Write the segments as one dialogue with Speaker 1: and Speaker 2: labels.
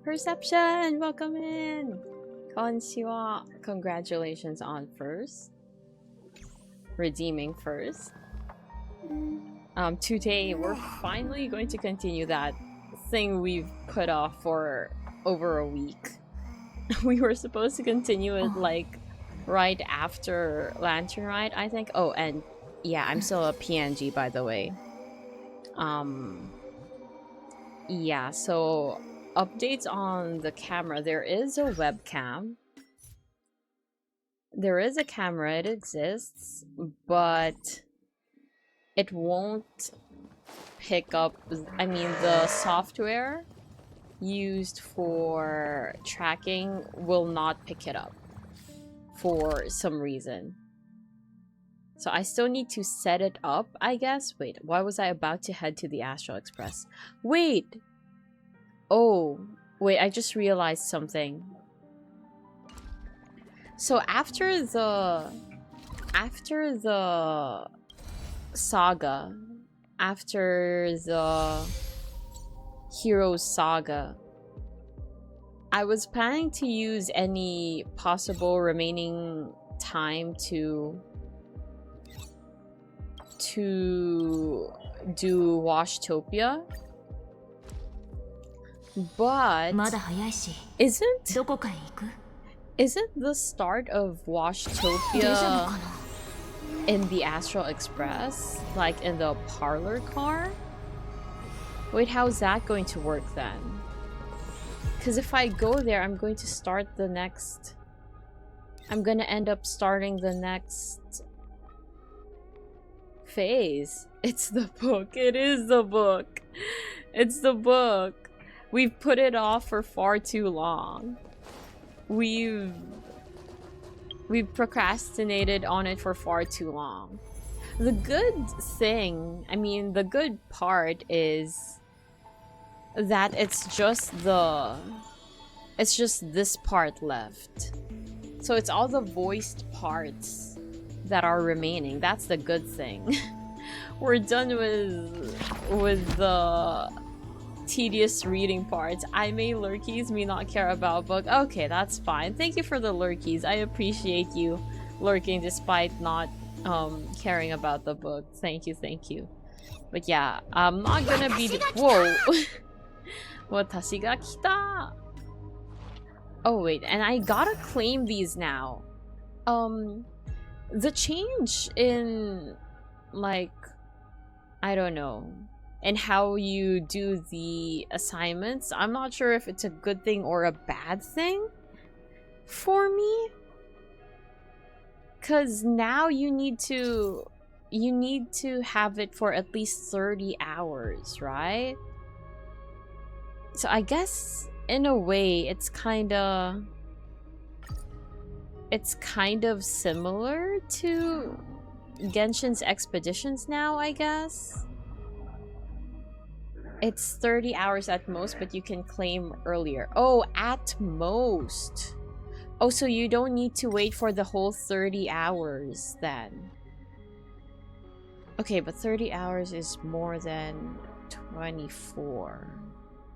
Speaker 1: Perception, welcome in. Konnichiwa. Congratulations on first. Redeeming first. Today we're finally going to continue that thing we've put off for over a week. We were supposed to continue it like right after Lantern Ride, I think. Oh, and yeah, I'm still a PNG, by the way. Yeah, so updates on the camera. There is a webcam. There is a camera, it exists, but it won't pick up, I mean, the software used for tracking will not pick it up for some reason. So I still need to set it up, I guess. Wait, why was I about to head to the Astral Express? Wait! Oh, wait, I just realized something. So after the saga, after the Heroes saga, I was planning to use any possible remaining time to do Washtopia, but isn't the start of Washtopia in the Astral Express, like in the parlor car? Wait, how's that going to work then? Because if I go there, I'm going to start the next... I'm gonna end up starting the next phase. It's the book. It is the book. It's the book. We've put it off for far too long. We've procrastinated on it for far too long. The good thing, I mean, the good part is that it's just this part left. So it's all the voiced parts that are remaining. That's the good thing. We're done with the tedious reading parts. I may lurkies me not care about book. Okay, that's fine. Thank you for the lurkies. I appreciate you lurking despite not caring about the book. Thank you, thank you. But yeah, I'm not gonna be whoa. Watashi ga kita. Oh wait, and I gotta claim these now. The change in, like, I don't know, and how you do the assignments, I'm not sure if it's a good thing or a bad thing for me. Cause now you need to have it for at least 30 hours, right? So I guess in a way it's kind of similar to Genshin's expeditions now, I guess. It's 30 hours at most, but you can claim earlier. Oh, at most. Oh, so you don't need to wait for the whole 30 hours then. Okay, but 30 hours is more than 24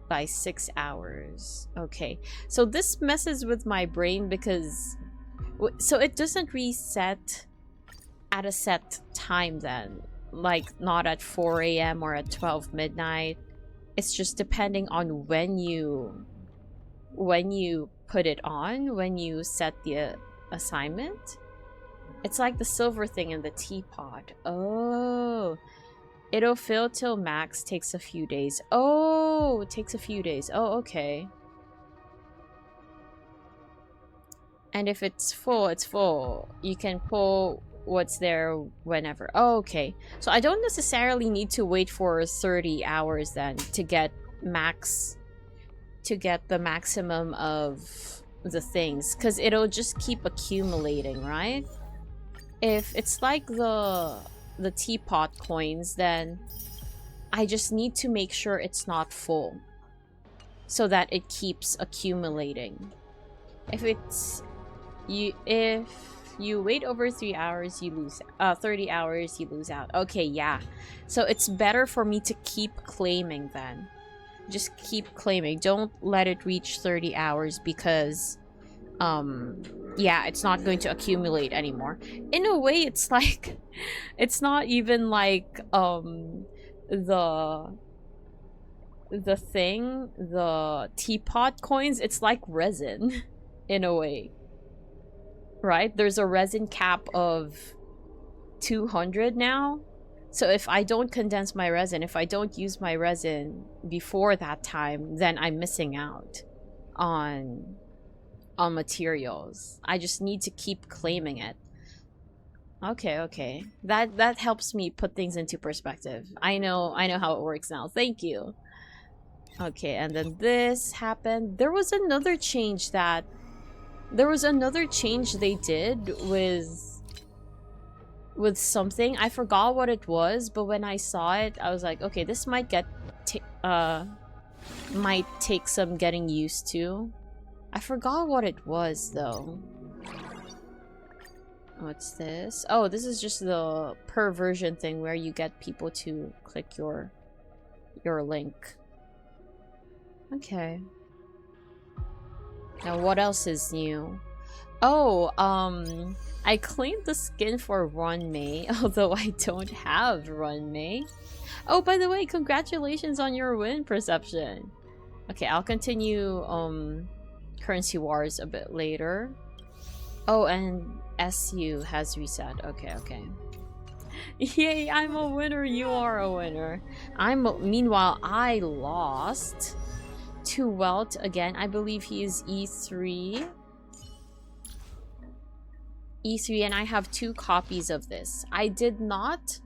Speaker 1: by 6 hours. Okay, so this messes with my brain because... So it doesn't reset at a set time then. Like, not at 4 AM or at 12 midnight. It's just depending on when you put it on, when you set the assignment. It's like the silver thing in the teapot. Oh, it'll fill till max, takes a few days. Oh, it takes a few days. Oh, okay. And if it's full, it's full. You can pull what's there whenever. Oh, okay. So I don't necessarily need to wait for 30 hours then to get the maximum of the things, because it'll just keep accumulating, right? If it's like the teapot coins, then I just need to make sure it's not full so that it keeps accumulating. If you wait over 3 hours, you lose 30 hours, you lose out. Okay, yeah. So it's better for me to keep claiming then. Just keep claiming. Don't let it reach 30 hours because yeah, it's not going to accumulate anymore. In a way, it's like it's not even like the the teapot coins, it's like resin in a way, right? There's a resin cap of 200 now. So if I don't condense my resin, if I don't use my resin before that time, then I'm missing out on materials. I just need to keep claiming it. Okay, okay. That helps me put things into perspective. I know how it works now. Thank you. Okay, and then this happened. There was another change they did with something. I forgot what it was, but when I saw it, I was like, okay, this might take some getting used to. I forgot what it was though. What's this? Oh, this is just the perversion thing where you get people to click your link. Okay. Now what else is new? Oh, I claimed the skin for Runmei, although I don't have Runmei. Oh, by the way, congratulations on your win, Perception. Okay, I'll continue Currency Wars a bit later. Oh, and SU has reset. Okay, okay. Yay, I'm a winner, you are a winner. Meanwhile, I lost to Welt again. I believe he is E3. E3, and I have 2 copies of this. I didn't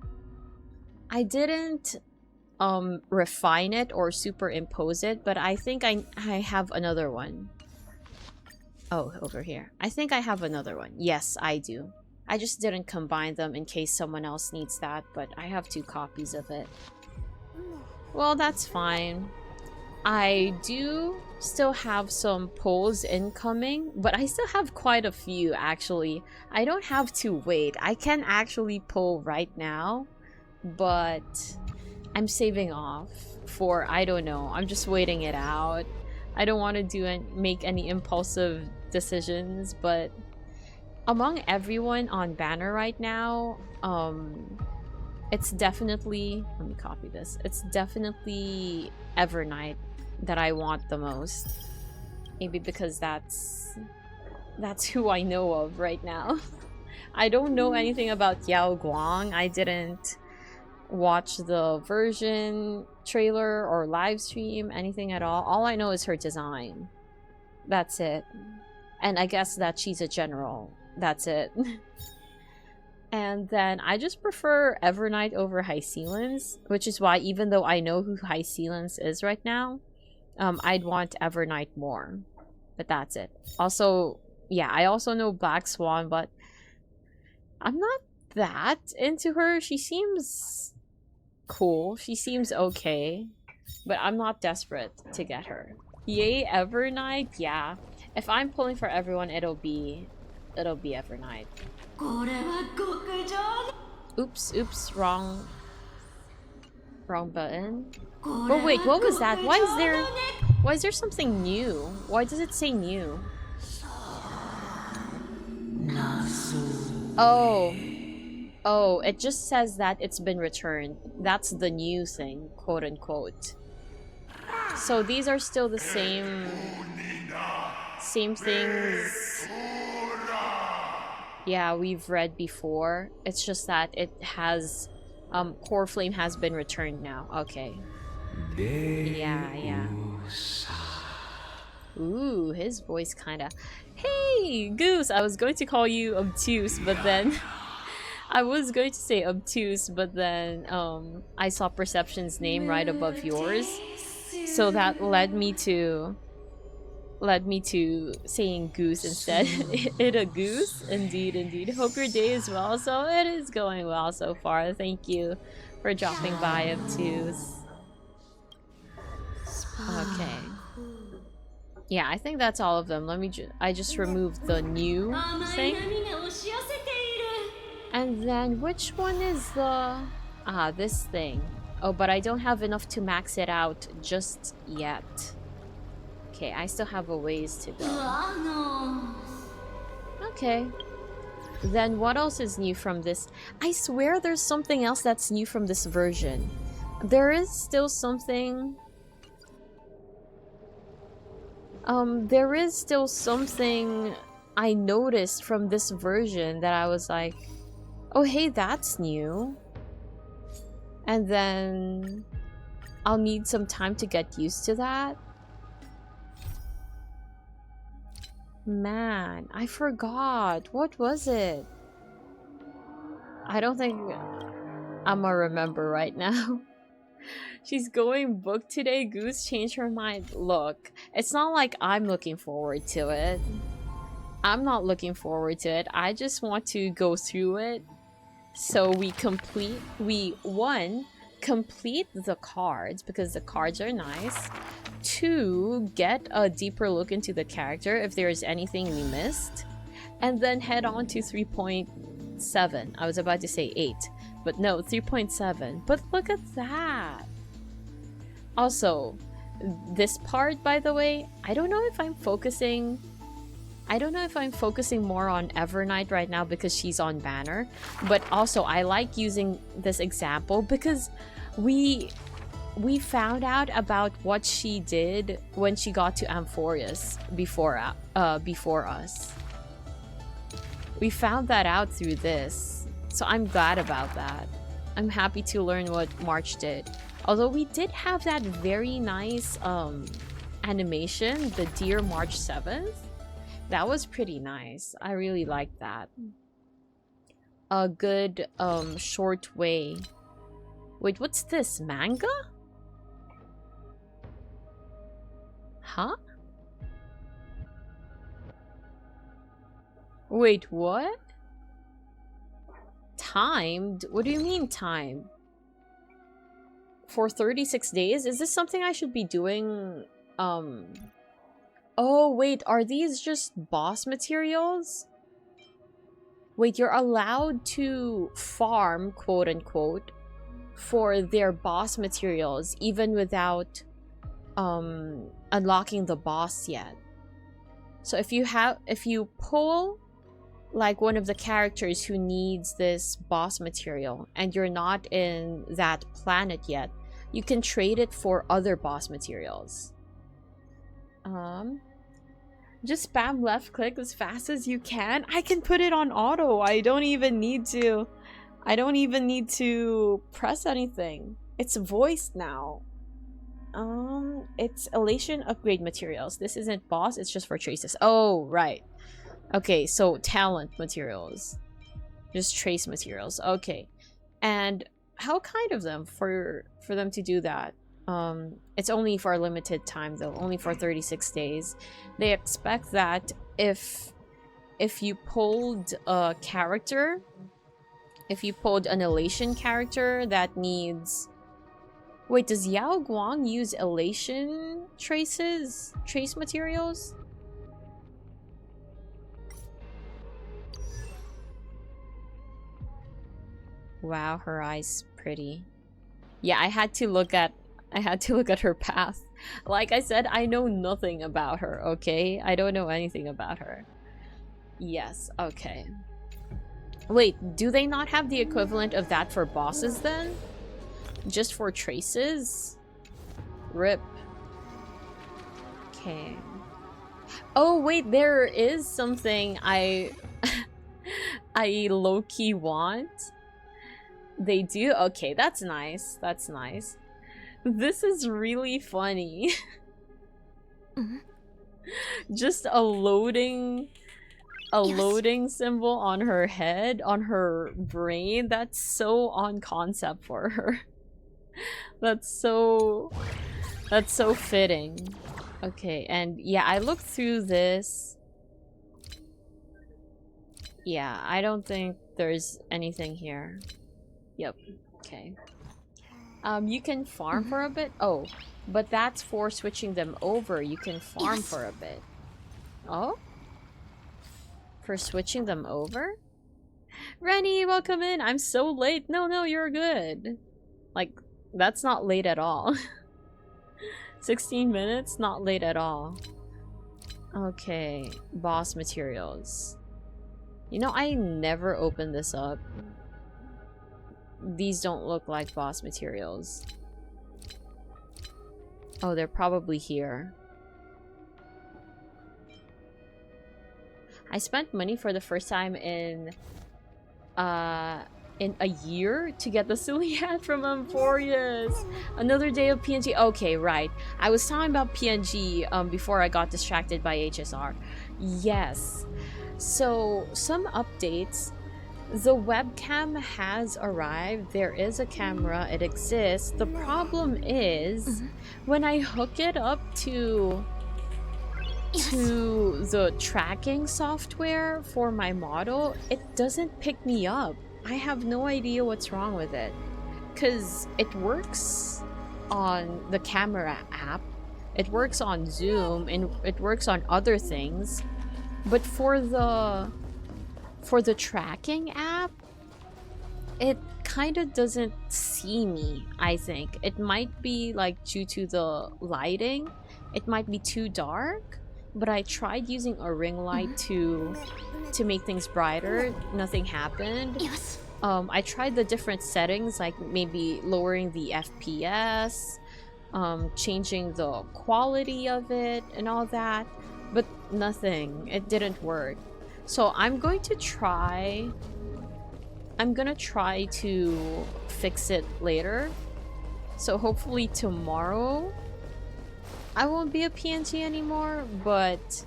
Speaker 1: refine it or superimpose it, but I think I have another one. Oh, over here. I think I have another one. Yes, I do. I just didn't combine them in case someone else needs that, but I have 2 copies of it. Well, that's fine. I do still have some polls incoming, but I still have quite a few, actually. I don't have to wait. I can actually poll right now, but I'm saving off for, I don't know. I'm just waiting it out. I don't want to make any impulsive decisions, but among everyone on Banner right now, it's definitely, let me copy this. It's definitely Evernight that I want the most. Maybe because that's who I know of right now. I don't know anything about Yao Guang. I didn't watch the version trailer or live stream, anything at all. All I know is her design. That's it. And I guess that she's a general. That's it. And then I just prefer Evernight over High Sealance, which is why even though I know who High Sealance is right now, I'd want Evernight more. But that's it. Also, yeah, I also know Black Swan, but I'm not that into her. She seems cool. She seems okay, but I'm not desperate to get her. Yay, Evernight? Yeah. If I'm pulling for everyone, it'll be Evernight. Oops, wrong button. But wait, what was that? Why is there something new? Why does it say new? Oh, it just says that it's been returned. That's the new thing, quote unquote. So these are still the same things. Yeah, we've read before. It's just that it has Core Flame has been returned now. Okay. Yeah. Ooh, his voice kinda. Hey, Goose! I was going to call you obtuse, but then I was going to say obtuse, but then I saw Perception's name right above yours. So that led me to saying Goose instead. It a goose? Indeed. Hope your day is well. So it is going well so far. Thank you for dropping by, obtuse. Okay. Yeah, I think that's all of them. I just removed the new thing. And then which one is the... this thing. Oh, but I don't have enough to max it out just yet. Okay, I still have a ways to go. Okay. Then what else is new from this? I swear there's something else that's new from this version. There is still something... there is still something I noticed from this version that I was like, oh hey, that's new. And then I'll need some time to get used to that. Man, I forgot. What was it? I don't think I'ma remember right now. She's going book today. Goose changed her mind. Look, it's not like I'm looking forward to it. I'm not looking forward to it. I just want to go through it so we complete the cards because the cards are nice. 2, get a deeper look into the character if there's anything we missed. And then head on to 3.7. I was about to say 8, but no, 3.7. But look at that. Also, this part, by the way, I don't know if I'm focusing more on Evernight right now because she's on banner, but also I like using this example because we found out about what she did when she got to Amphorius before us. We found that out through this, so I'm glad about that. I'm happy to learn what March did. Although we did have that very nice animation, the Dear March 7th. That was pretty nice. I really liked that. A good short way. Wait, what's this? Manga? Huh? Wait, what? Timed? What do you mean timed? For 36 days? Is this something I should be doing? Oh, wait, are these just boss materials? Wait, you're allowed to farm, quote unquote, for their boss materials even without unlocking the boss yet. So if you pull like one of the characters who needs this boss material and you're not in that planet yet, you can trade it for other boss materials. Just spam left click as fast as you can. I can put it on auto. I don't even need to press anything. It's voiced now. It's elation upgrade materials. This isn't boss, it's just for traces. Oh, right. Okay, so talent materials. Just trace materials. Okay. And how kind of them for them to do that. It's only for a limited time though, only for 36 days. They expect that if you pulled a character, if you pulled an elation character that needs... Wait, does Yao Guang use elation trace materials? Wow, her eyes pretty. Yeah, I had to look at her path. Like I said, I know nothing about her, okay? I don't know anything about her. Yes, okay. Wait, do they not have the equivalent of that for bosses then? Just for traces? RIP. Okay. Oh wait, there is something I low-key want. They do? Okay, that's nice. That's nice. This is really funny. Just a loading symbol on her head, on her brain. That's so on concept for her. That's so fitting. Okay, and yeah, I looked through this. Yeah, I don't think there's anything here. Yep. Okay. You can farm for a bit? Oh, but that's for switching them over. You can farm for a bit. Oh? For switching them over? Rennie, welcome in! I'm so late! No, you're good. Like, That's not late at all. 16 minutes? Not late at all. Okay, boss materials. You know, I never opened this up. These don't look like boss materials. Oh, they're probably here. I spent money for the first time in a year to get the silly hat from Amphorius. Another day of PNG. Okay, right. I was talking about PNG before I got distracted by HSR. Yes. So, some updates. The webcam has arrived. There is a camera. It exists. The problem is when I hook it up to the tracking software for my model, it doesn't pick me up. I have no idea what's wrong with it. Because it works on the camera app, it works on Zoom, and it works on other things. But for the tracking app, it kind of doesn't see me, I think. It might be like due to the lighting. It might be too dark. But I tried using a ring light to make things brighter. Nothing happened.
Speaker 2: Yes.
Speaker 1: I tried the different settings, like maybe lowering the FPS, changing the quality of it and all that, but nothing. It didn't work. So I'm gonna try to fix it later. So hopefully tomorrow I won't be a PNG anymore, but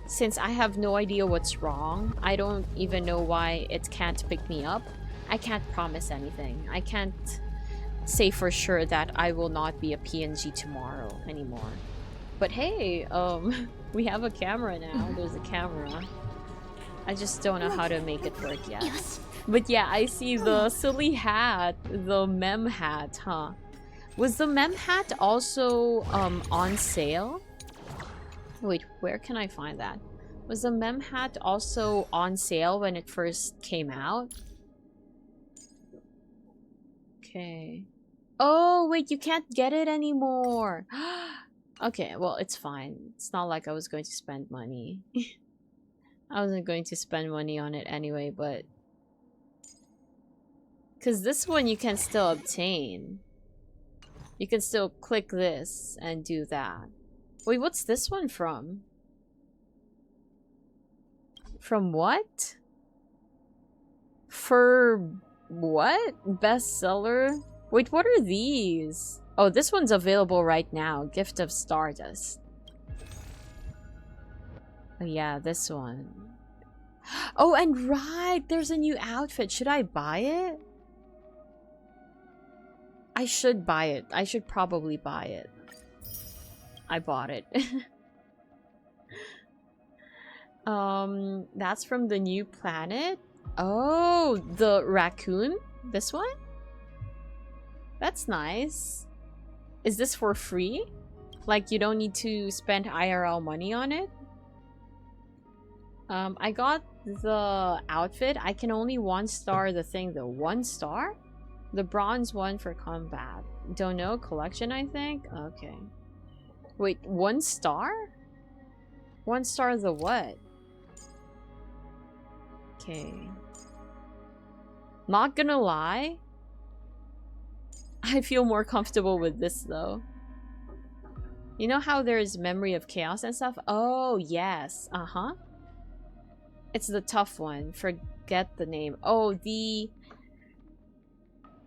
Speaker 1: since I have no idea what's wrong, I don't even know why it can't pick me up. I can't promise anything. I can't say for sure that I will not be a PNG tomorrow anymore. But hey, we have a camera now. There's a camera. I just don't know how to make it work yet.
Speaker 2: Yes.
Speaker 1: But yeah, I see the silly hat, the mem hat, huh? Was the mem hat also on sale? Wait, where can I find that? Was the mem hat also on sale when it first came out? Okay. Oh, wait, you can't get it anymore. Okay, well, it's fine. It's not like I was going to spend money. I wasn't going to spend money on it anyway, but... Because this one you can still obtain. You can still click this and do that. Wait, what's this one from? From what? For what? Bestseller? Wait, what are these? Oh, this one's available right now. Gift of Stardust. Oh yeah, this one. Oh, and right! There's a new outfit. Should I buy it? I should buy it. I should probably buy it. I bought it. That's from the new planet? Oh, the raccoon? This one? That's nice. Is this for free? Like, you don't need to spend IRL money on it? I got the outfit. I can only 1-star the thing, though. 1 star? The bronze one for combat. Don't know. Collection, I think? Okay. Wait, 1 star? 1 star the what? Okay. Not gonna lie. I feel more comfortable with this, though. You know how there's Memory of Chaos and stuff? Oh, yes. Uh-huh. It's the tough one. Forget the name. Oh, the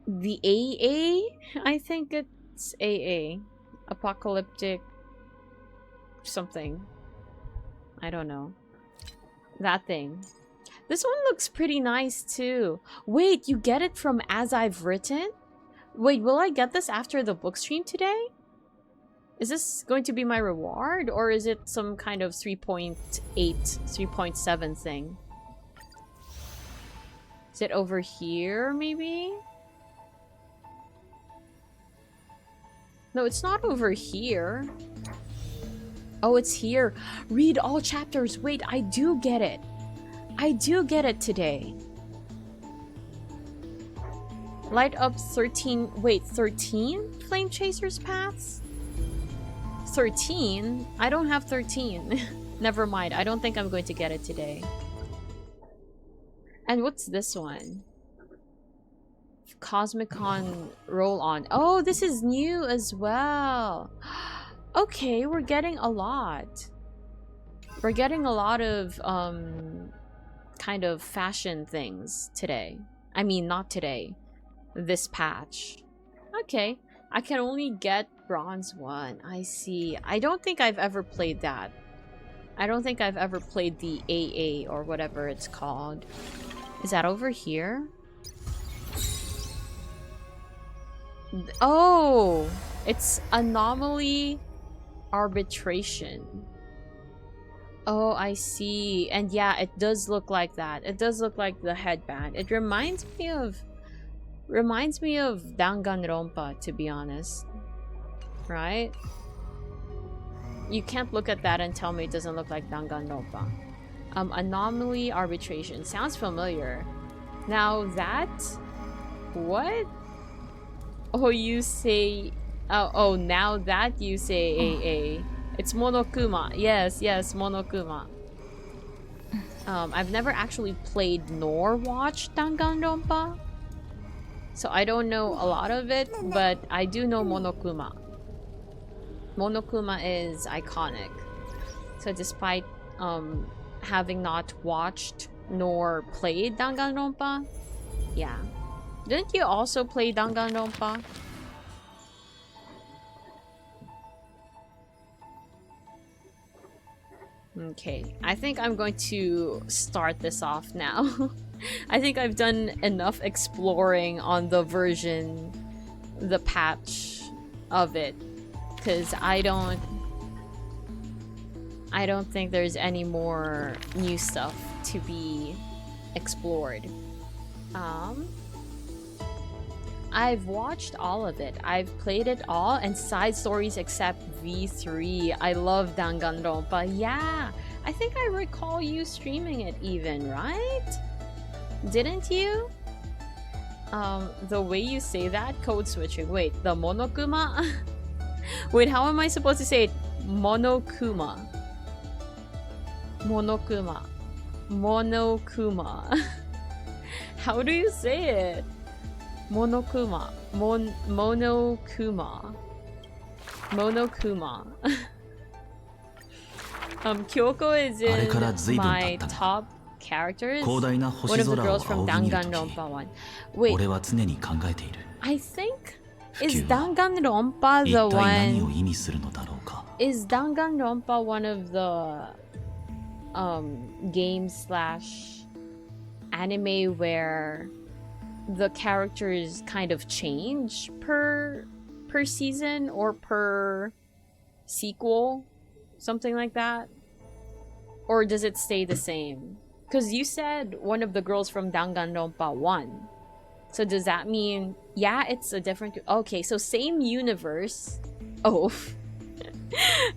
Speaker 1: AA? I think it's AA. Apocalyptic something. I don't know. That thing. This one looks pretty nice too. Wait, you get it from As I've Written? Wait, will I get this after the book stream today? Is this going to be my reward? Or is it some kind of 3.8, 3.7 thing? Is it over here, maybe? No, it's not over here. Oh, it's here. Read all chapters. Wait, I do get it. I do get it today. Light up 13... Wait, 13 Flame Chasers paths? 13? I don't have 13. Never mind. I don't think I'm going to get it today. And what's this one? Cosmicon roll-on. Oh, this is new as well. Okay, we're getting a lot. We're getting a lot of, kind of fashion things today. I mean, not today. This patch. Okay. I can only get Bronze 1. I see. I don't think I've ever played that. I don't think I've ever played the AA or whatever it's called. Is that over here? Oh! It's Anomaly Arbitration. Oh, I see. And yeah, it does look like that. It does look like the headband. It reminds me of Danganronpa, to be honest. Right? You can't look at that and tell me it doesn't look like Danganronpa. Anomaly Arbitration. Sounds familiar. Now that... What? Oh, you say... Oh, now that you say AA. It's Monokuma. Yes, Monokuma. I've never actually played nor watched Danganronpa. So I don't know a lot of it, but I do know Monokuma. Monokuma is iconic. So despite having not watched nor played Danganronpa, yeah. Didn't you also play Danganronpa? Okay, I think I'm going to start this off now. I think I've done enough exploring on the version, the patch of it, because I don't think there's any more new stuff to be explored. I've watched all of it. I've played it all, and side stories except V3. I love Danganronpa. Yeah, I think I recall you streaming it even, right? Didn't you? The way you say that, code switching. Wait, the Monokuma? Wait, how am I supposed to say it? Monokuma. Monokuma. Monokuma. How do you say it? Monokuma. Monokuma. Monokuma. Kyoko is in my top characters. One of the girls from Danganronpa 1. Wait. I think... Is Danganronpa the one... Is Danganronpa one of the... games / anime where... the characters kind of change per season or per sequel, something like that? Or does it stay the same? Because you said one of the girls from Danganronpa 1. So does that mean, yeah, it's a different... Okay, so same universe. Oh.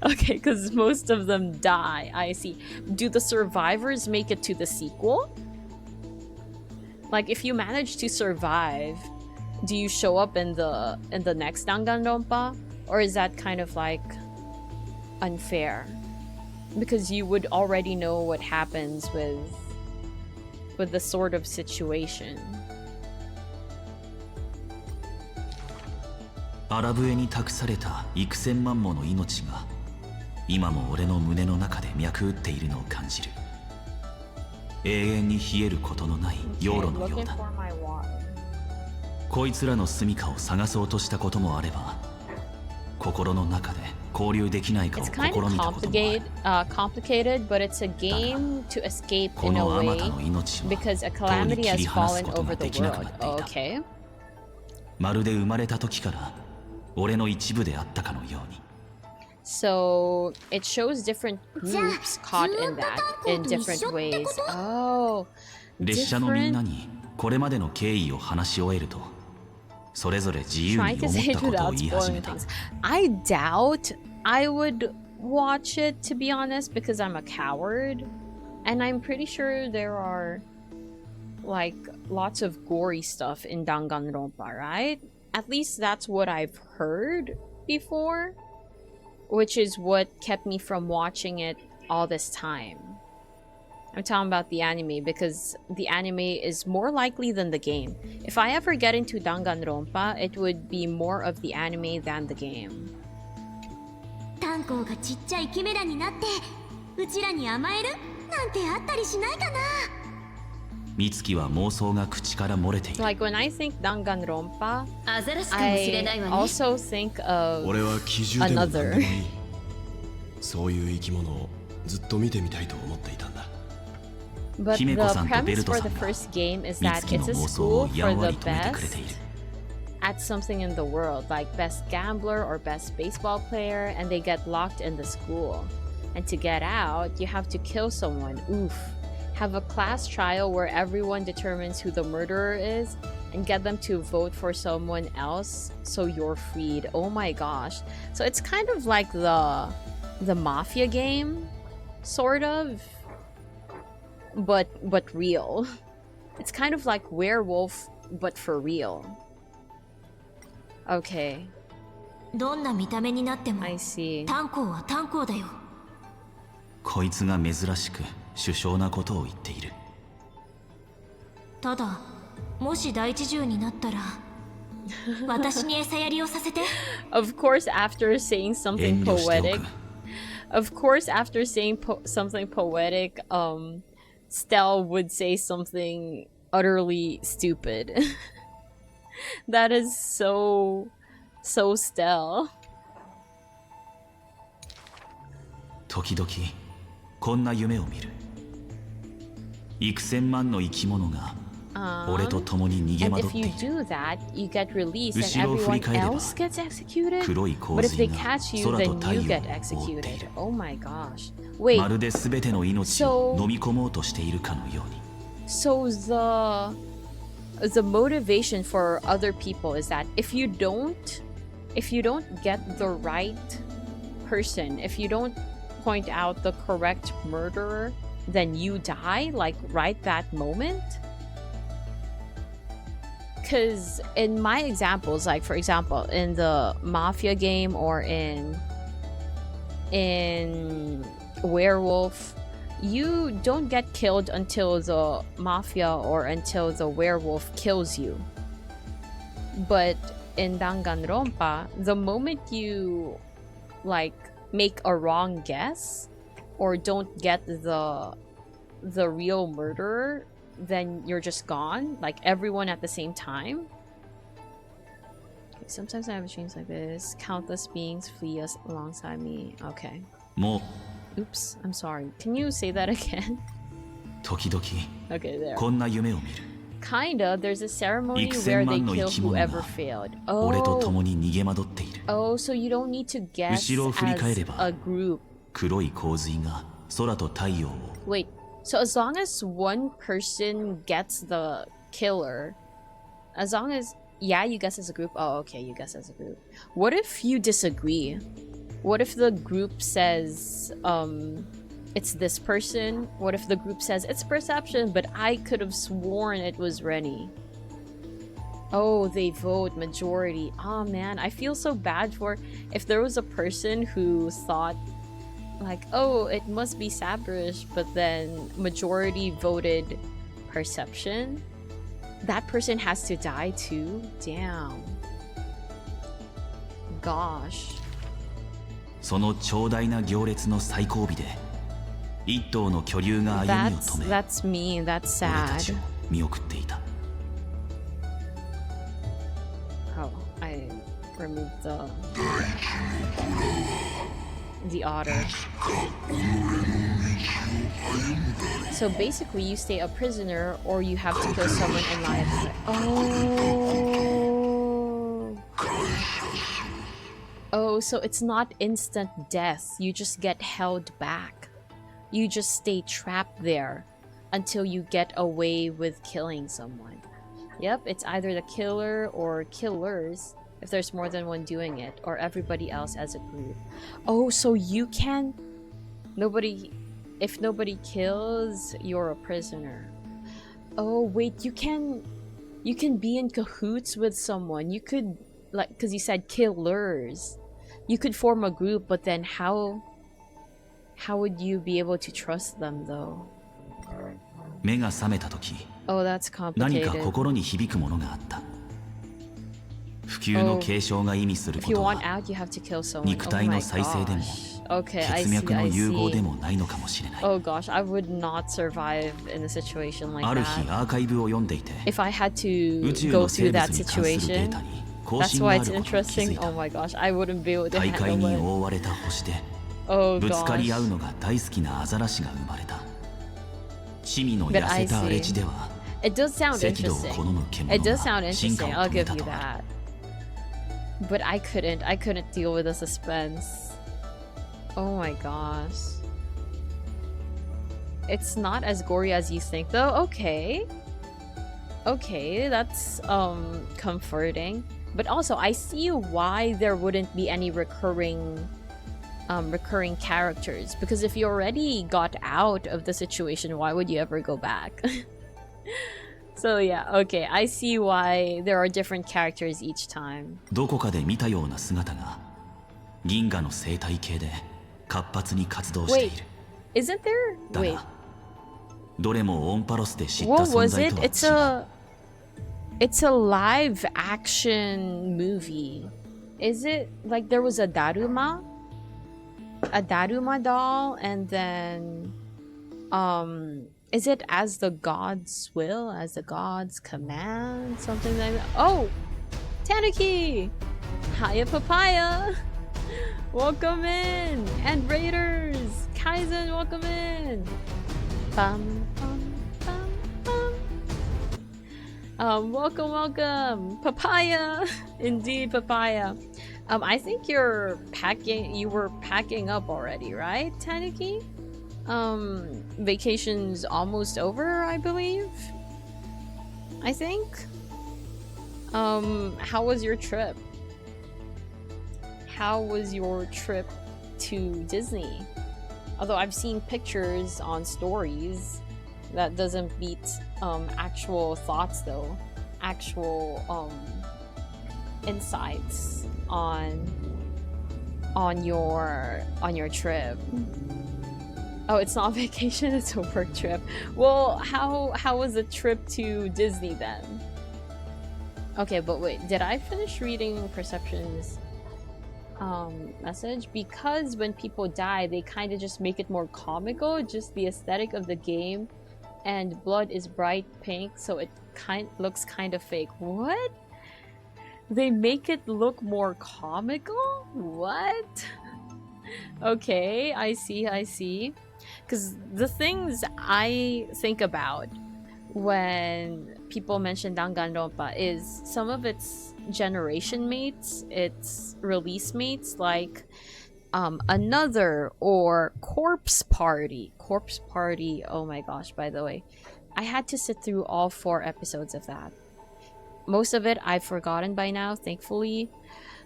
Speaker 1: Okay, because most of them die. I see. Do the survivors make it to the sequel? Like, if you manage to survive, do you show up in the next Danganronpa? Or is that kind of like unfair? Because you would already know what happens with the sort of situation.
Speaker 2: アラブエに託された幾千万もの命が今も俺の胸の中で脈打っているのを感じる。永遠に冷えることのない養路のようだ。こいつらの住処を探そうとしたこともあれば、心の中で交流できないかを試みたこともある。
Speaker 1: complicated, but it's a game to escape in a way because a calamity has fallen over the world. Okay.
Speaker 2: まるで生まれた時から俺の一部であったかのように。
Speaker 1: So it shows different groups caught in that in different ways. Oh,
Speaker 2: 列車のみんなにこれまでの経緯を話し終えると、それぞれ自由に思ったことを言い始めた。
Speaker 1: I doubt I would watch it, to be honest, because I'm a coward, and I'm pretty sure there are like lots of gory stuff in Danganronpa, right? At least that's what I've heard before, which is what kept me from watching it all this time. I'm talking about the anime because the anime is more likely than the game. If I ever get into Danganronpa, it would be more of the anime than the game.
Speaker 3: タンコーがちっちゃいキメラになってうちらに甘えるなんてあったりしないかな。
Speaker 2: 美月は妄想が口から漏れている。
Speaker 1: Like when I think Danganronpa,
Speaker 3: アザラシかもしれない
Speaker 1: I
Speaker 3: わね。
Speaker 1: also think of
Speaker 4: 俺は奇獣でも何でもいい。
Speaker 1: another.
Speaker 4: そういう生き物をずっと見てみたいと思っていたんだ。
Speaker 1: But the
Speaker 2: 姫子さんとベ
Speaker 1: premise
Speaker 2: ルト
Speaker 1: for
Speaker 2: さ
Speaker 1: the
Speaker 2: んが
Speaker 1: first game is
Speaker 2: 美
Speaker 1: that
Speaker 2: 月の
Speaker 1: it's a
Speaker 2: 妄想
Speaker 1: school
Speaker 2: をや
Speaker 1: for
Speaker 2: んわ
Speaker 1: the
Speaker 2: り止めてくれてい
Speaker 1: best
Speaker 2: る。
Speaker 1: at something in the world, like best gambler or best baseball player, and they get locked in the school. And to get out, you have to kill someone. Oof. Have a class trial where everyone determines who the murderer is and get them to vote for someone else so you're freed. Oh my gosh. So it's kind of like the mafia game, sort of, but real. It's kind of like werewolf, but for real. Okay,
Speaker 3: どんな見た目になっても
Speaker 1: I see.
Speaker 3: タンコーはタンコーだよ。
Speaker 2: こいつが珍しく殊勝なことを言っている。
Speaker 3: ただもし第一獣になったら私に餌やりをさせて。
Speaker 1: Of course, after saying something
Speaker 2: 遠慮してお
Speaker 1: poetic,
Speaker 2: く。
Speaker 1: of course, after saying something poetic, Stell would say something utterly stupid. That is so Stell.
Speaker 2: 時々こんな夢を見る。幾千万の生き物が俺と共に逃げ
Speaker 1: And
Speaker 2: 惑っ
Speaker 1: if
Speaker 2: てい
Speaker 1: you
Speaker 2: る。
Speaker 1: do that, you get released and
Speaker 2: 後ろを振り
Speaker 1: everyone
Speaker 2: 返れば
Speaker 1: else gets executed.
Speaker 2: 黒い洪
Speaker 1: But if
Speaker 2: 水
Speaker 1: they
Speaker 2: が
Speaker 1: catch you,
Speaker 2: 空と
Speaker 1: then
Speaker 2: 太
Speaker 1: you
Speaker 2: 陽
Speaker 1: get
Speaker 2: を覆ってい
Speaker 1: executed.
Speaker 2: る。
Speaker 1: Oh my gosh. Wait,
Speaker 2: まるで全ての命を飲み込もうとしているかのように。
Speaker 1: so the motivation for other people is that if you don't get the right person, if you don't point out the correct murderer, then you die like right that moment. Because in my examples, like for example in the mafia game or in werewolf, you don't get killed until the mafia or until the werewolf kills you. But in Danganronpa, the moment you like make a wrong guess or don't get the real murderer, then you're just gone, like everyone at the same time. Okay, sometimes I have dreams like this. Countless beings flee us alongside me. Okay.
Speaker 2: も
Speaker 1: Oops, I'm sorry. Can you say that again?
Speaker 2: う時々
Speaker 1: Okay, there.
Speaker 2: こんな夢を見る。
Speaker 1: Kinda, there's a ceremony
Speaker 2: 幾
Speaker 1: where
Speaker 2: 千
Speaker 1: they
Speaker 2: 万の
Speaker 1: kill
Speaker 2: 生き物
Speaker 1: whoever
Speaker 2: が
Speaker 1: failed.
Speaker 2: 俺と
Speaker 1: Oh,
Speaker 2: 共に逃げ惑っている。
Speaker 1: oh, so you don't need to guess
Speaker 2: 後ろを振り返れ
Speaker 1: as
Speaker 2: ば
Speaker 1: a group.
Speaker 2: 黒い洪水が空と太陽を
Speaker 1: Wait, so as long as one person gets the killer, as long as, yeah, you guess as a group. Oh, okay, you guess as a group. What if you disagree? What if the group says, it's this person? What if the group says it's perception, but I could have sworn it was Rennie? Oh, they vote majority. Oh man, I feel so bad for if there was a person who thought like, oh, it must be Saberish, but then majority voted perception. That person has to die too? Damn. Gosh.
Speaker 2: その長大な行列の最後尾で一頭の巨竜が歩みを止め
Speaker 1: That's mean. That's
Speaker 2: 俺たちを
Speaker 1: sad.
Speaker 2: 見送っていた。
Speaker 1: Oh, I removed the otter. So basically, you stay a prisoner, or you have to kill someone and lie about it. Oh. Oh, so it's not instant death. You just get held back. You just stay trapped there until you get away with killing someone. Yep, it's either the killer or killers if there's more than one doing it, or everybody else as a group. Oh, so you can... If nobody kills, you're a prisoner. Oh wait, you can be in cahoots with someone. You could, like, because you said killers. You could form a group, but then how would you be able to trust them though?
Speaker 2: 目が覚めた時
Speaker 1: Oh, that's
Speaker 2: 何か
Speaker 1: complicated.
Speaker 2: 心に響くものがあった普及の継承が意味する
Speaker 1: If
Speaker 2: こ
Speaker 1: you
Speaker 2: と
Speaker 1: want
Speaker 2: は
Speaker 1: out, you have to kill someone.
Speaker 2: 肉
Speaker 1: Oh
Speaker 2: 体
Speaker 1: my
Speaker 2: の再生でも
Speaker 1: gosh. Okay, I
Speaker 2: 血
Speaker 1: see,
Speaker 2: 脈の
Speaker 1: I
Speaker 2: 融合で
Speaker 1: see.
Speaker 2: もないのかもしれない
Speaker 1: Oh gosh, I would not survive in a situation like
Speaker 2: ある日
Speaker 1: that.
Speaker 2: アーカイブを読んでいて
Speaker 1: If I had
Speaker 2: 宇
Speaker 1: to
Speaker 2: 宙
Speaker 1: go
Speaker 2: の
Speaker 1: through
Speaker 2: 生物
Speaker 1: that
Speaker 2: に関するデー
Speaker 1: situation,
Speaker 2: タに更
Speaker 1: that's
Speaker 2: 新があ
Speaker 1: why
Speaker 2: る
Speaker 1: it's
Speaker 2: ことに気づ
Speaker 1: interesting.
Speaker 2: いた
Speaker 1: Oh my gosh, I wouldn't be able to
Speaker 2: 大海
Speaker 1: handle
Speaker 2: に
Speaker 1: it.
Speaker 2: 覆われた星で
Speaker 1: Oh
Speaker 2: ぶつかり合う
Speaker 1: gosh.
Speaker 2: のが大好きなアザラシが生まれた趣味の
Speaker 1: But
Speaker 2: 痩
Speaker 1: I
Speaker 2: せた荒れ
Speaker 1: see.
Speaker 2: 地では
Speaker 1: It does sound
Speaker 2: 赤道を
Speaker 1: interesting.
Speaker 2: 好む
Speaker 1: It
Speaker 2: 獣
Speaker 1: does sound
Speaker 2: が進化
Speaker 1: interesting.
Speaker 2: を
Speaker 1: I'll
Speaker 2: 遂げ
Speaker 1: give
Speaker 2: た
Speaker 1: you
Speaker 2: とある
Speaker 1: that. But I couldn't deal with the suspense. Oh my gosh. It's not as gory as you think though. Okay. Okay, that's comforting. But also I see why there wouldn't be any recurring characters, because if you already got out of the situation, why would you ever go back? So yeah, okay, I see why there are different characters each time.
Speaker 2: どこかで見たような姿が銀河の生態系で活発に活動してい
Speaker 1: Wait,
Speaker 2: る
Speaker 1: isn't there?
Speaker 2: だ
Speaker 1: Wait,
Speaker 2: がどれもオンパロスで知った
Speaker 1: what
Speaker 2: 存
Speaker 1: was
Speaker 2: 在
Speaker 1: it?
Speaker 2: とは違う
Speaker 1: It's a live action movie. Is it like there was a Daruma doll, and then is it as the gods will, as the gods command, something like that? Oh, Tanuki! Hiya Papaya! Welcome in! And Raiders! Kaizen, welcome in! Bum, bum, bum, bum. Welcome! Papaya! Indeed, Papaya. I think you were packing up already, right, Tanuki? Vacation's almost over, I believe. I think. How was your trip? How was your trip to Disney? Although I've seen pictures on stories, that doesn't beat actual thoughts though. Actual insights on your trip. Oh, it's not vacation, it's a work trip. Well, how was the trip to Disney then? Okay, but wait, did I finish reading Perception's message? Because when people die, they kind of just make it more comical, just the aesthetic of the game, and blood is bright pink, so it looks kind of fake. What? They make it look more comical? What? Okay, I see. Because the things I think about when people mention Danganronpa is some of its generation mates, its release mates, like Another or Corpse Party. Corpse Party, oh my gosh, by the way. I had to sit through all 4 episodes of that. Most of it I've forgotten by now, thankfully.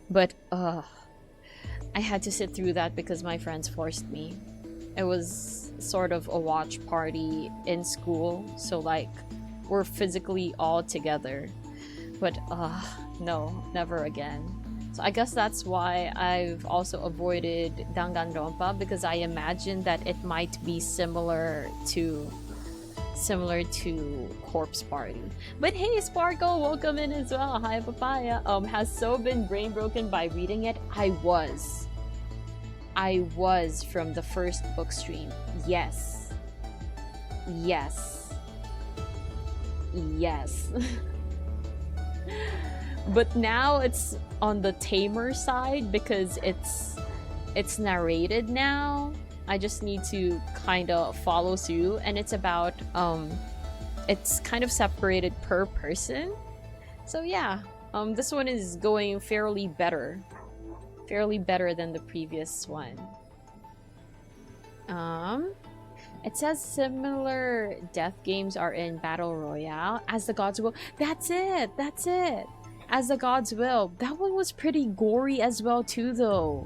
Speaker 1: But, I had to sit through that because my friends forced me. It was sort of a watch party in school, so like, we're physically all together. But, no, never again. So I guess that's why I've also avoided Danganronpa, because I imagine that it might be similar to Corpse Party. But hey, Sparkle, welcome in as well. Hi, Papaya. Has So been brain broken by reading it? I was from the first book stream. Yes. But now it's on the tamer side because it's narrated now. I just need to kind of follow through, and it's about it's kind of separated per person. So yeah, this one is going fairly better than the previous one. It says similar death games are in Battle Royale. As the Gods Will. That's it. As the Gods Will. That one was pretty gory as well too, though.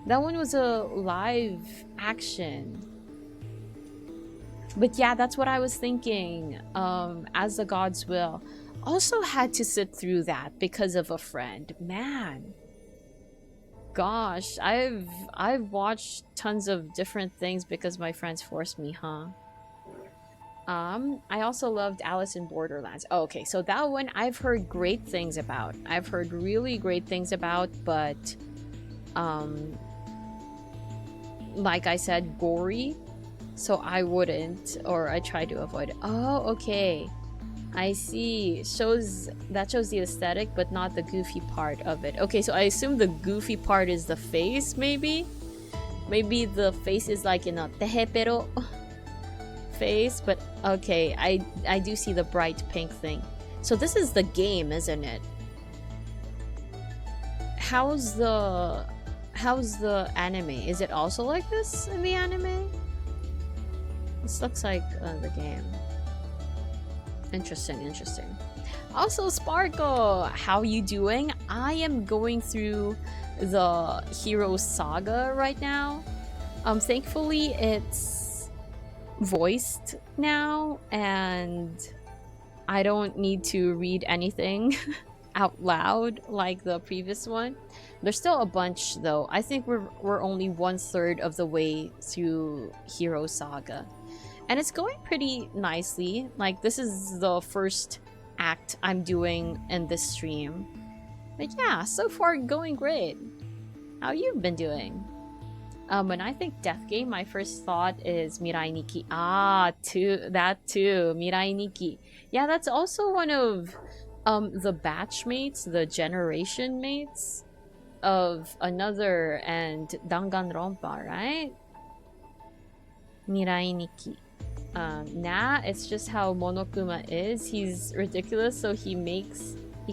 Speaker 1: That one was a live action. But yeah, that's what I was thinking. As the Gods Will. Also had to sit through that because of a friend. Man. Gosh, I've watched tons of different things because my friends forced me, huh? I also loved Alice in Borderlands. Oh, okay, so that one I've heard great things about. I've heard really great things about, but like I said, gory. So I wouldn't, or I try to avoid it. Oh, okay. I see. That shows the aesthetic, but not the goofy part of it. Okay, so I assume the goofy part is the face, maybe? Maybe the face is like in a tehepero face, but okay, I do see the bright pink thing. So this is the game, isn't it? How's the anime? Is it also like this in the anime? This looks like the game. Interesting, interesting. Also, Sparkle, how you doing? I am going through the Hero Saga right now. Thankfully, it's voiced now, and I don't need to read anything out loud like the previous one. There's still a bunch, though. I think we're only 1/3 of the way through Hero Saga. And it's going pretty nicely. Like, this is the first act I'm doing in this stream. But yeah, so far going great. How you been doing? When I think Death Game, my first thought is Mirai Nikki. Ah, that too. Mirai Nikki. Yeah, that's also one of the batch mates, the generation mates of another and Danganronpa, right? Mirai Nikki. Nah, it's just how Monokuma is. He's ridiculous, so he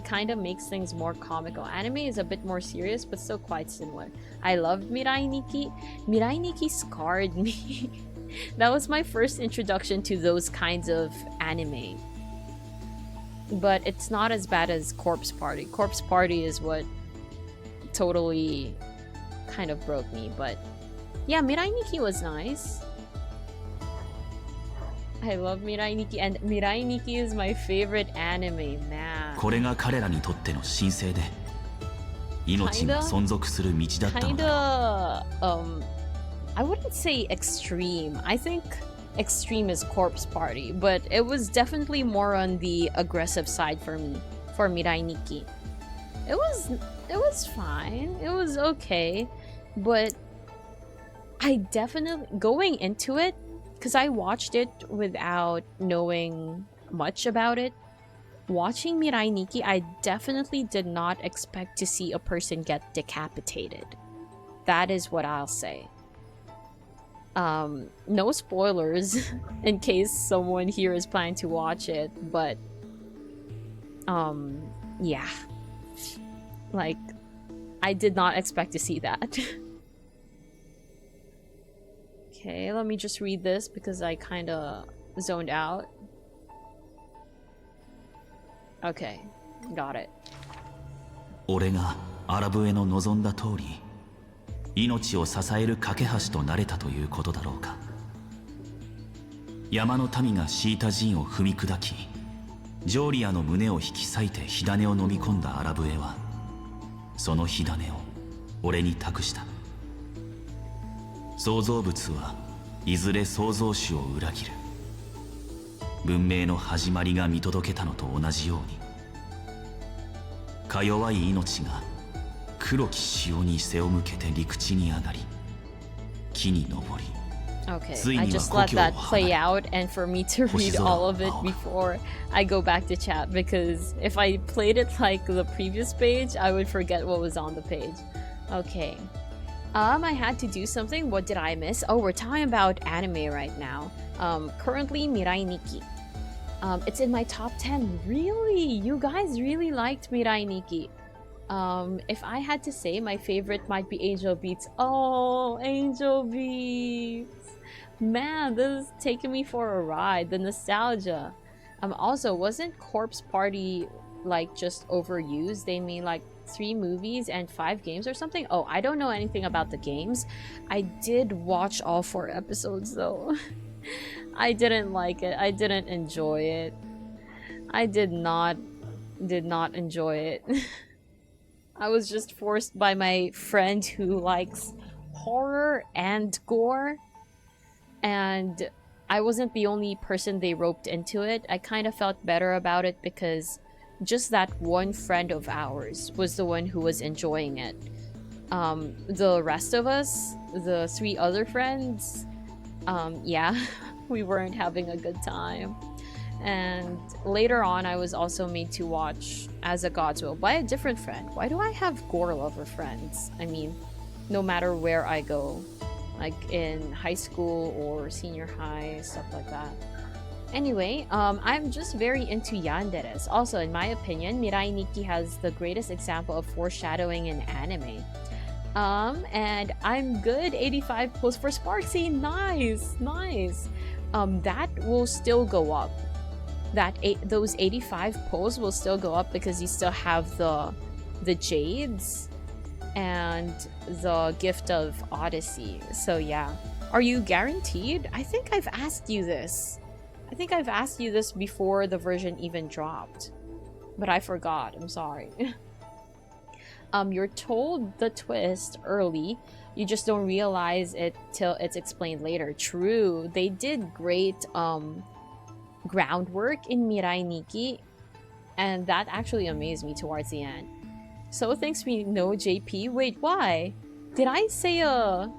Speaker 1: kind of makes things more comical. Anime is a bit more serious, but still quite similar. I loved Mirai Nikki. Mirai Nikki scarred me. That was my first introduction to those kinds of anime. But it's not as bad as Corpse Party. Corpse Party is what totally kind of broke me, but yeah, Mirai Nikki was nice. I love Mirai Nikki, and Mirai Nikki is my favorite anime, man.
Speaker 2: これが彼らにとっての神聖で、命が存続する道だったのだ。
Speaker 1: I wouldn't say extreme. I think extreme is Corpse Party, but it was definitely more on the aggressive side for me, for Mirai Nikki. It was fine. It was okay, but I definitely, going into it, because I watched it without knowing much about it. Watching Mirai Nikki, I definitely did not expect to see a person get decapitated. That is what I'll say. No spoilers in case someone here is planning to watch it, but yeah. Like, I did not expect to see that. Okay, let me just read this because I kind of zoned out. Okay, got it.
Speaker 2: 俺がアラブへの望んだ通り、命を支える架け橋となれたということだろうか。山の民が敷いた陣を踏み砕き、ジョーリアの胸を引き裂いて火種を飲み込んだアラブへは、その火種を俺に託した。創造物はいずれ創造主を裏切る。文明の始まりが見届けたのと同じように、か弱い命が黒き潮に背を向けて陸地に上がり、木に登り、
Speaker 1: Okay, I just let that play out, and for me to read all of it before I go back to chat, because if I played it like the previous page, I would forget what was on the page. Okay. I had to do something. What did I miss? Oh, we're talking about anime right now. Currently, Mirai Nikki. It's in my top 10. Really? You guys really liked Mirai Nikki. If I had to say, my favorite might be Angel Beats. Oh, Angel Beats. Man, this is taking me for a ride. The nostalgia. Also, wasn't Corpse Party like just overused? They mean like 3 movies and 5 games or something? Oh, I don't know anything about the games. I did watch all 4 episodes though. I didn't like it. I didn't enjoy it. I did not enjoy it. I was just forced by my friend who likes horror and gore, and I wasn't the only person they roped into it. I kind of felt better about it because just that one friend of ours was the one who was enjoying it. The rest of us, the 3 other friends, yeah, we weren't having a good time. And later on, I was also made to watch As a God's Will by a different friend. Why do I have gore lover friends? I mean, no matter where I go, like in high school or senior high, stuff like that. Anyway, I'm just very into yanderes. Also, in my opinion, Mirai Nikki has the greatest example of foreshadowing in anime. And I'm good. 85 pulls for Sparksy. Nice, nice. That will still go up. Those 85 pulls will still go up because you still have the jades and the gift of Odyssey. So yeah. Are you guaranteed? I think I've asked you this. I think I've asked you this before the version even dropped. But I forgot. I'm sorry. You're told the twist early. You just don't realize it till it's explained later. True. They did great groundwork in Mirai Nikki, and that actually amazed me towards the end. So thinks we know JP. Wait, why? Did I say a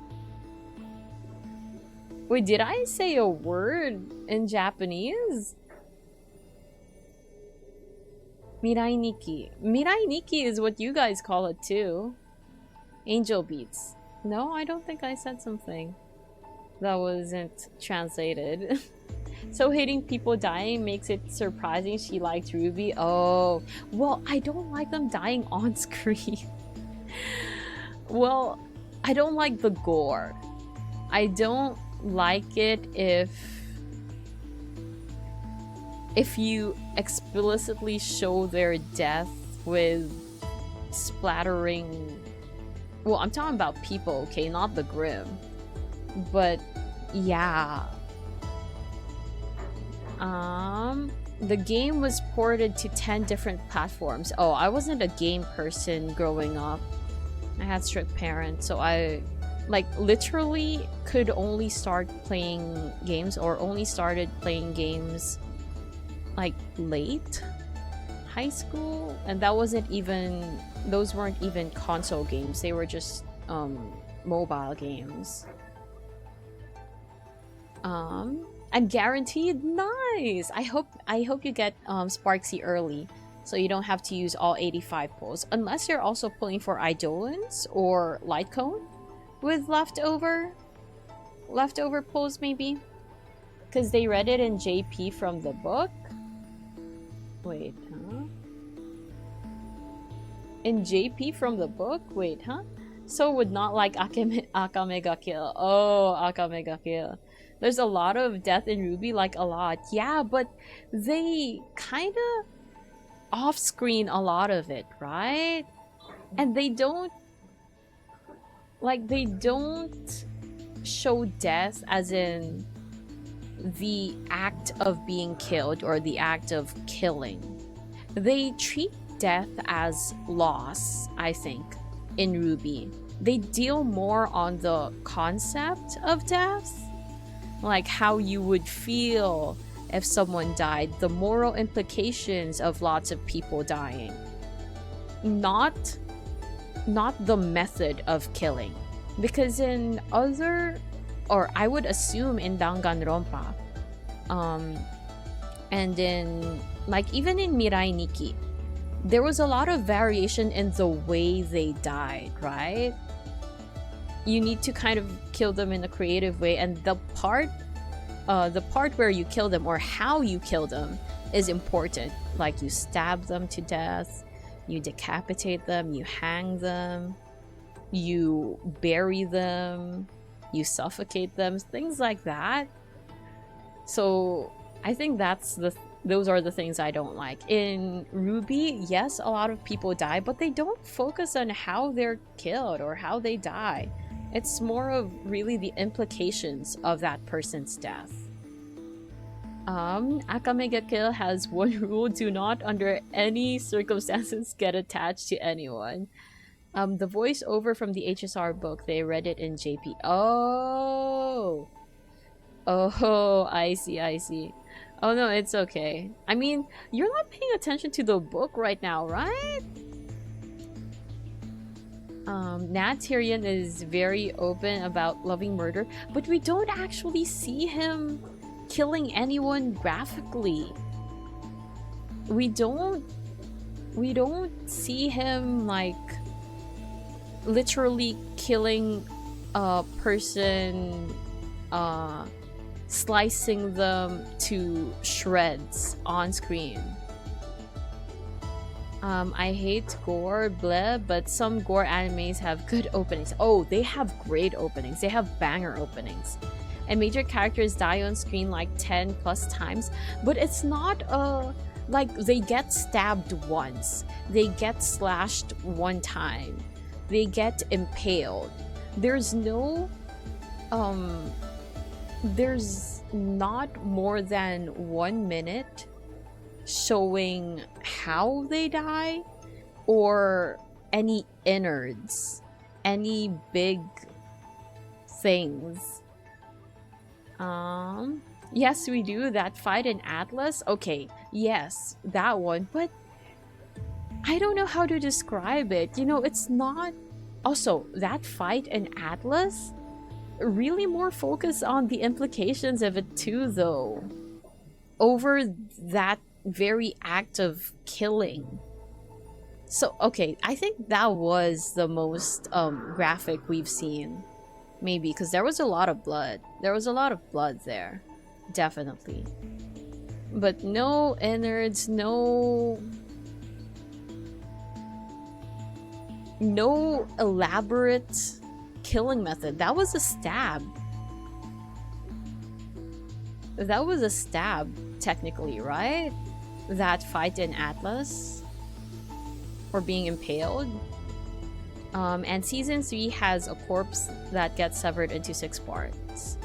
Speaker 1: word in Japanese? Mirai Nikki. Mirai Nikki is what you guys call it too. Angel beats. No, I don't think I said something that wasn't translated. So hating people dying makes it surprising she liked Ruby. Oh, well, I don't like them dying on screen. Well, I don't like the gore. I don't like it if you explicitly show their death with splattering. Well, I'm talking about people, okay, not the Grim. But yeah. The game was ported to 10 different platforms. Oh, I wasn't a game person growing up. I had strict parents, so I like literally could only start playing games or only started playing games like late high school, and that wasn't even, those weren't even console games. They were just mobile games. I'm guaranteed. Nice. I hope you get Sparksy early, so you don't have to use all 85 pulls, unless you're also pulling for Eidolons or Light Cone with leftover pulls maybe, because they read it in JP from the book. Wait, huh? In JP from the book? Wait, huh? So would not like Akamega Kill. Oh, Akamega Kill. There's a lot of death in Ruby, like a lot. Yeah, but they kind of off-screen a lot of it, right? And they don't show death as in the act of being killed or the act of killing. They treat death as loss, I think, in Ruby. They deal more on the concept of death, like how you would feel if someone died, the moral implications of lots of people dying. Not the method of killing. Because in other, or I would assume in Danganronpa, and in, like, even in Mirai Nikki, there was a lot of variation in the way they died, right? You need to kind of kill them in a creative way, and the part where you kill them or how you kill them is important. Like, you stab them to death, you decapitate them, you hang them, you bury them, you suffocate them, things like that. So I think those are the things I don't like. In Ruby, yes, a lot of people die, but they don't focus on how they're killed or how they die. It's more of really the implications of that person's death. Akame ga Kill has one rule: do not under any circumstances get attached to anyone. The voiceover from the HSR book, they read it in JP. Oh, I see, I see. Oh no, it's okay. I mean, you're not paying attention to the book right now, right? Nat Tyrion is very open about loving murder, but we don't actually see him killing anyone graphically. We don't see him like literally killing a person, slicing them to shreds on screen. I hate gore, bleh, but some gore animes have good openings. Oh, they have great openings. They have banger openings. And major characters die on screen like 10 plus times, but it's not like they get stabbed once, they get slashed one time, they get impaled. There's no there's not more than 1 minute showing how they die or any innards, any big things. Yes, we do that fight in Atlas. Okay, yes, that one, but I don't know how to describe it. You know, it's not. Also, that fight in Atlas, really more focus on the implications of it too, though, over that very act of killing. So, okay, I think that was the most graphic we've seen. Maybe, because there was a lot of blood. There was a lot of blood there. Definitely. But no innards, no elaborate killing method. That was a stab. That was a stab, technically, right? That fight in Atlas. Or being impaled. And season 3 has a corpse that gets severed into 6 parts.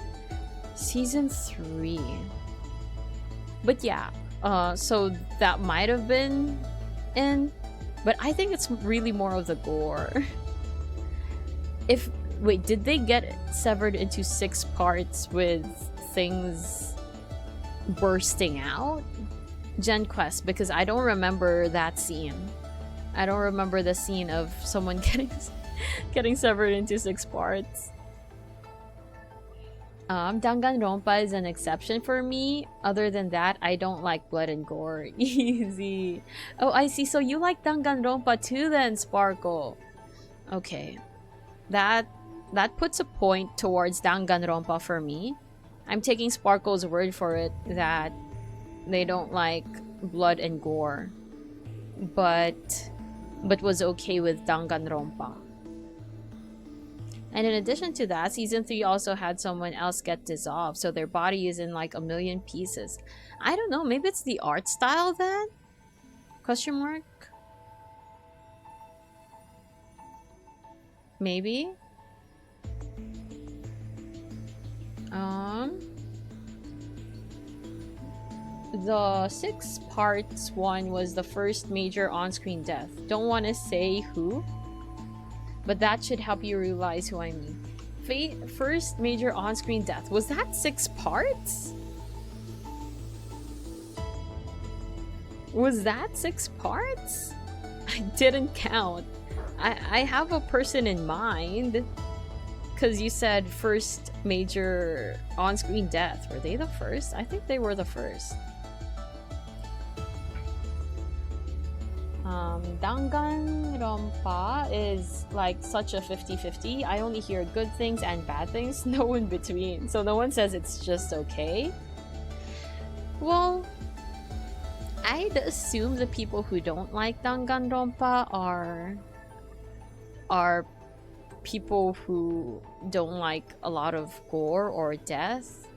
Speaker 1: Season 3. But yeah, so that might have been in, but I think it's really more of the gore. Wait, did they get severed into 6 parts with things bursting out? Gen Quest, because I don't remember that scene. I don't remember the scene of someone getting severed into 6 parts. Danganronpa is an exception for me. Other than that, I don't like blood and gore. Easy. Oh, I see. So you like Danganronpa too then, Sparkle. Okay. That puts a point towards Danganronpa for me. I'm taking Sparkle's word for it that they don't like blood and gore. But was okay with Danganronpa. And in addition to that, season 3 also had someone else get dissolved, so their body is in like 1,000,000 pieces. I don't know, maybe it's the art style then? Question mark? Maybe? The 6 parts one was the first major on-screen death. Don't want to say who, but that should help you realize who I mean. First major on-screen death. Was that 6 parts? Was that 6 parts? I didn't count. I have a person in mind. Because you said first major on-screen death. Were they the first? I think they were the first. Danganronpa is like such a 50-50. I only hear good things and bad things, no in between. So no one says it's just okay. Well, I'd assume the people who don't like Danganronpa are people who don't like a lot of gore or death.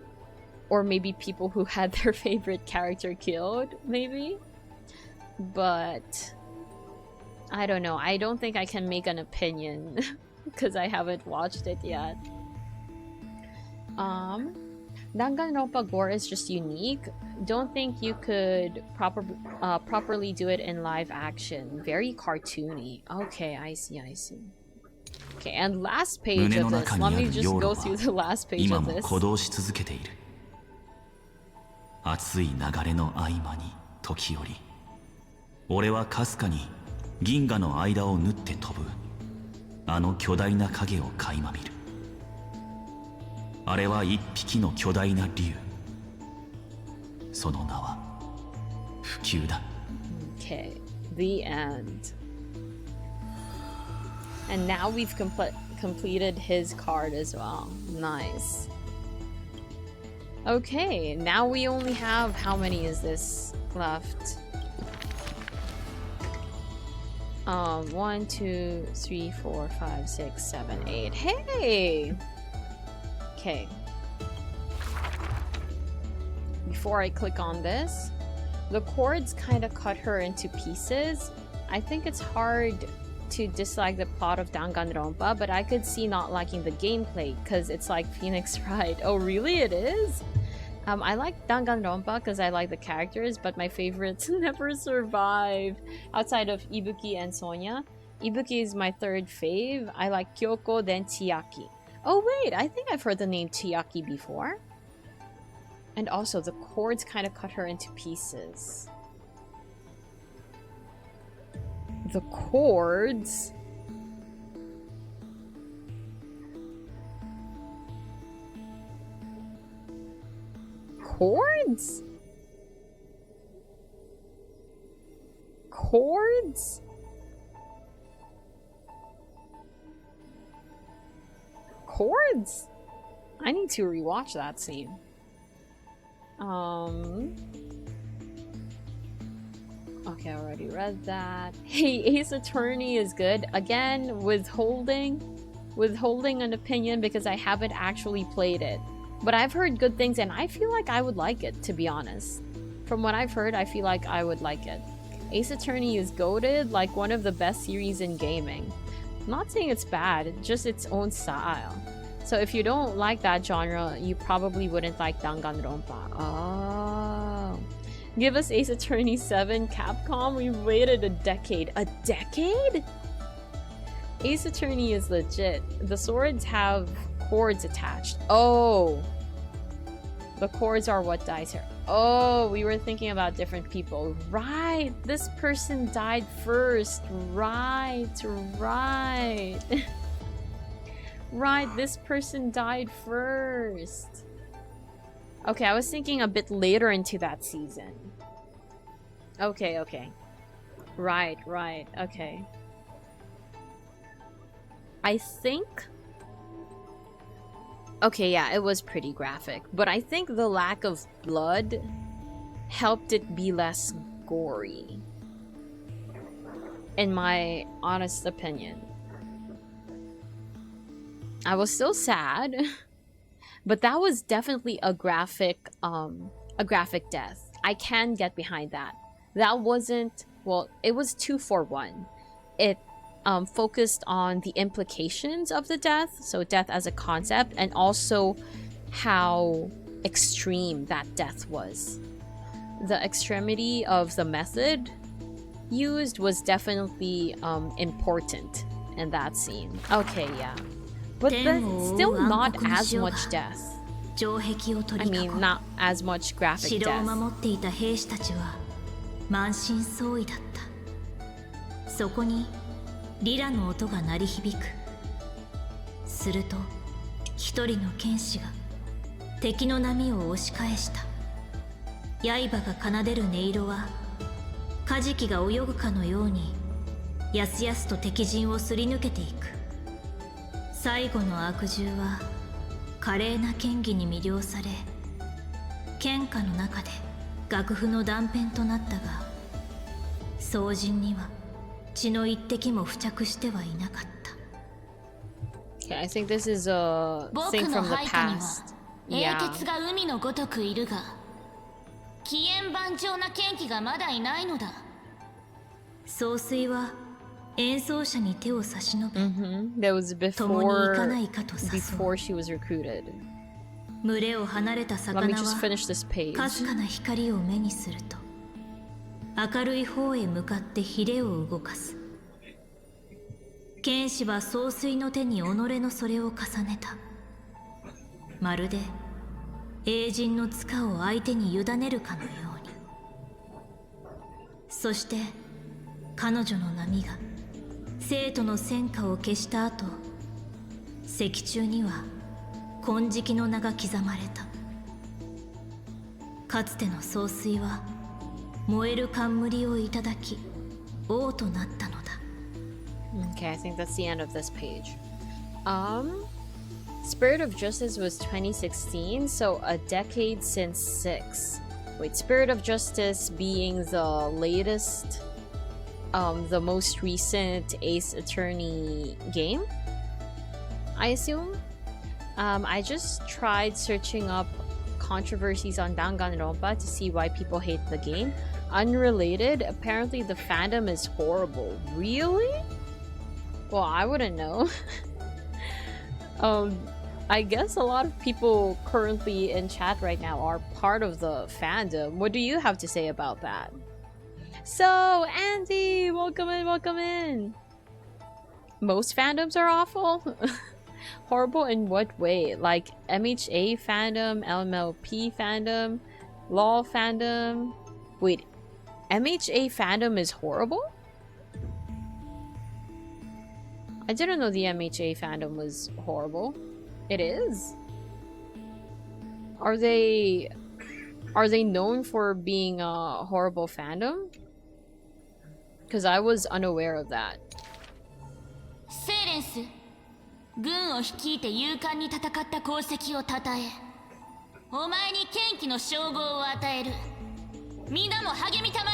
Speaker 1: Or maybe people who had their favorite character killed, maybe. But I don't know. I don't think I can make an opinion because I haven't watched it yet. Danganronpa gore is just unique. Don't think you could properly do it in live action. Very cartoony. Okay, I see, I see. Okay, and last page of this. Let me just go through the last page of this.
Speaker 2: 熱い流れの合間に時折俺はかすかに銀河の間を縫って飛ぶあの巨大な影を垣間見るあれは一匹の巨大な竜その名は不朽だ
Speaker 1: Okay, the end. And now we've completed his card as well. Nice. Okay, now we only have, how many is this left? 1, 2, 3, 4, 5, 6, 7, 8. Hey! Okay. Before I click on this, the chords kind of cut her into pieces. I think it's hard to dislike the plot of Danganronpa, but I could see not liking the gameplay because it's like Phoenix Wright. Oh, really? It is? I like Danganronpa because I like the characters, but my favorites never survive outside of Ibuki and Sonya. Ibuki is my third fave. I like Kyoko, then Chiaki. Oh wait, I think I've heard the name Chiaki before. And also, the chords kind of cut her into pieces. The chords... Chords? Chords? Chords? I need to rewatch that scene. Okay, I already read that. Hey, Ace Attorney is good. Again, withholding an opinion because I haven't actually played it. But I've heard good things and I feel like I would like it, to be honest. From what I've heard, I feel like I would like it. Ace Attorney is goated, like one of the best series in gaming. I'm not saying it's bad, just its own style. So if you don't like that genre, you probably wouldn't like Danganronpa. Oh. Give us Ace Attorney 7, Capcom? We've waited a decade. A decade? Ace Attorney is legit. The swords have chords attached. Oh. The chords are what dies here. Oh, we were thinking about different people. Right. This person died first. Right. Right. Right. This person died first. Okay, I was thinking a bit later into that season. Okay, okay. Right, right. Okay. I think... Okay, yeah, it was pretty graphic. But I think the lack of blood helped it be less gory. In my honest opinion. I was still sad. But that was definitely a graphic death. I can get behind that. That wasn't... Well, it was 2 for 1. It focused on the implications of the death, so death as a concept, and also how extreme that death was. The extremity of the method used was definitely important in that scene. Okay, yeah. But that's still not as much death. I mean, not as much graphic death.
Speaker 3: そこにリラの音が鳴り響く。すると一人の剣士が敵の波を押し返した。刃が奏でる音色はカジキが泳ぐかのようにやすやすと敵陣をすり抜けていく。最後の悪獣は華麗な剣技に魅了され、剣下の中で楽譜の断片となったが、双刃には血の一滴も付着してはいなかった。
Speaker 1: Yeah, I think this is a thing from the past. Yeah.
Speaker 3: 英傑が海のごとくいるが、奇縁万丈な剣気がまだいないのだ。総帥は演奏者に手を差し伸べ、
Speaker 1: That was before she was recruited.
Speaker 3: 群れを離れた
Speaker 1: Let me
Speaker 3: 魚
Speaker 1: just
Speaker 3: は
Speaker 1: finish this page.
Speaker 3: かすかな光を目にすると明るい方へ向かってヒレを動かす。剣士は総帥の手に己のそれを重ねた。まるで英人の塚を相手に委ねるかのように。そして彼女の波が生徒の戦火を消した後、石柱には金色の名が刻まれた。かつての総帥は燃える冠をいただき王となったのだ。
Speaker 1: Okay, I think that's the end of this page. Spirit of Justice was 2016, so a decade since 6. Wait, Spirit of Justice being the latest, the most recent Ace Attorney game, I assume? I just tried searching up controversies on Danganronpa to see why people hate the game. Unrelated, apparently the fandom is horrible. Really? Well, I wouldn't know. I guess a lot of people currently in chat right now are part of the fandom. What do you have to say about that? So, Andy, welcome in, welcome in. Most fandoms are awful? Horrible in what way? Like MHA fandom, LMLP fandom, LOL fandom? Wait, MHA fandom is horrible? I didn't know the MHA fandom was horrible. It is? Are they known for being a horrible fandom? Because I was unaware of that.
Speaker 5: セーレンス、軍を率いて勇敢に戦った功績をたたえ、お前に剣気の称号を与える。皆も励みたま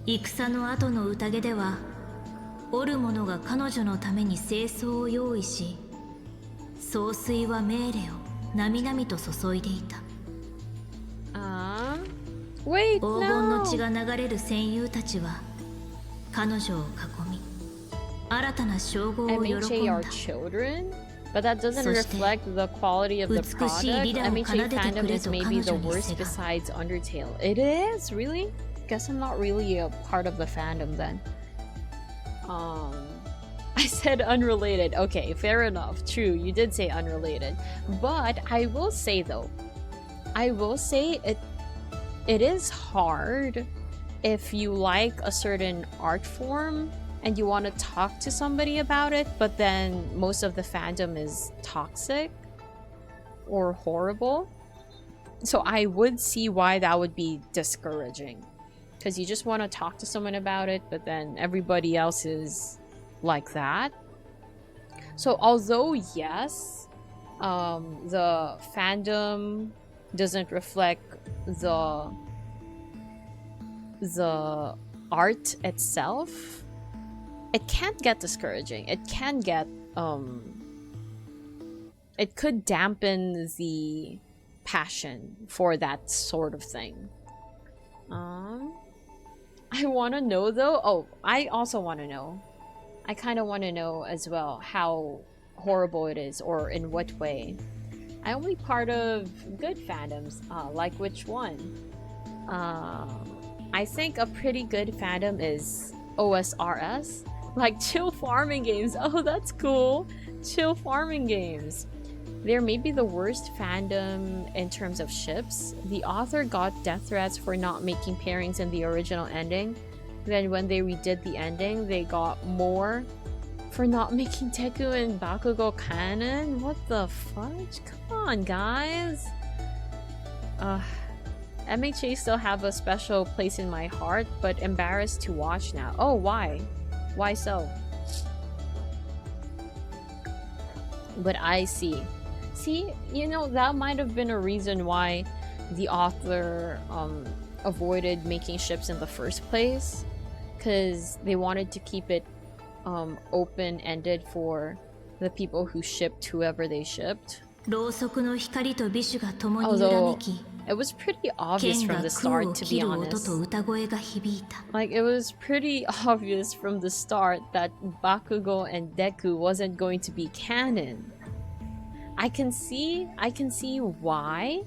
Speaker 5: え。
Speaker 3: 戦の後の宴ではおる者が彼女のために清掃を用意し、総帥は命令をなみなみと注いでいた。
Speaker 1: Wait,
Speaker 3: 黄金の血が流れる戦友たちは彼女を囲み、新たな称号を喜ん
Speaker 1: MHA
Speaker 3: だ。
Speaker 1: are children? But that doesn't
Speaker 3: そして
Speaker 1: reflect the quality of the
Speaker 3: 美しいリ
Speaker 1: product.
Speaker 3: ラを
Speaker 1: MHA
Speaker 3: 奏でてく
Speaker 1: fandom
Speaker 3: れ
Speaker 1: is
Speaker 3: と
Speaker 1: maybe
Speaker 3: 彼
Speaker 1: the
Speaker 3: 女に
Speaker 1: worst
Speaker 3: せが。
Speaker 1: besides Undertale. It is? Really? Guess I'm not really a part of the fandom then. I said unrelated. Okay, fair enough. True, you did say unrelated. But I will say though, it is hard if you like a certain art form and you want to talk to somebody about it, but then most of the fandom is toxic or horrible. So I would see why that would be discouraging. Because you just want to talk to someone about it, but then everybody else is like that. So although yes, the fandom doesn't reflect the art itself, it can get discouraging. It can get it could dampen the passion for that sort of thing. I want to know though. Oh, I also want to know. I kind of want to know as well how horrible it is, or in what way. I'm only part of good fandoms. Like which one? I think a pretty good fandom is OSRS. Like chill farming games. Oh, that's cool. Chill farming games. They're maybe the worst fandom in terms of ships. The author got death threats for not making pairings in the original ending. Then when they redid the ending, they got more for not making Deku and Bakugo canon. What the fudge? Come on, guys. MHA still have a special place in my heart, but embarrassed to watch now. Oh, why? Why so? But I see. See, you know, that might have been a reason why the author avoided making ships in the first place. Because they wanted to keep it open-ended for the people who shipped whoever they shipped.
Speaker 3: ろうそくの光と美酒が共に揺らめき、
Speaker 1: It was pretty obvious
Speaker 3: 剣
Speaker 1: from
Speaker 3: が
Speaker 1: the
Speaker 3: 空
Speaker 1: start,
Speaker 3: を
Speaker 1: to
Speaker 3: 切
Speaker 1: be
Speaker 3: る音
Speaker 1: honest.
Speaker 3: と歌声が響いた。
Speaker 1: Like, it was pretty obvious from the start that Bakugo and Deku wasn't going to be canon. I can see why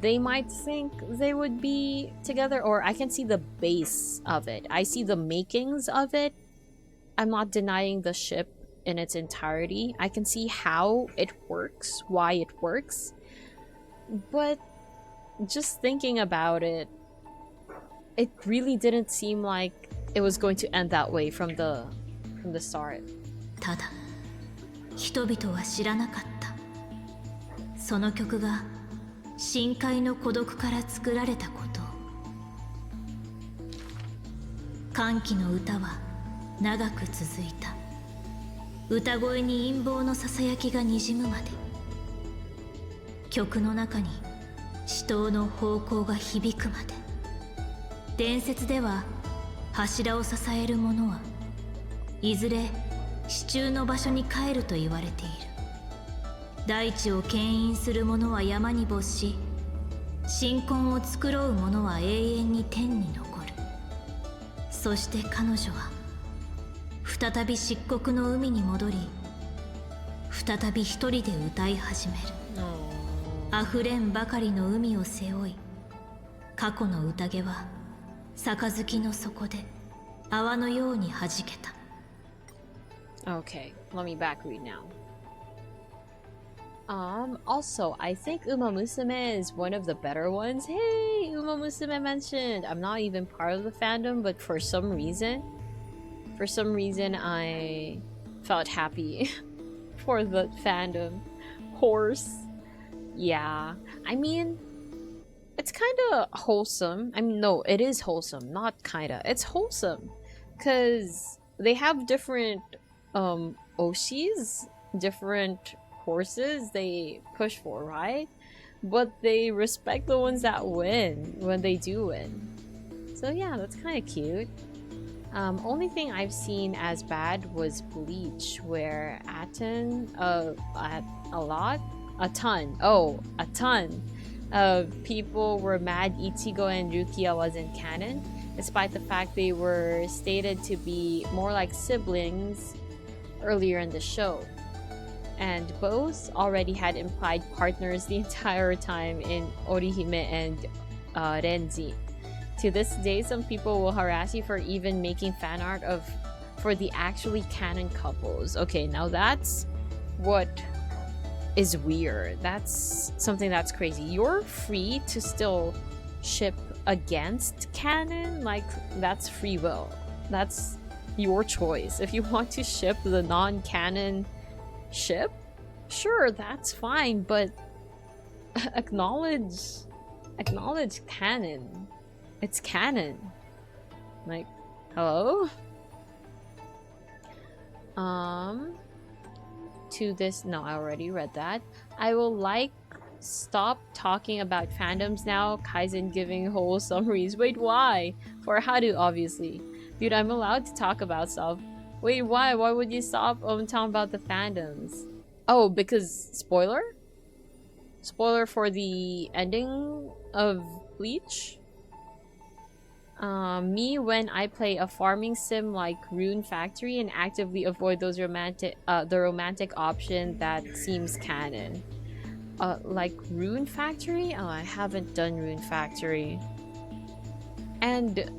Speaker 1: they might think they would be together, or I can see the base of it. I see the makings of it. I'm not denying the ship in its entirety. I can see how it works, why it works. But just thinking about it, it really didn't seem like it was going to end that way from the start.
Speaker 3: ただ人々は知らなかった。その曲が深海の孤独から作られたこと。歓喜の歌は長く続いた。歌声に陰謀のささやきがにじむまで。曲の中に死闘の方向が響くまで。伝説では柱を支える者はいずれ支柱の場所に帰ると言われている。大地を牽引する者は山に没し、神婚を繕う者は永遠に天に残る。そして彼女は再び漆黒の海に戻り、再び一人で歌い始める。溢れんばかりの海を背負い、過去の宴は杯の底で泡のように弾けた。
Speaker 1: Okay, let me back read now. Also, I think Uma Musume is one of the better ones. Hey, Uma Musume mentioned. I'm not even part of the fandom, but for some reason I felt happy for the fandom. Horse. Yeah, I mean, it's kind of wholesome. I mean, no, it is wholesome, not kinda. It's wholesome, cause they have different oshis, different horses they push for, right? But they respect the ones that win when they do win. So yeah, that's kind of cute. Only thing I've seen as bad was Bleach, where a ton of people were mad Ichigo and Rukia wasn't canon, despite the fact they were stated to be more like siblings earlier in the show. And both already had implied partners the entire time in Orihime and Renji. To this day, some people will harass you for even making fan art for the actually canon couples. Okay, now that's what is weird. That's something that's crazy. You're free to still ship against canon, like that's free will. That's your choice. If you want to ship the non-canon ship, sure, that's fine, but acknowledge canon. It's canon. Like, hello? To this, no, I already read that. I will stop talking about fandoms now. Kaizen giving whole summaries. Wait, why? For Haru, obviously. Dude, I'm allowed to talk about stuff. Wait, why? Why would you stop talking about the fandoms? Oh, because spoiler? Spoiler for the ending of Bleach? Me, when I play a farming sim like Rune Factory and actively avoid those the romantic option that seems canon. Like Rune Factory? Oh, I haven't done Rune Factory. And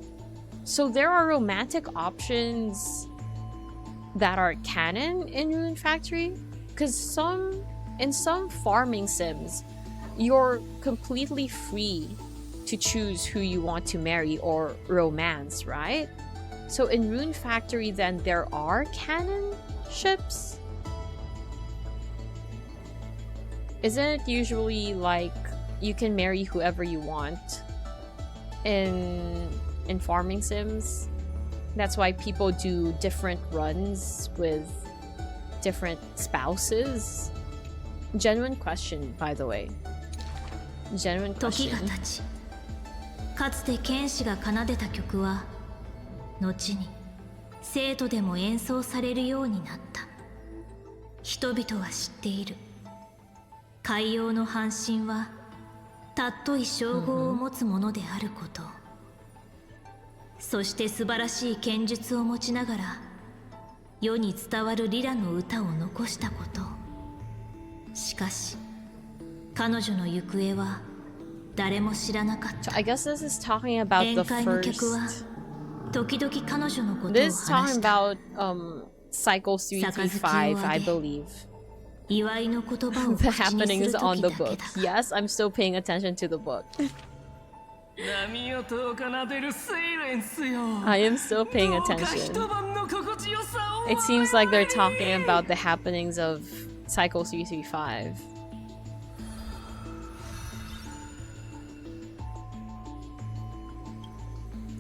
Speaker 1: so there are romantic options that are canon in Rune Factory? Because in some farming sims, you're completely free to choose who you want to marry or romance, right? So in Rune Factory, then there are canon ships? Isn't it usually like you can marry whoever you want in farming sims? That's why people do different runs with different spouses? Genuine question, by the way. Genuine question.
Speaker 3: かつて剣士が奏でた曲は後に生徒でも演奏されるようになった。人々は知っている。海洋の半身は尊い称号を持つものであること、そして素晴らしい剣術を持ちながら世に伝わるリラの歌を残したこと。しかし彼女の行方は誰も知らなかっ
Speaker 1: So
Speaker 3: た。
Speaker 1: I guess this is talking about the
Speaker 3: 宴会の客は
Speaker 1: first.
Speaker 3: 時々彼女のことを
Speaker 1: This is
Speaker 3: 話
Speaker 1: talking
Speaker 3: した。
Speaker 1: about Cycle 335, I believe.
Speaker 3: 祝いの言葉を
Speaker 1: The
Speaker 3: 口にす
Speaker 1: happenings
Speaker 3: る
Speaker 1: on
Speaker 3: 時
Speaker 1: the
Speaker 3: だけ
Speaker 1: book.
Speaker 3: だ。
Speaker 1: Yes, I'm still paying attention to the book.
Speaker 2: 波音を奏でるセイレンスよ
Speaker 1: I am still paying
Speaker 2: どうか
Speaker 1: attention.
Speaker 2: 一晩の心地よさを
Speaker 1: It seems like they're talking about the happenings of Cycle 335.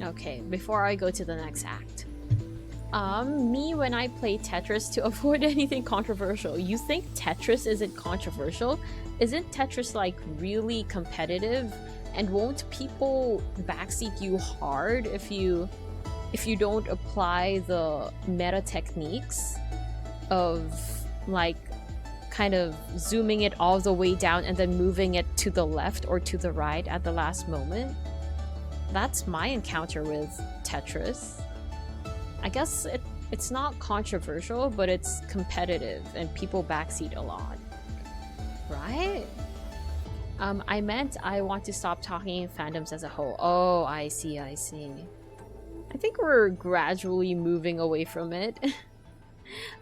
Speaker 1: Okay, before I go to the next act. Me when I play Tetris to avoid anything controversial. You think Tetris isn't controversial? Isn't Tetris like really competitive? And won't people backseat you hard if you don't apply the meta techniques of like kind of zooming it all the way down and then moving it to the left or to the right at the last moment? That's my encounter with Tetris. I guess it's not controversial, but it's competitive and people backseat a lot. Right? I meant I want to stop talking fandoms as a whole. Oh, I see, I see. I think we're gradually moving away from it.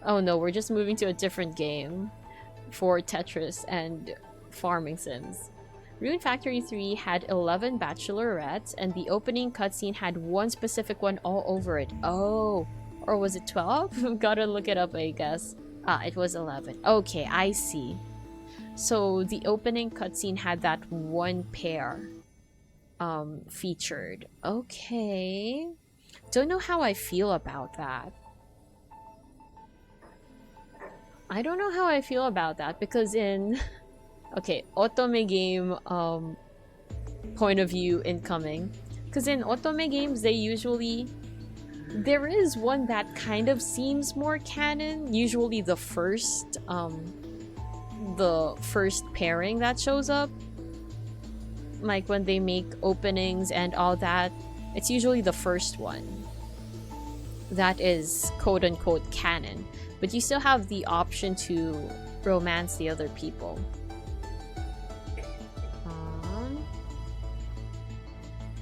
Speaker 1: Oh no, we're just moving to a different game for Tetris and farming sims. Rune Factory 3 had 11 bachelorettes, and the opening cutscene had one specific one all over it. Oh, or was it 12? Gotta look it up, I guess. Ah, it was 11. Okay, I see. So the opening cutscene had that one pair featured. Okay. Don't know how I feel about that. I don't know how I feel about that because in okay, otome game point of view incoming. Because in otome games, they usually... There is one that kind of seems more canon. Usually the first pairing that shows up. Like when they make openings and all that. It's usually the first one. That is quote-unquote canon. But you still have the option to romance the other people.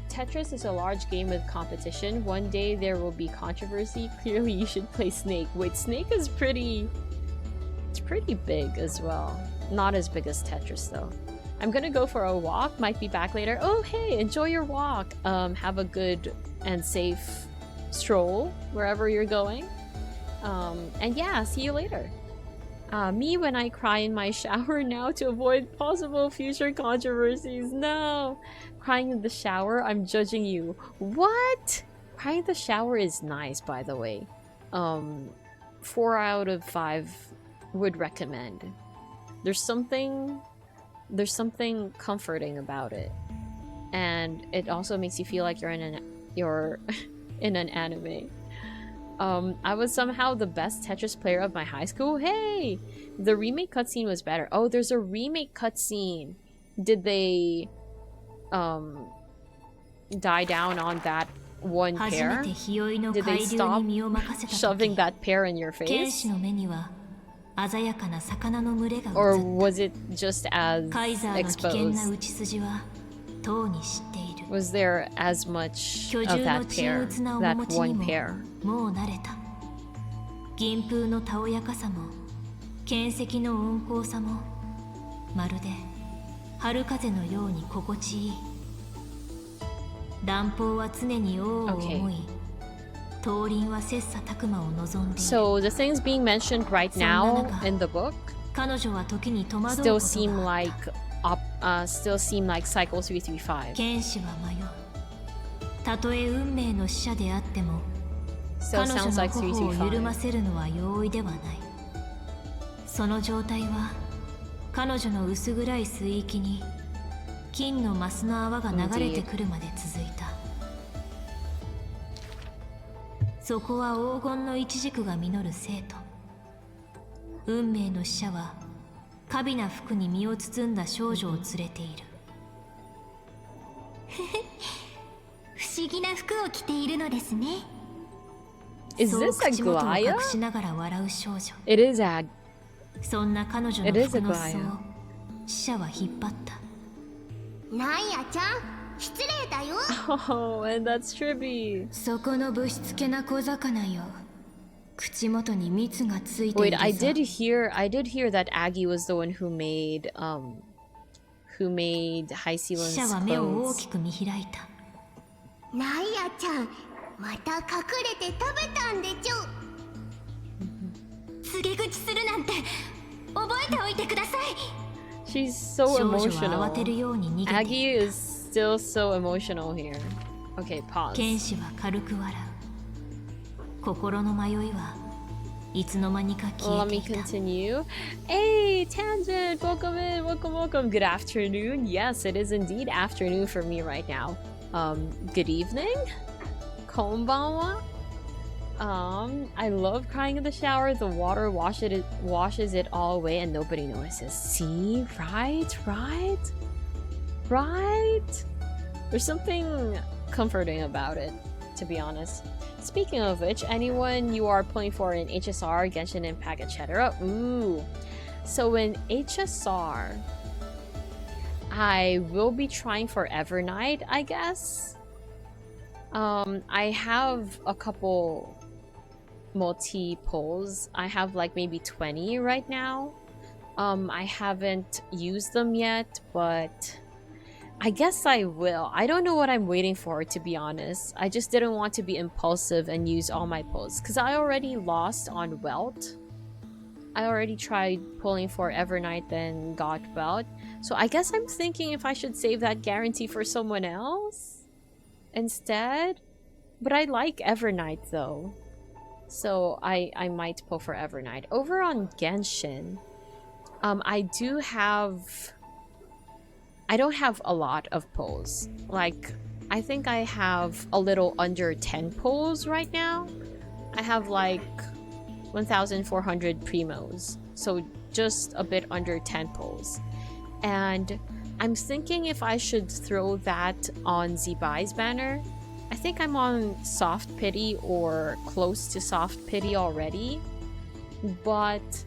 Speaker 1: Tetris is a large game with competition. One day there will be controversy. Clearly you should play Snake. Wait, Snake is pretty... It's pretty big as well. Not as big as Tetris though. I'm gonna go for a walk. Might be back later. Oh hey, enjoy your walk. Have a good and safe stroll wherever you're going. And yeah, see you later. Me when I cry in my shower now to avoid possible future controversies. No! Crying in the shower? I'm judging you. What? Crying in the shower is nice, by the way. 4 out of 5 would recommend. There's something comforting about it. And it also makes you feel like you're in an anime. I was somehow the best Tetris player of my high school. Hey! The remake cutscene was better. Oh, there's a remake cutscene. Did they die down on that one pair? Did they stop shoving that pair in your face? Or was it just as exposed? Was there as much of that pair, that one pair?
Speaker 3: もう慣れた。銀風のたおやかさも剣石の温厚さもまるで春風のように心地いい。乱暴は常に王を思い、東林は切磋琢磨を望んでいる。
Speaker 1: So the things being mentioned right now in the book
Speaker 3: 彼女は時に戸惑う
Speaker 1: still
Speaker 3: こと
Speaker 1: seem
Speaker 3: があっ
Speaker 1: like
Speaker 3: た。
Speaker 1: still seem like Cycle 335.
Speaker 3: 剣士は迷う。たとえ運命の使者であっても。
Speaker 1: Still
Speaker 3: 彼女
Speaker 1: sounds
Speaker 3: の
Speaker 1: like
Speaker 3: 頬を緩ま
Speaker 1: 335.
Speaker 3: せるのは容易ではない。その状態は彼女の薄暗い水域に金のマスの泡が流れてくるまで続いた。そこは黄金のイチジクが実る生徒。運命の使者は華美な服に身を包んだ少女を連れている。不思議な服を着ているのですね。
Speaker 1: Is this a Glaya? It is a
Speaker 3: そんな彼女の
Speaker 1: It is
Speaker 3: 服の
Speaker 1: Aglaya.
Speaker 3: 裾を死者は引っ張った。
Speaker 5: なんやちゃん、失礼だよ。
Speaker 1: Oh, and that's trippy.
Speaker 3: そこのぶしつけな小魚よ。口元に蜜がついてい
Speaker 1: Wait,
Speaker 3: るぞ。
Speaker 1: I did hear that Aggie was the one who made High
Speaker 3: 死
Speaker 1: Sealand's
Speaker 3: 者は目を大
Speaker 1: clothes.
Speaker 3: きく見開いた。
Speaker 5: なんやちゃん、また隠れて食べたんでちょ。告げ口するなんて覚えておいてください。
Speaker 1: She's so
Speaker 3: 少女は
Speaker 1: emotional.
Speaker 3: 慌てるように逃げて
Speaker 1: Aggie is still so emotional here. Okay, pause.
Speaker 3: 剣士は軽く笑う。心の迷いはいつの間にか
Speaker 1: Well,
Speaker 3: 消
Speaker 1: let
Speaker 3: え
Speaker 1: me
Speaker 3: ていた。
Speaker 1: continue. Hey, Tangent! Welcome in, welcome. Good afternoon. Yes, it is indeed afternoon for me right now. Good evening? Konbanwa? I love crying in the shower. The water washes it all away and nobody notices. See? Right? There's something comforting about it, to be honest. Speaking of which, anyone you are pulling for in HSR, Genshin Impact, etc. Ooh. So in HSR, I will be trying for Evernight, I guess. I have a couple multi-pulls. I have like maybe 20 right now. I haven't used them yet, but I guess I will. I don't know what I'm waiting for, to be honest. I just didn't want to be impulsive and use all my pulls, because I already lost on Welt. I already tried pulling for Evernight, then got Welt. So I guess I'm thinking if I should save that guarantee for someone else instead. But I like Evernight though. So I might pull for Evernight. Over on Genshin, I don't have a lot of pulls. Like, I think I have a little under 10 pulls right now. I have like 1,400 primos. So just a bit under 10 pulls. And I'm thinking if I should throw that on Zibai's banner. I think I'm on soft pity or close to soft pity already. But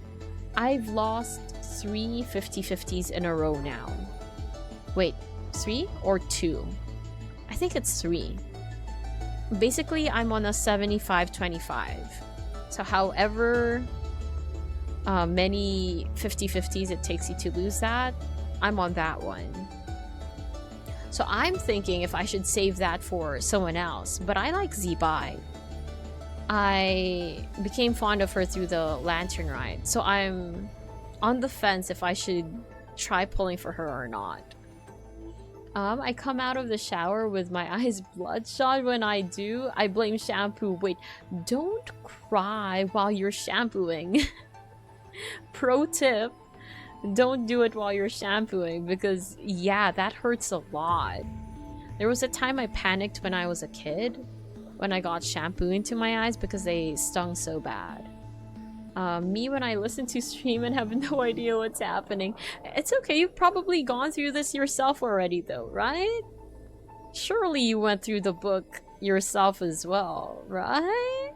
Speaker 1: I've lost 3 50-50s in a row now. Wait, 3 or 2? I think it's 3. Basically, I'm on a 75-25. So however many 50-50s it takes you to lose that, I'm on that one. So I'm thinking if I should save that for someone else. But I like Zibai. I became fond of her through the Lantern Ride. So I'm on the fence if I should try pulling for her or not. I come out of the shower with my eyes bloodshot. When I do, I blame shampoo. Wait, don't cry while you're shampooing. Pro tip, don't do it while you're shampooing because, yeah, that hurts a lot. There was a time I panicked when I was a kid when I got shampoo into my eyes because they stung so bad. Me when I listen to stream and have no idea what's happening. It's okay, you've probably gone through this yourself already though, right? Surely you went through the book yourself as well, right?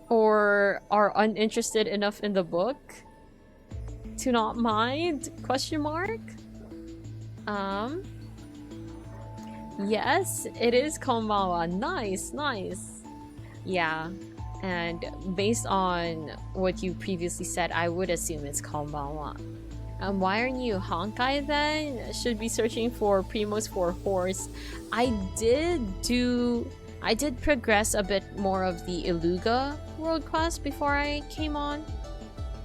Speaker 1: Or are uninterested enough in the book to not mind? Question mark? Yes, it is Konbawa. Nice, nice. Yeah. And based on what you previously said, I would assume it's Konbanwa. Why aren't you Honkai then? Should be searching for primos for horse. I did progress a bit more of the Iluga world quest before I came on.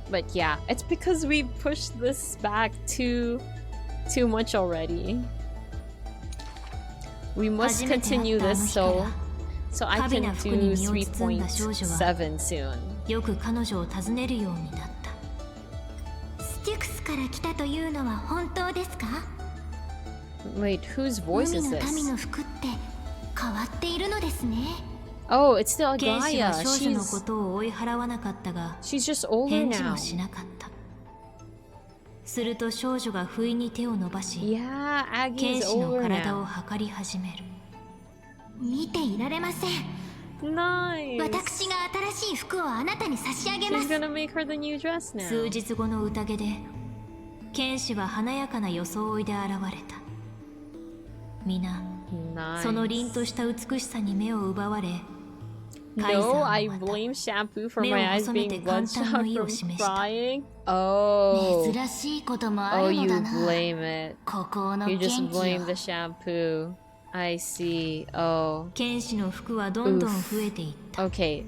Speaker 1: But yeah, it's because we pushed this back too much already. We must continue this so I can do 3.7 soon.
Speaker 3: よく彼女を訪ねるようになった。スティクスから来たというのは本当ですか？
Speaker 1: Wait, whose voice is
Speaker 3: 海の
Speaker 1: this?
Speaker 3: 民の服って変わっているのですね。
Speaker 1: Oh, it's still
Speaker 3: 剣士は
Speaker 1: Aglaya.
Speaker 3: 少女のことを追い払わなかったが、
Speaker 1: She's just older
Speaker 3: 返事
Speaker 1: now.
Speaker 3: もしなかった。すると少女が不意に手を伸ばし、
Speaker 1: Yeah, Aggie
Speaker 3: 剣
Speaker 1: is
Speaker 3: 士の
Speaker 1: older
Speaker 3: 体を
Speaker 1: now.
Speaker 3: 測り始める。
Speaker 5: 見ていられません。
Speaker 1: Nice.
Speaker 3: 私が新しい服をあなたに差し上げま
Speaker 1: She's
Speaker 3: す。
Speaker 1: gonna make her the new dress
Speaker 3: 数
Speaker 1: now.
Speaker 3: 日後の宴で剣士は華やかな装いで現れた。皆
Speaker 1: Nice.
Speaker 3: その凛とした美しさに目を奪われ、カイザー
Speaker 1: No,
Speaker 3: も
Speaker 1: I
Speaker 3: また
Speaker 1: blame shampoo for
Speaker 3: 目を
Speaker 1: my eyes
Speaker 3: 細め
Speaker 1: being
Speaker 3: て簡単
Speaker 1: bloodshot
Speaker 3: の意を
Speaker 1: from
Speaker 3: 示した。
Speaker 1: crying. Oh.
Speaker 5: 珍しいこともあ
Speaker 1: Oh,
Speaker 5: るの
Speaker 1: you
Speaker 5: だな。
Speaker 1: blame it.
Speaker 5: 孤高の
Speaker 1: You
Speaker 5: 剣
Speaker 1: just
Speaker 5: 気
Speaker 1: blame
Speaker 5: を
Speaker 1: the shampoo. I see. Oh.
Speaker 3: 剣士の服はどんどん増えていった。
Speaker 1: Okay.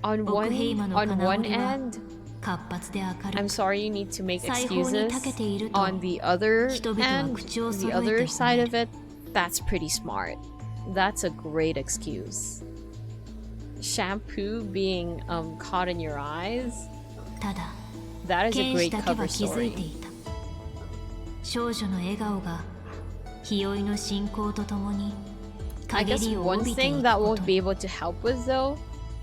Speaker 1: On
Speaker 3: 奥
Speaker 1: one
Speaker 3: 平間の
Speaker 1: on
Speaker 3: 金
Speaker 1: one
Speaker 3: 織は
Speaker 1: end,
Speaker 3: 活発で明る
Speaker 1: I'm
Speaker 3: く、
Speaker 1: sorry you need to make
Speaker 3: 裁縫に
Speaker 1: excuses.
Speaker 3: 長けていると
Speaker 1: On the other
Speaker 3: 人々は
Speaker 1: end,
Speaker 3: 口を
Speaker 1: the
Speaker 3: 揃えて
Speaker 1: other
Speaker 3: 褒
Speaker 1: side
Speaker 3: め
Speaker 1: of
Speaker 3: る。
Speaker 1: it, that's pretty smart. That's a great excuse. Shampoo being caught in your eyes,
Speaker 3: ただ
Speaker 1: that is a
Speaker 3: 剣士
Speaker 1: great
Speaker 3: だけは
Speaker 1: cover
Speaker 3: 気づい
Speaker 1: story.
Speaker 3: ていた。少女の笑顔が日和の進行とともに
Speaker 1: I
Speaker 3: 陰
Speaker 1: guess
Speaker 3: りを
Speaker 1: one
Speaker 3: 帯びてい
Speaker 1: thing
Speaker 3: く
Speaker 1: that
Speaker 3: こ
Speaker 1: won't
Speaker 3: と
Speaker 1: be
Speaker 3: に。
Speaker 1: able to help with though,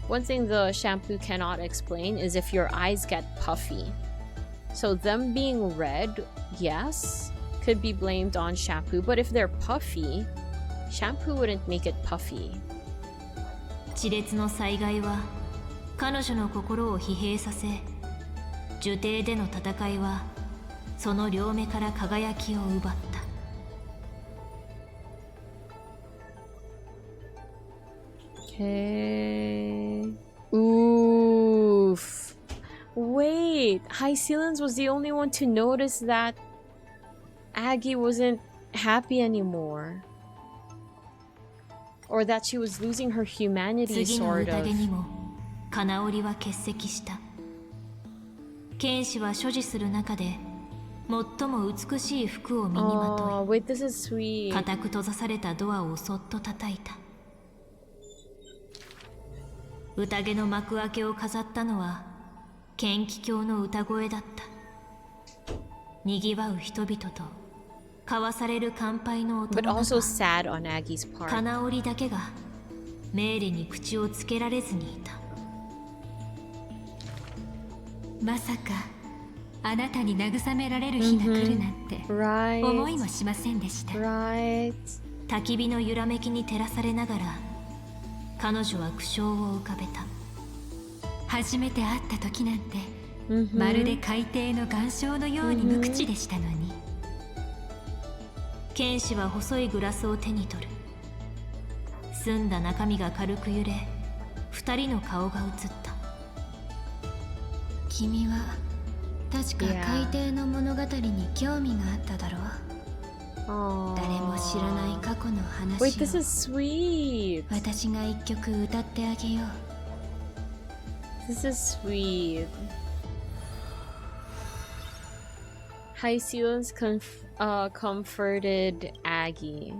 Speaker 1: one thing the shampoo cannot explain is if your eyes get puffy. So them being red, yes, could be blamed on shampoo, but if they're puffy, shampoo wouldn't make it puffy.
Speaker 3: 熾烈の災害は彼女の心を疲弊させ、樹底での戦いはその両目から輝きを奪った。
Speaker 1: Okay. Oof. Wait, High Sealans was the only one to notice that Aggie wasn't happy anymore. Or that she was losing her humanity,
Speaker 3: 次の
Speaker 1: sort
Speaker 3: 宴
Speaker 1: of.
Speaker 3: にも金織は欠席した。剣士は所持する中で最も美しい服を身にま
Speaker 1: Oh,
Speaker 3: とい、
Speaker 1: wait, this is sweet.
Speaker 3: 固く閉ざされたドアをそっと叩いた。宴の幕開けを飾ったのは剣気教の歌声だった。にぎわう人々と交わされる乾杯の音
Speaker 1: But
Speaker 3: の
Speaker 1: also
Speaker 3: 中、
Speaker 1: sad on Aggie's part.
Speaker 3: 金織だけが命令に口をつけられずにいた。
Speaker 6: まさかあなたに慰められる日が来るなんて
Speaker 1: Right.
Speaker 6: 思いもしませんでした。
Speaker 1: Right.
Speaker 3: 焚き火の揺らめきに照らされながら彼女は苦笑を浮かべた。
Speaker 6: 初めて会った時なんて、
Speaker 1: Mhm.
Speaker 6: まるで海底の岩礁のように無口でしたのに。
Speaker 3: 剣士は細いグラスを手に取る。澄んだ中身が軽く揺れ、二人の顔が映った。
Speaker 6: 君は確か
Speaker 1: Yeah.
Speaker 6: 海底の物語に興味があっただろう。
Speaker 1: Aww.
Speaker 6: 誰も知らない過去の
Speaker 1: Wait,
Speaker 6: 話
Speaker 1: this
Speaker 6: を
Speaker 1: is sweet.
Speaker 6: 私が一曲歌ってあげよう。
Speaker 1: This is sweet. High Sealans comforted Aggie.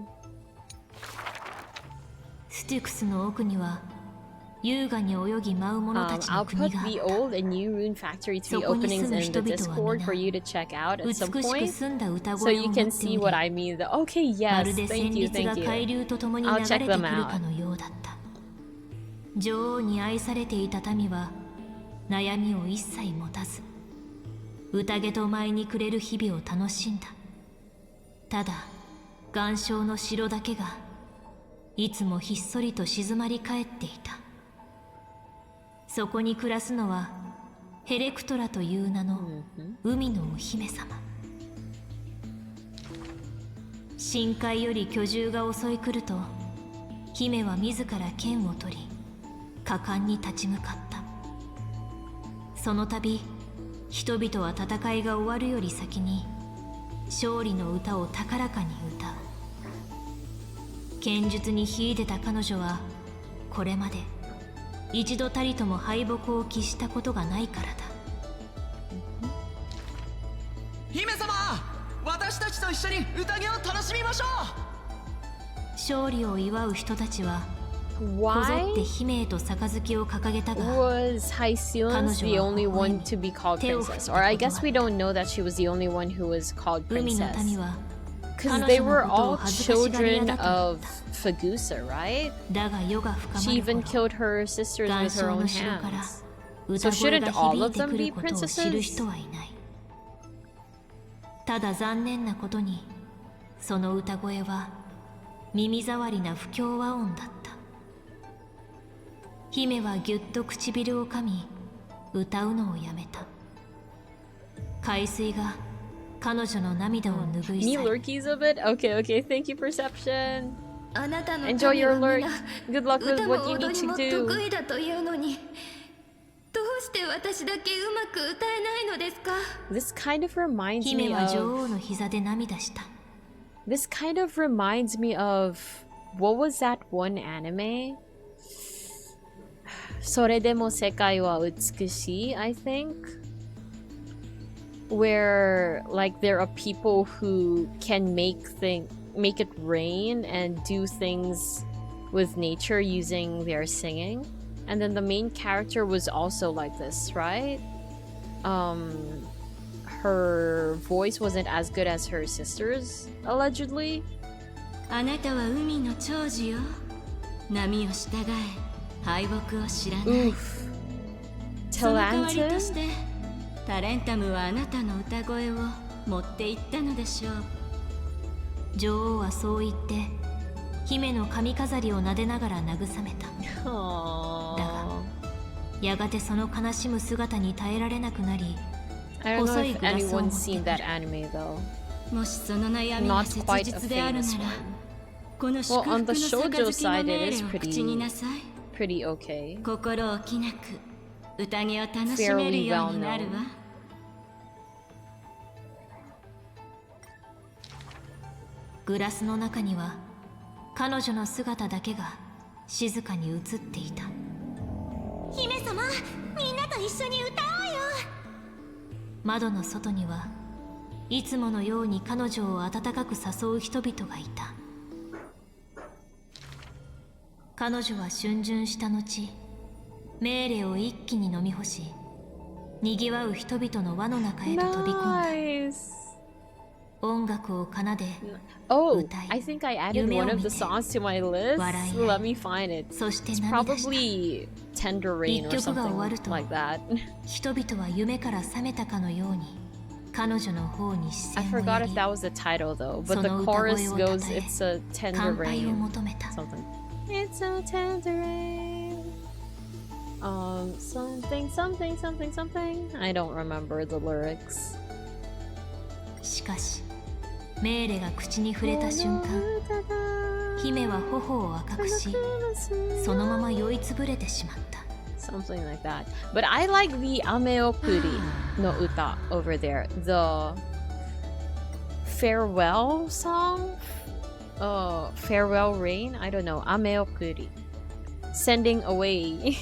Speaker 3: スティクスの奥には優雅に泳ぎ舞う者たち
Speaker 1: I'll
Speaker 3: の
Speaker 1: put
Speaker 3: 国があっ
Speaker 1: the
Speaker 3: た。
Speaker 1: old and new rune factory to be
Speaker 3: そこに
Speaker 1: openings
Speaker 3: 住む
Speaker 1: in
Speaker 3: 人
Speaker 1: the
Speaker 3: 々は
Speaker 1: Discord
Speaker 3: 皆
Speaker 1: for you to check out at
Speaker 3: 美
Speaker 1: some
Speaker 3: しく
Speaker 1: point,
Speaker 3: 澄んだ歌
Speaker 1: so
Speaker 3: 声を
Speaker 1: you
Speaker 3: 持
Speaker 1: can
Speaker 3: ってお
Speaker 1: see
Speaker 3: り、
Speaker 1: what I mean. Okay,
Speaker 3: ま
Speaker 1: yes,
Speaker 3: るで
Speaker 1: thank
Speaker 3: 旋
Speaker 1: you,
Speaker 3: 律が
Speaker 1: thank
Speaker 3: 海
Speaker 1: you.
Speaker 3: 流とともに
Speaker 1: I'll
Speaker 3: 流
Speaker 1: check
Speaker 3: れてく
Speaker 1: them
Speaker 3: る
Speaker 1: out.
Speaker 3: かのようだった。女王に愛されていた民は悩みを一切持たず、宴と舞に暮れる日々を楽しんだ。ただ岩礁の城だけがいつもひっそりと静まり返っていた。そこに暮らすのはヘレクトラという名の海のお姫様。深海より巨獣が襲い来ると、姫は自ら剣を取り果敢に立ち向かった。その度人々は戦いが終わるより先に勝利の歌を高らかに歌う。剣術に秀でた彼女はこれまで一度たりとも敗北を喫したことがないからだ。
Speaker 7: 姫様、私たちと一緒に宴を楽しみましょ
Speaker 3: 勝利を祝う人たちはこぞ
Speaker 1: Why
Speaker 3: って姫へと杯を掲げたが、
Speaker 1: was High Sealans the only one to be called princess? Or I guess we don't know that she was the only one who was called
Speaker 3: 海の
Speaker 1: princess.
Speaker 3: 民は
Speaker 1: Because
Speaker 3: 彼
Speaker 1: they
Speaker 3: 女
Speaker 1: were
Speaker 3: のことを
Speaker 1: all
Speaker 3: 恥ずかしがり屋
Speaker 1: children
Speaker 3: だと思
Speaker 1: of
Speaker 3: った。
Speaker 1: Fagusa, right?
Speaker 3: だが夜が深ま
Speaker 1: She
Speaker 3: る
Speaker 1: even
Speaker 3: 頃、
Speaker 1: killed her sisters
Speaker 3: 岩
Speaker 1: with her
Speaker 3: 礁
Speaker 1: own
Speaker 3: の城から
Speaker 1: hands.
Speaker 3: 歌
Speaker 1: So
Speaker 3: 声
Speaker 1: shouldn't
Speaker 3: が
Speaker 1: all
Speaker 3: 響い
Speaker 1: of
Speaker 3: て
Speaker 1: them
Speaker 3: く
Speaker 1: be
Speaker 3: ることを知る
Speaker 1: princesses?
Speaker 3: 人はいない。ただ残念なことに、その歌声は耳障りな不協和音だった。姫はぎゅっと唇を噛み歌うのをやめた。海水が彼女の涙を拭い
Speaker 1: Me
Speaker 3: 去る。
Speaker 1: lurkies a bit? Okay, okay. Thank you, Perception.
Speaker 3: あなたの
Speaker 1: Enjoy
Speaker 3: 民
Speaker 1: your
Speaker 3: はみ
Speaker 1: lurk.
Speaker 3: んな
Speaker 1: Good luck with
Speaker 3: 歌も
Speaker 1: what you
Speaker 3: 踊
Speaker 1: need
Speaker 3: り
Speaker 1: to
Speaker 3: も
Speaker 1: do.
Speaker 3: 得意だというのに、どうして私だけうまく歌えないのですか？
Speaker 1: This kind of reminds
Speaker 3: 姫
Speaker 1: me
Speaker 3: は女
Speaker 1: of...
Speaker 3: 王の膝で涙した。
Speaker 1: This kind of reminds me of... What was that one anime? それでも世界は美しい, I think? Where, like, there are people who can make it rain and do things with nature using their singing. And then the main character was also like this, right? Her voice wasn't as good as her sister's, allegedly.
Speaker 5: あなたは海の長寿よ。波を従え、敗北を知らない。
Speaker 1: Oof.
Speaker 5: その代わりと
Speaker 1: Talented?
Speaker 5: してタレンタムはあなたの歌声を持っていったのでしょう。
Speaker 3: 女王はそう言って姫の髪飾りを撫でながら慰めた。
Speaker 1: Aww.
Speaker 3: やがてその悲しむ姿に耐えられなくなり、
Speaker 1: I don't know
Speaker 3: 細い
Speaker 1: if
Speaker 3: グラスを持
Speaker 1: anyone's
Speaker 3: って
Speaker 1: seen
Speaker 3: く
Speaker 1: that
Speaker 3: る。
Speaker 1: anime though.
Speaker 5: もしその悩みが
Speaker 1: Not
Speaker 5: 切
Speaker 1: quite a
Speaker 5: 実であるな
Speaker 1: famous
Speaker 5: ら、
Speaker 1: one.
Speaker 5: この祝
Speaker 1: Well, on
Speaker 5: 福
Speaker 1: the
Speaker 5: の
Speaker 1: shoujo
Speaker 5: 杯の
Speaker 1: side,
Speaker 5: 命
Speaker 1: it is
Speaker 5: 令を口に
Speaker 1: pretty,
Speaker 5: なさい。
Speaker 1: pretty okay.
Speaker 5: 心置きなく宴を楽しめるようになるわ。
Speaker 3: グラスの中には彼女の姿だけが静かに映っていた。
Speaker 5: 姫様、みんなと一緒に歌おうよ。
Speaker 3: 窓の外にはいつものように彼女を温かく誘う人々がいた。彼女は逡巡した後、命令を一気に飲み干し、にぎわう人々の輪の中へと飛び込んだ。
Speaker 1: Nice.
Speaker 3: 音楽を奏で、
Speaker 1: Oh,
Speaker 3: 歌い、
Speaker 1: I think I added
Speaker 3: 夢を
Speaker 1: one
Speaker 3: 見
Speaker 1: of
Speaker 3: て、
Speaker 1: the songs to my list.
Speaker 3: 笑い合い、
Speaker 1: Let me find it.
Speaker 3: そして
Speaker 1: It's
Speaker 3: 涙した。
Speaker 1: probably Tender Rain or
Speaker 3: 一曲が終わる
Speaker 1: something
Speaker 3: と、
Speaker 1: like that.
Speaker 3: 人々は夢から覚めたかのように彼女の方に視
Speaker 1: I
Speaker 3: 線を
Speaker 1: forgot
Speaker 3: や
Speaker 1: if
Speaker 3: り、
Speaker 1: that was the title though, but
Speaker 3: そ
Speaker 1: the
Speaker 3: の歌
Speaker 1: chorus
Speaker 3: 声を
Speaker 1: goes,
Speaker 3: たたえ、
Speaker 1: it's a tender
Speaker 3: 乾杯を
Speaker 1: rain.
Speaker 3: 求めた。
Speaker 1: Something. It's a tender rain. Something, something, something, something. I don't remember the lyrics.
Speaker 3: しかし命令が口に触れた瞬間、姫は頬を赤くし、そのまま酔いつぶれてしまった。
Speaker 1: Something like that. But I like the Ameokuri no uta over there. The farewell song? Farewell rain? I don't know. Ameokuri. Sending away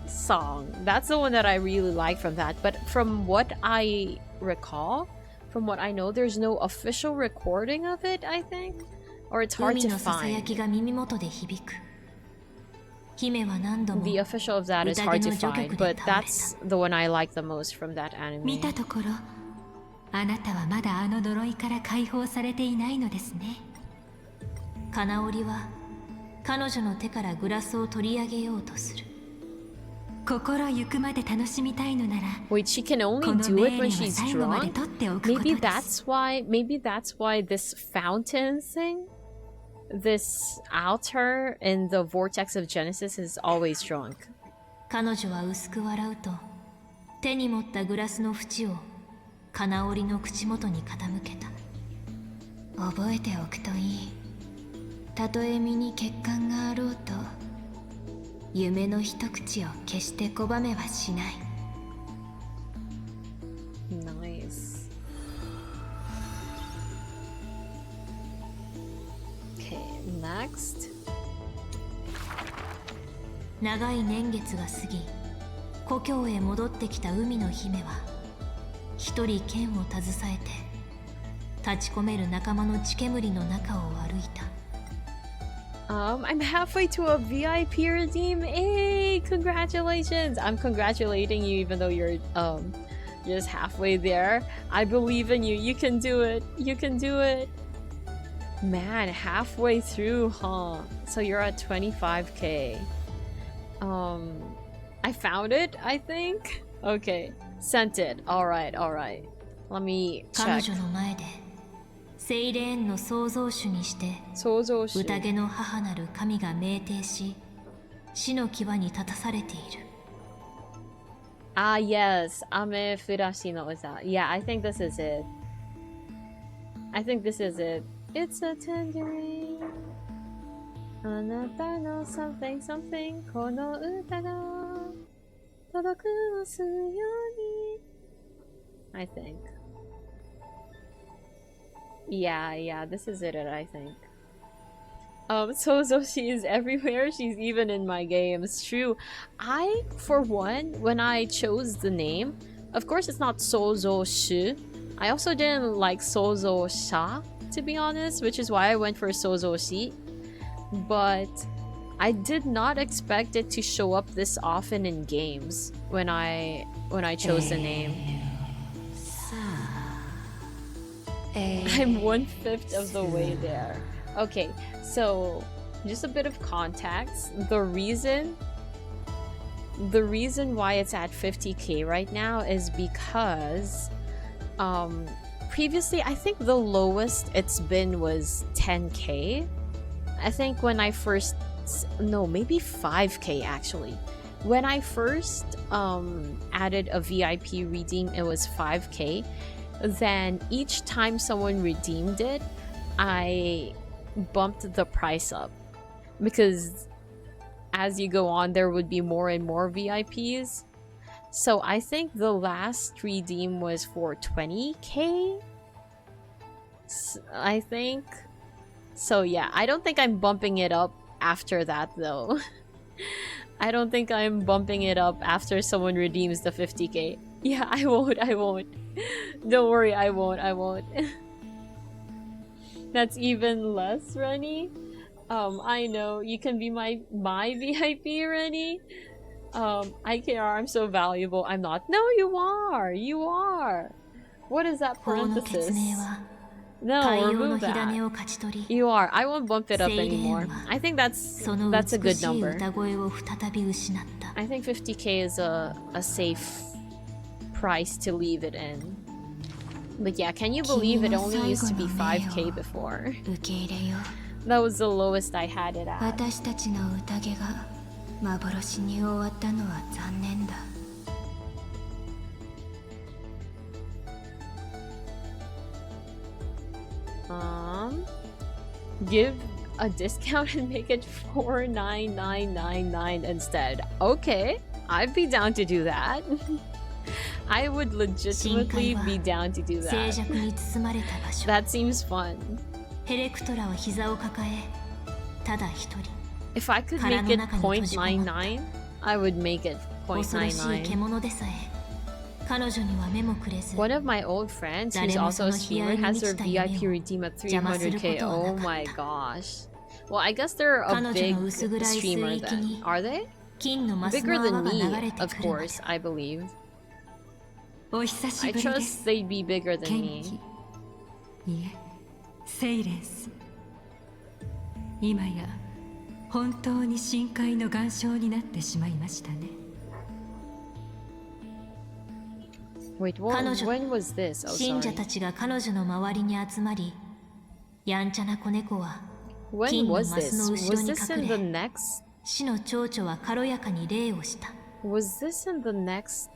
Speaker 1: song. That's the one that I really like from that. But from what I recall, from what I know, there's no official recording of it, I think. Or it's hard
Speaker 3: 海
Speaker 1: to
Speaker 3: のささや
Speaker 1: find.
Speaker 3: きが耳元で響く。姫は何度も
Speaker 1: The official of that is hard to find, but that's the one I like the most from that
Speaker 6: 見
Speaker 1: anime.
Speaker 6: たところ、あなたはまだあの呪いから解放されていないのですね。
Speaker 3: 金織は彼女の手からグラスを取り上げようとする。
Speaker 6: 心ゆくまで楽しみたいのなら、
Speaker 1: Wait, she can
Speaker 6: こ
Speaker 1: only
Speaker 6: の
Speaker 1: do
Speaker 6: 命
Speaker 1: it
Speaker 6: 令は
Speaker 1: when she's
Speaker 6: 最後まで
Speaker 1: drunk?
Speaker 6: 取っておくこと
Speaker 1: Maybe
Speaker 6: です。
Speaker 1: that's why this fountain thing, this altar in the vortex of Genesis is always drunk.
Speaker 3: 彼女は薄く笑うと、手に持ったグラスの縁を金織の口元に傾けた。
Speaker 6: 覚えておくといい。たとえ身に欠陥があろうと、夢の一口を決して拒めはしない。
Speaker 1: Nice. Okay, next.
Speaker 3: 長い年月が過ぎ、故郷へ戻ってきた海の姫は一人剣を携えて立ち込める仲間の血煙の中を歩いた。
Speaker 1: I'm halfway to a VIP redeem. Hey, congratulations! I'm congratulating you even though you're just halfway there. I believe in you. You can do it. You can do it. Man, halfway through, huh? So you're at 25k. I found it, I think. Okay, sent it. All right, all right. Let me
Speaker 3: 彼
Speaker 1: check.
Speaker 3: 女の前でセイレーンの創造主にして
Speaker 1: Souzoushi.
Speaker 3: 宴の母なる神が命定し、死の際に立たされている。
Speaker 1: Ah, yes. Ame Furashi no Uza. Yeah, I think this is it. I think this is it. It's a tangerine. あなたの something something この歌が届くますように I think. Yeah, this is it, I think. Sozo, she is everywhere. She's even in my games. True. I, for one, when I chose the name, of course it's not Sozo Shi. I also didn't like Sozo Sha, to be honest, which is why I went for Sozo Shi. But I did not expect it to show up this often in games when I chose the name. I'm 1/5 of the way there. Okay, so just a bit of context. The reason why it's at 50k right now is because previously I think the lowest it's been was 10k. I think when I first, no, maybe 5k actually. When I first added a VIP redeem, it was 5k. Then each time someone redeemed it, I bumped the price up. Because as you go on, there would be more and more VIPs. So I think the last redeem was for 20k? I think. So yeah, I don't think I'm bumping it up after that though. I don't think I'm bumping it up after someone redeems the 50k. Yeah, I won't. Don't worry, I won't. That's even less, Rennie. I know, you can be my VIP, Rennie. IKR, I'm so valuable. I'm not. No, you are. What is that
Speaker 3: 法の決
Speaker 1: parenthesis?
Speaker 3: 命は
Speaker 1: No,
Speaker 3: 海洋
Speaker 1: remove
Speaker 3: の火
Speaker 1: that.
Speaker 3: 種を勝ち取り
Speaker 1: You are. I won't bump it up
Speaker 3: セイレーン
Speaker 1: anymore.
Speaker 3: は
Speaker 1: I think that's
Speaker 3: その
Speaker 1: a
Speaker 3: 美
Speaker 1: good
Speaker 3: しい
Speaker 1: number.
Speaker 3: 歌声を再び失った
Speaker 1: I think 50k is a safe price to leave it in. But yeah, can you believe it only used to be 5k before?
Speaker 6: 受け入れよう
Speaker 1: That was the lowest I had it at.
Speaker 6: 私たちの宴が幻に終わったのは残念だ
Speaker 1: Give a discount and make it 49999 instead. Okay, I'd be down to do that. I would legitimately be down to do
Speaker 6: 静
Speaker 1: that.
Speaker 6: 寂に包まれた場所
Speaker 1: That seems fun.
Speaker 3: ヘレクトラは膝を抱えただ一人
Speaker 1: If I could make it 0.99, I would make it
Speaker 3: 恐ろしい
Speaker 1: 0.99.
Speaker 3: 獣でさえ彼女には目もくれず
Speaker 1: One of my old friends, who's also a streamer, has their VIP redeem at 300k. Oh my gosh. Well, I guess they're a big streamer then. Are they?
Speaker 3: 金のマス
Speaker 1: Bigger
Speaker 3: の泡
Speaker 1: than
Speaker 3: が
Speaker 1: me,
Speaker 3: 流れて
Speaker 1: of
Speaker 3: くるまで
Speaker 1: course, I believe.
Speaker 8: お久し
Speaker 1: I
Speaker 8: ぶりです
Speaker 1: trust they'd be bigger than
Speaker 8: 元
Speaker 1: me.
Speaker 8: 気いえセイレンス今や本当に深海の岩礁になってしまいましたね
Speaker 1: Wait,
Speaker 3: 彼女
Speaker 1: when was this? Oh,
Speaker 3: 信者
Speaker 1: sorry.
Speaker 3: たちが彼女の周りに集まりやんちゃな子猫は
Speaker 1: When
Speaker 3: 金のマ
Speaker 1: was
Speaker 3: ス
Speaker 1: this?
Speaker 3: の後ろ
Speaker 1: Was
Speaker 3: に
Speaker 1: this in
Speaker 3: 隠
Speaker 1: the
Speaker 3: れ
Speaker 1: next?
Speaker 3: 死の蝶々は軽やかに礼をした
Speaker 1: Was this in the next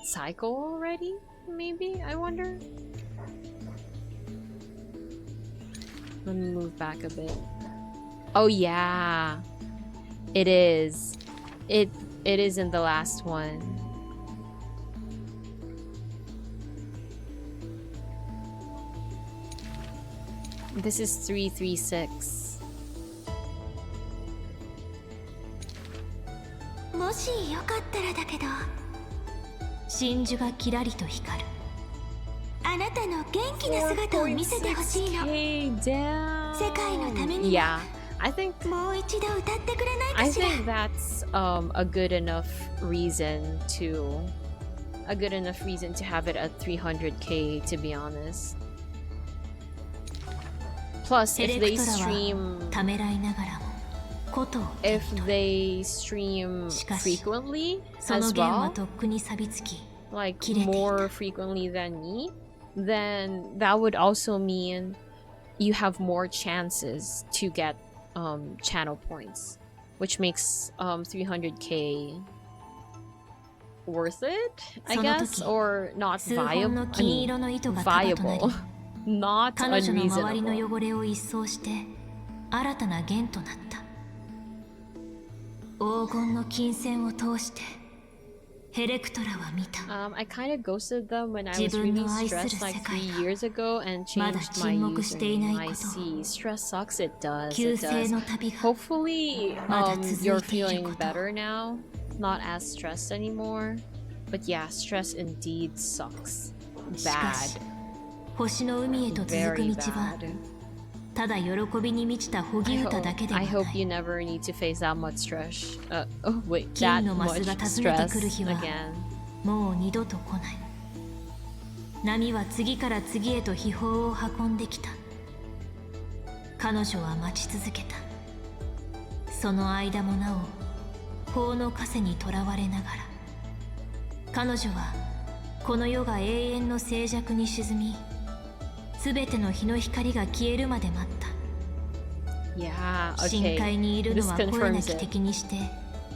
Speaker 1: cycle already? Maybe, I wonder. Let me move back a bit. Oh yeah, it is. It is in the last one. This is 336.
Speaker 6: もしよかったらだけど
Speaker 3: 真珠がキラリと光る
Speaker 6: あなたの元気な姿を見せてほしいの
Speaker 1: 4.6K down.
Speaker 6: 世界のために
Speaker 1: Yeah, I think
Speaker 6: もう一度歌ってくれない
Speaker 1: I
Speaker 6: かしら
Speaker 1: think that's a good enough reason to have it at 300k, to be honest. Plus,
Speaker 3: エ
Speaker 1: if
Speaker 3: レ
Speaker 1: they
Speaker 3: クトラ
Speaker 1: stream
Speaker 3: はためらいながらもことを手に
Speaker 1: if
Speaker 3: 取る
Speaker 1: they stream
Speaker 3: しかし
Speaker 1: frequently
Speaker 3: その
Speaker 1: as
Speaker 3: 弦は
Speaker 1: well,
Speaker 3: とっくに錆びつき
Speaker 1: like
Speaker 3: 切れていた
Speaker 1: more frequently than me, then that would also mean you have more chances to get channel points. which makes 300k worth it, I
Speaker 3: その
Speaker 1: guess,
Speaker 3: 時
Speaker 1: or not
Speaker 3: 数本の
Speaker 1: viable. I
Speaker 3: 金
Speaker 1: mean,
Speaker 3: 色の糸が束となり
Speaker 1: viable, not
Speaker 3: 彼女の周りの
Speaker 1: unreasonable.
Speaker 3: 汚れを一掃して新たな弦となった。黄金の金線を通してヘレクトラは見た。
Speaker 1: I kind of ghosted them when I was
Speaker 3: 自分の
Speaker 1: really
Speaker 3: 愛する
Speaker 1: stressed like
Speaker 3: 世界が
Speaker 1: 3 years ago and
Speaker 3: まだ
Speaker 1: changed my
Speaker 3: 沈黙していないこと
Speaker 1: username. I see. Stress sucks, it does.
Speaker 3: 旧
Speaker 1: It
Speaker 3: 姓
Speaker 1: does.
Speaker 3: の旅が
Speaker 1: Hopefully,
Speaker 3: まだ続いている
Speaker 1: you're
Speaker 3: こと。
Speaker 1: feeling better now. Not as stressed anymore. But yeah, stress indeed sucks.
Speaker 3: しかし
Speaker 1: Bad.
Speaker 3: 星の海へと続く
Speaker 1: Very
Speaker 3: 道は
Speaker 1: bad.
Speaker 3: ただ喜びに満ちたほぎ歌だけでは
Speaker 1: I
Speaker 3: な
Speaker 1: hope you
Speaker 3: い。
Speaker 1: never need to face that much stress. Oh wait,
Speaker 3: 金
Speaker 1: that
Speaker 3: のマス
Speaker 1: much
Speaker 3: が訪ねて
Speaker 1: stress
Speaker 3: くる日は
Speaker 1: again.
Speaker 3: もう二度と来ない。波は次から次へと秘宝を運んできた。彼女は待ち続けた。その間もなお法の枷にとらわれながら、彼女はこの世が永遠の静寂に沈み、すべての日の光が消えるまで待った。
Speaker 1: Yeah,
Speaker 3: 深海
Speaker 1: okay.
Speaker 3: にいる
Speaker 1: This
Speaker 3: のは声な
Speaker 1: confirms
Speaker 3: き
Speaker 1: it.
Speaker 3: 敵にして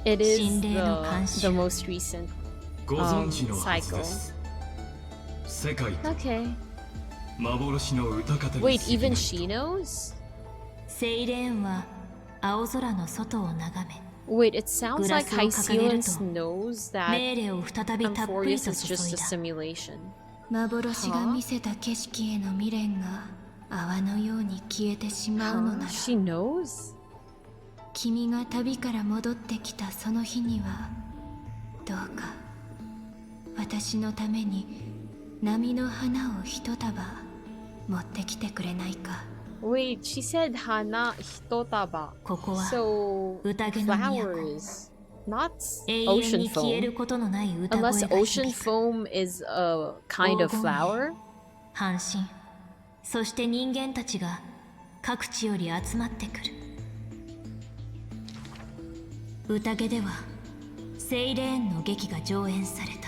Speaker 1: It is
Speaker 3: 心霊の監
Speaker 1: the
Speaker 3: 視。
Speaker 1: most recent
Speaker 9: ご存知のはず
Speaker 1: cycle.
Speaker 9: です世界と
Speaker 1: Okay.
Speaker 9: 幻の歌方に
Speaker 1: Wait,
Speaker 9: 過ぎな
Speaker 1: even
Speaker 9: い
Speaker 1: she knows?
Speaker 3: セイレーンは青空の外を眺め、
Speaker 1: Wait, it sounds like
Speaker 3: グラスを掲げると
Speaker 1: Hyacinth knows that
Speaker 3: 命令を再びたっぷり
Speaker 1: Amphorius
Speaker 3: と
Speaker 1: is
Speaker 3: 注
Speaker 1: just
Speaker 3: い
Speaker 1: a
Speaker 3: だ。
Speaker 1: simulation.
Speaker 6: 幻が見せた景色への未練が泡のように消えてしまうのなら
Speaker 1: She knows?
Speaker 6: 君が旅から戻ってきたその日にはどうか私のために波の花を一束持ってきてくれないか。
Speaker 1: Wait, she said hana hitotaba.
Speaker 3: ここは
Speaker 1: So
Speaker 3: 宴の都。
Speaker 1: flowers, not
Speaker 3: 永遠
Speaker 1: ocean
Speaker 3: に消える
Speaker 1: foam.
Speaker 3: ことのない歌
Speaker 1: Unless
Speaker 3: 声が
Speaker 1: ocean
Speaker 3: 響く。
Speaker 1: foam is a kind of flower.
Speaker 3: 半身、そして人間たちが各地より集まってくる。宴ではセイレーンの劇が上演された。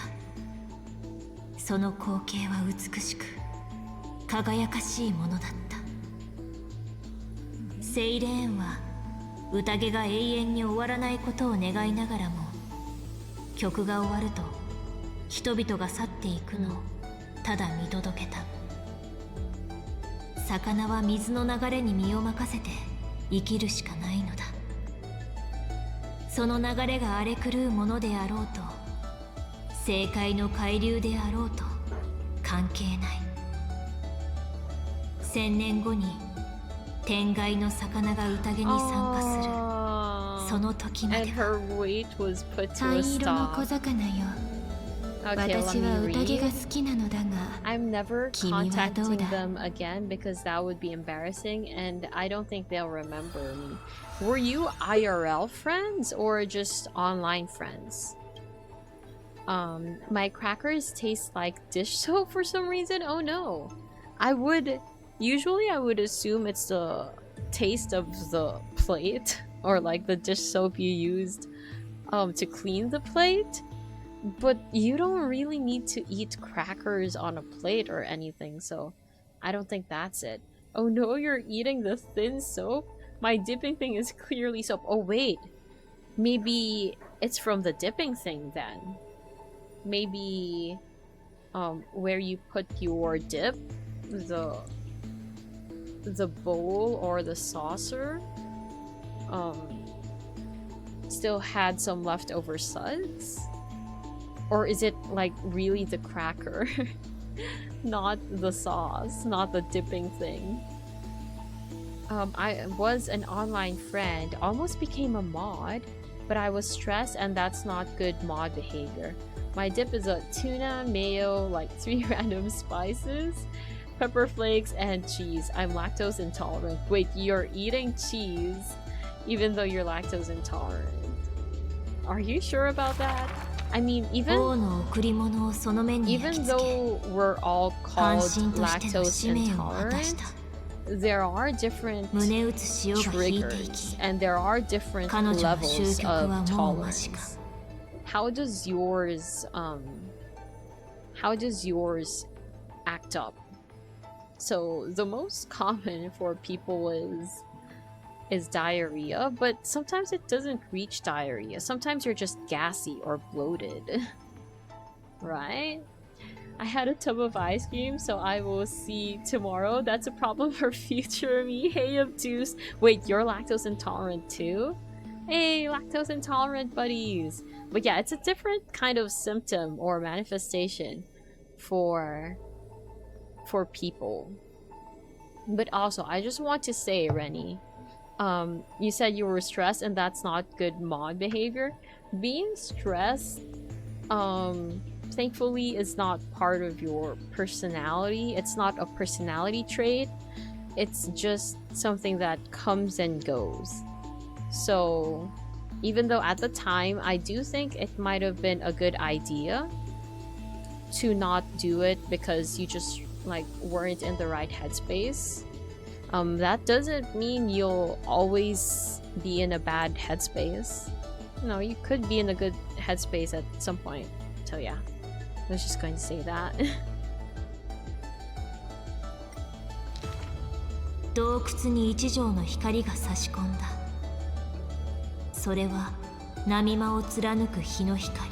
Speaker 3: その光景は美しく輝かしいものだった。セイレーンは宴が永遠に終わらないことを願いながらも、曲が終わると人々が去っていくのをただ見届けた。魚は水の流れに身を任せて生きるしかないのだ。その流れが荒れ狂うものであろうと、正解の海流であろうと関係ない。1000年後に天外の魚が宴に参加する。
Speaker 1: Oh,
Speaker 3: その時ま
Speaker 1: and
Speaker 3: では
Speaker 1: her weight was put to a
Speaker 6: 灰色の小
Speaker 1: stop.
Speaker 6: 魚よ。
Speaker 1: Okay,
Speaker 6: 私
Speaker 1: let
Speaker 6: は
Speaker 1: me
Speaker 6: 宴が
Speaker 1: read.
Speaker 6: 好きなのだが、
Speaker 1: I'm never
Speaker 6: 君はどう
Speaker 1: contacting
Speaker 6: だ？
Speaker 1: them again because that would be embarrassing and I don't think they'll remember me. Were you IRL friends or just online friends? My crackers taste like dish soap for some reason. Oh no. Usually I would assume it's the taste of the plate or like the dish soap you used to clean the plate. But you don't really need to eat crackers on a plate or anything, so I don't think that's it. Oh no, you're eating the thin soap? My dipping thing is clearly soap. Oh wait, maybe it's from the dipping thing then. Maybe where you put your dip, the bowl or the saucer still had some leftover suds? Or is it like really the cracker? Not the sauce, not the dipping thing. I was an online friend, almost became a mod, but I was stressed and that's not good mod behavior. My dip is a tuna, mayo, like 3 random spices, pepper flakes, and cheese. I'm lactose intolerant. Wait, you're eating cheese even though you're lactose intolerant. Are you sure about that? I mean,
Speaker 3: 王の贈り物をその目に焼き
Speaker 1: even
Speaker 3: 付け、
Speaker 1: though we're all
Speaker 3: 半
Speaker 1: called
Speaker 3: 身としての
Speaker 1: lactose
Speaker 3: 使命を果たし
Speaker 1: intolerant,
Speaker 3: た。
Speaker 1: there are different
Speaker 3: 胸打つ潮が引いていき、
Speaker 1: triggers and there are different
Speaker 3: 彼女の
Speaker 1: levels
Speaker 3: 終局
Speaker 1: of
Speaker 3: はもう間近。
Speaker 1: tolerance. How does yours act up? So the most common for people is is diarrhea, but sometimes it doesn't reach diarrhea. Sometimes you're just gassy or bloated. Right? I had a tub of ice cream, so I will see tomorrow. That's a problem for future me. Hey, obtuse. Wait, you're lactose intolerant too? Hey, lactose intolerant buddies. But yeah, it's a different kind of symptom or manifestation for people. But also, I just want to say, Rennie, you said you were stressed and that's not good mod behavior. Being stressed, thankfully is not part of your personality. It's not a personality trait. It's just something that comes and goes. So even though at the time I do think it might have been a good idea to not do it because you just like weren't in the right headspace, that doesn't mean you'll always be in a bad headspace. No, you could be in a good headspace at some point. So yeah, I was just going to say that.
Speaker 3: 洞窟に一条の光が差し込んだ。それは波間を貫く日の光。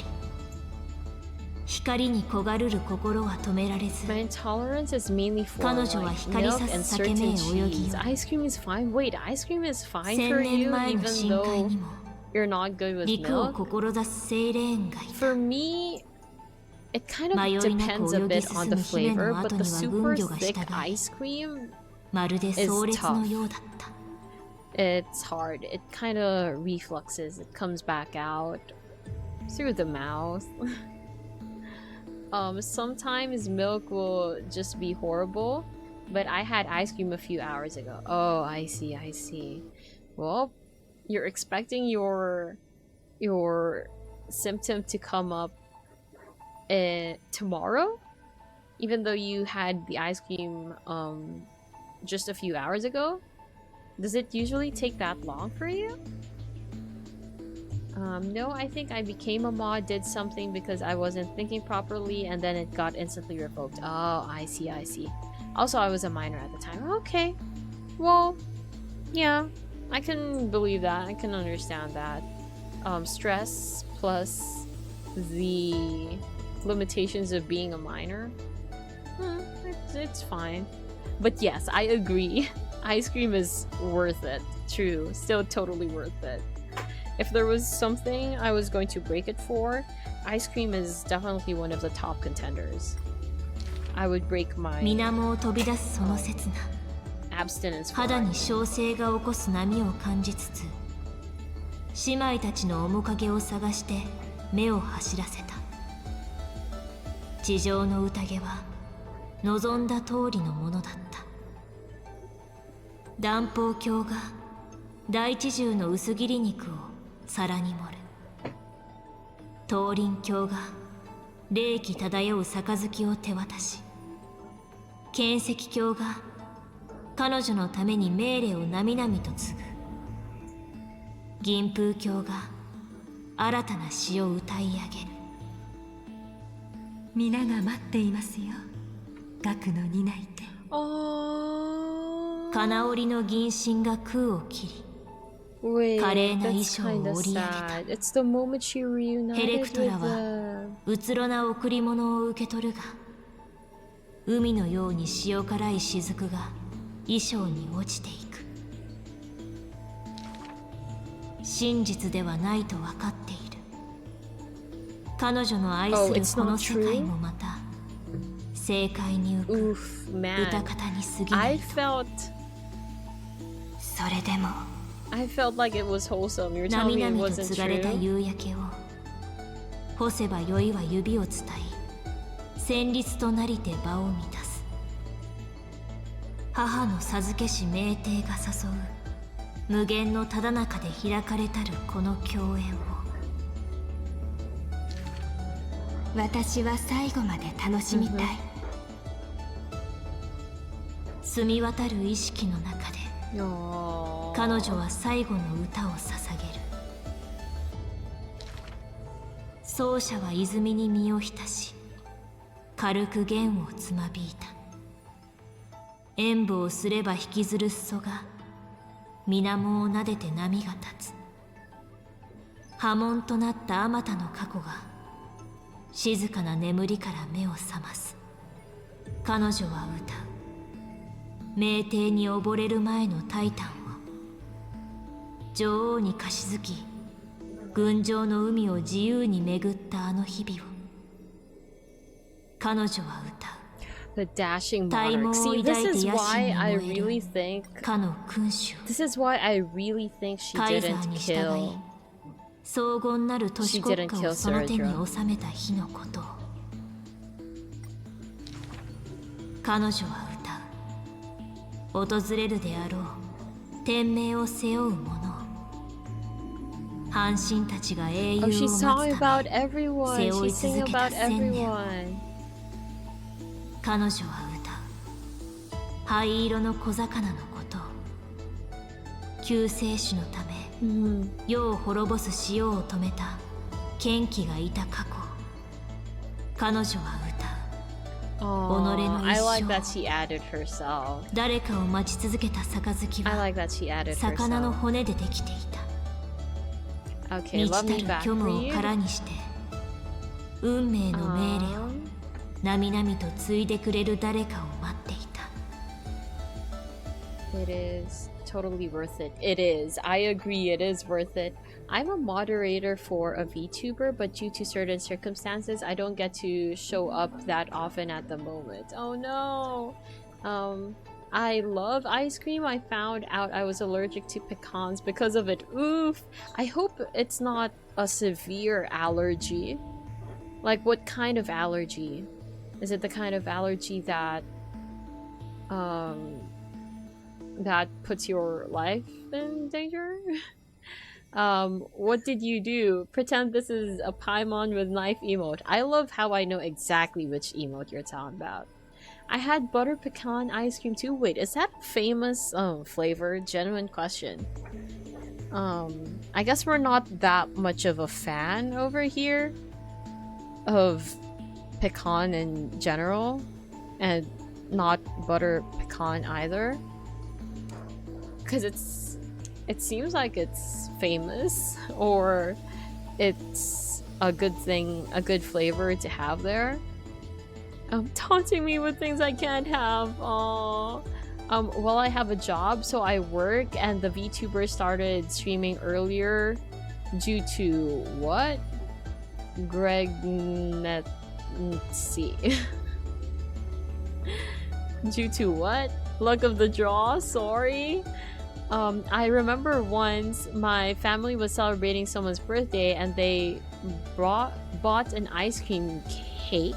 Speaker 3: 光に焦がるる心は止められず。
Speaker 1: My intolerance is mainly for
Speaker 3: 彼女は
Speaker 1: like
Speaker 3: 光
Speaker 1: milk
Speaker 3: さ
Speaker 1: and
Speaker 3: す裂け目
Speaker 1: certain
Speaker 3: へ泳ぎ
Speaker 1: cheese. Ice cream is fine. Wait, ice cream is fine for
Speaker 3: 1000
Speaker 1: you
Speaker 3: 年前の
Speaker 1: even
Speaker 3: 深海
Speaker 1: though
Speaker 3: にも
Speaker 1: you're not good with
Speaker 3: 陸を
Speaker 1: milk?
Speaker 3: 志す精霊園がいた。
Speaker 1: For me, it kind of
Speaker 3: 迷いなく
Speaker 1: depends a
Speaker 3: 泳ぎ
Speaker 1: bit on the
Speaker 3: 進む姫
Speaker 1: flavor,
Speaker 3: の
Speaker 1: but
Speaker 3: 後
Speaker 1: the
Speaker 3: には
Speaker 1: super
Speaker 3: 軍魚が
Speaker 1: thick
Speaker 3: 従い
Speaker 1: ice cream,
Speaker 3: まるで壮烈のようだった。
Speaker 1: it's hard. It kind of refluxes. It comes back out through the mouth. Sometimes milk will just be horrible, but I had ice cream a few hours ago. Oh, I see, I see. Well, you're expecting your symptom to come up tomorrow, even though you had the ice cream just a few hours ago. Does it usually take that long for you? No, I think I became a mod, did something because I wasn't thinking properly, and then it got instantly revoked. Oh, I see, I see. Also, I was a minor at the time. Okay. Well, yeah, I can believe that. I can understand that. Stress plus the limitations of being a minor. It's fine. But yes, I agree. Ice cream is worth it. True. Still totally worth it. If there was something I was going to break it for, ice cream is definitely one of the top contenders. I would break my
Speaker 3: 水面を飛び出すその刹那。
Speaker 1: abstinence for
Speaker 3: 肌
Speaker 1: it.
Speaker 3: に小生が起こす波を感じつつ、姉妹たちの面影を探して目を走らせた。地上の宴は望んだ通りのものだった。南方卿が大地獣の薄切り肉を皿に盛る。東林卿が霊気漂う杯を手渡し、剣石卿が彼女のために命令をなみなみと継ぐ。銀風卿が新たな詩を歌い上げる。
Speaker 8: 皆が待っていますよ、学の担い手。
Speaker 3: 金織の銀身が空を切り、
Speaker 1: Wait,
Speaker 3: 華麗な衣
Speaker 1: that's
Speaker 3: 装を
Speaker 1: kinda
Speaker 3: 織り上げ
Speaker 1: sad. It's the moment she
Speaker 3: た。ヘレ
Speaker 1: reunited
Speaker 3: クトラ
Speaker 1: with
Speaker 3: は
Speaker 1: the...
Speaker 3: うつろな贈り物を受け取るが、海のように塩辛い雫が衣装に落ちていく。真実ではないと分かっている。彼女の愛す
Speaker 1: Oh,
Speaker 3: る
Speaker 1: it's
Speaker 3: この
Speaker 1: not
Speaker 3: 世界
Speaker 1: true?
Speaker 3: もまた正解に浮く
Speaker 1: Oof, man.
Speaker 3: 歌方に過ぎな
Speaker 1: I
Speaker 3: いと。
Speaker 1: felt...
Speaker 3: それでも
Speaker 1: I felt like it was wholesome. You're
Speaker 3: な
Speaker 1: telling
Speaker 3: み
Speaker 1: me
Speaker 3: な
Speaker 1: it
Speaker 3: みと
Speaker 1: wasn't
Speaker 3: 継がれた
Speaker 1: true?
Speaker 3: 夕焼けを干せば酔いは指を伝い、旋律となりて場を満たす。母の授けし酩酊が誘う無限のただ中で開かれたるこの共演を。
Speaker 6: 私は最後まで楽しみたい。
Speaker 3: 澄み渡る意識の中で
Speaker 1: Aww.
Speaker 3: 彼女は最後の歌を捧げる。奏者は泉に身を浸し、軽く弦をつまびいた。演舞をすれば引きずる裾が水面を撫でて波が立つ。波紋となったあまたの過去が静かな眠りから目を覚ます。彼女は歌う。酩酊に溺れる前のタイタンを、女王に貸し付き群青の海を自由に巡ったあの日々を、彼女は歌う。
Speaker 1: The dashing
Speaker 3: 体毛
Speaker 1: monarch.
Speaker 3: を
Speaker 1: See,
Speaker 3: 抱
Speaker 1: this
Speaker 3: いて
Speaker 1: is
Speaker 3: 野
Speaker 1: why
Speaker 3: 心
Speaker 1: I
Speaker 3: に燃え
Speaker 1: really
Speaker 3: る
Speaker 1: think.
Speaker 3: かの君主を
Speaker 1: This is why I really think she
Speaker 3: カイザ
Speaker 1: didn't
Speaker 3: ーに従い
Speaker 1: kill.
Speaker 3: 荘厳なる都市
Speaker 1: She
Speaker 3: 国
Speaker 1: didn't
Speaker 3: 家
Speaker 1: kill
Speaker 3: をその手に
Speaker 1: Surdra.
Speaker 3: 収めた日のことを、彼女は歌う。訪れるであろう天命を背負う者を、半身たちが英雄
Speaker 1: Oh,
Speaker 3: を
Speaker 1: she's
Speaker 3: 待
Speaker 1: singing
Speaker 3: つた
Speaker 1: about
Speaker 3: め
Speaker 1: everyone.
Speaker 3: 背負い
Speaker 1: She's singing
Speaker 3: 続けた
Speaker 1: about
Speaker 3: 千年。
Speaker 1: everyone.
Speaker 3: 彼女は歌う。灰色の小魚のことを、救世主のため
Speaker 1: Mhm.
Speaker 3: 世を滅ぼす潮を止めた剣気がいた過去を、彼女は歌う。
Speaker 1: Oh, I like that she added herself.
Speaker 3: 誰かを待ち続けた杯
Speaker 1: I
Speaker 3: は
Speaker 1: like that she added
Speaker 3: 魚の
Speaker 1: herself.
Speaker 3: 骨でできていた。
Speaker 1: Okay,
Speaker 3: 満
Speaker 1: let
Speaker 3: ち
Speaker 1: me
Speaker 3: た
Speaker 1: back
Speaker 3: る虚無を
Speaker 1: read.
Speaker 3: 空にして運命の命令をなみなみと継いでくれる誰かを待っていた。
Speaker 1: It is totally worth it. It is. I agree, it is worth it. I'm a moderator for a VTuber, but due to certain circumstances, I don't get to show up that often at the moment. Oh no! I love ice cream. I found out I was allergic to pecans because of it. Oof! I hope it's not a severe allergy. Like, what kind of allergy? Is it the kind of allergy that that puts your life in danger? What did you do? Pretend this is a Paimon with knife emote. I love how I know exactly which emote you're talking about. I had butter pecan ice cream too. Wait, is that famous flavor? Genuine question. I guess we're not that much of a fan over here of pecan in general, and not butter pecan either, because it seems like it's famous, or it's a good thing, a good flavor to have there. Taunting me with things I can't have. Aww. Well, I have a job, so I work, and the VTuber started streaming earlier due to what? Due to what? Luck of the draw? Sorry. I remember once my family was celebrating someone's birthday and they bought an ice cream cake.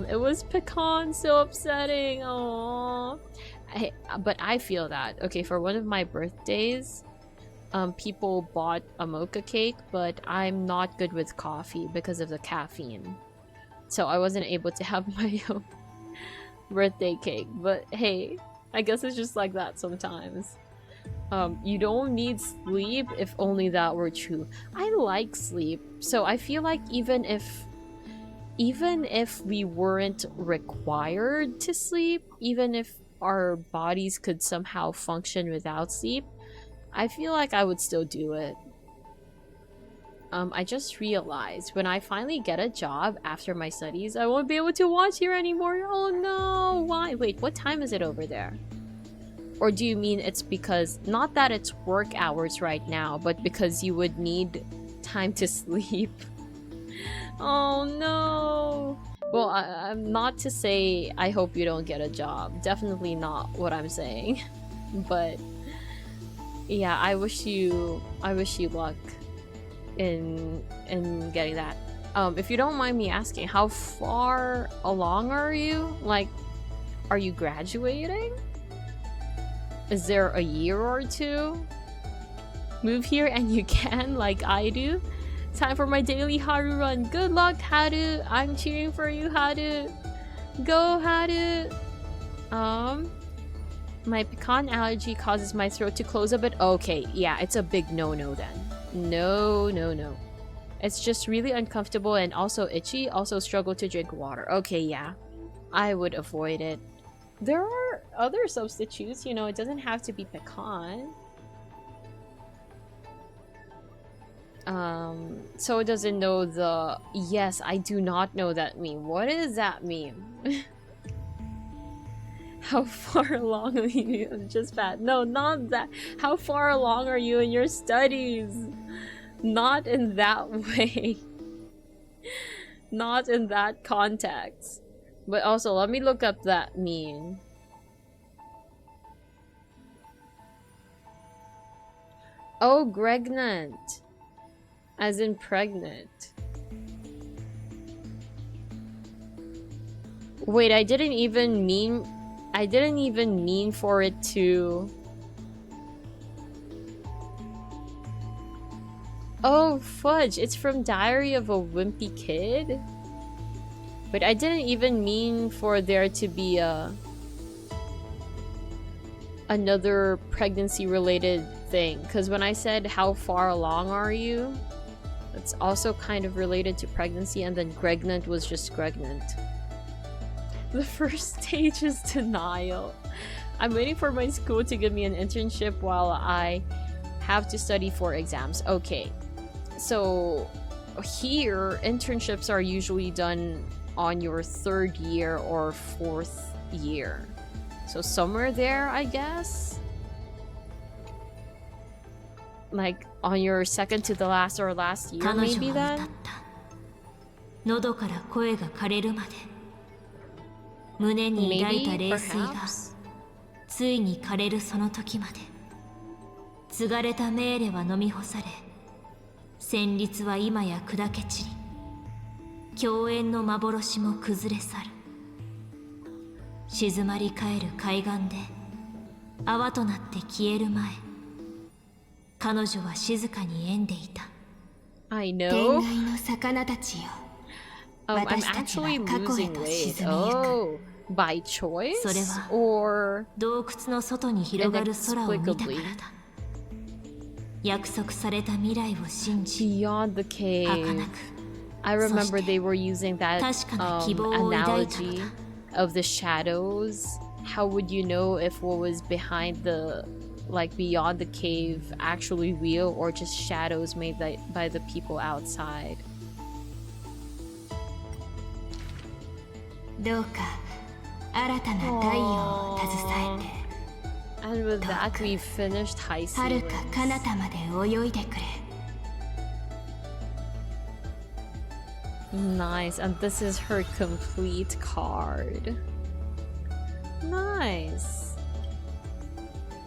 Speaker 1: It was pecan, so upsetting. Aww. But I feel that. Okay, for one of my birthdays, people bought a mocha cake, but I'm not good with coffee because of the caffeine. So I wasn't able to have my own birthday cake. But hey, I guess it's just like that sometimes. You don't need sleep, if only that were true. I like sleep, so I feel like even if we weren't required to sleep, even if our bodies could somehow function without sleep, I feel like I would still do it. I just realized when I finally get a job after my studies, I won't be able to watch here anymore. Oh no, why? Wait, what time is it over there? Or do you mean it's because, not that it's work hours right now, but because you would need time to sleep? Oh no. Well, I'm not to say I hope you don't get a job. Definitely not what I'm saying. But yeah, I wish you luck in getting that. If you don't mind me asking, how far along are you? Like, are you graduating? Is there a year or two? Move here and you can, like I do. Time for my daily Haru run. Good luck, Haru. I'm cheering for you, Haru. Go, Haru. My pecan allergy causes my throat to close a bit. Okay, yeah, it's a big no-no then. No. It's just really uncomfortable and also itchy. Also struggle to drink water. Okay, yeah. I would avoid it. There are other substitutes, you know, it doesn't have to be pecan. So it doesn't know the... Yes, I do not know that meme. What is that meme? How far along are you? I'm just bad. No, not that. How far along are you in your studies? Not in that way. Not in that context. But also, let me look up that meme. Oh, pregnant. As in pregnant. Wait, I didn't even mean for it to... Oh, fudge. It's from Diary of a Wimpy Kid? But I didn't even mean for there to be another pregnancy-related thing. Because when I said, how far along are you? It's also kind of related to pregnancy, and then pregnant was just pregnant. The first stage is denial. I'm waiting for my school to give me an internship while I have to study for exams. Okay. So here, internships are usually done on your 3rd year or 4th year. So somewhere there, I guess? Like on your 2nd to the last or last year, maybe then?
Speaker 3: 喉から声が枯れるまで胸に抱いた冷水がついに枯れるその時まで継がれた命令は飲み干され旋律は今や砕け散り共演の幻も崩れ去る静まり返る海岸で泡となって消える前彼女は静かに笑んでいた
Speaker 1: I know.
Speaker 6: 天外の魚たちよ
Speaker 1: I'm actually losing weight. Oh, by choice?
Speaker 3: それは
Speaker 1: Or
Speaker 3: 洞窟の外に広がる空を見たからだ約束された未来を信じ
Speaker 1: beyond the cave.
Speaker 3: 儚く
Speaker 1: I remember they were using that
Speaker 3: 確かな希望を抱いたの
Speaker 1: analogy
Speaker 3: だ
Speaker 1: of the shadows. How would you know if what was behind the, like beyond the cave, actually real or just shadows made by the people outside?
Speaker 6: どうか新たな太陽を携えて
Speaker 1: And with that, we finished High
Speaker 6: 遥か
Speaker 1: Seas.
Speaker 6: 彼方まで泳いでくれ
Speaker 1: Nice, and this is her complete card. Nice.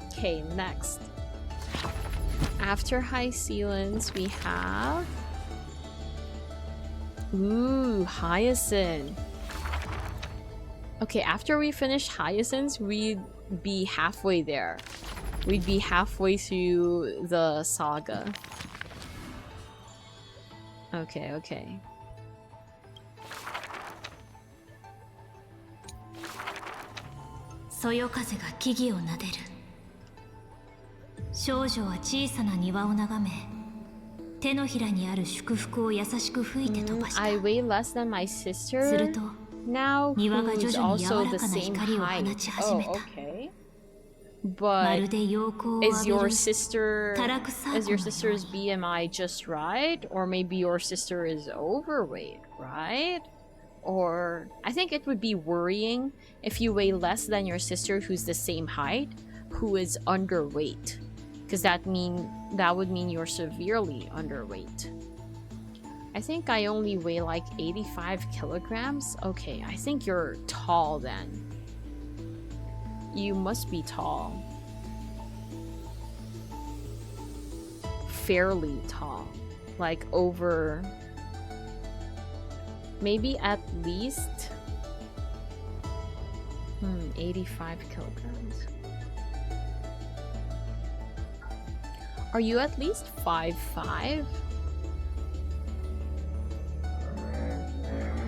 Speaker 1: Okay, next. After High Sealants, we have... Ooh, Hyacinth. Okay, after we finish Hyacinths, we'd be halfway there. We'd be halfway through the saga. Okay, okay.
Speaker 3: 「そよ風が木々を撫でる」「少女は小さな庭を眺め」「手のひらにある祝福を優しく吹いて飛ばした」
Speaker 1: I weigh less than my
Speaker 3: す
Speaker 1: sister
Speaker 3: ると
Speaker 1: now,
Speaker 3: 庭が徐
Speaker 1: who's
Speaker 3: 々に
Speaker 1: also
Speaker 3: 柔
Speaker 1: the
Speaker 3: らかな
Speaker 1: same
Speaker 3: 光を放
Speaker 1: height.
Speaker 3: ち始め
Speaker 1: Oh,
Speaker 3: た
Speaker 1: okay.
Speaker 3: ま
Speaker 1: But
Speaker 3: るで陽光を
Speaker 1: is
Speaker 3: 浴び
Speaker 1: your
Speaker 3: る
Speaker 1: sister
Speaker 3: たらくサー
Speaker 1: is
Speaker 3: コ
Speaker 1: your
Speaker 3: のよう
Speaker 1: sister's
Speaker 3: に
Speaker 1: BMI just right? Or maybe your sister is overweight, right? Or I think it would be worrying if you weigh less than your sister who's the same height, who is underweight. Because that would mean you're severely underweight. I think I only weigh like 85 kilograms. Okay, I think you're tall then. You must be tall. Fairly tall. Like over... Maybe at least... 85 kilograms. Are you at least 5'5"?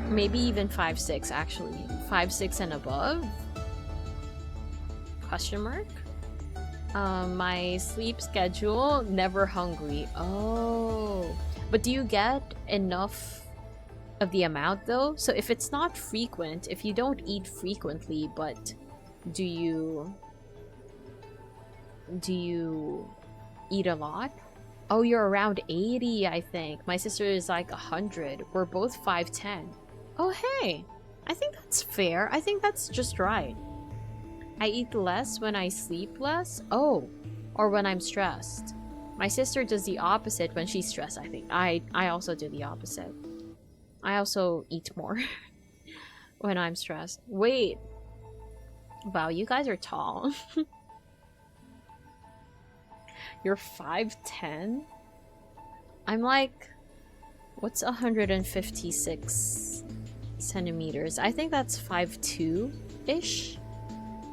Speaker 1: Maybe even 5'6", actually. 5'6" and above? Question mark? My sleep schedule, never hungry. Oh. But do you get enough of the amount though? So if it's not frequent, if you don't eat frequently, but Do you eat a lot? Oh, you're around 80, I think. My sister is like 100. We're both 5'10". Oh, hey. I think that's fair. I think that's just right. I eat less when I sleep less. Oh, or when I'm stressed. My sister does the opposite when she's stressed, I think. I also do the opposite. I also eat more when I'm stressed. Wait. Wow, you guys are tall. You're 5'10"? I'm like... What's 156 centimeters? I think that's 5'2"-ish?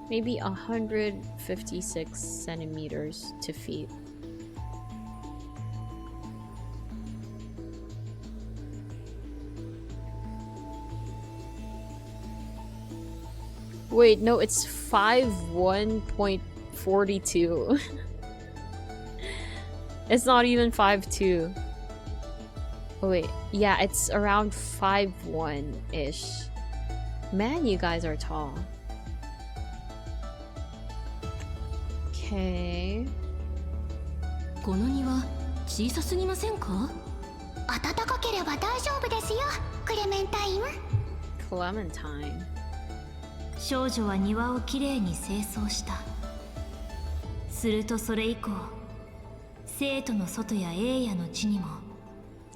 Speaker 1: Maybe 156 centimeters to feet. Wait, no, it's 5'1.42". It's not even 5'2". Oh wait, yeah, it's around 5'1"-ish. Man, you guys are tall. Okay.
Speaker 3: この庭小さすぎませんか？
Speaker 6: 暖かければ大丈夫ですよ、クレメンタイン。
Speaker 1: Clementine.
Speaker 3: 少女は庭をきれいに清掃した。するとそれ以降、生徒の外やエイヤの地にも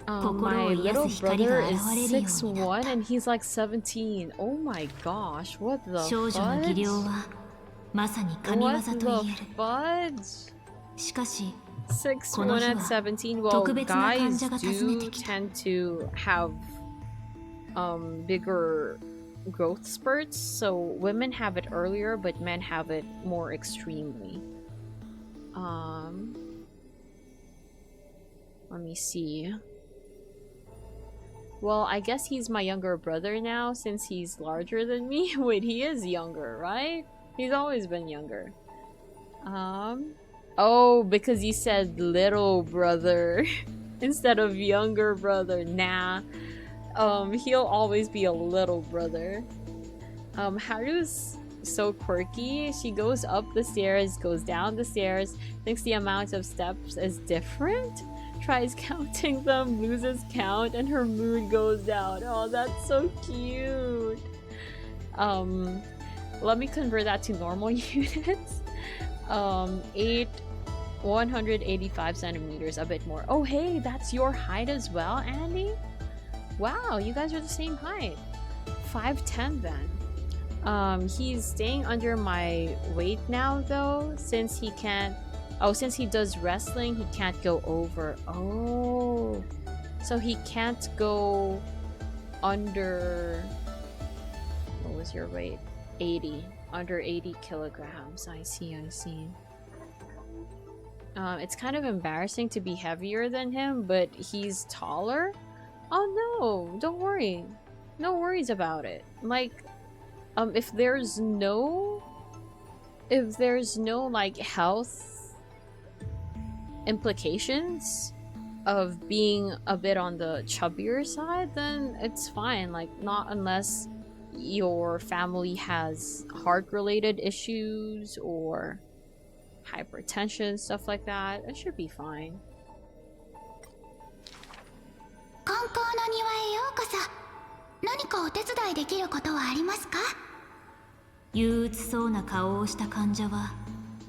Speaker 1: my little brother is 6'1" and he's like 17. Oh my gosh, what the
Speaker 3: 少女の技量
Speaker 1: fudge?
Speaker 3: はまさに神業
Speaker 1: What
Speaker 3: と
Speaker 1: the
Speaker 3: 言える。
Speaker 1: fudge?
Speaker 3: しかし
Speaker 1: 6'1" at 17. Well,
Speaker 3: 特別な患
Speaker 1: guys
Speaker 3: 者が訪ね
Speaker 1: do
Speaker 3: てきた。
Speaker 1: tend to have bigger growth spurts, so women have it earlier, but men have it more extremely. Let me see. Well, I guess he's my younger brother now since he's larger than me. Wait, he is younger, right? He's always been younger. Oh, because you said little brother instead of younger brother. Nah. He'll always be a little brother. Haru's so quirky. She goes up the stairs, goes down the stairs, thinks the amount of steps is different, tries counting them, loses count, and her mood goes down. Oh, that's so cute. Let me convert that to normal units. 185 centimeters, a bit more. Oh, hey, that's your height as well, Andy? Wow, you guys are the same height. 5'10" then. He's staying under my weight now though, since he can't... Oh, since he does wrestling, he can't go over. Oh. So he can't go under... What was your weight? 80. Under 80 kilograms. I see, I see. It's kind of embarrassing to be heavier than him, but he's taller? Oh no, don't worry. No worries about it. Like, if there's no like health implications of being a bit on the chubbier side, then it's fine. Like, not unless your family has heart-related issues or hypertension, stuff like that. It should be fine.
Speaker 6: 観光の庭へようこそ。何かお手伝いできることはありますか？
Speaker 3: 憂鬱そうな顔をした患者は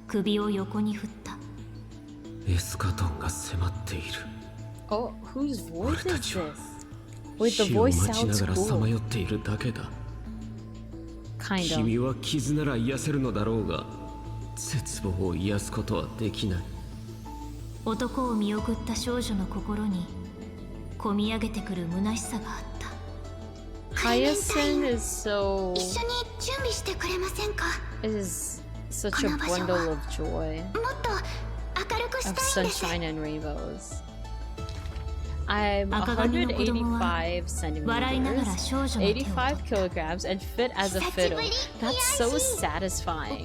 Speaker 3: 首を横に振った。
Speaker 10: エスカトンが迫っている。
Speaker 1: Oh, whose voice
Speaker 10: 俺た
Speaker 1: is
Speaker 10: ちは
Speaker 1: this? Wait, the
Speaker 10: 死を
Speaker 1: voice
Speaker 10: 待ちな
Speaker 1: sounds
Speaker 10: がらさ
Speaker 1: cool.
Speaker 10: まよっているだけだ。
Speaker 1: Kind
Speaker 10: 君
Speaker 1: of.
Speaker 10: は傷なら癒せるのだろうが、絶望を癒すことはできない。
Speaker 3: 男を見送った少女の心にこみ上げてくる虚しさがあった。
Speaker 1: Hyacinth is so...
Speaker 6: 一緒に準備してくれませんか？
Speaker 1: is such a bundle of joy.
Speaker 6: もっと明るくし
Speaker 1: Of
Speaker 6: たいんです。
Speaker 1: sunshine and rainbows. I'm
Speaker 3: 赤髪の子供は
Speaker 1: 185
Speaker 3: 笑いながら
Speaker 1: centimeters,
Speaker 3: 少女の手を取っ
Speaker 1: 85
Speaker 3: た。
Speaker 1: kilograms, and fit as a fiddle. That's so satisfying.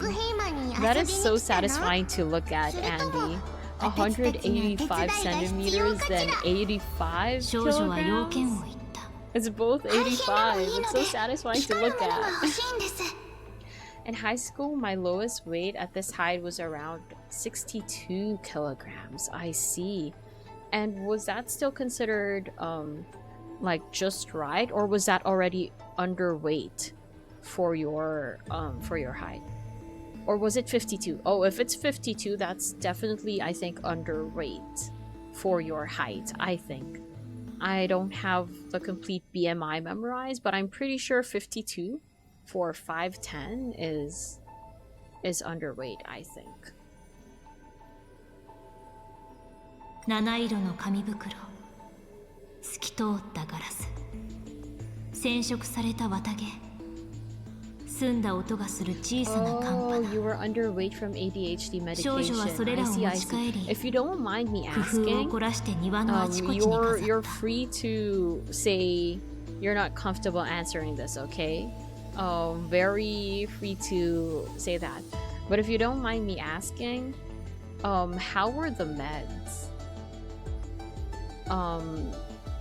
Speaker 1: That is so satisfying to look at, Andy. 185 centimeters, then 85
Speaker 3: 少女は要
Speaker 1: kilograms?
Speaker 3: 件を言った。
Speaker 1: It's both 85. It's so satisfying to look at. In high school, my lowest weight at this height was around 62 kilograms. I see. And was that still considered like just right, or was that already underweight for your height? Or was it 52? Oh, if it's 52, that's definitely, I think, underweight for your height, I think. I don't have the complete BMI memorized, but I'm pretty sure 52 for 5'10 is underweight, I think.
Speaker 3: 七色の紙袋、透き通ったガラス、染色された綿毛、澄んだ音がする小さなカンパ
Speaker 1: Oh,
Speaker 3: ナ。
Speaker 1: you were underweight from ADHD
Speaker 3: 少
Speaker 1: medication.
Speaker 3: 女はそれらを
Speaker 1: I
Speaker 3: 持
Speaker 1: see, I
Speaker 3: ち帰
Speaker 1: see.
Speaker 3: り、
Speaker 1: If you don't mind me
Speaker 3: 工夫を
Speaker 1: asking,
Speaker 3: 凝らして庭のあちこちに飾
Speaker 1: you're
Speaker 3: った。
Speaker 1: free to say you're not comfortable answering this, okay? Very free to say that. But if you don't mind me asking, how were the meds?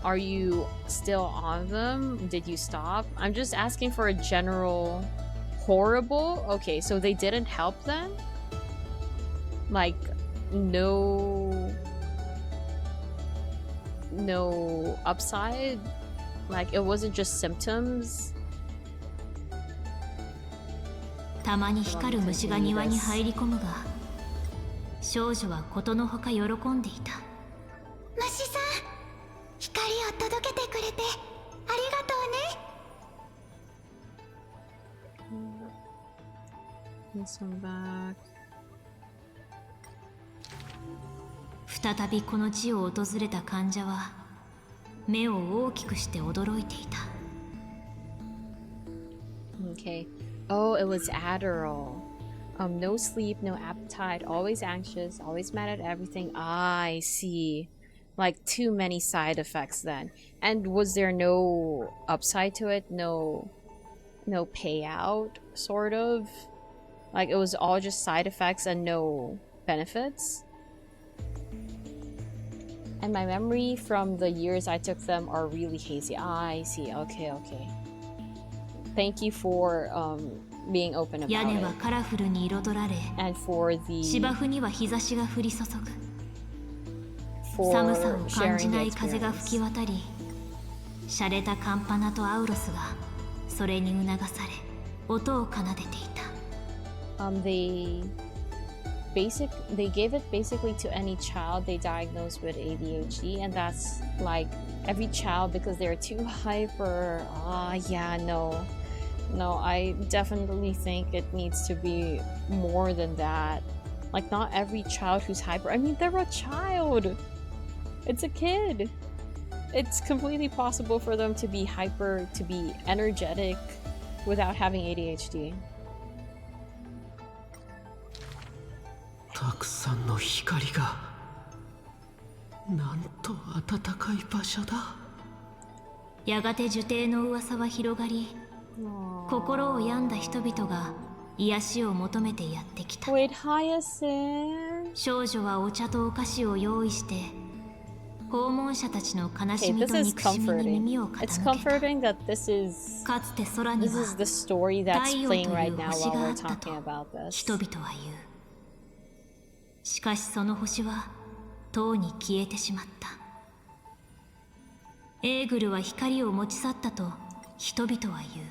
Speaker 1: Are you still on them? Did you stop? I'm just asking for a general horrible. Okay, so they didn't help then? Like no upside? Like it wasn't just symptoms?
Speaker 3: たまに光る虫が庭に入り込むが、少女はことのほか喜んでいた。
Speaker 6: 虫さん、光を届けてくれてありがとうね。
Speaker 1: Listen back.
Speaker 3: 再びこの地を訪れた患者は目を大きくして驚いていた。
Speaker 1: Okay. Oh, it was Adderall. No sleep, no appetite, always anxious, always mad at everything. Ah, I see. Like too many side effects then. And was there no upside to it? No payout, sort of? Like it was all just side effects and no benefits? And my memory from the years I took them are really hazy. Ah, I see. Okay, okay. Thank you for being open about
Speaker 3: 屋根は
Speaker 1: it.
Speaker 3: カラフルに彩られ、
Speaker 1: And for the
Speaker 3: 芝生には日差しが降り注ぐ。
Speaker 1: for
Speaker 3: 寒さを感じ
Speaker 1: sharing
Speaker 3: な
Speaker 1: the
Speaker 3: い風が吹き
Speaker 1: experience.
Speaker 3: 渡り、洒落たカンパナとアウロスがそれに促され音を奏でていた。
Speaker 1: They gave it basically to any child they diagnosed with ADHD, and that's like every child because they're too hyper. Ah, yeah, no, I definitely think it needs to be more than that. Like not every child who's hyper. I mean, they're a child. It's a kid. It's completely possible for them to be hyper, to be energetic without having ADHD.
Speaker 10: たくさんの光がなんと暖かい場所だ。
Speaker 3: やがて受精の噂は広がり、心を病んだ人々が癒しを求めてやってきた。
Speaker 1: Wait, Hyacinth.
Speaker 3: 少女はお茶とお菓子を用意して、訪問者たちの悲し
Speaker 1: Okay,
Speaker 3: み
Speaker 1: this
Speaker 3: と
Speaker 1: is
Speaker 3: 憎しみに耳を
Speaker 1: comforting. It's
Speaker 3: 傾けた。
Speaker 1: comforting that this is
Speaker 3: かつて空に
Speaker 1: this
Speaker 3: は
Speaker 1: is the story that's
Speaker 3: 太陽
Speaker 1: playing
Speaker 3: とい
Speaker 1: right
Speaker 3: う
Speaker 1: now
Speaker 3: 星
Speaker 1: while
Speaker 3: があ
Speaker 1: we're
Speaker 3: ったと
Speaker 1: talking about this.
Speaker 3: 人々は言う。しかしその星はとうに消えてしまった。エーグルは光を持ち去ったと人々は言う。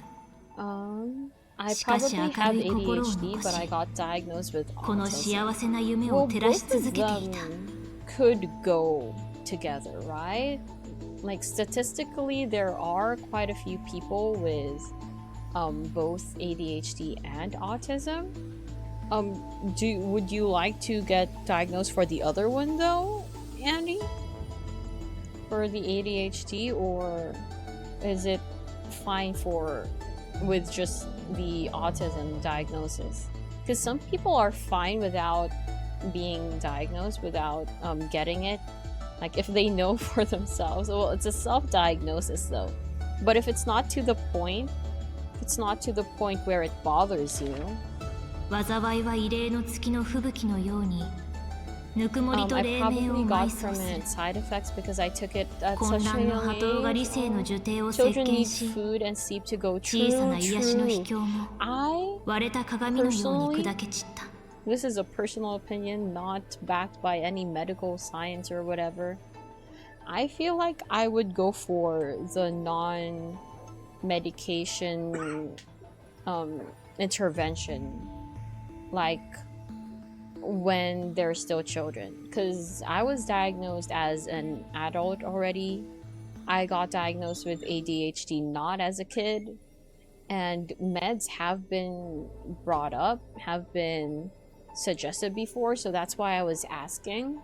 Speaker 1: I
Speaker 3: しかし
Speaker 1: probably
Speaker 3: 明
Speaker 1: have
Speaker 3: るい心を
Speaker 1: ADHD,
Speaker 3: 残
Speaker 1: but I
Speaker 3: し、
Speaker 1: got diagnosed with
Speaker 3: この
Speaker 1: autism.
Speaker 3: 幸せな夢
Speaker 1: Well,
Speaker 3: を照らし
Speaker 1: both
Speaker 3: 続
Speaker 1: of
Speaker 3: けてい
Speaker 1: them
Speaker 3: た。
Speaker 1: could go together, right? Like statistically, there are quite a few people with both ADHD and autism. Would you like to get diagnosed for the other one though, Andy? For the ADHD, or is it fine with just the autism diagnosis? Because some people are fine without being diagnosed, without getting it. Like if they know for themselves. Well, it's a self-diagnosis though. But if it's not to the point where it bothers you.
Speaker 3: 災いは異例の月の吹雪のように、ぬくもりと
Speaker 1: I
Speaker 3: 黎明を
Speaker 1: probably
Speaker 3: 埋
Speaker 1: got
Speaker 3: 葬
Speaker 1: from
Speaker 3: する。
Speaker 1: it side effects because I took it at
Speaker 3: 混
Speaker 1: such
Speaker 3: 乱
Speaker 1: a
Speaker 3: の
Speaker 1: young
Speaker 3: 波動が理
Speaker 1: age.
Speaker 3: 性の受精を
Speaker 1: Children
Speaker 3: 席巻
Speaker 1: need
Speaker 3: し、
Speaker 1: food and sleep to go
Speaker 3: 小さな癒しの秘
Speaker 1: true.
Speaker 3: 境も
Speaker 1: I
Speaker 3: 割れた鏡のように砕け散った。
Speaker 1: This is a personal opinion, not backed by any medical science or whatever. I feel like I would go for the non-medication intervention, like when they're still children. Because I was diagnosed as an adult already. I got diagnosed with ADHD not as a kid. And meds have been brought up, have been suggested before, so that's why I was asking.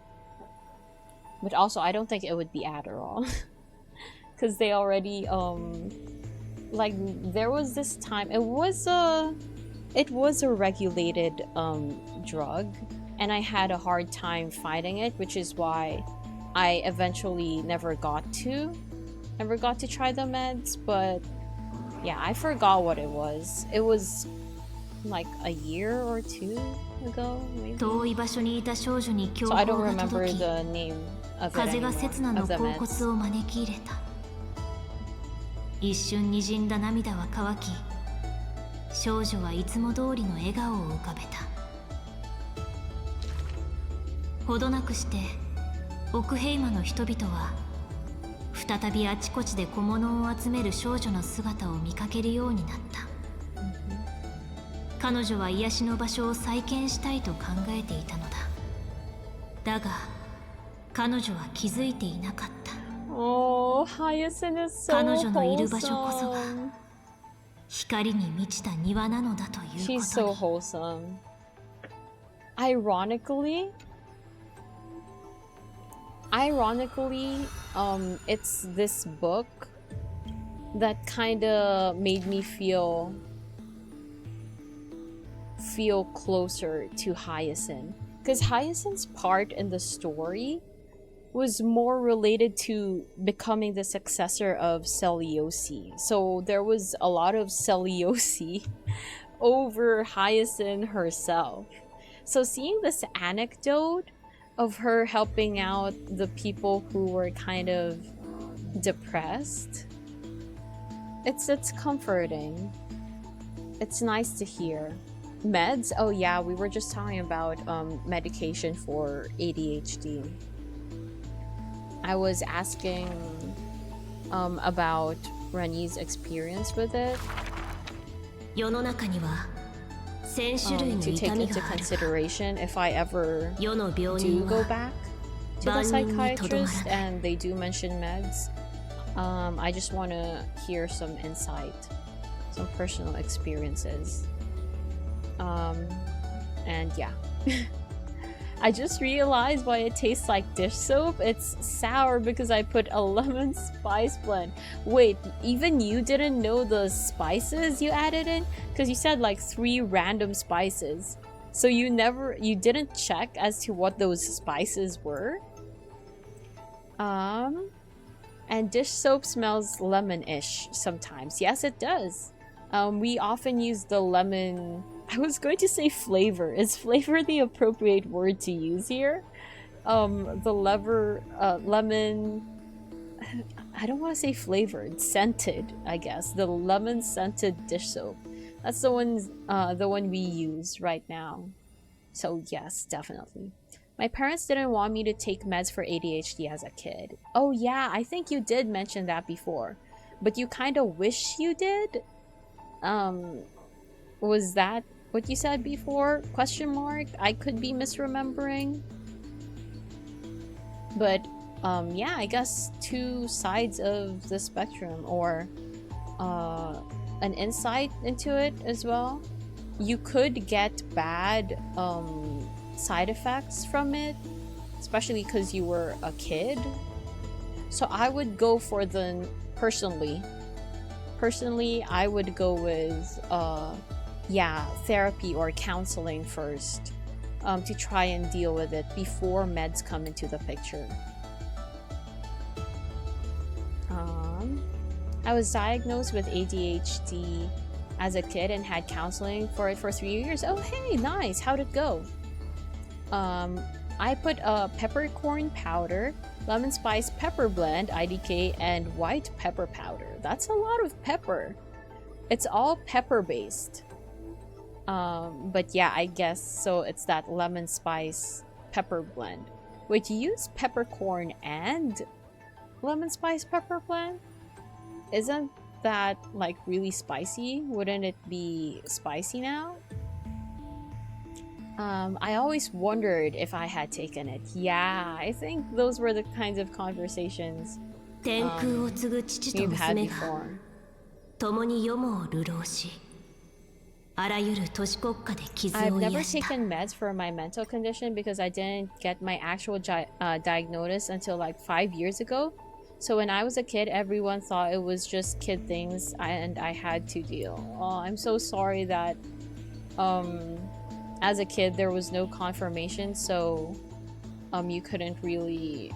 Speaker 1: But also, I don't think it would be Adderall. Because they already, like, there was this time, it was a regulated, drug, and I had a hard time finding it, which is why I eventually never got to try the meds, but yeah, I forgot what it was. It was like a year or two ago, maybe.
Speaker 3: 遠い場所にいた少女に強
Speaker 1: So I
Speaker 3: 行
Speaker 1: don't
Speaker 3: が
Speaker 1: remember
Speaker 3: 届き、
Speaker 1: the name of it
Speaker 3: 風が刹那
Speaker 1: anymore,
Speaker 3: の
Speaker 1: of the
Speaker 3: 恍
Speaker 1: meds.
Speaker 3: 惚を招き入れた。一瞬にじんだ涙は乾き、少女はいつも通りの笑顔を浮かべた。ほどなくしてオクヘイマの人々は再びあちこちで小物を集める少女の姿を見かけるようになった。彼女は癒しの場所を再建したいと考えていたのだ。だが彼女は気づいていなかった。
Speaker 1: Oh, Hyacinth is so
Speaker 3: 彼女のいる場所こそが
Speaker 1: wholesome.
Speaker 3: 光に満ちた庭なのだということに。
Speaker 1: She's so wholesome. Ironically, it's this book that kind of made me feel closer to Hyacinth, because Hyacinth's part in the story was more related to becoming the successor of Celiosi. So there was a lot of Celiosi over Hyacinth herself. So seeing this anecdote of her helping out the people who were kind of depressed, it's comforting. It's nice to hear. Meds? Oh yeah, we were just talking about medication for ADHD. I was asking about Reni's experience with it.
Speaker 3: 世の中には1000種類の
Speaker 1: To
Speaker 3: 痛
Speaker 1: take
Speaker 3: み
Speaker 1: into
Speaker 3: がある。
Speaker 1: consideration if I ever
Speaker 3: 世の病
Speaker 1: do
Speaker 3: 人
Speaker 1: go
Speaker 3: は
Speaker 1: back to the
Speaker 3: 万人にとどまら
Speaker 1: psychiatrist
Speaker 3: ない。
Speaker 1: and they do mention meds. I just want to hear some insight, some personal experiences. And yeah. I just realized why it tastes like dish soap. It's sour because I put a lemon spice blend. Wait, even you didn't know the spices you added in? Because you said like 3 random spices. So you didn't check as to what those spices were? And dish soap smells lemon-ish sometimes. Yes, it does. We often use the lemon... I was going to say flavor. Is flavor the appropriate word to use here? The lemon... I don't want to say flavored. Scented, I guess. The lemon-scented dish soap. That's the one we use right now. So yes, definitely. My parents didn't want me to take meds for ADHD as a kid. Oh yeah, I think you did mention that before. But you kind of wish you did? Was that what you said before? Question mark? I could be misremembering. But yeah, I guess 2 sides of the spectrum, or an insight into it as well. You could get bad side effects from it, especially because you were a kid. So I would go for the personally I would go with yeah, therapy or counseling first, to try and deal with it before meds come into the picture. I was diagnosed with ADHD as a kid and had counseling for it for 3 years. Oh hey, nice. How'd it go? I put peppercorn powder, lemon spice pepper blend, IDK, and white pepper powder. That's a lot of pepper. It's all pepper based. But yeah, I guess so. It's that lemon spice pepper blend. Wait, you use peppercorn and lemon spice pepper blend? Isn't that like really spicy? Wouldn't it be spicy now? I always wondered if I had taken it. Yeah, I think those were the kinds of conversations
Speaker 3: 天空を継ぐ父と
Speaker 1: we've had
Speaker 3: 娘が
Speaker 1: before.
Speaker 3: 共に世も流浪し、あらゆる都市国家で傷
Speaker 1: I've
Speaker 3: を
Speaker 1: never
Speaker 3: 癒した。
Speaker 1: taken meds for my mental condition because I didn't get my actual diagnosis until like 5 years ago. So when I was a kid, everyone thought it was just kid things and I had to deal. Oh, I'm so sorry that as a kid there was no confirmation, so you couldn't really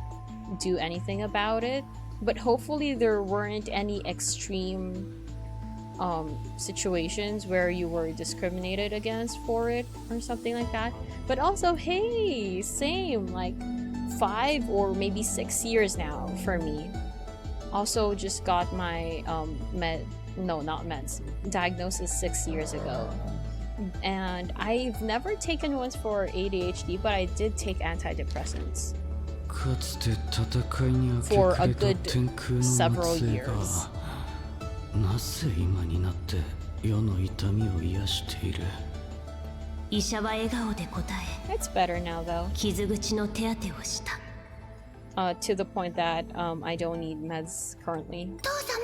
Speaker 1: do anything about it. But hopefully there weren't any extreme situations where you were discriminated against for it or something like that. But also, hey, same, like 5 or maybe 6 years now for me. Also just got my diagnosis 6 years ago. And I've never taken ones for ADHD, but I did take antidepressants
Speaker 10: かつて戦いに明
Speaker 1: for
Speaker 10: け
Speaker 1: a
Speaker 10: 暮れ
Speaker 1: good
Speaker 10: た天空の
Speaker 1: several
Speaker 10: 末
Speaker 1: years.
Speaker 10: がなぜ今になって世の痛みを癒している。
Speaker 3: 医者は笑顔で答
Speaker 1: It's better now though.
Speaker 3: え、傷口の手当てをした。
Speaker 1: To the point that I don't need meds currently
Speaker 5: 父様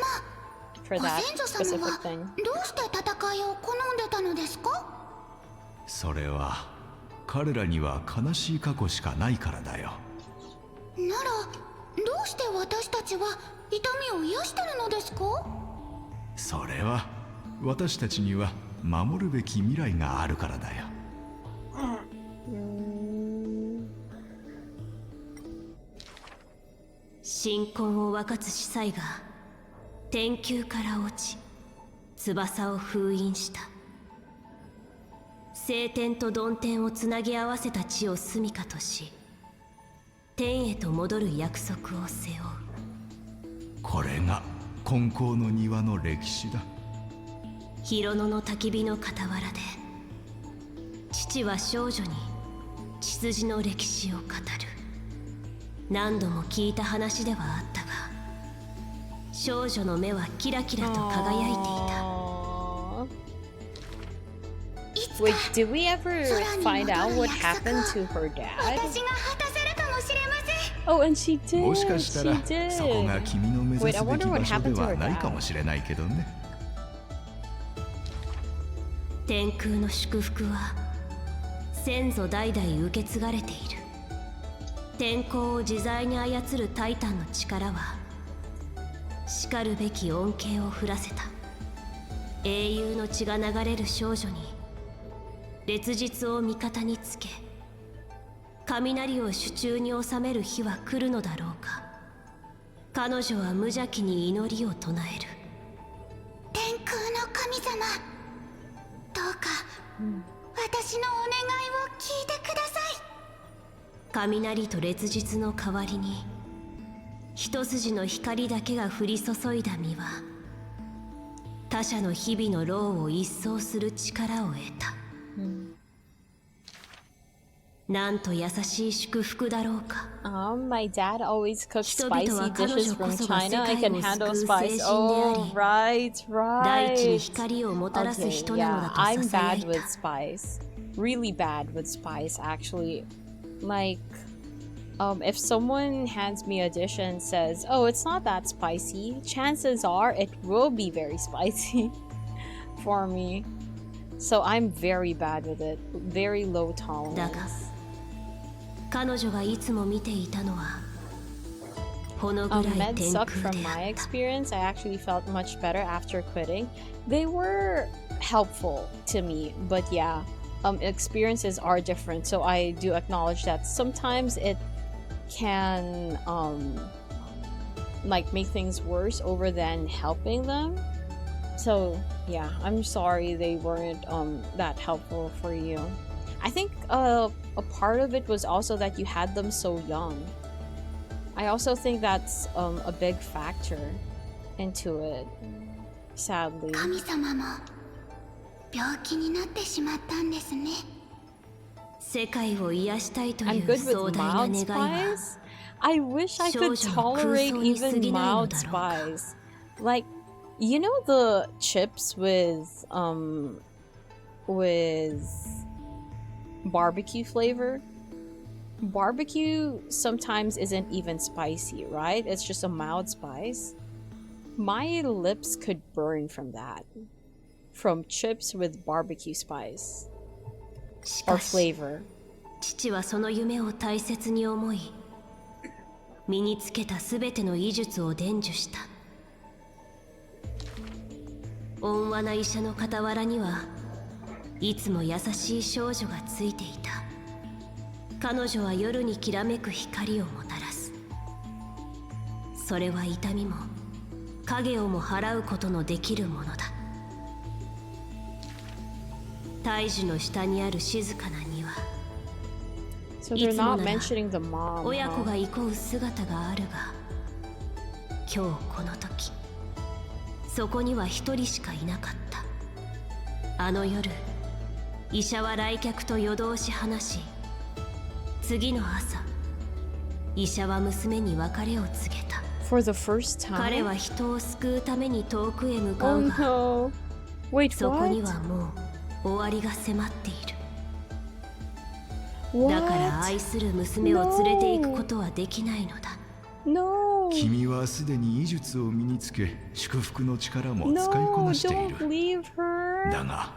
Speaker 1: for
Speaker 5: ご
Speaker 1: that
Speaker 5: 先祖様
Speaker 1: specific
Speaker 5: は
Speaker 1: thing.
Speaker 5: どうして戦いを好んでたのですか？
Speaker 11: それは彼らには悲しい過去しかないからだよ。
Speaker 5: ならどうして私たちは痛みを癒してるのですか？
Speaker 11: それは私たちには守るべき未来があるからだよ。
Speaker 3: 新婚を分かつ司祭が天宮から落ち翼を封印した。晴天と曇天をつなぎ合わせた地を住処とし、天へと戻る約束を背負う。
Speaker 11: これが金光の庭の歴史だ。
Speaker 3: 広野の焚き火の傍らで父は少女に血筋の歴史を語る。何度も聞いた話ではあったが、少女の目はキラキラと輝いていた。
Speaker 1: Wait, did we ever find out what happened to her dad?
Speaker 5: 私が果たせるかもしれません。
Speaker 1: Oh, and she did.
Speaker 11: もしかしたら
Speaker 1: She
Speaker 11: そこが
Speaker 1: did.
Speaker 11: 君の目指
Speaker 1: Wait, I
Speaker 11: すべき
Speaker 1: wonder what
Speaker 11: 場所で
Speaker 1: happened to
Speaker 11: は
Speaker 1: her
Speaker 11: ないか
Speaker 1: dad.
Speaker 11: もしれないけどね。
Speaker 3: 天空の祝福は先祖代々受け継がれている。天候を自在に操るタイタンの力はしかるべき恩恵を降らせた。英雄の血が流れる少女に烈日を味方につけ、雷を手中に収める日は来るのだろうか。彼女は無邪気に祈りを唱える。
Speaker 5: 天空の神様、どうか、私のお願いを聞いてください。
Speaker 3: 雷と烈日の代わりに一筋の光だけが降り注いだ実は、他者の日々の労を一掃する力を得た。なんと優しい祝福だろうか。
Speaker 1: My dad always cooks
Speaker 3: 人々
Speaker 1: spicy
Speaker 3: は彼
Speaker 1: dishes
Speaker 3: 女こ
Speaker 1: from
Speaker 3: そが世
Speaker 1: China. I
Speaker 3: 界
Speaker 1: can
Speaker 3: を
Speaker 1: handle
Speaker 3: 救う
Speaker 1: spice.
Speaker 3: 聖人であ
Speaker 1: Oh,
Speaker 3: り、
Speaker 1: right,
Speaker 3: 大地に
Speaker 1: right.
Speaker 3: 光をもたらす
Speaker 1: Okay,
Speaker 3: 人なの
Speaker 1: yeah,
Speaker 3: だと
Speaker 1: I'm
Speaker 3: ささや
Speaker 1: bad
Speaker 3: い
Speaker 1: with
Speaker 3: た。
Speaker 1: spice. Really bad with spice, actually. Like, if someone hands me a dish and says, "Oh, it's not that spicy," chances are it will be very spicy for me. So I'm very bad with it. Very low
Speaker 3: だが
Speaker 1: tolerance.
Speaker 3: 彼女がいつも見ていたのはほの暗い
Speaker 1: Meds
Speaker 3: 天
Speaker 1: sucked
Speaker 3: 空
Speaker 1: from
Speaker 3: であ
Speaker 1: my
Speaker 3: った。
Speaker 1: experience. I actually felt much better after quitting. They were helpful to me, but yeah, experiences are different. So I do acknowledge that sometimes it can like make things worse over than helping them. So yeah, I'm sorry they weren't that helpful for you. I think a part of it was also that you had them so young. I also think that's a big factor into it, sadly.
Speaker 5: 神様も
Speaker 6: 病気になってしまったんですね。
Speaker 3: 世界を癒したいとい
Speaker 1: I'm
Speaker 3: う
Speaker 1: good
Speaker 3: 壮
Speaker 1: with
Speaker 3: 大な
Speaker 1: mild
Speaker 3: 願いは
Speaker 1: spice. I wish I could tolerate even mild spice. Like, you know the chips with barbecue flavor? Barbecue sometimes isn't even spicy, right? It's just a mild spice. My lips could burn from that. From chips with barbecue spice.
Speaker 3: し
Speaker 1: Or
Speaker 3: かし
Speaker 1: flavor.
Speaker 3: 父はその夢を大切に思い、身につけたすべての医術を伝授した。温和な医者の傍らにはいつも優しい少女がついていた。彼女は夜にきらめく光をもたらす。それは痛みも影をも払うことのできるものだ。大樹の下にある静かな庭。
Speaker 1: So
Speaker 3: い
Speaker 1: they're
Speaker 3: つも
Speaker 1: not
Speaker 3: なら
Speaker 1: mentioning the mom.
Speaker 3: 親子
Speaker 1: huh?
Speaker 3: が憩う姿があるが、今日この時そこには一人しかいなかった。あの夜医者は来客と夜通し話し、次の朝医者は娘に別れを告げた。
Speaker 1: For the first
Speaker 3: 彼
Speaker 1: time?
Speaker 3: は人を救うために遠くへ向か
Speaker 1: Oh
Speaker 3: うが、
Speaker 1: no. Wait,
Speaker 3: そこに
Speaker 1: what?
Speaker 3: はもう終わりが迫っている。
Speaker 1: What?
Speaker 3: だから愛する娘を連れて行くことはできないのだ。
Speaker 1: No.
Speaker 11: 君はすでに医術を身につけ、祝福の力も
Speaker 1: No,
Speaker 11: 使いこなしてい
Speaker 1: don't
Speaker 11: る。
Speaker 1: leave her.
Speaker 11: だが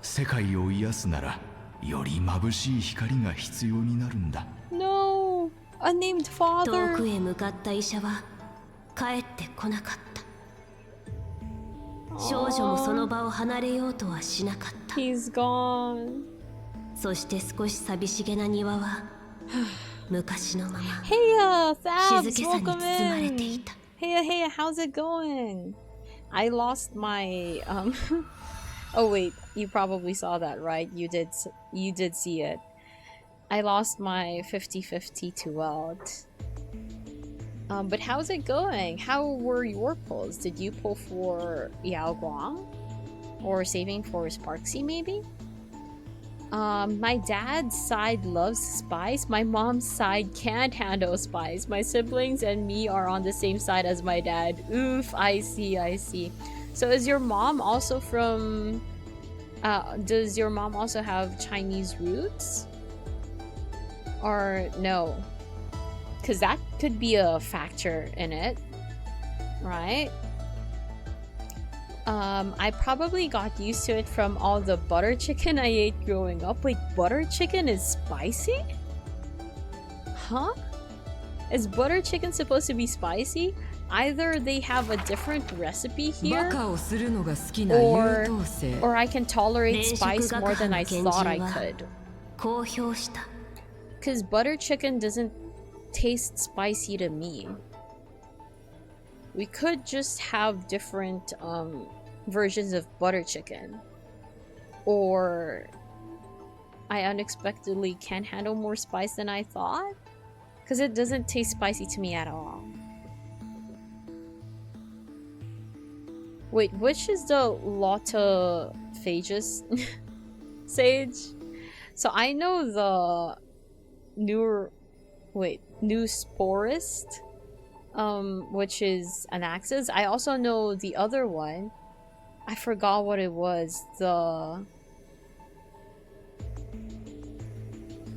Speaker 11: 世界を癒すならより眩しい光が必要になるんだ。
Speaker 1: No. Unnamed
Speaker 3: 遠
Speaker 1: father.
Speaker 3: くへ向かった医者は帰ってこなかった。少女もその場を離れようとはしなかった。
Speaker 1: He's gone.
Speaker 3: そして少し寂しげな庭は昔のまま
Speaker 1: Heya,
Speaker 3: 静
Speaker 1: Thabs,
Speaker 3: けさに
Speaker 1: welcome
Speaker 3: 包まれてい
Speaker 1: in.
Speaker 3: た。
Speaker 1: Heya, how's it going? I lost my Oh wait, you probably saw that, right? You did see it. I lost my 50-50 to Weld. But how's it going? How were your pulls? Did you pull for Yao Guang? Or saving for Sparksy maybe? My dad's side loves spice. My mom's side can't handle spice. My siblings and me are on the same side as my dad. Oof, I see. So is your mom also from... does your mom also have Chinese roots? Or no? Because that could be a factor in it, right? I probably got used to it from all the butter chicken I ate growing up. Wait, butter chicken is spicy? Huh? Is butter chicken supposed to be spicy? Either they have a different recipe here, or I can tolerate spice more than I thought I could.
Speaker 3: 公表した。
Speaker 1: Because butter chicken doesn't taste spicy to me. We could just have different versions of butter chicken. Or I unexpectedly can handle more spice than I thought. Because it doesn't taste spicy to me at all. Wait, which is the Lotophagus sage? So I know the new sporist, which is Anaxes. I also know the other one. I forgot what it was. The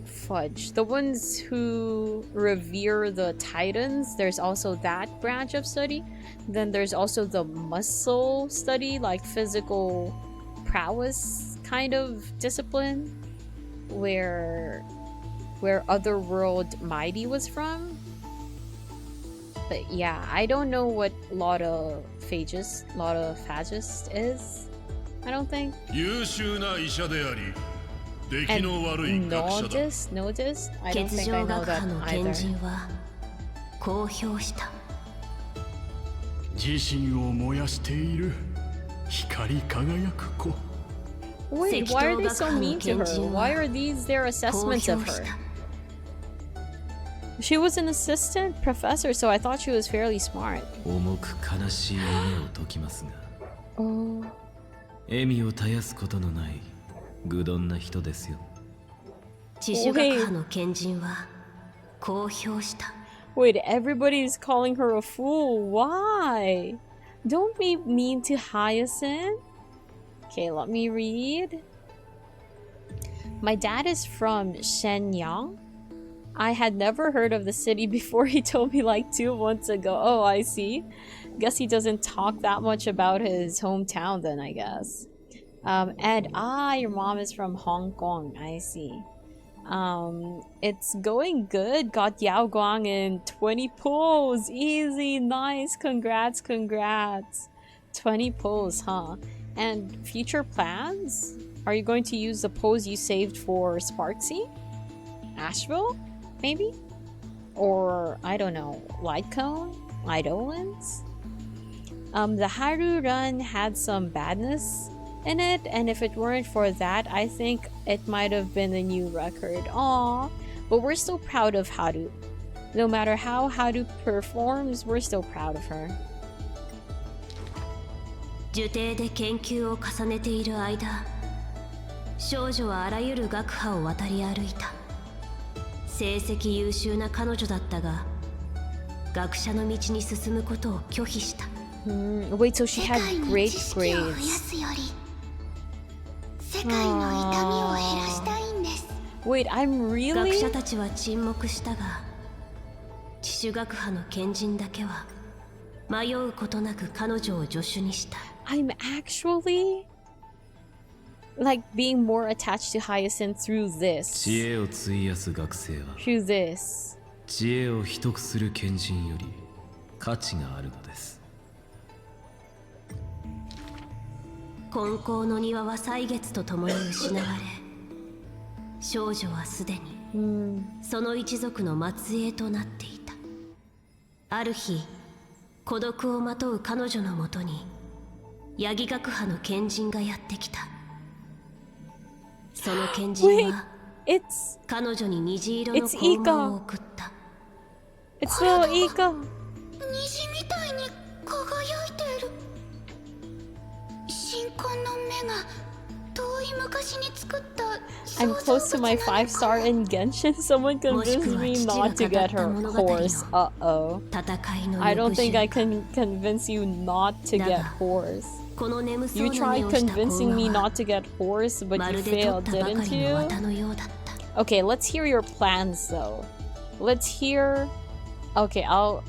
Speaker 1: fudge. The ones who revere the titans. There's also that branch of study. Then there's also the muscle study, like physical prowess kind of discipline, where Otherworld Mighty was from. But yeah, I don't know what Lotophagus is. I don't think. And Nodist? I don't
Speaker 3: 欠
Speaker 1: think I
Speaker 3: 場
Speaker 1: know
Speaker 3: 学
Speaker 1: that
Speaker 3: 派の
Speaker 1: either.
Speaker 3: 賢人は公表した。
Speaker 4: 自身を燃やしている光り輝く子。
Speaker 1: Wait, why are they so mean to her? Why are these their
Speaker 3: 公
Speaker 1: assessments
Speaker 3: 表
Speaker 1: of
Speaker 3: し
Speaker 1: her?
Speaker 3: た。
Speaker 1: She was an assistant professor, so I thought she was fairly smart.
Speaker 2: 重く悲しい夢を解きますが
Speaker 1: Oh.
Speaker 10: 笑みを絶やすことのない愚鈍な人ですよ。
Speaker 3: 地主学派の賢人はこう評した。
Speaker 1: Wait, everybody is calling her a fool. Why? Don't be mean to Hyacinth. Okay, let me read. My dad is from Shenyang. I had never heard of the city before he told me like 2 months ago. Oh, I see. Guess he doesn't talk that much about his hometown then, I guess. And your mom is from Hong Kong. I see. It's going good. Got Yao Guang in 20 pulls. Easy, nice. Congrats. 20 pulls, huh? And future plans? Are you going to use the pose you saved for Sparksy? Asheville? Maybe? Or, I don't know, Lightcone? Idolins? The Haru run had some badness in it, and if it weren't for that, I think it might have been a new record. Aww. But we're still proud of Haru. No matter how Haru performs, we're still proud of her.
Speaker 3: 受定で研究を重ねている間、少女はあらゆる学派を渡り歩いた。成績優秀な彼女だったが、学者の道に進むことを拒否した。
Speaker 1: Wait, so she had great grades.
Speaker 6: 世界の痛みを減らしたいんです。
Speaker 1: Wait, I'm really?
Speaker 3: 学者たちは沈黙したが、地主学派の賢人だけは迷うことなく彼女を助手にした。
Speaker 1: I'm actually like being more attached to Hyacinth through this.
Speaker 10: 知恵を費やす学生は
Speaker 1: Through this.
Speaker 10: 知恵を秘匿する賢人より価値があるのです。
Speaker 3: 金光の庭は歳月とともに失われ、少女はすでにその一族の末裔となっていた。ある日、孤独をまとう彼女のもとにヤギ学派の賢人がやってきた。その賢人は彼女に虹色の光芒を送った。
Speaker 1: It's little Ika.
Speaker 6: 虹みたいに輝いている。新婚の目が遠い昔に作った。
Speaker 1: I'm close to my 5-star in Genshin. Someone convinced me not to get her horse. Uh-oh. I don't think I can convince you not to get horse. You tried convincing me not to get horse, but you failed, didn't you? Okay, let's hear your plans though. Let's hear... Okay, I'll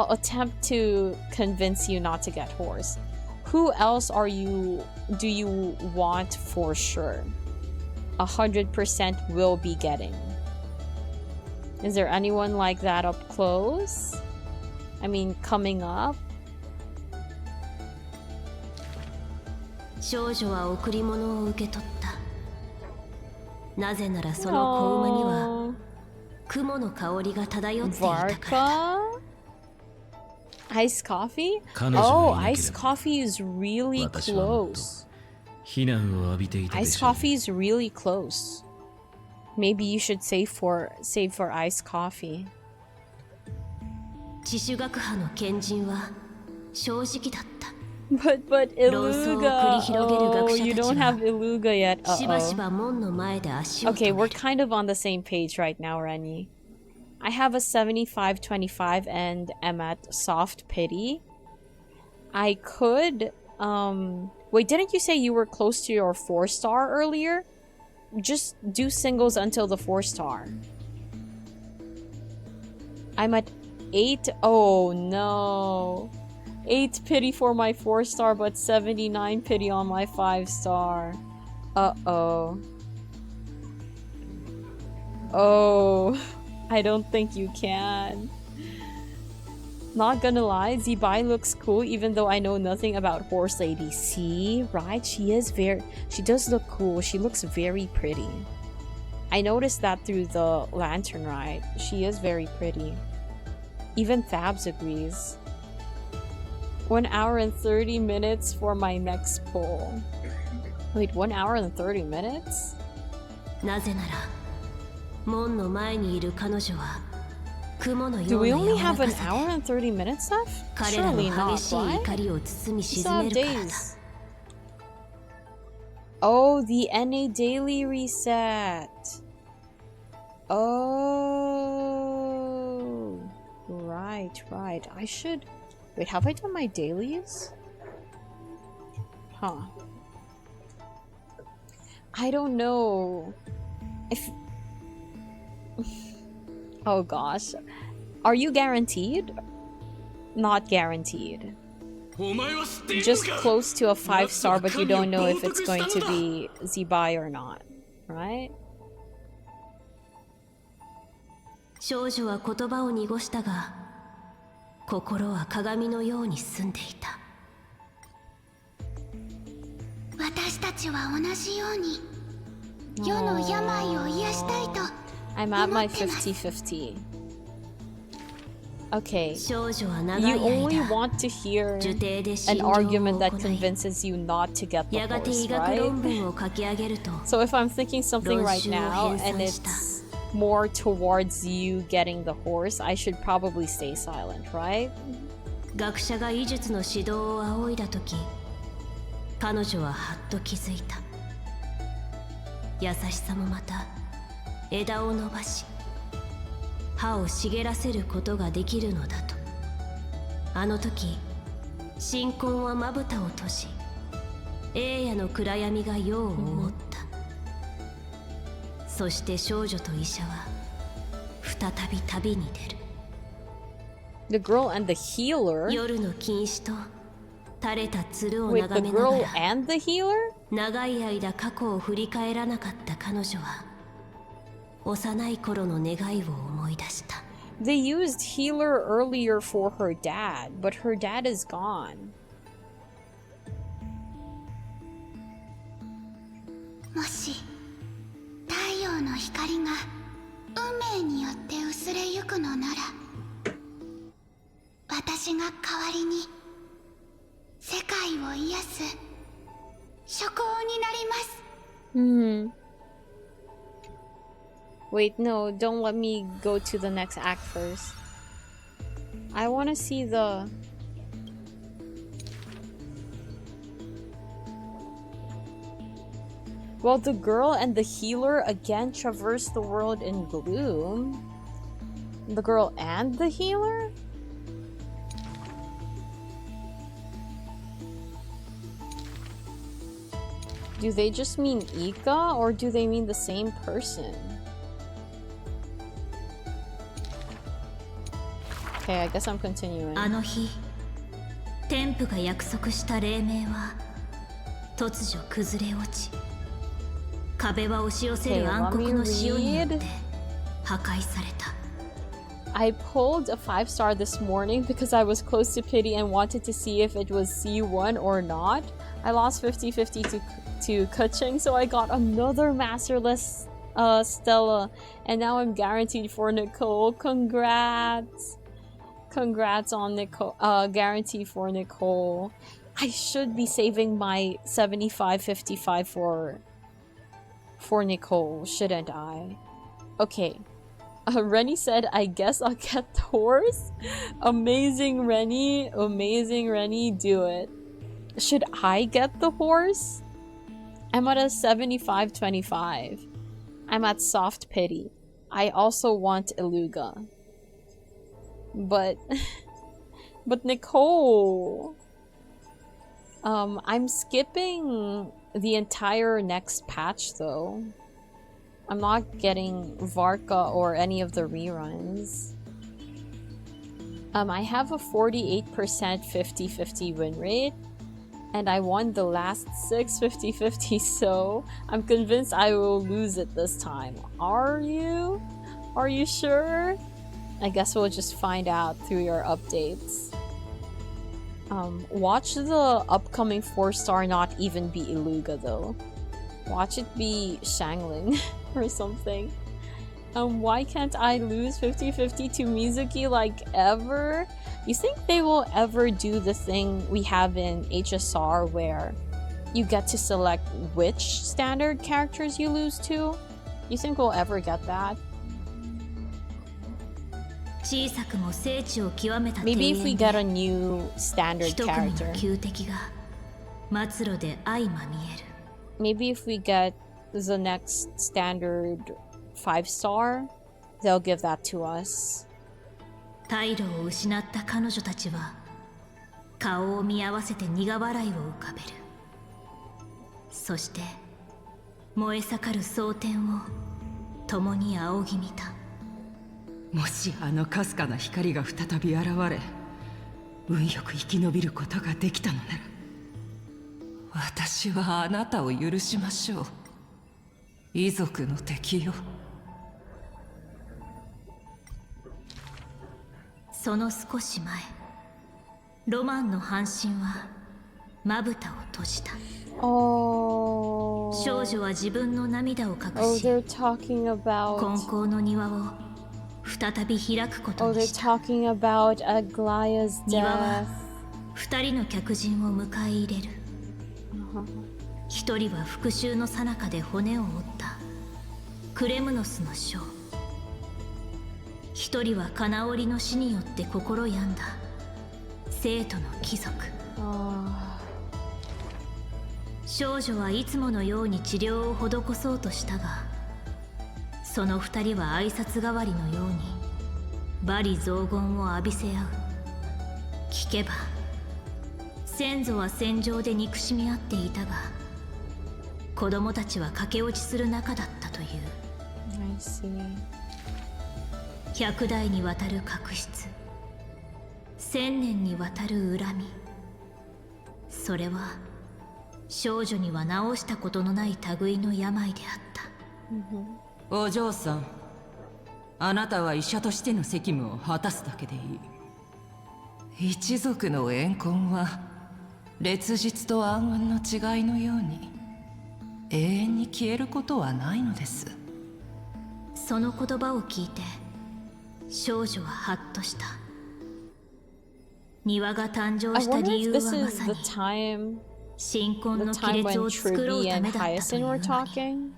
Speaker 1: attempt to convince you not to get horse. Who else do you want for sure? 100% will be getting. Is there anyone like that up close? I mean, coming up?
Speaker 3: 少女は贈り物を受け取った。なぜならその子馬には雲の香りが漂っていたからだ。
Speaker 1: Iced coffee? Oh, iced coffee is really close. Iced coffee is really close. Maybe you should save for iced coffee.
Speaker 3: 地主学派の賢人は正直だった。
Speaker 1: But Iluga. Oh, you don't have Iluga yet. Okay, we're kind of on the same page right now, Rennie. I have a 75-25 and am at soft pity. I could wait, didn't you say you were close to your 4-star earlier? Just do singles until the 4-star. I'm at 8. Oh no. 8 pity for my 4-star, but 79 pity on my 5-star. Uh-oh. Oh. I don't think you can. Not gonna lie, Zibai looks cool even though I know nothing about Horse Lady. See? Right? She does look cool. She looks very pretty. I noticed that through the lantern ride. She is very pretty. Even Thabs agrees. 1 hour and 30 minutes for my next poll. Wait, 1 hour and 30 minutes?
Speaker 3: なぜなら
Speaker 1: Do we only have an hour and 30 minutes left? Surely not, right? We still have days. Oh, the NA daily reset. Oh, right. I should... Wait, have I done my dailies? Huh. I don't know if... Oh gosh. Are you guaranteed? Not guaranteed. Just close to a 5-star, but you don't know if it's going to be Zibai or not, right?
Speaker 3: 少女は言葉を濁したが、心は鏡のように澄んでいた。
Speaker 6: 私たちは同じように世の病を癒したいと
Speaker 1: I'm at my 50-50. Okay,
Speaker 3: 少女は長い
Speaker 1: you only
Speaker 3: 間
Speaker 1: want to hear
Speaker 3: 受定で
Speaker 1: an
Speaker 3: 診療を
Speaker 1: argument that
Speaker 3: 行い
Speaker 1: convinces you not to get the
Speaker 3: やがて医
Speaker 1: horse,
Speaker 3: 学論
Speaker 1: right?
Speaker 3: 文を書き上げると
Speaker 1: So if I'm thinking something right now
Speaker 3: 論集を
Speaker 1: and
Speaker 3: 編纂した
Speaker 1: it's more towards you getting the horse, I should probably stay silent, right?
Speaker 3: 学者が医術の指導を仰いだ時、彼女ははっと気づいた。優しさもまた枝を伸ばし、歯を茂らせることができるのだと。あの時、新婚はまぶたを閉じ、栄夜の暗闇が世を覆った。そして少女と医者は再び旅に出る。
Speaker 1: The girl and the healer?
Speaker 3: 夜の禁止と垂れた鶴を
Speaker 1: Wait,
Speaker 3: 眺
Speaker 1: the
Speaker 3: めなが
Speaker 1: girl
Speaker 3: ら
Speaker 1: and the healer?
Speaker 3: 長い間過去を振り返らなかった彼女は幼い頃の願いを思い出した。
Speaker 1: They used healer earlier for her dad, but her dad is gone.
Speaker 6: もし太陽の光が運命によって薄れゆくのなら、私が代わりに世界を癒す諸行になります。
Speaker 1: Wait, no, don't let me go to the next act first. I want to see the... Well, the girl and the healer again traverse the world in gloom. The girl and the healer? Do they just mean Ika, or do they mean the same person? Okay, I guess I'm continuing.
Speaker 3: あの日、天父が約束した黎明は突如崩れ落ち、壁は押し寄せる暗黒の潮によって破壊された。
Speaker 1: I pulled a 5-star this morning because I was close to pity and wanted to see if it was C1 or not. I lost 50-50 to Kuching, so I got another masterless Stella, and now I'm guaranteed for Nicole. Congrats! Congrats on Nicole. Guarantee for Nicole. I should be saving my 75-55 for Nicole, shouldn't I? Okay. Rennie said, I guess I'll get the horse. Amazing, Rennie. Amazing, Rennie. Do it. Should I get the horse? I'm at a 75-25. I'm at soft pity. I also want Iluga. But Nicole. I'm skipping the entire next patch though. I'm not getting Varka or any of the reruns. I have a 48% 50-50 win rate, and I won the last 6 50-50, so I'm convinced I will lose it this time. Are you? Are you sure? I guess we'll just find out through your updates. Watch the upcoming 4-star not even be Iluga though. Watch it be Shangling or something. Why can't I lose 50-50 to Mizuki like ever? You think they will ever do the thing we have in HSR where you get to select which standard characters you lose to? You think we'll ever get that? Maybe if we get a new standard character. maybe if we get the next standard 5-star, they'll give that to us.
Speaker 3: 態度を失った彼女たちは顔を見合わせて苦笑いを浮かべる。そして燃え盛る蒼天を共に仰ぎ見た。
Speaker 8: もしあのかすかな光が再び現れ、運よく生き延びることができたのなら、私はあなたを許しましょう。遺族の敵よ。
Speaker 3: その少し前、ロマンの半身はまぶたを閉じた。
Speaker 1: Oh.
Speaker 3: 少女は自分の涙を隠
Speaker 1: Oh,
Speaker 3: し、
Speaker 1: they're talking about.
Speaker 3: 金光の庭を再び開くこと
Speaker 1: Oh,
Speaker 3: に
Speaker 1: they're
Speaker 3: した。
Speaker 1: talking about Aglaya's
Speaker 3: 庭は
Speaker 1: death.
Speaker 3: 二人の客人を迎え入れる。一人は復讐の最中で骨を折ったクレムノスの将。一人は金織の死によって心病んだ生徒の貴族。少女はいつものように治療を施そうとしたが、その二人は挨拶代わりのように罵詈雑言を浴びせ合う。聞けば先祖は戦場で憎しみ合っていたが、子供たちは駆け落ちする仲だったという。
Speaker 1: I see.
Speaker 3: 100代にわたる確執、1000年にわたる恨み、それは少女には治したことのない類の病であった。
Speaker 8: お嬢さん、あなたは医者としての責務を果たすだけでいい。一族の怨恨は烈日と暗雲の違いのように永遠に消えることはないのです。
Speaker 3: その言葉を聞いて少女はハッとした。庭が誕生
Speaker 1: I
Speaker 3: した
Speaker 1: wonder
Speaker 3: 理由
Speaker 1: if
Speaker 3: は
Speaker 1: this
Speaker 3: ま
Speaker 1: is
Speaker 3: さ
Speaker 1: the
Speaker 3: に
Speaker 1: time,
Speaker 3: 新婚
Speaker 1: the
Speaker 3: の
Speaker 1: time
Speaker 3: 亀裂
Speaker 1: when
Speaker 3: を作ろう
Speaker 1: Truby
Speaker 3: た
Speaker 1: and
Speaker 3: めだったという
Speaker 1: Hyacinth
Speaker 3: の
Speaker 1: were
Speaker 3: に。
Speaker 1: talking.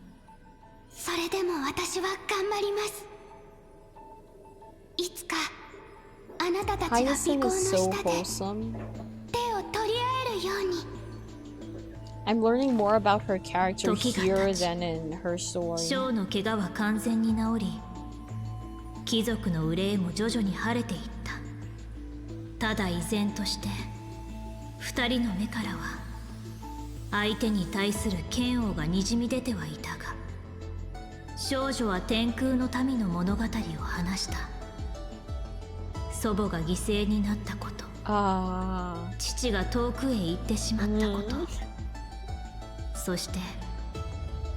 Speaker 6: それでも私は頑張ります。いつかあなたたちが尾行
Speaker 1: Hyacinth
Speaker 6: の
Speaker 1: is so
Speaker 6: 下で
Speaker 1: wholesome.
Speaker 6: 手を取り合えるように。
Speaker 1: I'm learning more about her character
Speaker 3: 時が
Speaker 1: here
Speaker 3: 経ち
Speaker 1: than in her story.
Speaker 3: ショーの怪我は完全に治り、貴族の憂いも徐々に晴れていった。ただ依然として二人の目からは相手に対する嫌悪がにじみ出てはいたが、少女は天空の民の物語を話した。祖母が犠牲になったこと、父が遠くへ行ってしまったこと、そして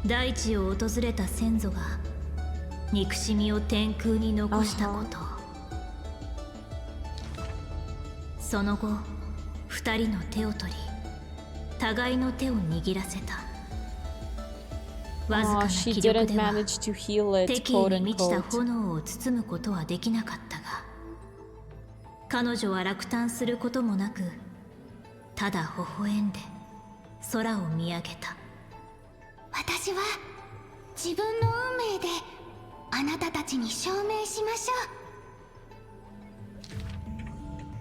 Speaker 3: 大地を訪れた先祖が憎しみを天空に残したこと。その後二人の手を取り互いの手を握らせた。わずかな
Speaker 1: she
Speaker 3: 気力
Speaker 1: didn't
Speaker 3: では
Speaker 1: manage to heal it,
Speaker 3: 敵
Speaker 1: quote
Speaker 3: 意に満ちた
Speaker 1: unquote.
Speaker 3: 炎を包むことはできなかったが、彼女は落胆することもなく、ただ微笑んで空を見上げた。
Speaker 6: 私は自分の運命であなたたちに証明しましょう。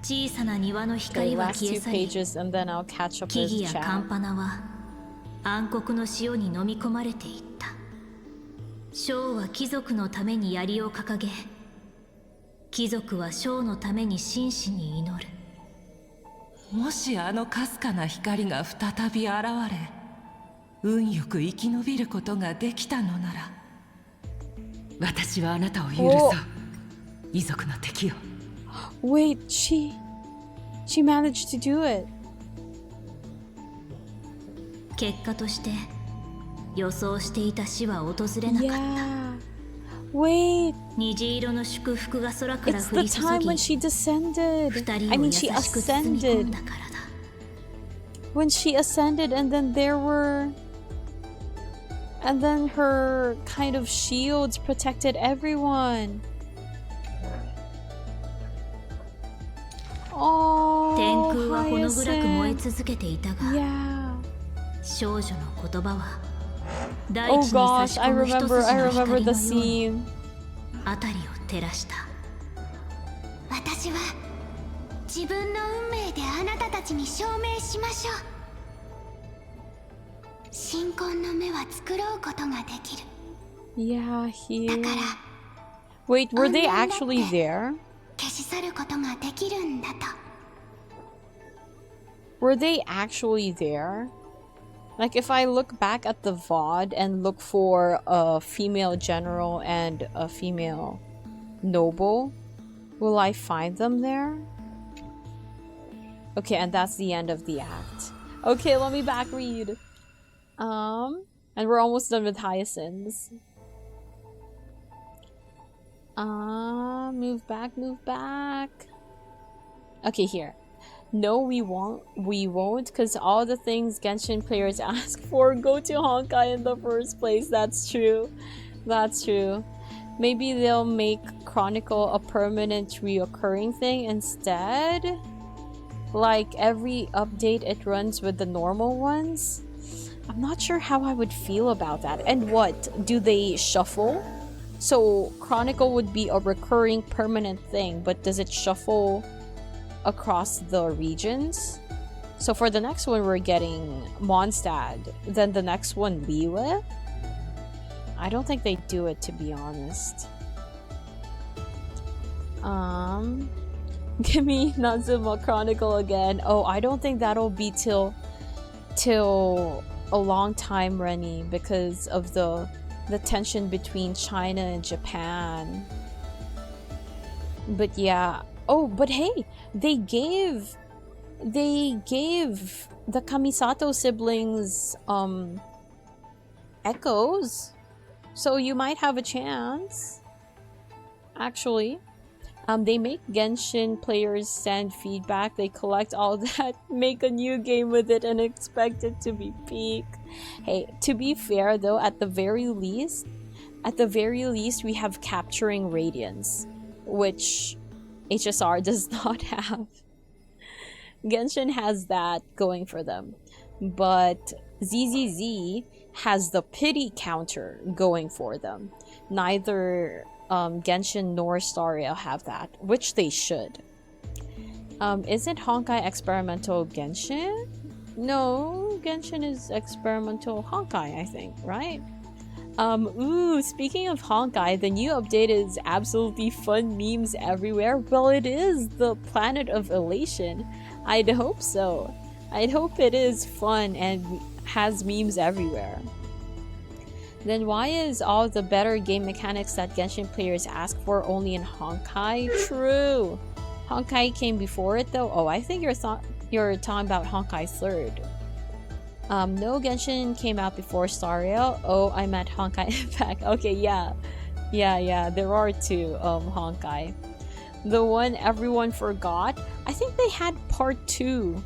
Speaker 3: 小さな庭の
Speaker 1: The
Speaker 3: 光は
Speaker 1: last
Speaker 3: 消え
Speaker 1: two
Speaker 3: 去り、
Speaker 1: pages and then I'll catch up
Speaker 3: 木
Speaker 1: with
Speaker 3: 々やカン
Speaker 1: chat.
Speaker 3: パナは暗黒の潮に飲み込まれていった。ショーは貴族のために槍を掲げ、貴族はショーのために真摯に祈る。
Speaker 8: もしあのかすかな光が再び現れ、運よく生き延びることができたのなら、私はあなたを許そう。遺族の敵よ。
Speaker 1: Wait, she managed to do it.
Speaker 3: 結果として予想していた死は訪れなかった。
Speaker 1: Yeah. Wait,
Speaker 3: 虹色の祝福が空から
Speaker 1: it's
Speaker 3: 降
Speaker 1: the
Speaker 3: り注
Speaker 1: time
Speaker 3: ぎ、
Speaker 1: when she descended.
Speaker 3: 二
Speaker 1: I
Speaker 3: 人を
Speaker 1: mean,
Speaker 3: 優
Speaker 1: she
Speaker 3: しく包み込ん
Speaker 1: ascended.
Speaker 3: だからだ。
Speaker 1: When she ascended, and then there were. And then her kind of shields protected everyone.
Speaker 3: 天
Speaker 1: Oh,
Speaker 3: 空はほの暗く燃え
Speaker 1: Hyacinth.
Speaker 3: 続けていたが、
Speaker 1: Yeah.
Speaker 3: 少女の言葉は大
Speaker 1: Oh
Speaker 3: 地に差し
Speaker 1: gosh, I
Speaker 3: 込む一
Speaker 1: remember
Speaker 3: 筋の
Speaker 1: the
Speaker 3: 光のように
Speaker 1: scene.
Speaker 3: 辺りを照らした。
Speaker 6: 私は自分の運命であなたたちに証明しましょう。新婚の目は作ろうことができる。
Speaker 1: Yeah,
Speaker 6: だ
Speaker 1: he...
Speaker 6: から
Speaker 1: Wait, were they actually there?
Speaker 6: 消し去ることができるんだと。
Speaker 1: Were they actually there? Like, if I look back at the VOD and look for a female general and a female noble, will I find them there? Okay, and that's the end of the act. Okay, let me back read. And we're almost done with Hyacinths. Move back, move back. Okay, here. No, we won't, because all the things Genshin players ask for go to Honkai in the first place. That's true. That's true. Maybe they'll make Chronicle a permanent reoccurring thing instead? Like every update it runs with the normal ones? I'm not sure how I would feel about that. And what? Do they shuffle? So Chronicle would be a recurring permanent thing, but does it shuffle across the regions? So for the next one we're getting Mondstadt, then the next one Liyue? I don't think they do it, to be honest. Give me Nazuma Chronicle again. Oh, I don't think that'll be till a long time, Rennie, because of the tension between China and Japan. But yeah. Oh, but hey, they gave the Kamisato siblings echoes, so you might have a chance. Actually, they make Genshin players send feedback, they collect all that, make a new game with it, and expect it to be peak. Hey, to be fair though, at the very least we have Capturing Radiance, which HSR does not have. Genshin has that going for them, but ZZZ has the pity counter going for them. Neither Genshin nor Staria have that, which they should. Isn't Honkai experimental Genshin? No, Genshin is experimental Honkai, I think, right? Ooh, speaking of Honkai, the new update is absolutely fun memes everywhere. Well, it is the Planet of Elation. I'd hope so. I'd hope it is fun and has memes everywhere. Then why is all the better game mechanics that Genshin players ask for only in Honkai? True. Honkai came before it though. Oh, I think you're talking about Honkai 3rd. No, Genshin came out before Staria. Oh, I meant Honkai Impact. Okay, yeah. Yeah, there are two Honkai. The one everyone forgot, I think they had part 2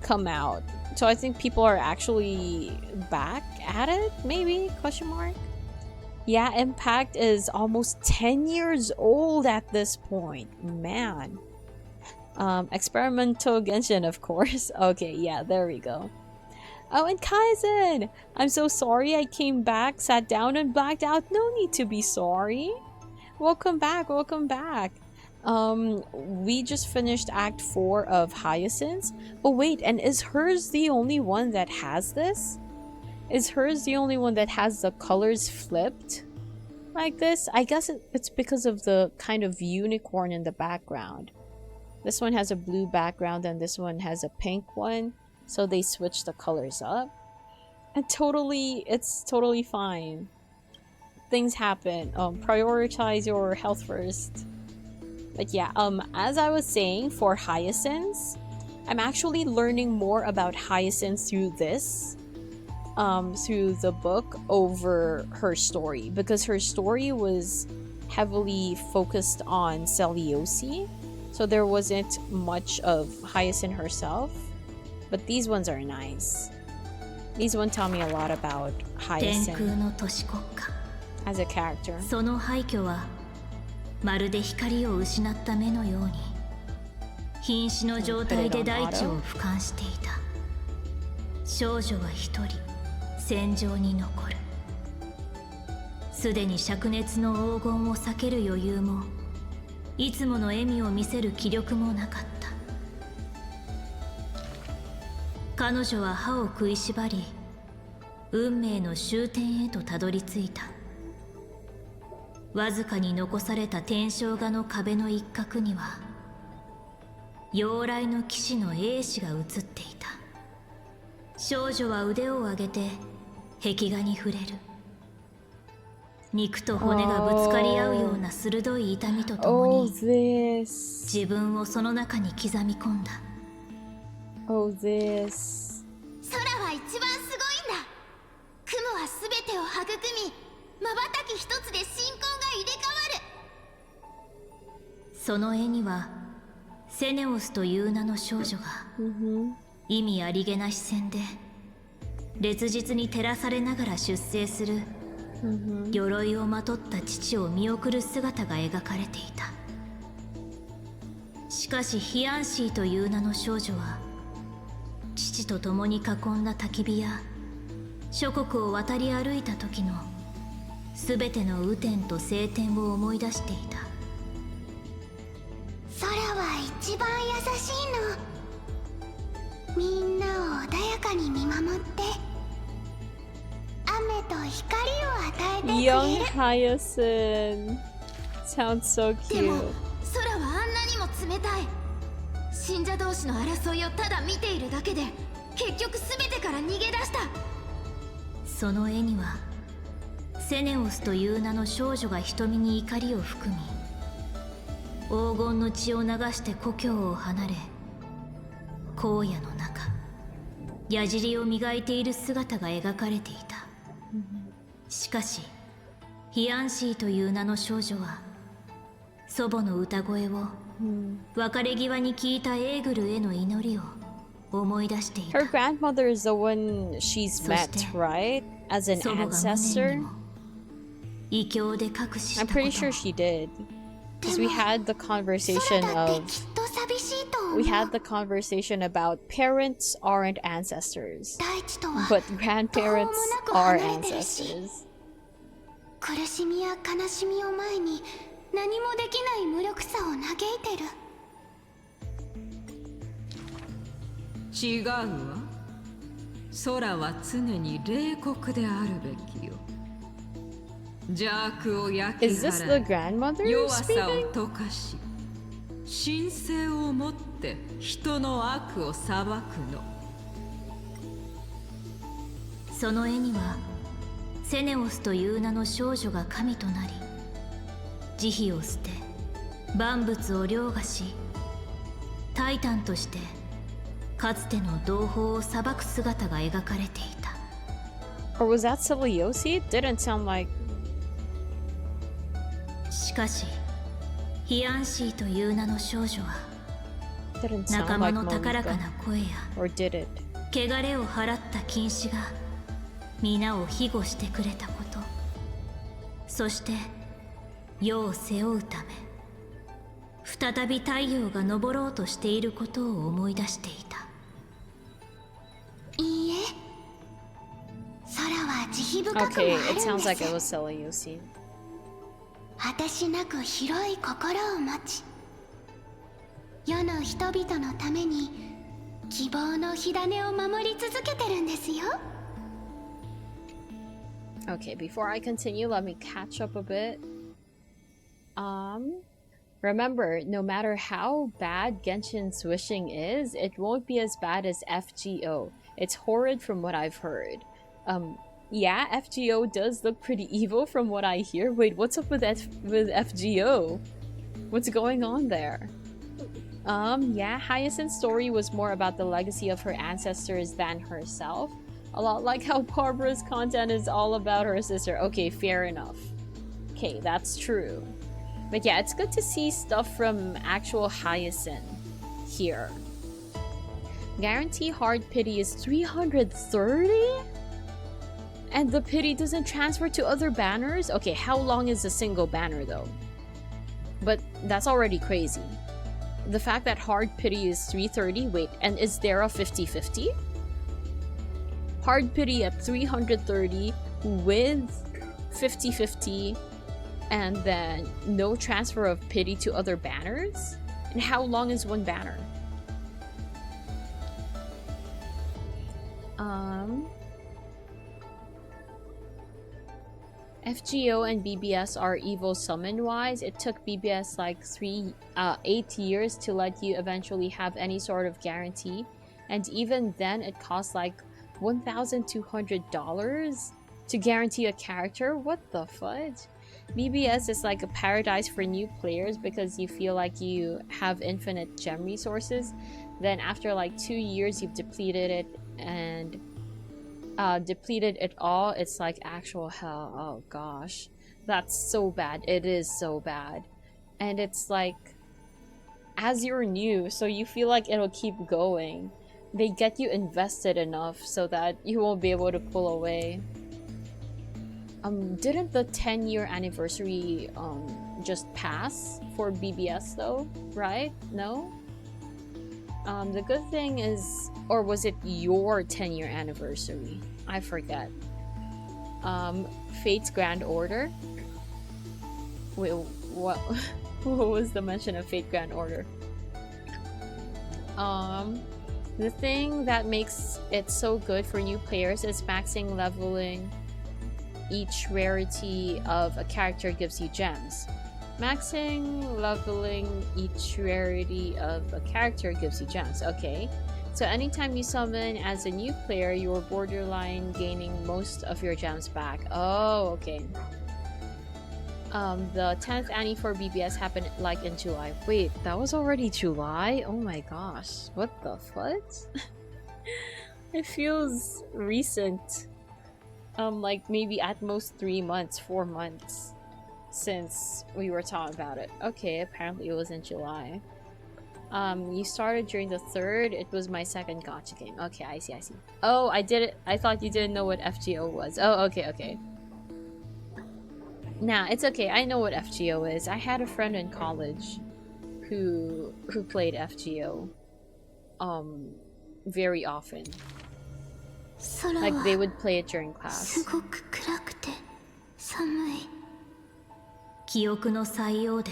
Speaker 1: come out. So I think people are actually back at it, maybe? Question mark? Yeah, Impact is almost 10 years old at this point. Man. Experimental Genshin, of course. Okay, yeah, there we go. Oh, and Kaizen! I'm so sorry I came back, sat down, and blacked out. No need to be sorry. Welcome back, welcome back. We just finished Act 4 of Hyacinths. Oh wait, and is hers the only one that has this? Is hers the only one that has the colors flipped like this? I guess it's because of the kind of unicorn in the background. This one has a blue background and this one has a pink one. So they switch the colors up. And it's totally fine. Things happen. Prioritize your health first. But yeah, as I was saying, for Hyacinths, I'm actually learning more about Hyacinths through this. Through the book over her story. Because her story was heavily focused on Seliosi. So there wasn't much of Hyacinth herself. But these ones are nice. These ones tell me a lot about Hyacinth as a character.
Speaker 3: その廃墟はまるで光を失った目のように瀕死の状態で大地を俯瞰していた。少女は一人戦場に残る。すでに灼熱の黄金を避ける余裕もいつもの笑みを見せる気力もなかった。彼女は歯を食いしばり運命の終点へとたどり着いた。わずかに残された天正画の壁の一角には妖来の騎士の英士が映っていた。少女は腕を上げて壁画に触れる。肉と骨がぶつかり合うような鋭い痛みとともに自分をその中に刻み込んだ。
Speaker 1: Oh, this.
Speaker 5: 空は一番すごいんだ。雲は全てを育み、瞬き一つで信仰が入れ替わる。
Speaker 3: その絵にはセネオスという名の少女が意味ありげな視線で烈日に照らされながら出征する鎧をまとった父を見送る姿が描かれていた。しかしヒアンシーという名の少女は父と共に囲んだ焚き火や諸国を渡り歩いた時の全ての雨天と晴天を思い出していた。
Speaker 5: 空は一番優しいの。みんなを穏やかに見守って雨と光を与えてくれる。
Speaker 1: Young Hyacinth sounds so
Speaker 5: でも
Speaker 1: cute.
Speaker 5: 空はあんなにも冷たい。信者同士の争いをただ見ているだけで結局全てから逃げ出した。
Speaker 3: その絵にはセネオスという名の少女が瞳に怒りを含み黄金の血を流して故郷を離れ荒野の中矢尻を磨いている姿が描かれていた。しかしヒアンシーという名の少女は祖母の歌声を別れ際に聞いたエーグルへの祈りを思い出していた。
Speaker 1: Her grandmother is the one she's met, right? As an
Speaker 3: 祖母が無念
Speaker 1: ancestor?
Speaker 3: にも異教で隠し
Speaker 1: I'm
Speaker 3: たこ
Speaker 1: pretty
Speaker 3: と
Speaker 1: sure she did. Because we had the conversation
Speaker 5: 空だって
Speaker 1: of
Speaker 5: きっと寂しいと思う。
Speaker 1: we had the conversation about parents aren't ancestors,
Speaker 5: 大地とは
Speaker 1: but grandparents
Speaker 5: 途方も
Speaker 1: are
Speaker 5: なく離れてるし
Speaker 1: ancestors.
Speaker 5: 苦しみや悲しみを前に何もできない無力さを嘆いてる。
Speaker 8: 違うわ。空は常に冷酷であるべきよ。邪悪を焼き
Speaker 1: Is this the
Speaker 8: 払い
Speaker 1: grandmother
Speaker 8: 弱さ
Speaker 1: speaking?
Speaker 8: を溶かし神聖をもって人の悪を裁くの。
Speaker 3: その絵にはセネオスという名の少女が神となり慈悲を捨て万物を凌駕しタイタンとしてかつての同胞を裁く姿が描かれていた。
Speaker 1: Or was that Celiosi? It didn't sound like.
Speaker 3: しかしヒアンシーという名の少女は
Speaker 1: Didn't
Speaker 3: 仲
Speaker 1: sound
Speaker 3: 間
Speaker 1: like
Speaker 3: の高らか
Speaker 1: Monika.
Speaker 3: な声や
Speaker 1: Or did it?
Speaker 3: 汚れを払った禁止が皆を庇護してくれたこと、そして世を背負うため再び太陽が昇ろうとしていることを思い出していた。
Speaker 5: いいえ、空は慈悲深くもあ
Speaker 1: Okay,
Speaker 5: る
Speaker 1: it
Speaker 5: んで
Speaker 1: sounds like it
Speaker 5: す。
Speaker 1: was Celiosi.
Speaker 5: 果てしなく広い心を持ち世の人々のために希望の火種を守り続けてるんですよ。
Speaker 1: Okay, before I continue, let me catch up a bit. Remember, no matter how bad Genshin's wishing is, it won't be as bad as FGO. It's horrid from what I've heard. Yeah, FGO does look pretty evil from what I hear. Wait, what's up with FGO? What's going on there? Yeah, Hyacinth's story was more about the legacy of her ancestors than herself. A lot like how Barbara's content is all about her sister. Okay, fair enough. Okay, that's true. But yeah, it's good to see stuff from actual Hyacinth here. Guarantee hard pity is 330? And the pity doesn't transfer to other banners? Okay, how long is a single banner though? But that's already crazy. The fact that hard pity is 330, wait, and is there a 50-50? Hard pity at 330 with 50-50 and then no transfer of pity to other banners? And how long is one banner? FGO and BBS are evil summon-wise. It took BBS like 8 years to let you eventually have any sort of guarantee. And even then, it cost like $1,200 to guarantee a character? What the fudge? BBS is like a paradise for new players because you feel like you have infinite gem resources. Then after like 2 years, you've depleted it and depleted it all. It's like actual hell. Oh gosh, that's so bad. It is so bad. And it's like, as you're new, so you feel like it'll keep going. They get you invested enough so that you won't be able to pull away. Didn't the 10-year anniversary just pass for BBS though, right? No? The good thing is, or was it your 10-year anniversary? I forget. Fate's Grand Order? Wait, what? What was the mention of Fate Grand Order? The thing that makes it so good for new players is maxing leveling each rarity of a character gives you gems. Maxing leveling each rarity of a character gives you gems. Okay. So anytime you summon as a new player, you're borderline gaining most of your gems back. Oh, okay. The 10th Annie for BBS happened like in July. Wait, that was already July? Oh my gosh. What the fuck? It feels recent. Like maybe at most 3 months, 4 months since we were talking about it. Okay, apparently it was in July. You started during the 3rd. It was my second gacha game. Okay, I see. Oh, I did it. I thought you didn't know what FGO was. Oh, okay. Nah, it's okay. I know what FGO is. I had a friend in college who played FGO very often. Like they would play it during class.
Speaker 3: 記憶の採用で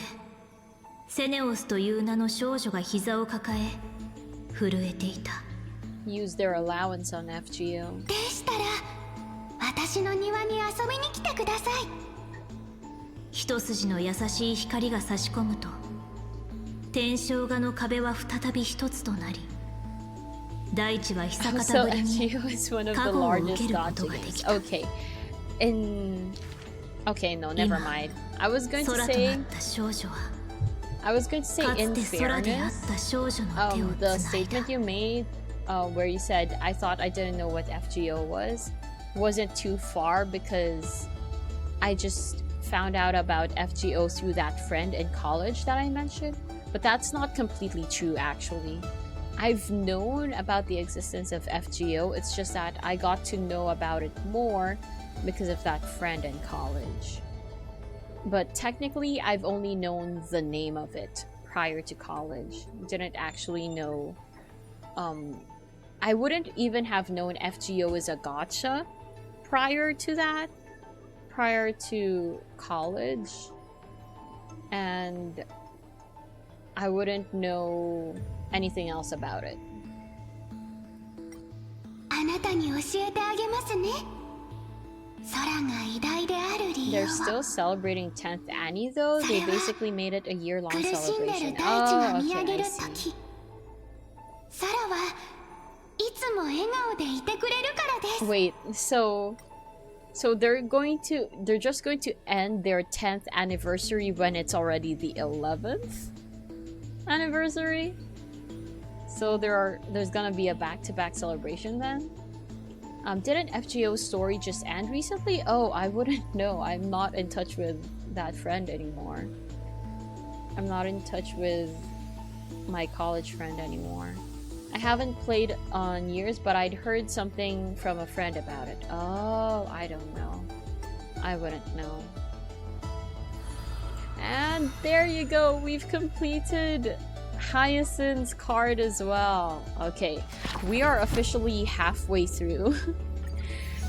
Speaker 3: セネオスという名の少女が膝を抱え震えていた。
Speaker 1: Use their allowance on FGO.
Speaker 6: でしたら私の庭に遊びに来てください。
Speaker 3: 一筋の優しい光が差し込むと天正画の壁は再び一つとなり大地は久方ぶりに加護を受けることができた。
Speaker 1: Okay. Okay, no, never mind. I was going to say in fairness, the statement you made where you said, I thought I didn't know what FGO was, wasn't too far because I just found out about FGO through that friend in college that I mentioned. But that's not completely true, actually. I've known about the existence of FGO, it's just that I got to know about it more because of that friend in college. But technically, I've only known the name of it prior to college. Didn't actually know... I wouldn't even have known FGO is a gacha prior to that. Prior to college. And I wouldn't know anything else about it.
Speaker 6: あなたに教えてあげますね。
Speaker 1: They're still celebrating 10th Annie though? They basically made it a year-long celebration. Oh, okay, I see. Wait, so they're just going to end their 10th anniversary when it's already the 11th anniversary? So there's gonna be a back-to-back celebration then? Didn't FGO's story just end recently? Oh, I wouldn't know. I'm not in touch with that friend anymore. I'm not in touch with my college friend anymore. I haven't played on years, but I'd heard something from a friend about it. Oh, I don't know. I wouldn't know. And there you go. We've completed Hyacinth's card as well. Okay, we are officially halfway through.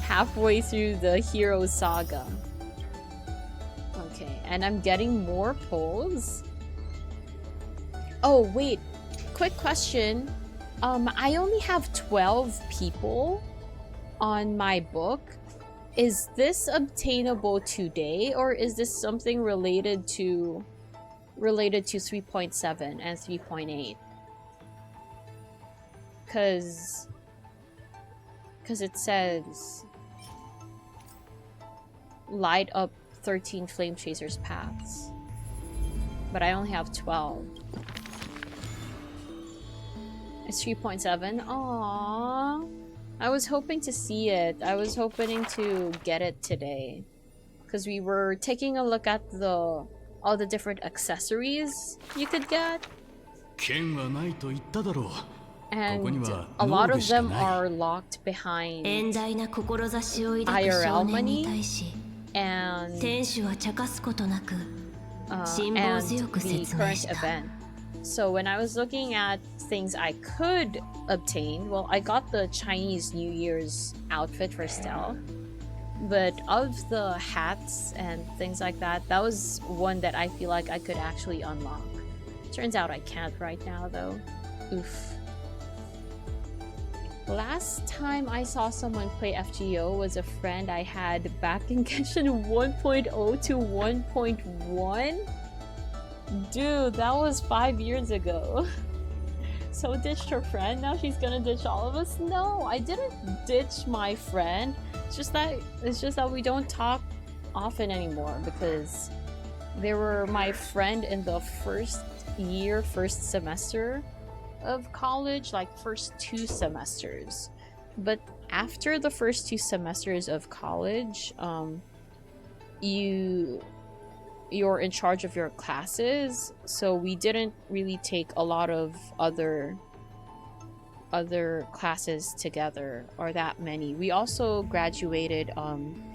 Speaker 1: Halfway through the hero saga. Okay, and I'm getting more polls. Oh, wait. Quick question. I only have 12 people on my book. Is this obtainable today, or is this something related to 3.7 and 3.8? Cause it says light up 13 flame chasers paths, but I only have 12. It's 3.7. Aww. I was hoping to see it. I was hoping to get it today, because we were taking a look at all the different accessories you could get, and a lot of them are locked behind IRL money and the current event. So when I was looking at things I could obtain, well, I got the Chinese New Year's outfit for Stealth, but of the hats and things like that, that was one that I feel like I could actually unlock. Turns out I can't right now though. Oof. Last time I saw someone play FGO was a friend I had back in Genshin 1.0 to 1.1. Dude, that was 5 years ago. So ditched her friend, now she's gonna ditch all of us? No, I didn't ditch my friend. It's just that we don't talk often anymore, because they were my friend in the first semester of college, like first 2 semesters. But after the first 2 semesters of college, you're in charge of your classes, so we didn't really take a lot of other classes together, or that many. We also graduated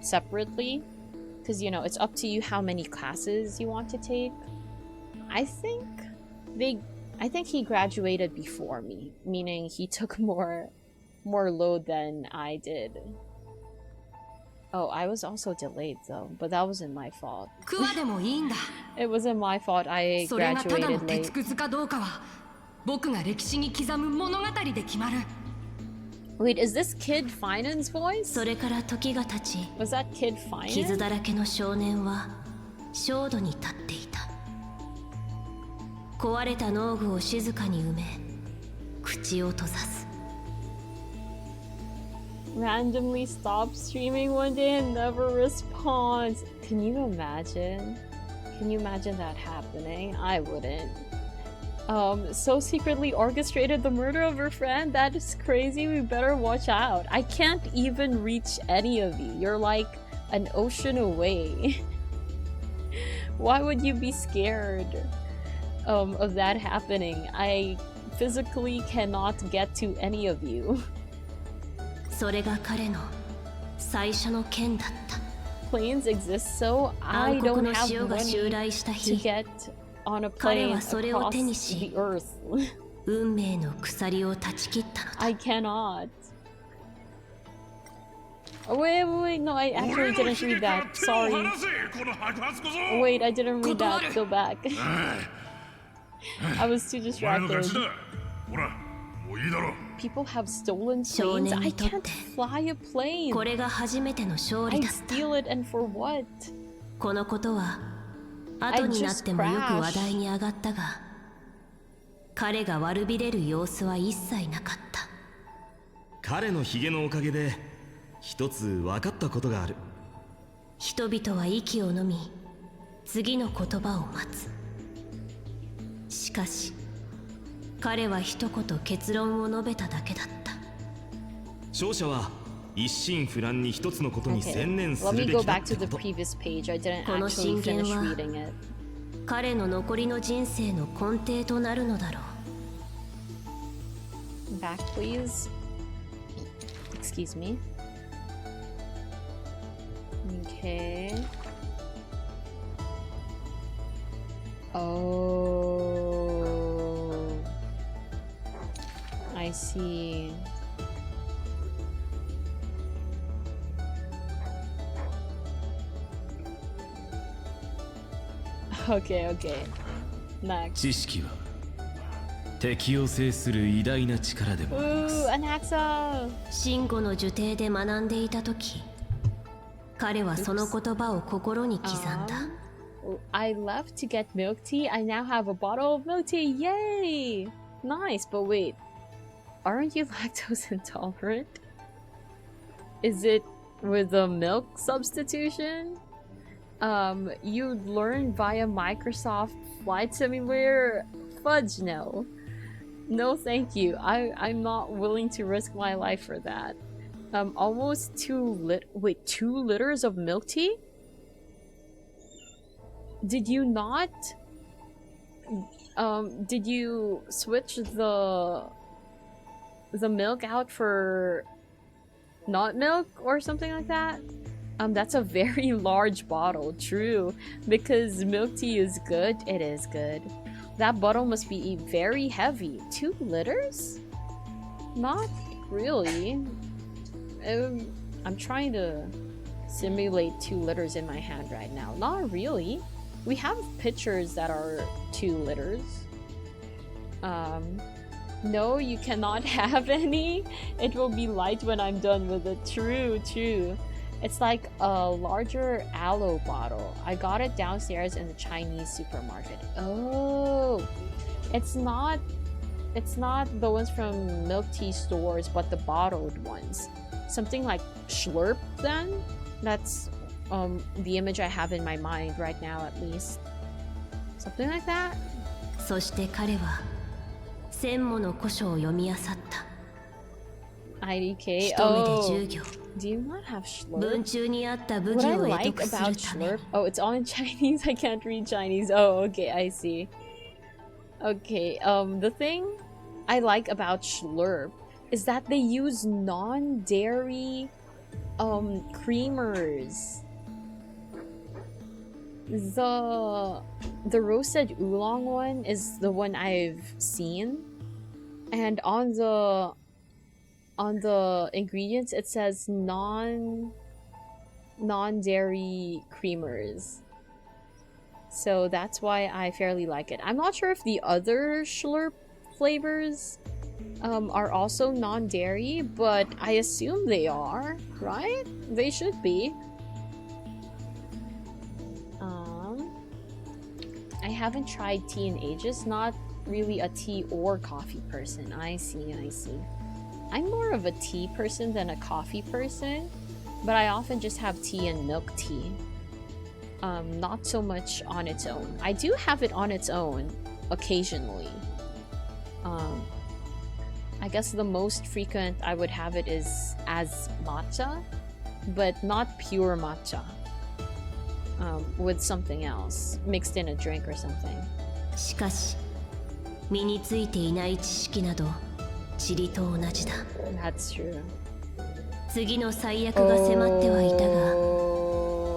Speaker 1: separately, because you know, it's up to you how many classes you want to take. I think he graduated before me, meaning he took more load than I did. Oh, I was also delayed though, but that wasn't my fault. It wasn't my fault I graduated late. Wait, is this Kid Finance's voice? Was that Kid Finance? Randomly stops streaming one day and never responds. Can you imagine? Can you imagine that happening? I wouldn't. So secretly orchestrated the murder of her friend? That is crazy. We better watch out. I can't even reach any of you. You're like an ocean away. Why would you be scared of that happening? I physically cannot get to any of you. Planes exist, so I don't have money to get on a plane across the earth. I cannot. Oh, wait, no, I actually didn't read that. Sorry. Wait, I didn't read that. Go back. I was too distracted. People have stolen planes? I can't fly a plane. I'd steal it, and for what? I just crashed.
Speaker 3: Okay, let
Speaker 1: me go back to the previous page. I didn't actually finish reading it. Back, please. Excuse me. Okay. Oh, I see. Okay. Next. Ooh, an axa!
Speaker 3: 彼はその言葉を心に刻んだ。
Speaker 1: I left to get milk tea. I now have a bottle of milk tea. Yay! Nice, but wait. Aren't you lactose intolerant? Is it with the milk substitution? You learned via Microsoft Flight Simulator? Fudge no. No thank you. I'm not willing to risk my life for that. Almost 2 liters of milk tea? Did you not did you switch the milk out for not milk or something like that? That's a very large bottle, true. Because milk tea is good, it is good. That bottle must be very heavy. 2 liters? Not really. I'm trying to simulate 2 liters in my hand right now. Not really. We have pitchers that are 2 liters. No, you cannot have any. It will be light when I'm done with it. True, true. It's like a larger aloe bottle. I got it downstairs in the Chinese supermarket. Oh, it's not the ones from milk tea stores, but the bottled ones. Something like Slurp then? That's the image I have in my mind right now, at least. Something like that?
Speaker 3: そして彼は千もの古書を読み漁った。
Speaker 1: IDK?
Speaker 3: 一目で10行。
Speaker 1: Do you not have Slurp?
Speaker 3: 文中にあった武
Speaker 1: What
Speaker 3: 器
Speaker 1: I
Speaker 3: を得
Speaker 1: like
Speaker 3: 得す
Speaker 1: about
Speaker 3: るため。
Speaker 1: Slurp? Oh, it's all in Chinese. I can't read Chinese. Oh, okay, I see. Okay, the thing I like about Slurp is that they use non-dairy creamers. The roasted oolong one is the one I've seen, and on the ingredients it says non-dairy creamers. So that's why I fairly like it. I'm not sure if the other Slurp flavors are also non-dairy, but I assume they are, right? They should be. I haven't tried tea in ages. Not really a tea or coffee person. I see, I see. I'm more of a tea person than a coffee person, but I often just have tea and milk tea. Not so much on its own. I do have it on its own occasionally. I guess the most frequent I would have it is as matcha, but not pure matcha. With something else mixed in a drink or something.
Speaker 3: しかし、身についていない知識など塵と同じだ。
Speaker 1: That's true.
Speaker 3: 次の最悪が迫ってはいた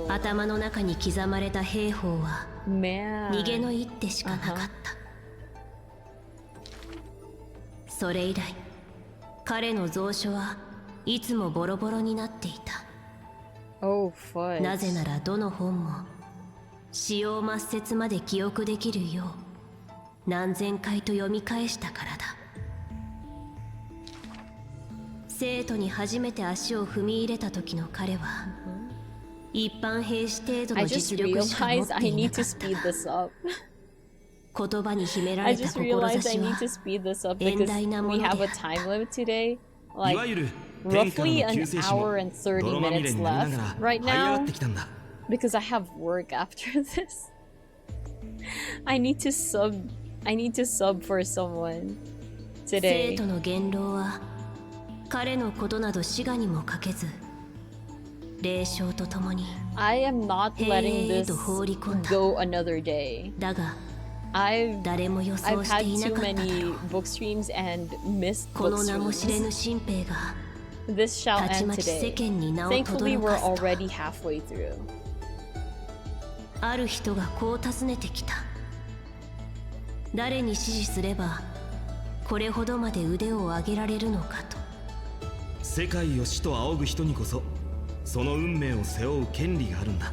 Speaker 3: が、頭の中に刻まれた兵法は逃げの一手しかなかった。それ以来、彼の蔵書はいつもボロボロになっていた。なぜならどの本も使用抹殺まで記憶できるよう何千回と読み返したからだ。生徒に初めて足を踏み入れた時の彼は一般兵士程度の実力しか持っていなかった。言葉に秘められた志は遠大なものであった。
Speaker 1: Roughly an hour and 30 minutes left right now because I have work after this. I need to sub for someone today.
Speaker 3: 生徒の言動は彼のことなど滋賀にもかけず霊障とともに
Speaker 1: I am not letting this go another day.
Speaker 3: だが
Speaker 1: I've
Speaker 3: 誰も予想していなかっただろう。
Speaker 1: had too many book streams and missed
Speaker 3: こ
Speaker 1: book
Speaker 3: の名も知れぬ
Speaker 1: streams.
Speaker 3: 新兵が
Speaker 1: This shall
Speaker 3: たち
Speaker 1: end
Speaker 3: まち世
Speaker 1: today.
Speaker 3: 間に名を
Speaker 1: Thankfully,
Speaker 3: 轟
Speaker 1: we're
Speaker 3: かすと
Speaker 1: already halfway through.
Speaker 3: ある人がこう尋ねてきた。誰に指示すればこれほどまで腕を上げられるのかと。
Speaker 2: 世界を死と仰ぐ人にこそその運命を背負う権利があるんだ。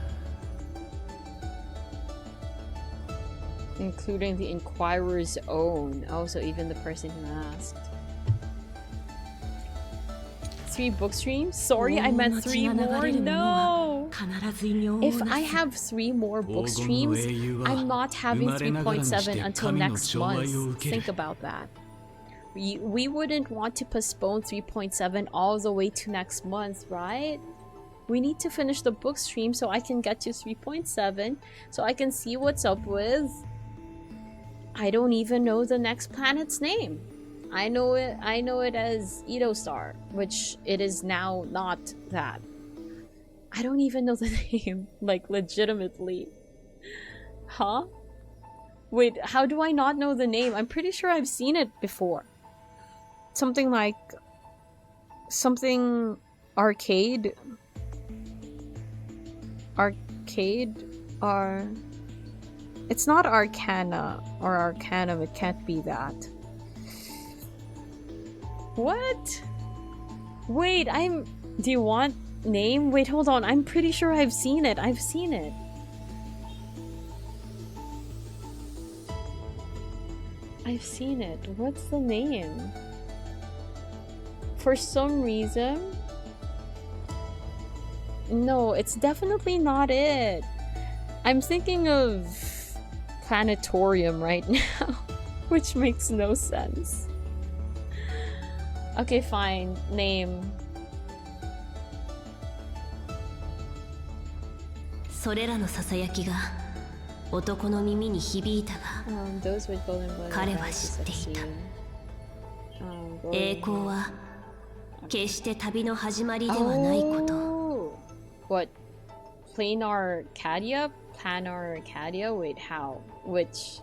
Speaker 1: Including the Inquirer's own. Also, even the person who asked. 3 book streams? Sorry, I meant 3 more. No! If I have 3 more book streams, I'm not having 3.7 until next month. Think about that. We wouldn't want to postpone 3.7 all the way to next month, right? We need to finish the book stream so I can get to 3.7, so I can see what's up with... I don't even know the next planet's name. I know it as Edo Star, which it is now not that. I don't even know the name, like legitimately. Huh? Wait, how do I not know the name? I'm pretty sure I've seen it before. Something like... something... arcade? Arcade? It's not Arcana or Arcanum, it can't be that. What? Wait, do you want name? Wait, hold on, I'm pretty sure I've seen it. I've seen it. I've seen it. What's the name? For some reason... No, it's definitely not it. I'm thinking of Planetarium right now, which makes no sense. Okay, fine. Name.
Speaker 3: それらのささやきが男の耳に響いたが、彼は知っていた。栄光は決して旅の始まりではないこと。
Speaker 1: What? Planar Cadia? Planar Cadia? Wait, how? Which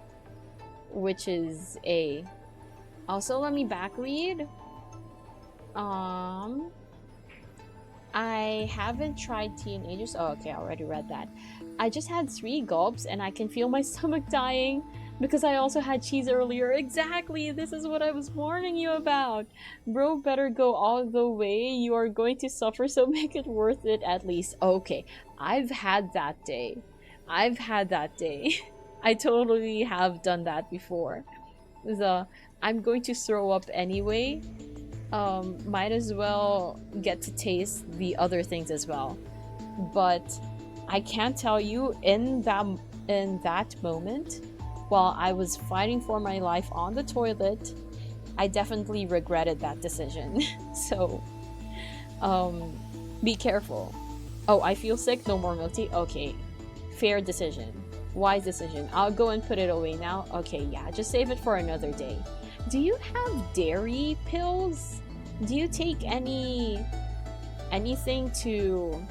Speaker 1: is A? Also, let me back read. I haven't tried tea in ages. Oh, okay, I already read that. I just had 3 gulps and I can feel my stomach dying because I also had cheese earlier. Exactly, this is what I was warning you about. Bro, better go all the way. You are going to suffer, so make it worth it at least. Okay, I've had that day. I've had that day. I totally have done that before. I'm going to throw up anyway. Might as well get to taste the other things as well. But I can't tell you, in that moment, while I was fighting for my life on the toilet, I definitely regretted that decision. So, be careful. Oh, I feel sick, no more milk tea? Okay, fair decision. Wise decision. I'll go and put it away now. Okay, yeah, just save it for another day. Do you have dairy pills? Do you take anything to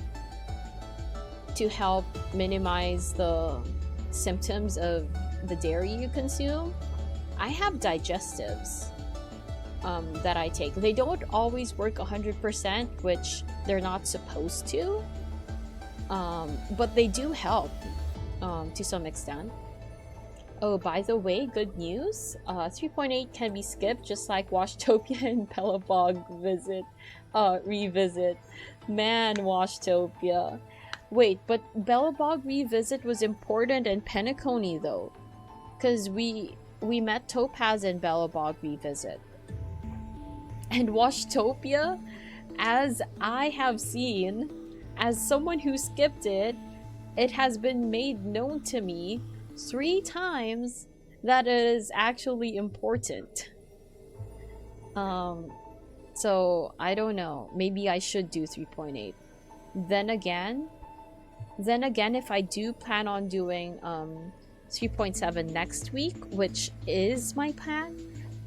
Speaker 1: help minimize the symptoms of the dairy you consume? I have digestives that I take. They don't always work 100%, which they're not supposed to, but they do help to some extent. Oh, by the way, good news. 3.8 can be skipped, just like Washtopia and Bellabog revisit. Man, Washtopia. Wait, but Bellabog revisit was important in Penacony though, because we met Topaz in Bellabog revisit. And Washtopia, as I have seen, as someone who skipped it, it has been made known to me 3 times that it is actually important. So I don't know. Maybe I should do 3.8. Then again, if I do plan on doing 3.7 next week, which is my plan,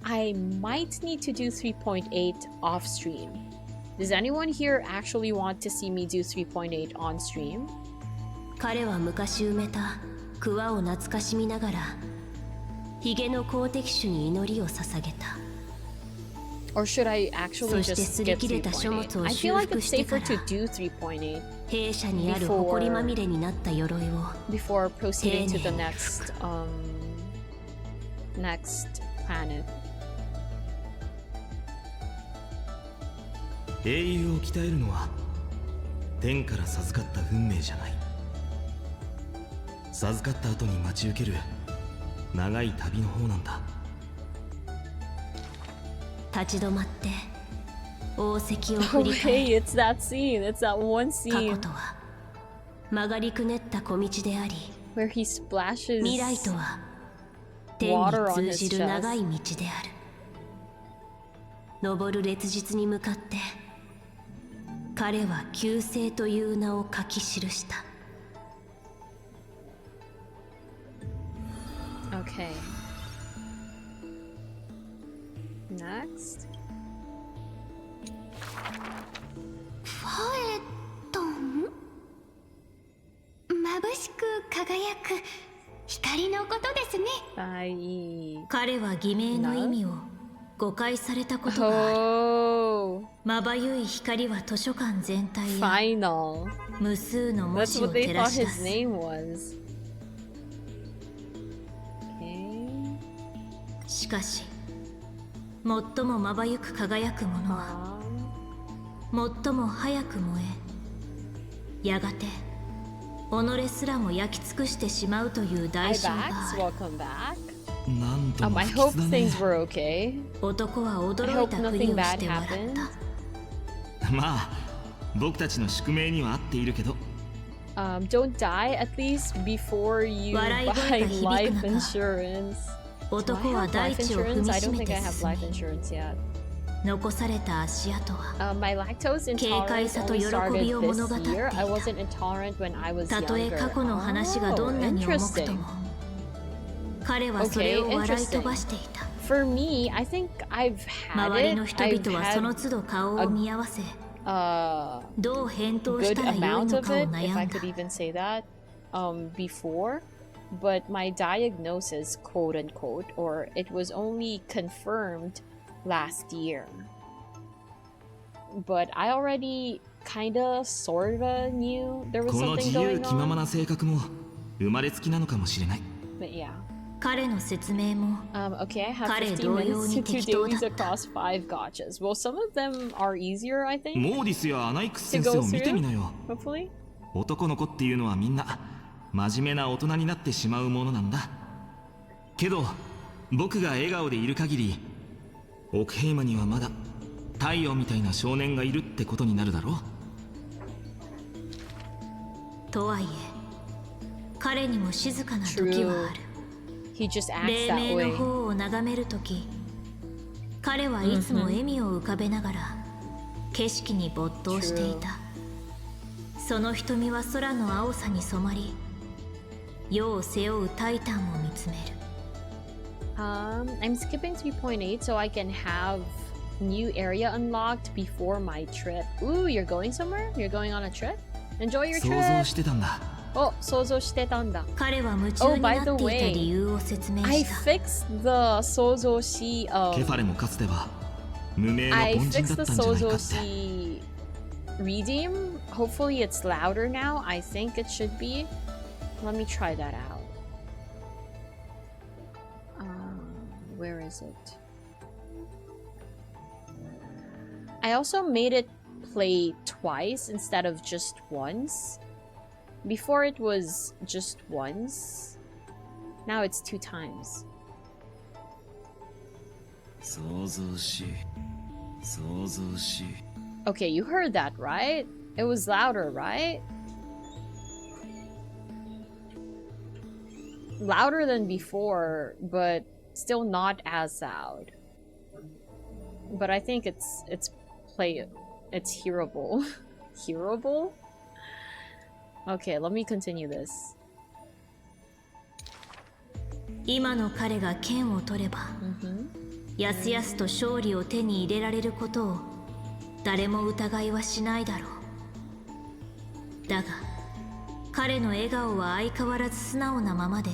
Speaker 1: I might need to do 3.8 off stream. Does anyone here actually want to see me do 3.8 on stream?
Speaker 3: 彼は昔埋めたクワを懐かしみながらヒゲの好敵手に祈りを捧げた。
Speaker 1: Or should I actually just skip 3.8? I feel like it's safer to do 3.8 before proceeding to the next planet.
Speaker 2: 英雄を鍛えるのは天から授かった運命じゃない。授かった後に待ち受ける長い旅の方なんだ。
Speaker 3: 立ち止まって宝石を振り返る。
Speaker 1: Hey, it's that scene. It's that one scene
Speaker 3: 曲がりくねった小道であり、
Speaker 1: Where he splashes
Speaker 3: 未来とは天に
Speaker 1: water on
Speaker 3: 通
Speaker 1: his
Speaker 3: じる長
Speaker 1: chest.
Speaker 3: い道である。登る烈日に向かって彼は旧姓という名を書き記した。
Speaker 1: Okay. Next.
Speaker 6: ファエトン、眩しく輝く光のことですね。
Speaker 1: Bye.
Speaker 3: 彼は偽名の意味を誤解されたことがある。
Speaker 1: Oh.
Speaker 3: まばゆい光は図書館全体や
Speaker 1: Final.
Speaker 3: 無数の文
Speaker 1: That's
Speaker 3: 字を
Speaker 1: what they
Speaker 3: 照ら
Speaker 1: thought
Speaker 3: し出
Speaker 1: his
Speaker 3: す。
Speaker 1: name was. Okay.
Speaker 3: しかし最もまばゆく輝くものは 最も早く燃え、やがて己すらも焼き尽くしてしまうという代
Speaker 1: Hi
Speaker 3: 償が
Speaker 1: Bax,
Speaker 3: ある。
Speaker 1: welcome back.
Speaker 2: なんとも
Speaker 1: I
Speaker 2: 不
Speaker 1: hope
Speaker 2: 吉だね
Speaker 1: things were okay.
Speaker 3: 男は
Speaker 1: I
Speaker 3: 驚い
Speaker 1: hope
Speaker 3: たふり
Speaker 1: nothing
Speaker 3: をし
Speaker 1: bad
Speaker 3: て笑っ
Speaker 1: happened.
Speaker 3: た。
Speaker 2: まあ僕たちの宿命には合っているけど
Speaker 1: Don't die at least before you
Speaker 3: 笑い声が
Speaker 1: buy
Speaker 3: 響く
Speaker 1: life
Speaker 3: 中、
Speaker 1: insurance. Do I
Speaker 3: 男は
Speaker 1: have
Speaker 3: 大
Speaker 1: life
Speaker 3: 地を踏
Speaker 1: insurance?
Speaker 3: み
Speaker 1: I
Speaker 3: し
Speaker 1: don't
Speaker 3: め
Speaker 1: think
Speaker 3: て
Speaker 1: I have
Speaker 3: 進
Speaker 1: life
Speaker 3: み、
Speaker 1: insurance yet.
Speaker 3: 残された足跡は
Speaker 1: My lactose
Speaker 3: 警戒
Speaker 1: intolerance
Speaker 3: さと
Speaker 1: only
Speaker 3: 喜
Speaker 1: started
Speaker 3: びを物語
Speaker 1: this
Speaker 3: ってい
Speaker 1: year. I
Speaker 3: た。
Speaker 1: wasn't intolerant when I was
Speaker 3: たとえ
Speaker 1: younger.
Speaker 3: 過去の話がどんなに重くと
Speaker 1: interesting.
Speaker 3: も、彼はそれを笑い飛ばしていた。
Speaker 1: For me, I think I've had
Speaker 3: 周り
Speaker 1: it.
Speaker 3: の人
Speaker 1: I've
Speaker 3: 々はその
Speaker 1: had
Speaker 3: 都度顔を見合わせ、
Speaker 1: a
Speaker 3: どう返答し
Speaker 1: good
Speaker 3: たらよい
Speaker 1: amount
Speaker 3: の
Speaker 1: of
Speaker 3: かを
Speaker 1: it, if
Speaker 3: 悩
Speaker 1: I
Speaker 3: んだ。
Speaker 1: could even say that, before. But my diagnosis, quote unquote, or it was only confirmed last year. But I already kinda, sorta knew there was
Speaker 2: この
Speaker 1: something
Speaker 2: 自由
Speaker 1: going
Speaker 2: 気まま
Speaker 1: on.
Speaker 2: な性格も生まれつきなのかもしれない
Speaker 1: But yeah.
Speaker 3: 彼の説明も
Speaker 1: Okay, I have
Speaker 3: 彼
Speaker 1: 15
Speaker 3: 同様
Speaker 1: minutes
Speaker 3: に
Speaker 1: to do
Speaker 3: 適当だ
Speaker 1: dailies
Speaker 3: った
Speaker 1: across 5 gotchas. Well, some of them are easier, I think,
Speaker 2: モーディスやアナイクス
Speaker 1: to
Speaker 2: 先生
Speaker 1: go
Speaker 2: を見てみなよ
Speaker 1: through, hopefully.
Speaker 2: 男の子っていうのはみんな真面目な大人になってしまうものなんだけど僕が笑顔でいる限りオクヘイマにはまだ太陽みたいな少年がいるってことになるだろう
Speaker 3: とはいえ、彼にも静かな時はある。
Speaker 1: He just acts
Speaker 3: 黎
Speaker 1: that
Speaker 3: 明
Speaker 1: way.
Speaker 3: の方を眺めるとき、彼はいつも笑みを浮かべながら景色に没頭していた。その瞳は空の青さに染まり、世を背負うタイタンを見つめる。
Speaker 1: I'm skipping 3.8 so I can have new area unlocked before my trip. Ooh, you're going somewhere? You're going on a trip? Enjoy your
Speaker 2: 想像
Speaker 1: trip!
Speaker 2: してたんだ
Speaker 1: お、想像してたんだ。
Speaker 3: 彼は夢中になっていた理由を説明
Speaker 1: I
Speaker 3: した。
Speaker 1: fixed the 想像し
Speaker 2: ケファレもかつては無名の
Speaker 1: I
Speaker 2: 凡人
Speaker 1: fixed
Speaker 2: だっ
Speaker 1: the
Speaker 2: たんじゃないか
Speaker 1: Sozo
Speaker 2: って
Speaker 1: Si redeem. Hopefully it's louder now. I think it should be. Let me try that out. Where is it? I also made it play twice instead of just once. Before it was just once. Now it's 2 times.
Speaker 2: 想像し想像し
Speaker 1: Okay, you heard that, right? It was louder, right? Louder than before, but still not as loud. But I think it's hearable. Hearable? Okay, let me continue this.
Speaker 3: 今の彼が剣を取れば、やすやすと勝利を手に入れられることを誰も疑いはしないだろう。だが彼の笑顔は相変わらず素直なままで、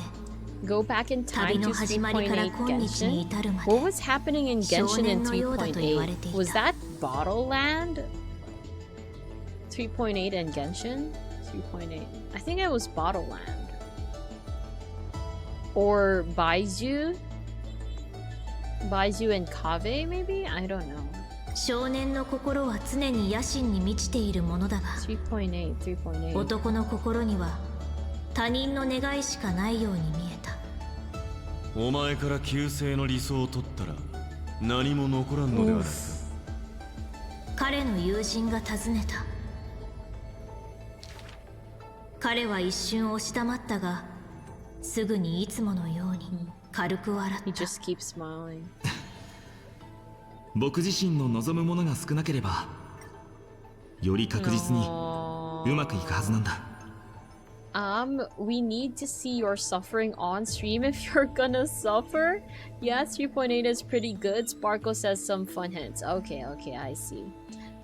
Speaker 1: Go back in
Speaker 3: 旅
Speaker 1: time
Speaker 3: の
Speaker 1: to
Speaker 3: 始まりから
Speaker 1: 3.8
Speaker 3: 今日に
Speaker 1: Genshin.
Speaker 3: 至るまで
Speaker 1: What was happening in Genshin in
Speaker 3: 少年のようだと言われていた。
Speaker 1: 3.8? Was that Bottle Land? 3.8 and Genshin? 3.8. I think it was Bottle Land. Or Baiju? Baiju and Kave, maybe? I don't know.
Speaker 3: 少年の心は常に野心に満ちているものだが、
Speaker 1: 3.8, 3.8.
Speaker 3: 男の心には他人の願いしかないように見えた。
Speaker 4: お前から旧姓の理想を取ったら何も残らんのではないか。
Speaker 3: 彼の友人が尋ねた。彼は一瞬押し黙ったが、すぐにいつものように軽く笑った。
Speaker 1: He just keeps smiling.
Speaker 2: 僕自身の望むものが少なければより確実にうまくいくはずなんだ。
Speaker 1: We need to see your suffering on stream if you're gonna suffer. Yes, 3.8 is pretty good. Sparkle says some fun hints. Okay, I see.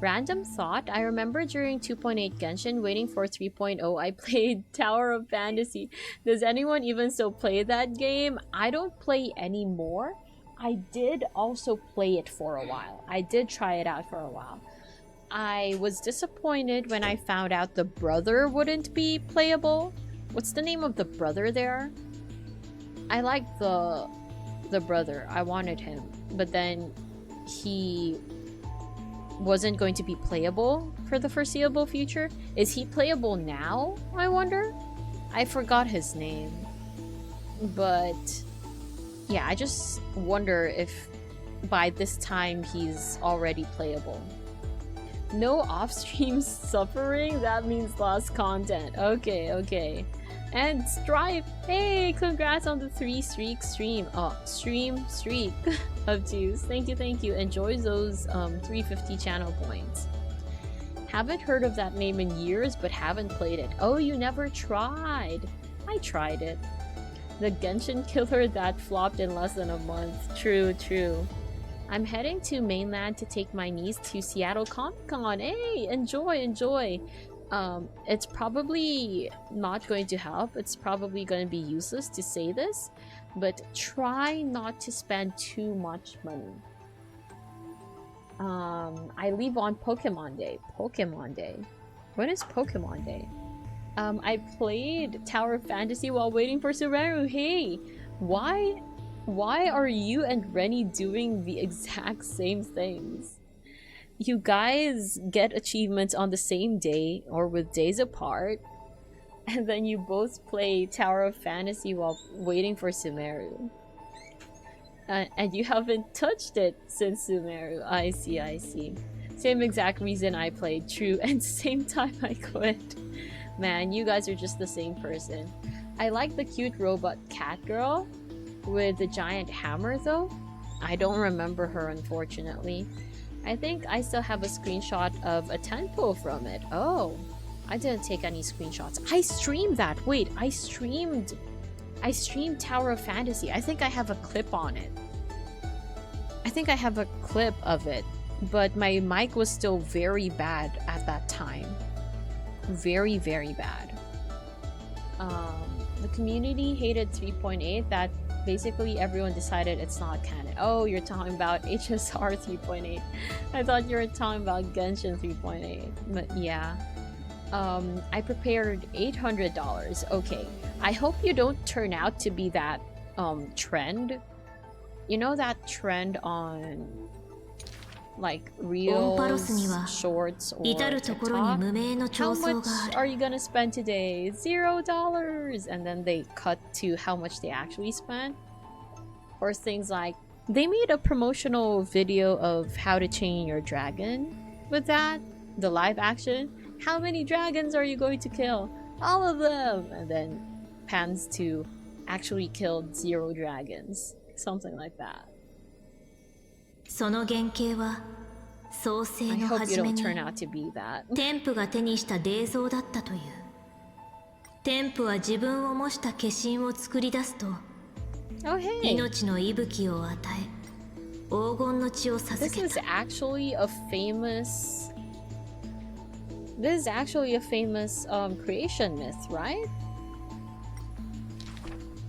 Speaker 1: Random thought. I remember during 2.8 Genshin waiting for 3.0 I played Tower of Fantasy. Does anyone even still play that game? I don't play anymore. I did also play it for a while. I did try it out for a while. I was disappointed when I found out the brother wouldn't be playable. What's the name of the brother there? I liked the brother. I wanted him. But then he wasn't going to be playable for the foreseeable future. Is he playable now, I wonder? I forgot his name. But yeah, I just wonder if by this time he's already playable. No off-stream suffering? That means lost content. Okay. And Stripe! Hey! Congrats on the 3-streak stream. Oh, stream streak of 2s. Thank you. Enjoy those 350 channel points. Haven't heard of that name in years, but haven't played it. Oh, you never tried. I tried it. The Genshin killer that flopped in less than a month. True. I'm heading to mainland to take my niece to Seattle Comic-Con. Hey, enjoy. It's probably not going to help. It's probably going to be useless to say this, but try not to spend too much money. I leave on Pokemon Day. When is Pokemon Day? I played Tower of Fantasy while waiting for Subaru. Hey, why are you and Rennie doing the exact same things? You guys get achievements on the same day or with days apart, and then you both play Tower of Fantasy while waiting for Sumeru. And you haven't touched it since Sumeru. I see. Same exact reason I played, true, and same time I quit. Man, you guys are just the same person. I like the cute robot cat girl with the giant hammer though. I don't remember her, unfortunately. I think I still have a screenshot of a tempo from it. Oh, I didn't take any screenshots. I streamed that. Wait, I streamed Tower of Fantasy. I think I have a clip on it. I think I have a clip of it, but my mic was still very bad at that time. Very bad. The community hated 3.8. That basically everyone decided it's not canon. Oh, you're talking about HSR 3.8. I thought you were talking about Genshin 3.8. But yeah. I prepared $800. Okay. I hope you don't turn out to be that trend. You know that trend on like reels, shorts, or TikTok? How much are you gonna spend today? $0. And then they cut to how much they actually spent. Or things like, they made a promotional video of how to chain your dragon with that, the live action. How many dragons are you going to kill? All of them! And then pans to actually killed 0 dragons. Something like that.
Speaker 3: その原型は創世の初めに天賦が手にした霊像だったという。天賦は自分を模した化身を作り出すと、命の息吹を与え、黄金の血を授けた。This is actually a famous creation myth, right?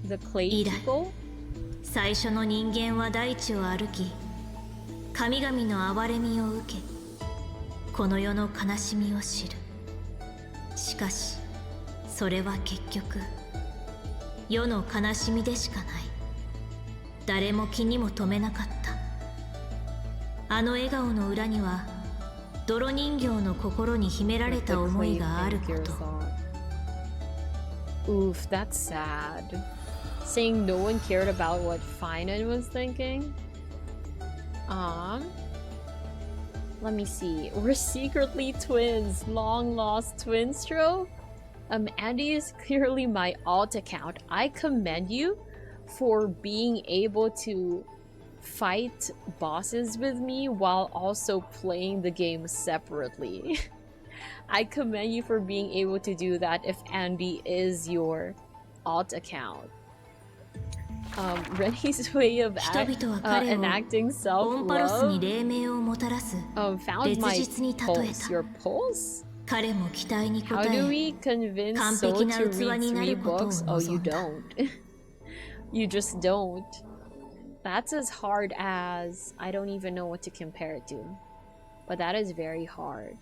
Speaker 3: The clay people? 最初の人間は大地を歩き、神々の憐れみを受け、この世の悲しみを知る。しかしそれは結局世の悲しみでしかない。誰も気にも留めなかった。あの笑顔の裏には泥人形の心に秘められた思いがあること。
Speaker 1: Oof, that's sad. Saying no one cared about what Finan was thinking. Let me see. We're secretly twins. Long lost twin stroke? Andy is clearly my alt account. I commend you for being able to fight bosses with me while also playing the game separately. I commend you for being able to do that if Andy is your alt account. Rennie's way of enacting self-love found my pulse. Your pulse? How do we convince So to read 3 books? Oh, you don't. You just don't. That's as hard as... I don't even know what to compare it to. But that is very hard.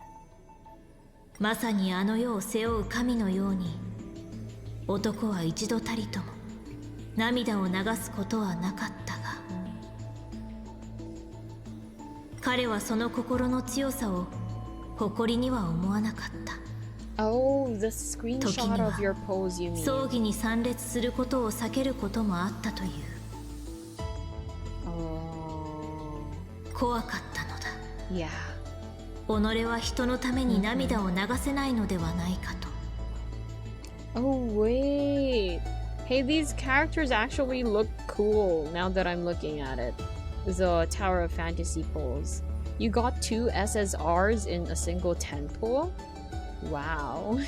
Speaker 3: まさにあの世を背負う神のように、男は一度たりとも涙を流すことはなかったが、彼はその心の強さを誇りには思わなかった。
Speaker 1: Oh, the screenshot of your pose, you mean?
Speaker 3: 葬儀に参列することを避けることもあったという。怖かったのだ。
Speaker 1: Yeah.
Speaker 3: 己は人のために涙を流せないのではないかと。
Speaker 1: Oh, wait. Hey, these characters actually look cool now that I'm looking at it. The Tower of Fantasy pose. You got 2 SSRs in a single 10 pull? Wow.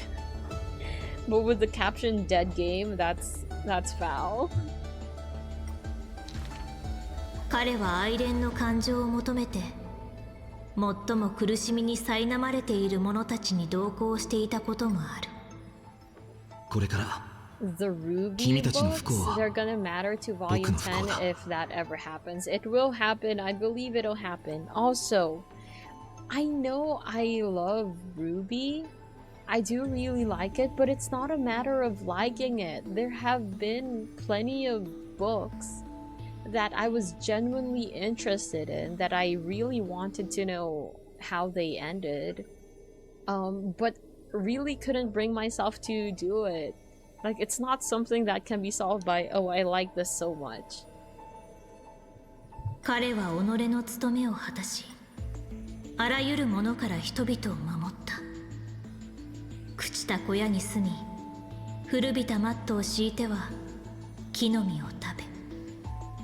Speaker 1: But with the caption dead game, that's foul.
Speaker 3: 彼は愛恋の感情を求めて最も苦しみに苛まれている者たちに同行していたこともある。
Speaker 2: これから
Speaker 1: The Ruby books, they're gonna matter to Volume 10 if that ever happens. It will happen. I believe it'll happen. Also, I know I love Ruby. I do really like it, but it's not a matter of liking it. There have been plenty of books that I was genuinely interested in, that I really wanted to know how they ended, but really couldn't bring myself to do it. Like, it's not something that can be solved by, oh, I like this so much.
Speaker 3: 彼は己の務めを果たし、あらゆるものから人々を守った。朽ちた小屋に住み、古びたマットを敷いては木の実を食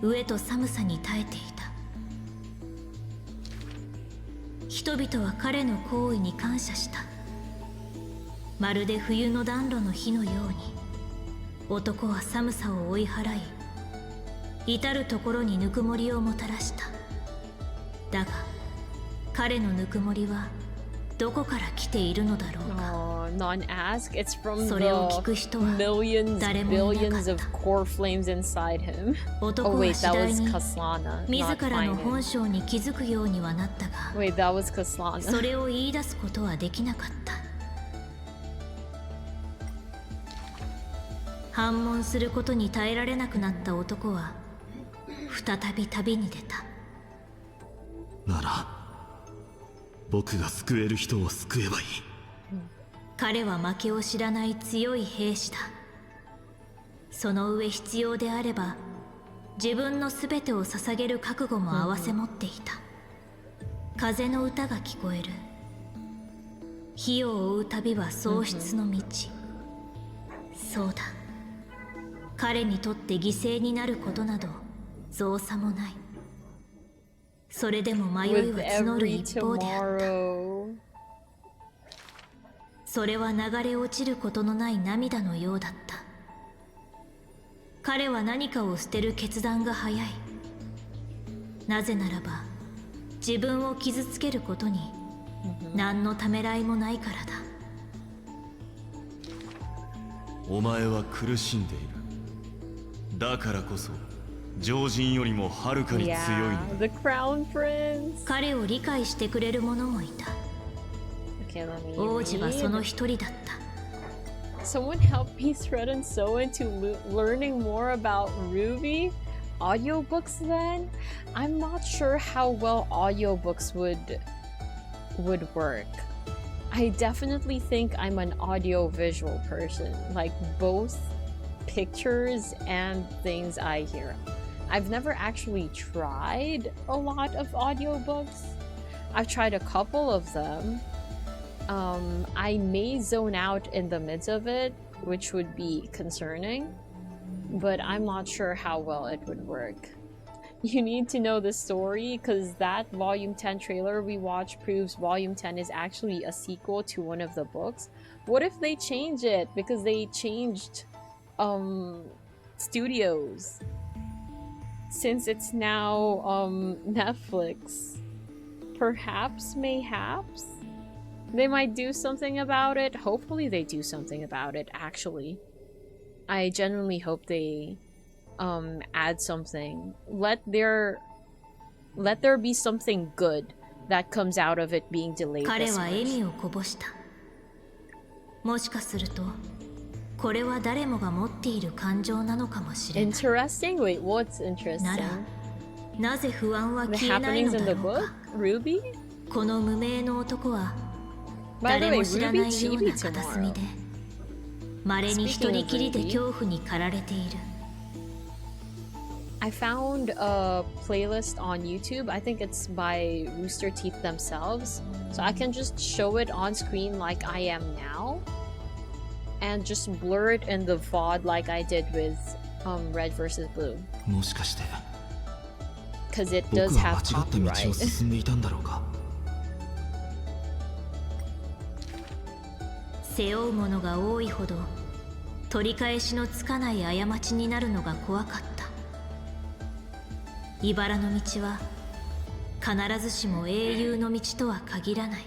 Speaker 3: べ、飢えと寒さに耐えていた。人々は彼の行為に感謝した。まるで冬の暖炉の火のように、男は寒さを追い払い、至る所にぬくもりをもたらした。だが、彼のぬくもりはどこから来ているのだろうか。
Speaker 1: None ask. It's from the millions, billions of core flames inside him. Oh wait, that was Kaslana,
Speaker 3: 自らの本性に気づくようにはなったが、
Speaker 1: Wait, that was Kaslana.
Speaker 3: それを言い出すことはできなかった。反問することに耐えられなくなった男は再び旅に出た。
Speaker 10: なら僕が救える人を救えばいい。
Speaker 3: 彼は負けを知らない強い兵士だ。その上必要であれば自分の全てを捧げる覚悟も併せ持っていた。風の歌が聞こえる。火を追う旅は喪失の道。そうだ、彼にとって犠牲になることなど造作もない。それでも迷いは募る一方であった。それは流れ落ちることのない涙のようだった。彼は何かを捨てる決断が早い。なぜならば自分を傷つけることに何のためらいもないからだ。
Speaker 10: お前は苦しんでいる。だからこそ常人よりもはるかに強いのだ。
Speaker 1: Yeah, the Crown Prince.
Speaker 3: 彼を理解してくれる者もいた。
Speaker 1: Okay, let me
Speaker 3: 王子はその一人だった。
Speaker 1: Someone help me threaten So into learning more about Ruby? Audiobooks then? I'm not sure how well audiobooks would work. I definitely think I'm an audio-visual person, like both pictures and things I hear. I've never actually tried a lot of audiobooks. I've tried a couple of them, I may zone out in the midst of it, which would be concerning, but I'm not sure how well it would work. You need to know the story, because that Volume 10 trailer we watched proves Volume 10 is actually a sequel to one of the books. What if they change it? Because they changed studios. Since it's now Netflix. Perhaps, mayhaps? They might do something about it. Hopefully they do something about it, actually. I genuinely hope they add something. Let there be something good that comes out of it being delayed this much.
Speaker 3: もしかするとこれは誰もが持っている感情なのかもしれない。
Speaker 1: Interesting? Wait, what's interesting?
Speaker 3: ならなぜ不安は
Speaker 1: The
Speaker 3: 消えないの
Speaker 1: happenings in
Speaker 3: だ
Speaker 1: the
Speaker 3: ろう
Speaker 1: book?
Speaker 3: か。
Speaker 1: Ruby?
Speaker 3: この無名の男は
Speaker 1: By the
Speaker 3: 誰
Speaker 1: way,
Speaker 3: も知らない
Speaker 1: Ruby
Speaker 3: よう
Speaker 1: Chibi
Speaker 3: な片隅
Speaker 1: tomorrow.
Speaker 3: で稀に一人きりで恐怖に駆られている。
Speaker 1: I found a playlist on YouTube. I think it's by Rooster Teeth themselves. So I can just show it on screen like I am now. And just blur it in the VOD like I did with Red vs. Blue.
Speaker 2: もしかして
Speaker 1: Because it
Speaker 2: 僕
Speaker 1: does
Speaker 2: は
Speaker 1: have
Speaker 2: 間違った道を
Speaker 1: copyright.
Speaker 2: 進んでいたんだろうか。
Speaker 3: 背負うものが多いほど取り返しのつかない過ちになるのが怖かった。茨の道は必ずしも英雄の道とは限らない。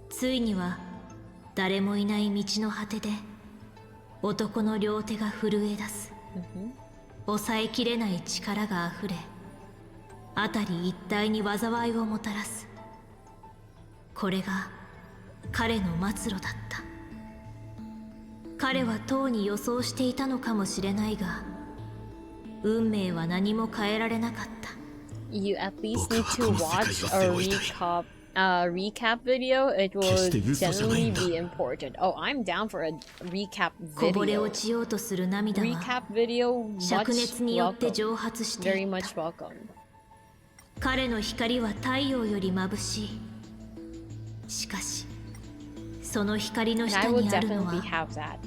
Speaker 3: ついには誰もいない道の果てで男の両手が震え出す。抑えきれない力があふれ辺り一帯に災いをもたらす。これが彼の末路だった。彼はとうに予想していたのかもしれないが運命は何も変えられなかった。
Speaker 1: You at least need to watch a recap video. It will generally be important. Oh, I'm down for a recap
Speaker 3: こぼれ
Speaker 1: video.
Speaker 3: 落ちようとする涙は
Speaker 1: Recap video,
Speaker 3: 灼
Speaker 1: much
Speaker 3: 熱によって蒸
Speaker 1: welcome.
Speaker 3: 発して
Speaker 1: Very
Speaker 3: いっ
Speaker 1: much
Speaker 3: た。
Speaker 1: welcome.
Speaker 3: 彼の光は太陽より眩しい。しかしその光の
Speaker 1: And
Speaker 3: 下
Speaker 1: I will
Speaker 3: にあるの
Speaker 1: definitely
Speaker 3: は
Speaker 1: have that.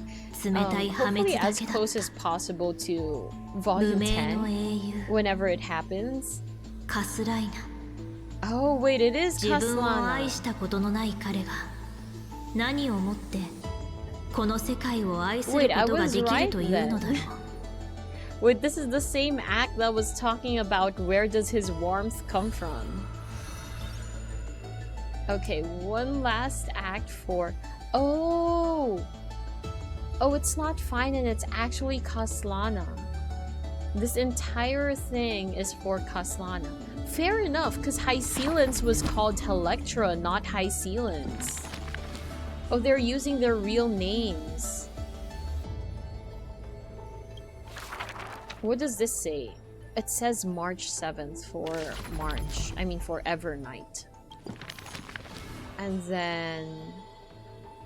Speaker 3: 冷たい破滅
Speaker 1: Hopefully
Speaker 3: だ
Speaker 1: as
Speaker 3: けだっ
Speaker 1: close as
Speaker 3: た。
Speaker 1: possible to
Speaker 3: 無
Speaker 1: volume
Speaker 3: 名の
Speaker 1: 10
Speaker 3: 英雄
Speaker 1: whenever it happens.
Speaker 3: カスライナ。
Speaker 1: Oh wait, it is
Speaker 3: 自分を
Speaker 1: Kaslana.
Speaker 3: 愛したことのない彼が何をもってこの世界を愛する
Speaker 1: Wait, I
Speaker 3: ことが
Speaker 1: was
Speaker 3: でき
Speaker 1: right
Speaker 3: るというのだろう。
Speaker 1: Wait, this is the same act that was talking about where does his warmth come from. Okay, one last act for... Oh! Oh, it's not fine and it's actually Kaslana. This entire thing is for Kaslana. Fair enough, because Hysealance was called Helectra, not Hysealance. Oh, they're using their real names. What does this say? It says March 7th for March. I mean for Evernight. And then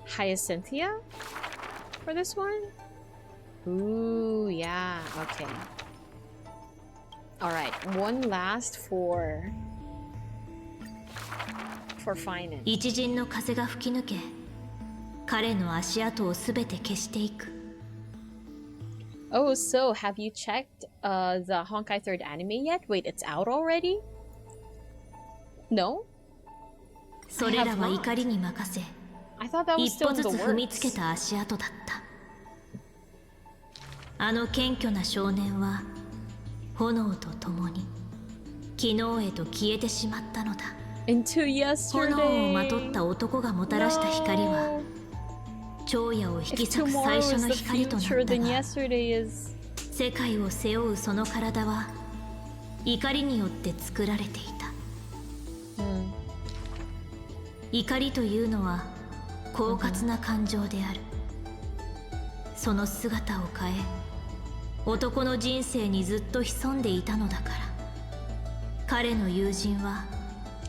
Speaker 1: Hyacinthia for this one? Ooh, yeah, okay. Alright, one last for finance.
Speaker 3: 一陣の風が吹き抜け彼の足跡をすべて消していく。
Speaker 1: Oh, so have you checked the Honkai 3rd anime yet? Wait, it's out already? No?
Speaker 3: それらは怒りに任せ
Speaker 1: I thought that was
Speaker 3: 一歩
Speaker 1: still
Speaker 3: ず
Speaker 1: in
Speaker 3: つ
Speaker 1: the
Speaker 3: 踏みつけ
Speaker 1: works.
Speaker 3: た足跡だった。あの謙虚な少年は炎と共に昨日へと消えてしまったのだ。
Speaker 1: Into
Speaker 3: 炎をまとっ
Speaker 1: yesterday.
Speaker 3: た男がもたらした光は
Speaker 1: No.
Speaker 3: 昼夜を引
Speaker 1: If
Speaker 3: き裂く
Speaker 1: tomorrow
Speaker 3: 最
Speaker 1: is
Speaker 3: 初の
Speaker 1: the
Speaker 3: 光となっ
Speaker 1: future,
Speaker 3: た
Speaker 1: then
Speaker 3: が
Speaker 1: yesterday is...
Speaker 3: 世界を背負うその体は怒りによって作られていた。怒りというのは狡猾な感情である。その姿を変え男の人生にずっと潜んでいたのだから。彼の友人は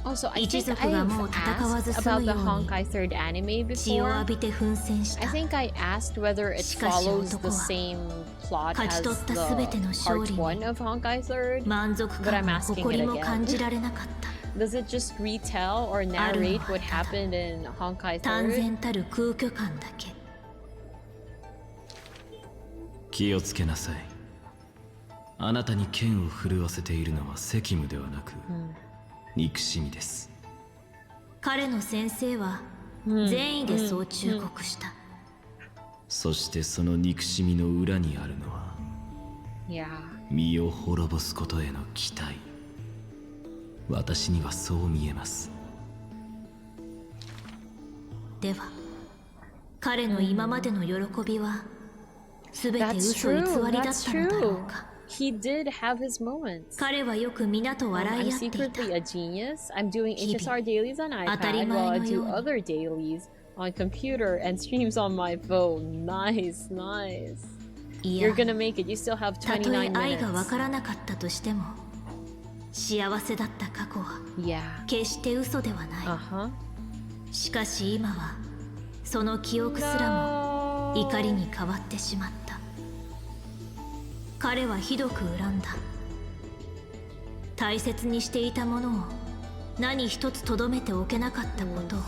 Speaker 1: Also, I
Speaker 3: 一
Speaker 1: think
Speaker 3: 族が
Speaker 1: I've
Speaker 3: もう戦わず
Speaker 1: asked
Speaker 3: 済
Speaker 1: about
Speaker 3: む
Speaker 1: the
Speaker 3: ように
Speaker 1: Honkai 3rd anime
Speaker 3: 血を
Speaker 1: before.
Speaker 3: 浴びて奮戦し
Speaker 1: I
Speaker 3: た。
Speaker 1: think I asked whether it
Speaker 3: しかし
Speaker 1: follows the
Speaker 3: 男は
Speaker 1: same plot
Speaker 3: 勝
Speaker 1: as
Speaker 3: ち取ったすべての
Speaker 1: the
Speaker 3: 勝
Speaker 1: part
Speaker 3: 利に
Speaker 1: 1 of Honkai 3rd.
Speaker 3: 満足
Speaker 1: But
Speaker 3: 感
Speaker 1: I'm
Speaker 3: も
Speaker 1: asking
Speaker 3: 誇り
Speaker 1: it
Speaker 3: も
Speaker 1: again.
Speaker 3: 感じられなかった。
Speaker 1: Does it just retell or narrate what happened in Honkai
Speaker 3: 単
Speaker 1: 3rd?
Speaker 3: 然たる空虚感だけ。
Speaker 2: 気をつけなさい。あなたに剣を震わせているのは責務ではなく、憎しみです。
Speaker 3: 彼の先生は善意でそう忠告した。
Speaker 2: そしてその憎しみの裏にあるのは、身を滅ぼすことへの期待。私にはそう見えます。
Speaker 3: では、彼の今までの喜びは全て嘘偽りだったのだろうか。
Speaker 1: He did have his moments.
Speaker 3: 彼はよく皆と笑い
Speaker 1: I'm
Speaker 3: 合っていた。
Speaker 1: secretly a genius. I'm doing HSR dailies on
Speaker 3: 当たり
Speaker 1: iPad
Speaker 3: 前
Speaker 1: while I
Speaker 3: のよ
Speaker 1: do
Speaker 3: うに。
Speaker 1: other dailies on computer and streams on my phone. Nice, nice.
Speaker 3: いや、
Speaker 1: You're gonna make it. You still have
Speaker 3: たとえ
Speaker 1: 29
Speaker 3: 愛がわ
Speaker 1: minutes.
Speaker 3: からなかったとしても、幸せだった過去は
Speaker 1: Yeah.
Speaker 3: 決して嘘ではない。
Speaker 1: Uh-huh.
Speaker 3: しかし今はその記憶すらも怒りに変わってしまった。彼はひどく恨んだ。大切にしていたものを何一つとどめておけなかったことを。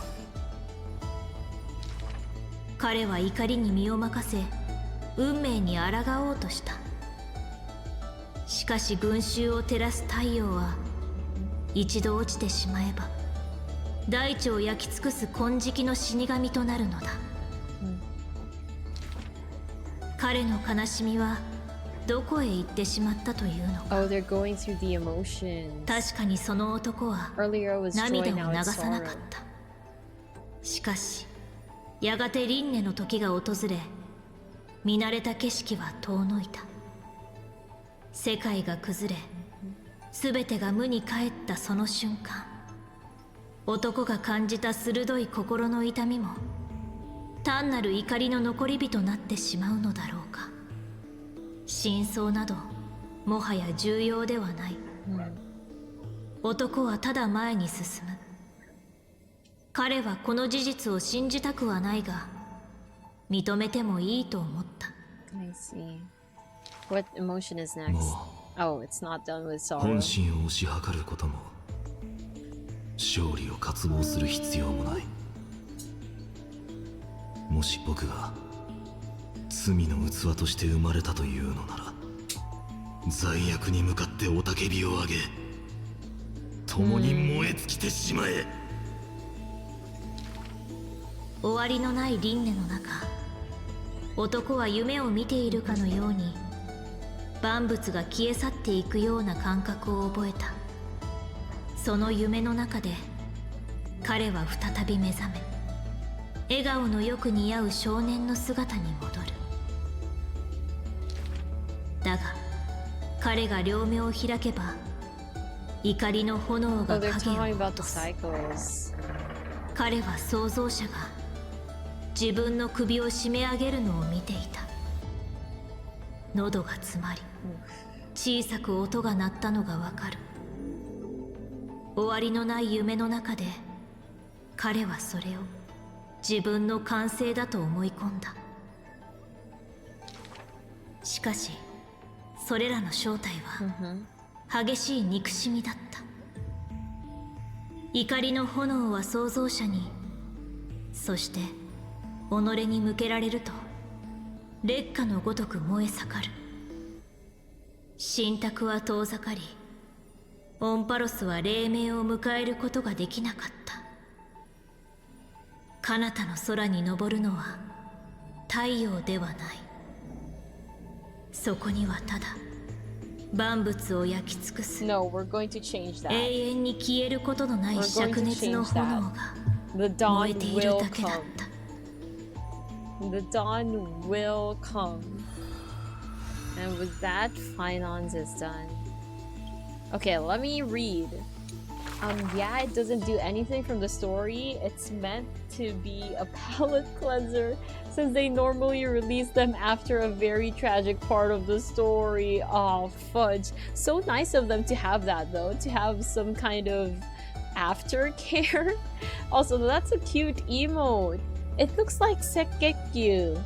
Speaker 3: 彼は怒りに身を任せ運命に抗おうとした。しかし群衆を照らす太陽は一度落ちてしまえば大地を焼き尽くす金色の死神となるのだ。彼の悲しみはどこへ行ってしまったというのか。
Speaker 1: Oh, they're going through the emotions.
Speaker 3: 確かにその男は
Speaker 1: Earlier was
Speaker 3: 涙
Speaker 1: joy,
Speaker 3: を
Speaker 1: now
Speaker 3: 流
Speaker 1: it's
Speaker 3: さなかっ
Speaker 1: sorrow.
Speaker 3: た。しかしやがて輪廻の時が訪れ、見慣れた景色は遠のいた。世界が崩れ、全てが無に帰ったその瞬間、男が感じた鋭い心の痛みも単なる怒りの残り火となってしまうのだろうか。真相などもはや重要ではない。男はただ前に進む。彼はこの事実を信じたくはないが、認めてもいいと思った。
Speaker 1: I see. What emotion is next? Oh, it's not done with sorrow.
Speaker 2: 本心を推し量ることも、勝利を渇望する必要もない。もし僕が罪の器として生まれたというのなら、罪悪に向かって雄たけびを上げ、共に燃え尽きてしまえ。
Speaker 3: 終わりのない輪廻の中、男は夢を見ているかのように万物が消え去っていくような感覚を覚えた。その夢の中で彼は再び目覚め、笑顔のよく似合う少年の姿に戻る。だが彼が両目を開けば、怒りの炎
Speaker 1: Oh,
Speaker 3: が
Speaker 1: they're
Speaker 3: 影
Speaker 1: talking
Speaker 3: を
Speaker 1: about
Speaker 3: 落と
Speaker 1: the
Speaker 3: す。
Speaker 1: cycles.
Speaker 3: 彼は創造者が自分の首を締め上げるのを見ていた。喉が詰まり、小さく音が鳴ったのがわかる。終わりのない夢の中で彼はそれを自分の完成だと思い込んだ。しかしそれらの正体は激しい憎しみだった。怒りの炎は創造者に、そして己に向けられると烈火のごとく燃え盛る。神託は遠ざかり、オンパロスは黎明を迎えることができなかった。彼方の空に昇るのは太陽ではない。そこにはただ万物を焼き尽くす
Speaker 1: No, we're going to change that.
Speaker 3: 永遠に消えることのない灼熱の炎が
Speaker 1: The dawn
Speaker 3: 燃えている
Speaker 1: will
Speaker 3: だけだっ
Speaker 1: come.
Speaker 3: た。
Speaker 1: The dawn will come. And with that, finance is done. Okay, let me read. Yeah, it doesn't do anything from the story. It's meant to be a palate cleanser since they normally release them after a very tragic part of the story. Oh, fudge. So nice of them to have that though, to have some kind of aftercare. Also, that's a cute emote. It looks like Sekekyu.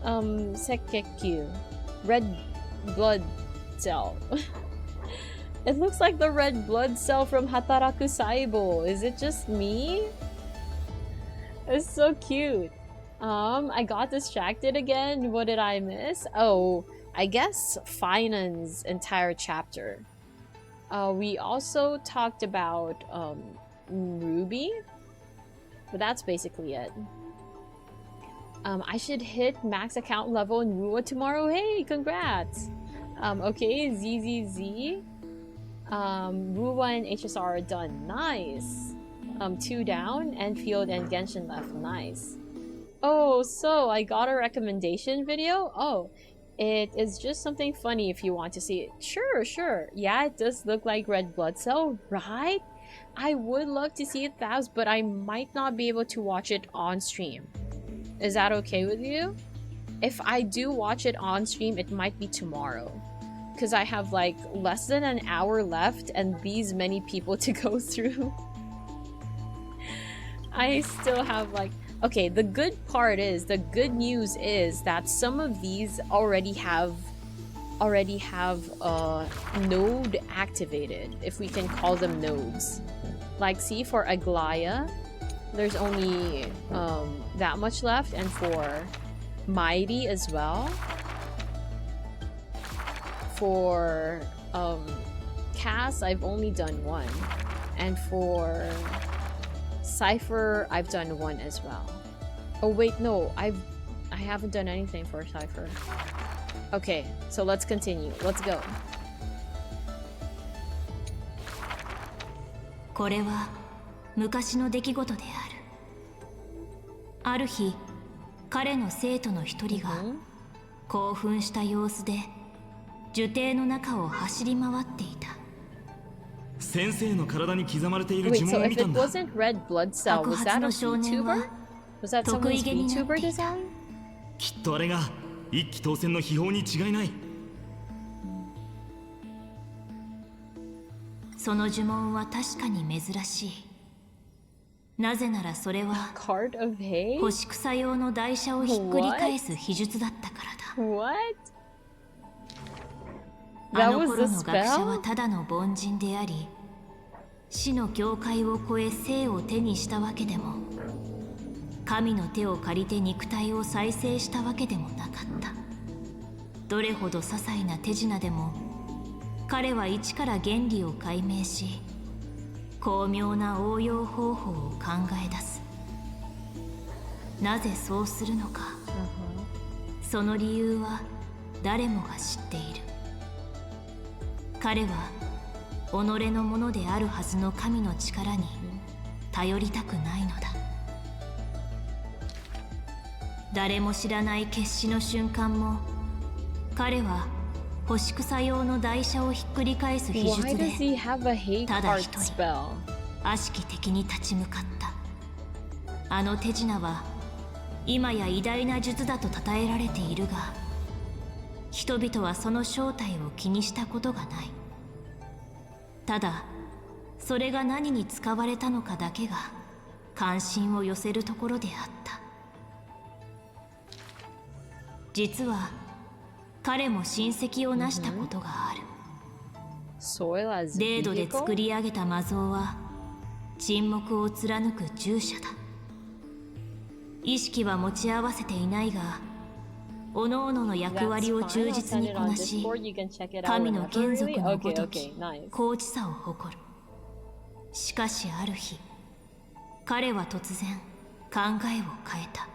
Speaker 1: Sekekyu. Red blood cell. It looks like the red blood cell from Hataraku Saibo. Is it just me? It's so cute. I got distracted again. What did I miss? Oh, I guess Finan's entire chapter. We also talked about Ruby, but that's basically it. I should hit max account level in Rua tomorrow. Hey, congrats! Okay, ZZZ. Rua and HSR are done. Nice. 2 down, Enfield and Genshin left. Nice. Oh, so I got a recommendation video? Oh, it is just something funny if you want to see it. Sure, sure. Yeah, it does look like red blood cell, right? I would love to see it, Thous, but I might not be able to watch it on stream. Is that okay with you? If I do watch it on stream, it might be tomorrow. Because I have like less than an hour left and these many people to go through. I still have like... Okay, the good part is, the good news is that some of these already have node activated, if we can call them nodes. Like, see, for Aglaya, there's only that much left, and for Mighty as well. For Cass, I've only done 1, and for Cypher, I've done 1 as well. Oh wait, no, I haven't done anything for Cypher. Okay, so let's continue. Let's go.
Speaker 3: これは昔の出来事である。ある日、彼の生徒の一人が興奮した様子で樹底の中を走り回っていた。
Speaker 2: 先生の体に刻まれている
Speaker 1: Wait,
Speaker 2: 呪
Speaker 1: so
Speaker 2: 文を
Speaker 1: if
Speaker 2: 見た
Speaker 1: it
Speaker 2: んだ。
Speaker 1: wasn't red blood cell, was that a VTuber? Was that someone's VTuber design?
Speaker 2: きっとあれが一騎当選の秘宝に違いない。
Speaker 3: その呪文は確かに珍しい。なぜならそれは干し草用の台車をひっくり返す秘術だったからだ。
Speaker 1: What?
Speaker 3: あの頃の学者はただの凡人であり、死の境界を越え生を手にしたわけでも、神の手を借りて肉体を再生したわけでもなかった。どれほど些細な手品でも、彼は一から原理を解明し、巧妙な応用方法を考え出す。なぜそうするのか、その理由は誰もが知っている。彼は己のものであるはずの神の力に頼りたくないのだ。誰も知らない決死の瞬間も、彼は干し草用の台車をひっくり返す秘術でただ一人悪しき敵に立ち向かった。あの手品は今や偉大な術だと称えられているが、人々はその正体を気にしたことがない。ただそれが何に使われたのかだけが関心を寄せるところであった。実は彼も親戚を成したことがある。デードで作り上げた魔像は沈黙を貫く従者だ。意識は持ち合わせていないが、各々の役割を忠実にこなし、神の眷属のごとき高知さを誇る。しかしある日、彼は突然考えを変えた。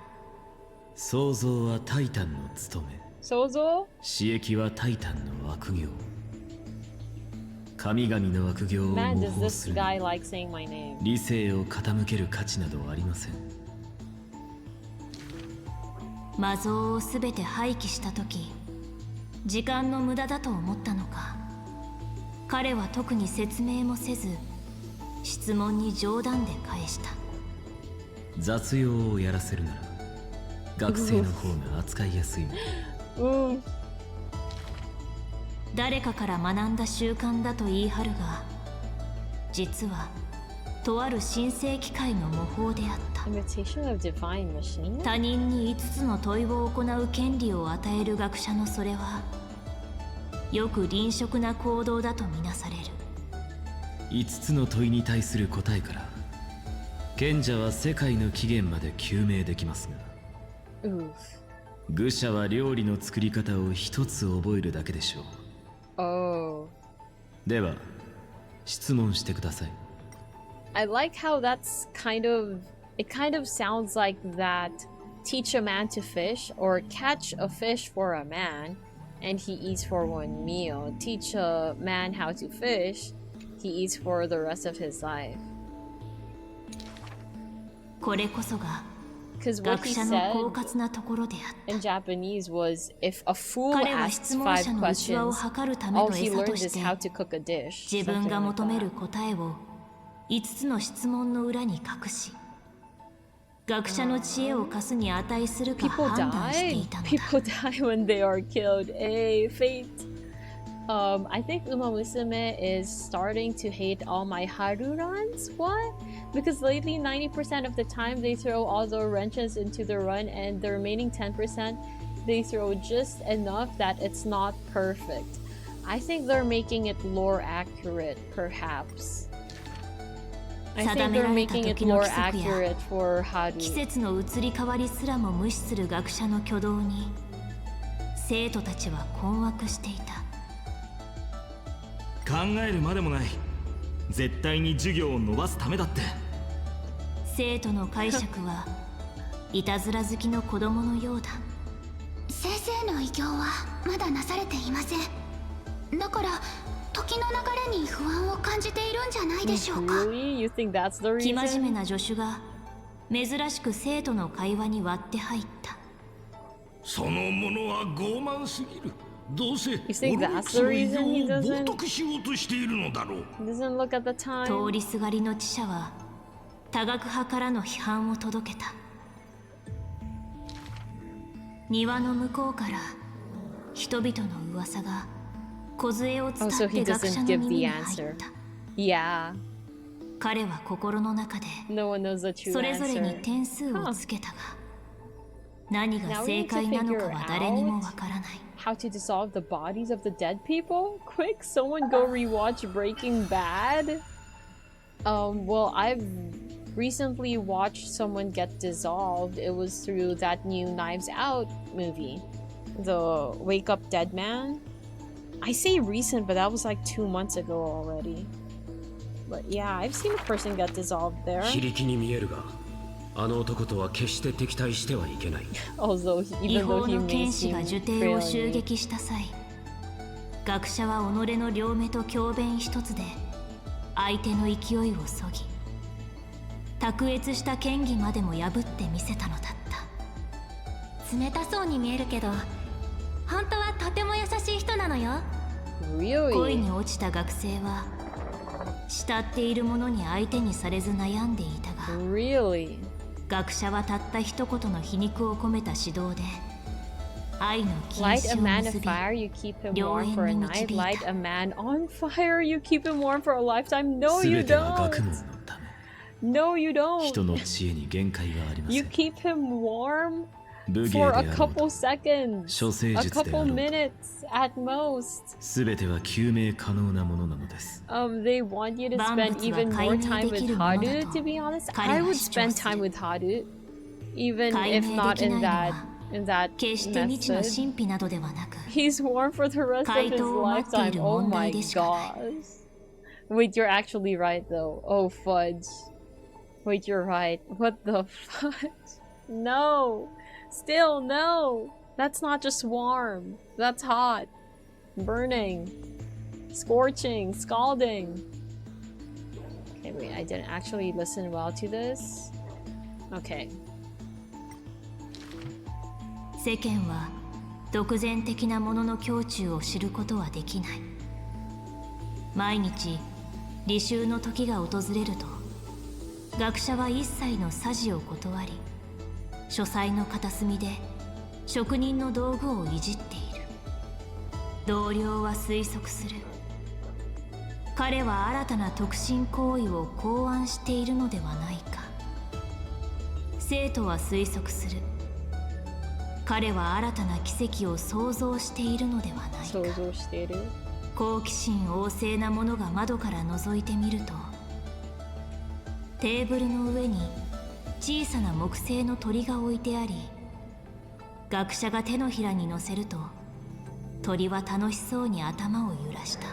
Speaker 2: 創造はタイタンの務め、刺激はタイタンの悪行。神々の悪行を模倣する理性を傾ける価値などありません。
Speaker 3: 魔像をすべて廃棄した時、時間の無駄だと思ったのか、彼は特に説明もせず質問に冗談で返した。
Speaker 2: 雑用をやらせるなら学生の方が扱いやすいので。
Speaker 3: 誰かから学んだ習慣だと言い張るが、実はとある新世機械の模倣であった。他人に5つの問いを行う権利を与える学者のそれはよく臨職な行動だとみなされる。
Speaker 12: 5つの問いに対する答えから賢者は世界の起源まで究明できますが、愚者は料理の作り方を一つ覚えるだけでしょう。では質問してください。
Speaker 1: I like how that's it kind of sounds like that teach a man to fish or catch a fish for a man and he eats for one meal. Teach a man how to fish, he eats for the rest of his life.
Speaker 3: これこそが
Speaker 1: Because what
Speaker 3: 学
Speaker 1: he
Speaker 3: 者の
Speaker 1: said
Speaker 3: 狡猾なところであった
Speaker 1: in Japanese was if a fool
Speaker 3: 彼は
Speaker 1: asks
Speaker 3: 質問者
Speaker 1: 5
Speaker 3: の器を
Speaker 1: questions,
Speaker 3: 測るため
Speaker 1: all
Speaker 3: の
Speaker 1: he
Speaker 3: 餌と
Speaker 1: learned
Speaker 3: し
Speaker 1: is
Speaker 3: て
Speaker 1: how to cook a dish.
Speaker 3: 自分
Speaker 1: Something
Speaker 3: が
Speaker 1: like
Speaker 3: 求める
Speaker 1: that.
Speaker 3: 答えを5つの質問の裏に隠し学者の知恵を貸すに値するか
Speaker 1: People
Speaker 3: 判断してい
Speaker 1: die.
Speaker 3: たのだ
Speaker 1: People die when they are killed. Hey, fate. I think Uma Musume is starting to hate all my Haruruns. What? Because lately 90% of the time they throw all the wrenches into the run and the remaining 10% they throw just enough that it's not perfect. I think they're making it lore accurate, perhaps. I think they're making it lore accurate for
Speaker 3: 季
Speaker 1: Haru.
Speaker 3: 節の移り変わりすらも無視する学者の挙動に生徒たちは困惑していた。
Speaker 2: 考えるまでもない。絶対に授業を伸ばすためだって。
Speaker 3: 生徒の解釈はいたずら好きの子供のようだ。
Speaker 5: 先生の偉業はまだなされていません。だから時の流れに不安を感じているんじゃないでしょうか。
Speaker 1: Really? You think that's the
Speaker 3: 生真面目
Speaker 1: reason?
Speaker 3: な助手が珍しく生徒の会話に割って入った。
Speaker 4: その者は傲慢すぎる。どうせ
Speaker 1: You
Speaker 4: オ
Speaker 1: think
Speaker 4: ロ
Speaker 1: that's
Speaker 4: ック
Speaker 1: the
Speaker 4: スの偉
Speaker 1: reason he
Speaker 4: 業を
Speaker 1: doesn't?
Speaker 4: 冒涜しようとしているのだろう。
Speaker 1: Doesn't look at the
Speaker 3: 通
Speaker 1: time.
Speaker 3: りすがりの知者は多学派からの批判を届けた。庭の向こうから人々の噂が梢を伝
Speaker 1: Oh, so
Speaker 3: っ
Speaker 1: he
Speaker 3: て学者
Speaker 1: doesn't
Speaker 3: の
Speaker 1: give
Speaker 3: 耳
Speaker 1: the
Speaker 3: に入っ
Speaker 1: answer.
Speaker 3: た。
Speaker 1: Yeah.
Speaker 3: 彼は心の中で
Speaker 1: No one knows the true
Speaker 3: それぞれに
Speaker 1: answer.
Speaker 3: 点数をつけたが、何
Speaker 1: Now
Speaker 3: が
Speaker 1: we
Speaker 3: 正
Speaker 1: need to
Speaker 3: 解なのか
Speaker 1: figure
Speaker 3: は誰にも
Speaker 1: out
Speaker 3: わからない。
Speaker 1: how to dissolve the bodies of the dead people? Quick, someone go rewatch Breaking Bad. Well, I've recently watched someone get dissolved. It was through that new Knives Out movie, the Wake Up Dead Man. I say recent, but that was like 2 months ago already. But yeah, I've seen a person get dissolved there.
Speaker 9: 非力に見えるが、あの男とは決して敵対してはいけない。
Speaker 1: Although,
Speaker 3: 違
Speaker 1: even
Speaker 3: 法
Speaker 1: though he
Speaker 3: の
Speaker 1: may
Speaker 3: 剣士
Speaker 1: seem
Speaker 3: が受帝を襲
Speaker 1: trailing.
Speaker 3: 撃した際、学者は己の両目と教鞭一つで相手の勢いをそぎ、卓越した剣技までも破ってみせたのだった。
Speaker 6: 冷たそうに見えるけど本当はとても優しい人なのよ。
Speaker 3: 恋
Speaker 1: Really?
Speaker 3: に落ちた学生は慕っているものに相手にされず悩んでいたが、
Speaker 1: Really?
Speaker 3: 学者はたった一言の皮肉を込めた指導で愛の禁
Speaker 1: Light a
Speaker 3: 止を
Speaker 1: man
Speaker 3: 結
Speaker 1: on
Speaker 3: び、
Speaker 1: fire, you keep him
Speaker 3: 良
Speaker 1: warm
Speaker 3: 縁
Speaker 1: for a
Speaker 3: に
Speaker 1: night.
Speaker 3: 導い
Speaker 1: Light
Speaker 3: た。
Speaker 1: a man on fire, you keep him warm for a lifetime. No, you
Speaker 12: 全ては学
Speaker 1: don't.
Speaker 12: 問のため。
Speaker 1: No, you
Speaker 12: 人
Speaker 1: don't.
Speaker 12: の知恵に限界がありませ
Speaker 1: You
Speaker 12: ん。
Speaker 1: keep him warm
Speaker 12: 武芸
Speaker 1: for
Speaker 12: で
Speaker 1: a
Speaker 12: あろう
Speaker 1: couple
Speaker 12: と
Speaker 1: seconds,
Speaker 12: 処世
Speaker 1: a
Speaker 12: 術であ
Speaker 1: couple
Speaker 12: ろうと
Speaker 1: minutes at most.
Speaker 12: 全ては究明可能なものなのです。
Speaker 1: They want you to
Speaker 3: 万
Speaker 1: spend
Speaker 3: 物は
Speaker 1: even
Speaker 3: 解
Speaker 1: more
Speaker 3: 明
Speaker 1: time
Speaker 3: でき
Speaker 1: with
Speaker 3: るものだ
Speaker 1: Haru,
Speaker 3: と
Speaker 1: to be honest.
Speaker 3: 彼
Speaker 1: I
Speaker 3: は
Speaker 1: would
Speaker 3: 主張
Speaker 1: spend
Speaker 3: する。
Speaker 1: time with Haru, even
Speaker 3: 解
Speaker 1: if
Speaker 3: 明
Speaker 1: not
Speaker 3: でき
Speaker 1: in
Speaker 3: ないの
Speaker 1: that
Speaker 3: は
Speaker 1: in that
Speaker 3: 決して未知の
Speaker 1: method.
Speaker 3: 神秘などではなく、
Speaker 1: He's warm for the rest of
Speaker 3: 回
Speaker 1: his
Speaker 3: 答を待ってい
Speaker 1: lifetime.
Speaker 3: る
Speaker 1: Oh
Speaker 3: 問
Speaker 1: my
Speaker 3: 題でしかない。
Speaker 1: gosh. Wait, you're actually right though. Oh fudge. Wait, you're right. What the fudge? No. Still, no. That's not just warm. That's hot. Burning. Scorching. Scalding. Okay, wait. I didn't actually listen well to this. Okay.
Speaker 3: 世間は独善的なものの胸中を知ることはできない。毎日履修の時が訪れると、学者は一切のさじを断り、書斎の片隅で職人の道具をいじっている。同僚は推測する。彼は新たな特進行為を考案しているのではないか。生徒は推測する。彼は新たな奇跡を創造しているのではないか。好奇心旺盛な者が窓から覗いてみると、テーブルの上に小さな木製の鳥が置いてあり、学者が手のひらに乗せると鳥は楽しそうに頭を揺らした。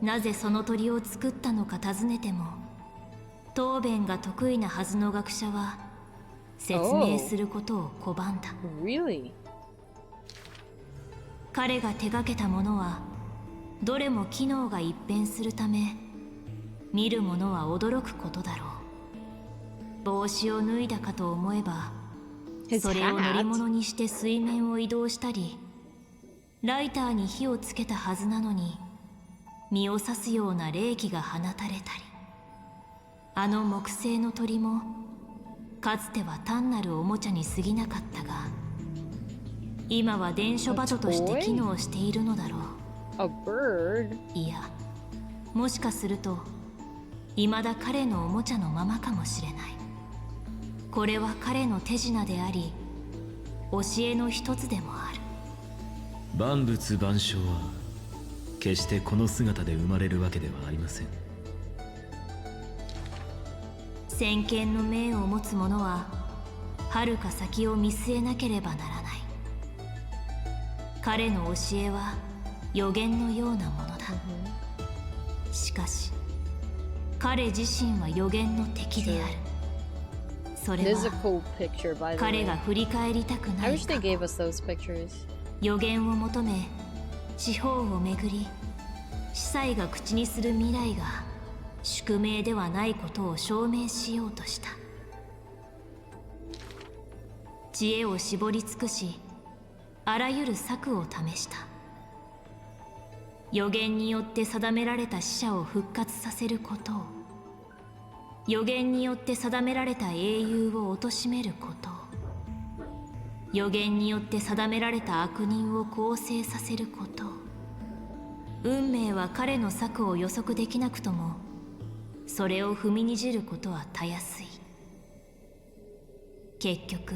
Speaker 3: なぜその鳥を作ったのか尋ねても、答弁が得意なはずの学者は説明することを拒んだ。
Speaker 1: Really?
Speaker 3: 彼が手がけたものはどれも機能が一変するため、見る者は驚くことだろう。帽子を脱いだかと思えば、それを乗り物にして水面を移動したり、ライターに火をつけたはずなのに身を刺すような冷気が放たれたり、あの木製の鳥もかつては単なるおもちゃに過ぎなかったが、今は伝書鳩として機能しているのだろう。
Speaker 1: A bird?
Speaker 3: いや、もしかすると未だ彼のおもちゃのままかもしれない。これは彼の手品であり、教えの一つでもある。
Speaker 12: 万物万象は決してこの姿で生まれるわけではありません。
Speaker 3: 先見の明を持つ者は遥か先を見据えなければならない。彼の教えは予言のようなものだ。しかし彼自身は予言の敵である。それは彼が振り返りたくない過去。予言を求め四方を巡り、司祭が口にする未来が宿命ではないことを証明しようとした。知恵を絞り尽くし、あらゆる策を試した。予言によって定められた死者を復活させることを、予言によって定められた英雄を貶めることを、予言によって定められた悪人を更生させることを。運命は彼の策を予測できなくとも、それを踏みにじることはたやすい。結局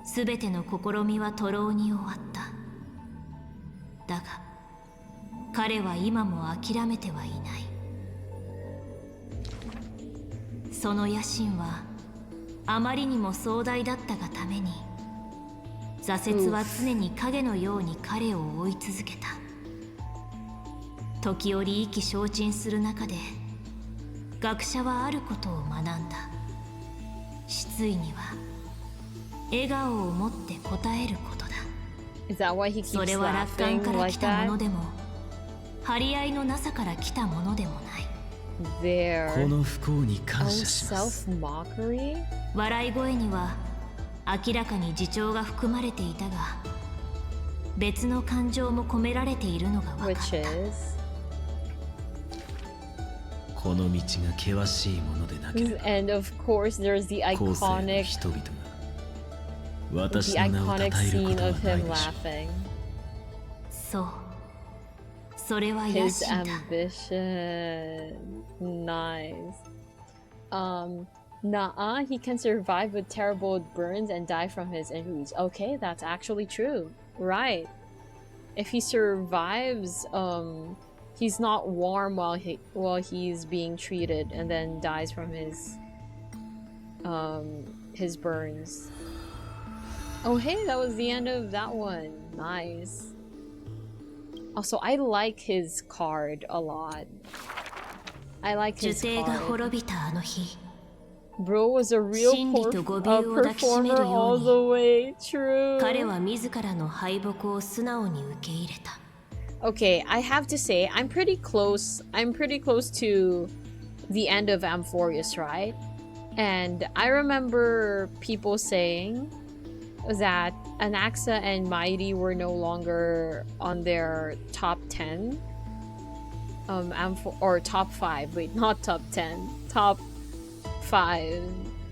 Speaker 3: すべての試みは徒労に終わった。だが彼は今も諦めてはいない。その野心はあまりにも壮大だったがために、挫折は常に影のように彼を追い続けた。時折意気消沈する中で学者はあることを学んだ。失意には笑顔を持って答えることだ。それは楽観から来たものでも、張り合いのなさから来たものでもない。
Speaker 12: この不幸に感謝します。
Speaker 3: 笑い声には明らかに自重が含まれていたが、別の感情も込められているのが分かった。
Speaker 12: この道が険しいものでなければ、
Speaker 1: And of course there's the
Speaker 12: 後世の
Speaker 1: iconic
Speaker 12: 人々が私の名を称えることは
Speaker 1: scene
Speaker 12: ない
Speaker 1: of
Speaker 12: で
Speaker 1: him
Speaker 12: しょう。
Speaker 1: laughing.
Speaker 3: そう、それは野
Speaker 1: His
Speaker 3: 心だ。
Speaker 1: ambition. Nice. Nah, he can survive with terrible burns and die from his injuries. Okay, that's actually true. Right. If he survives, he's not warm while he's being treated and then dies from his burns. Oh hey, that was the end of that one. Nice. Also, I like his card a lot. I like
Speaker 3: 受
Speaker 1: his
Speaker 3: 精が
Speaker 1: card.
Speaker 3: 滅びたあの日、
Speaker 1: Bro was a real
Speaker 3: 真理と語尾を抱きしめる
Speaker 1: performer
Speaker 3: よ
Speaker 1: all
Speaker 3: う
Speaker 1: the
Speaker 3: に、
Speaker 1: way. True.
Speaker 3: 彼は自らの敗北を素直に受け入れた。
Speaker 1: Okay, I have to say, I'm pretty close to the end of Amphorius, right? And I remember people saying that Anaxa and Mighty were no longer on their top 10. Or top 5. Wait, not top 10. Top 5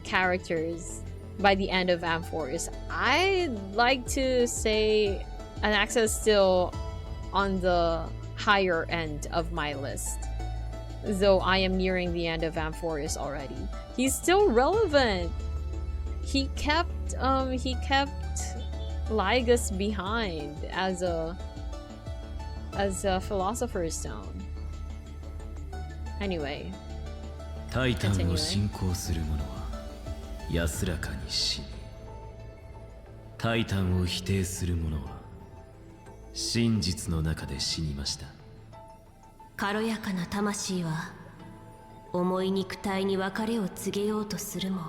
Speaker 1: characters by the end of Amphorius. I'd like to say Anaxa is still on the higher end of my list, though I am nearing the end of Amphorius already. He's still relevant. He kept Lygus behind as as a philosopher's stone. Anyway.
Speaker 12: タイタンを信仰する者は安らかに死に、タイタンを否定する者は真実の中で死にました。
Speaker 3: 軽やかな魂は重い肉体に別れを告げようとするも、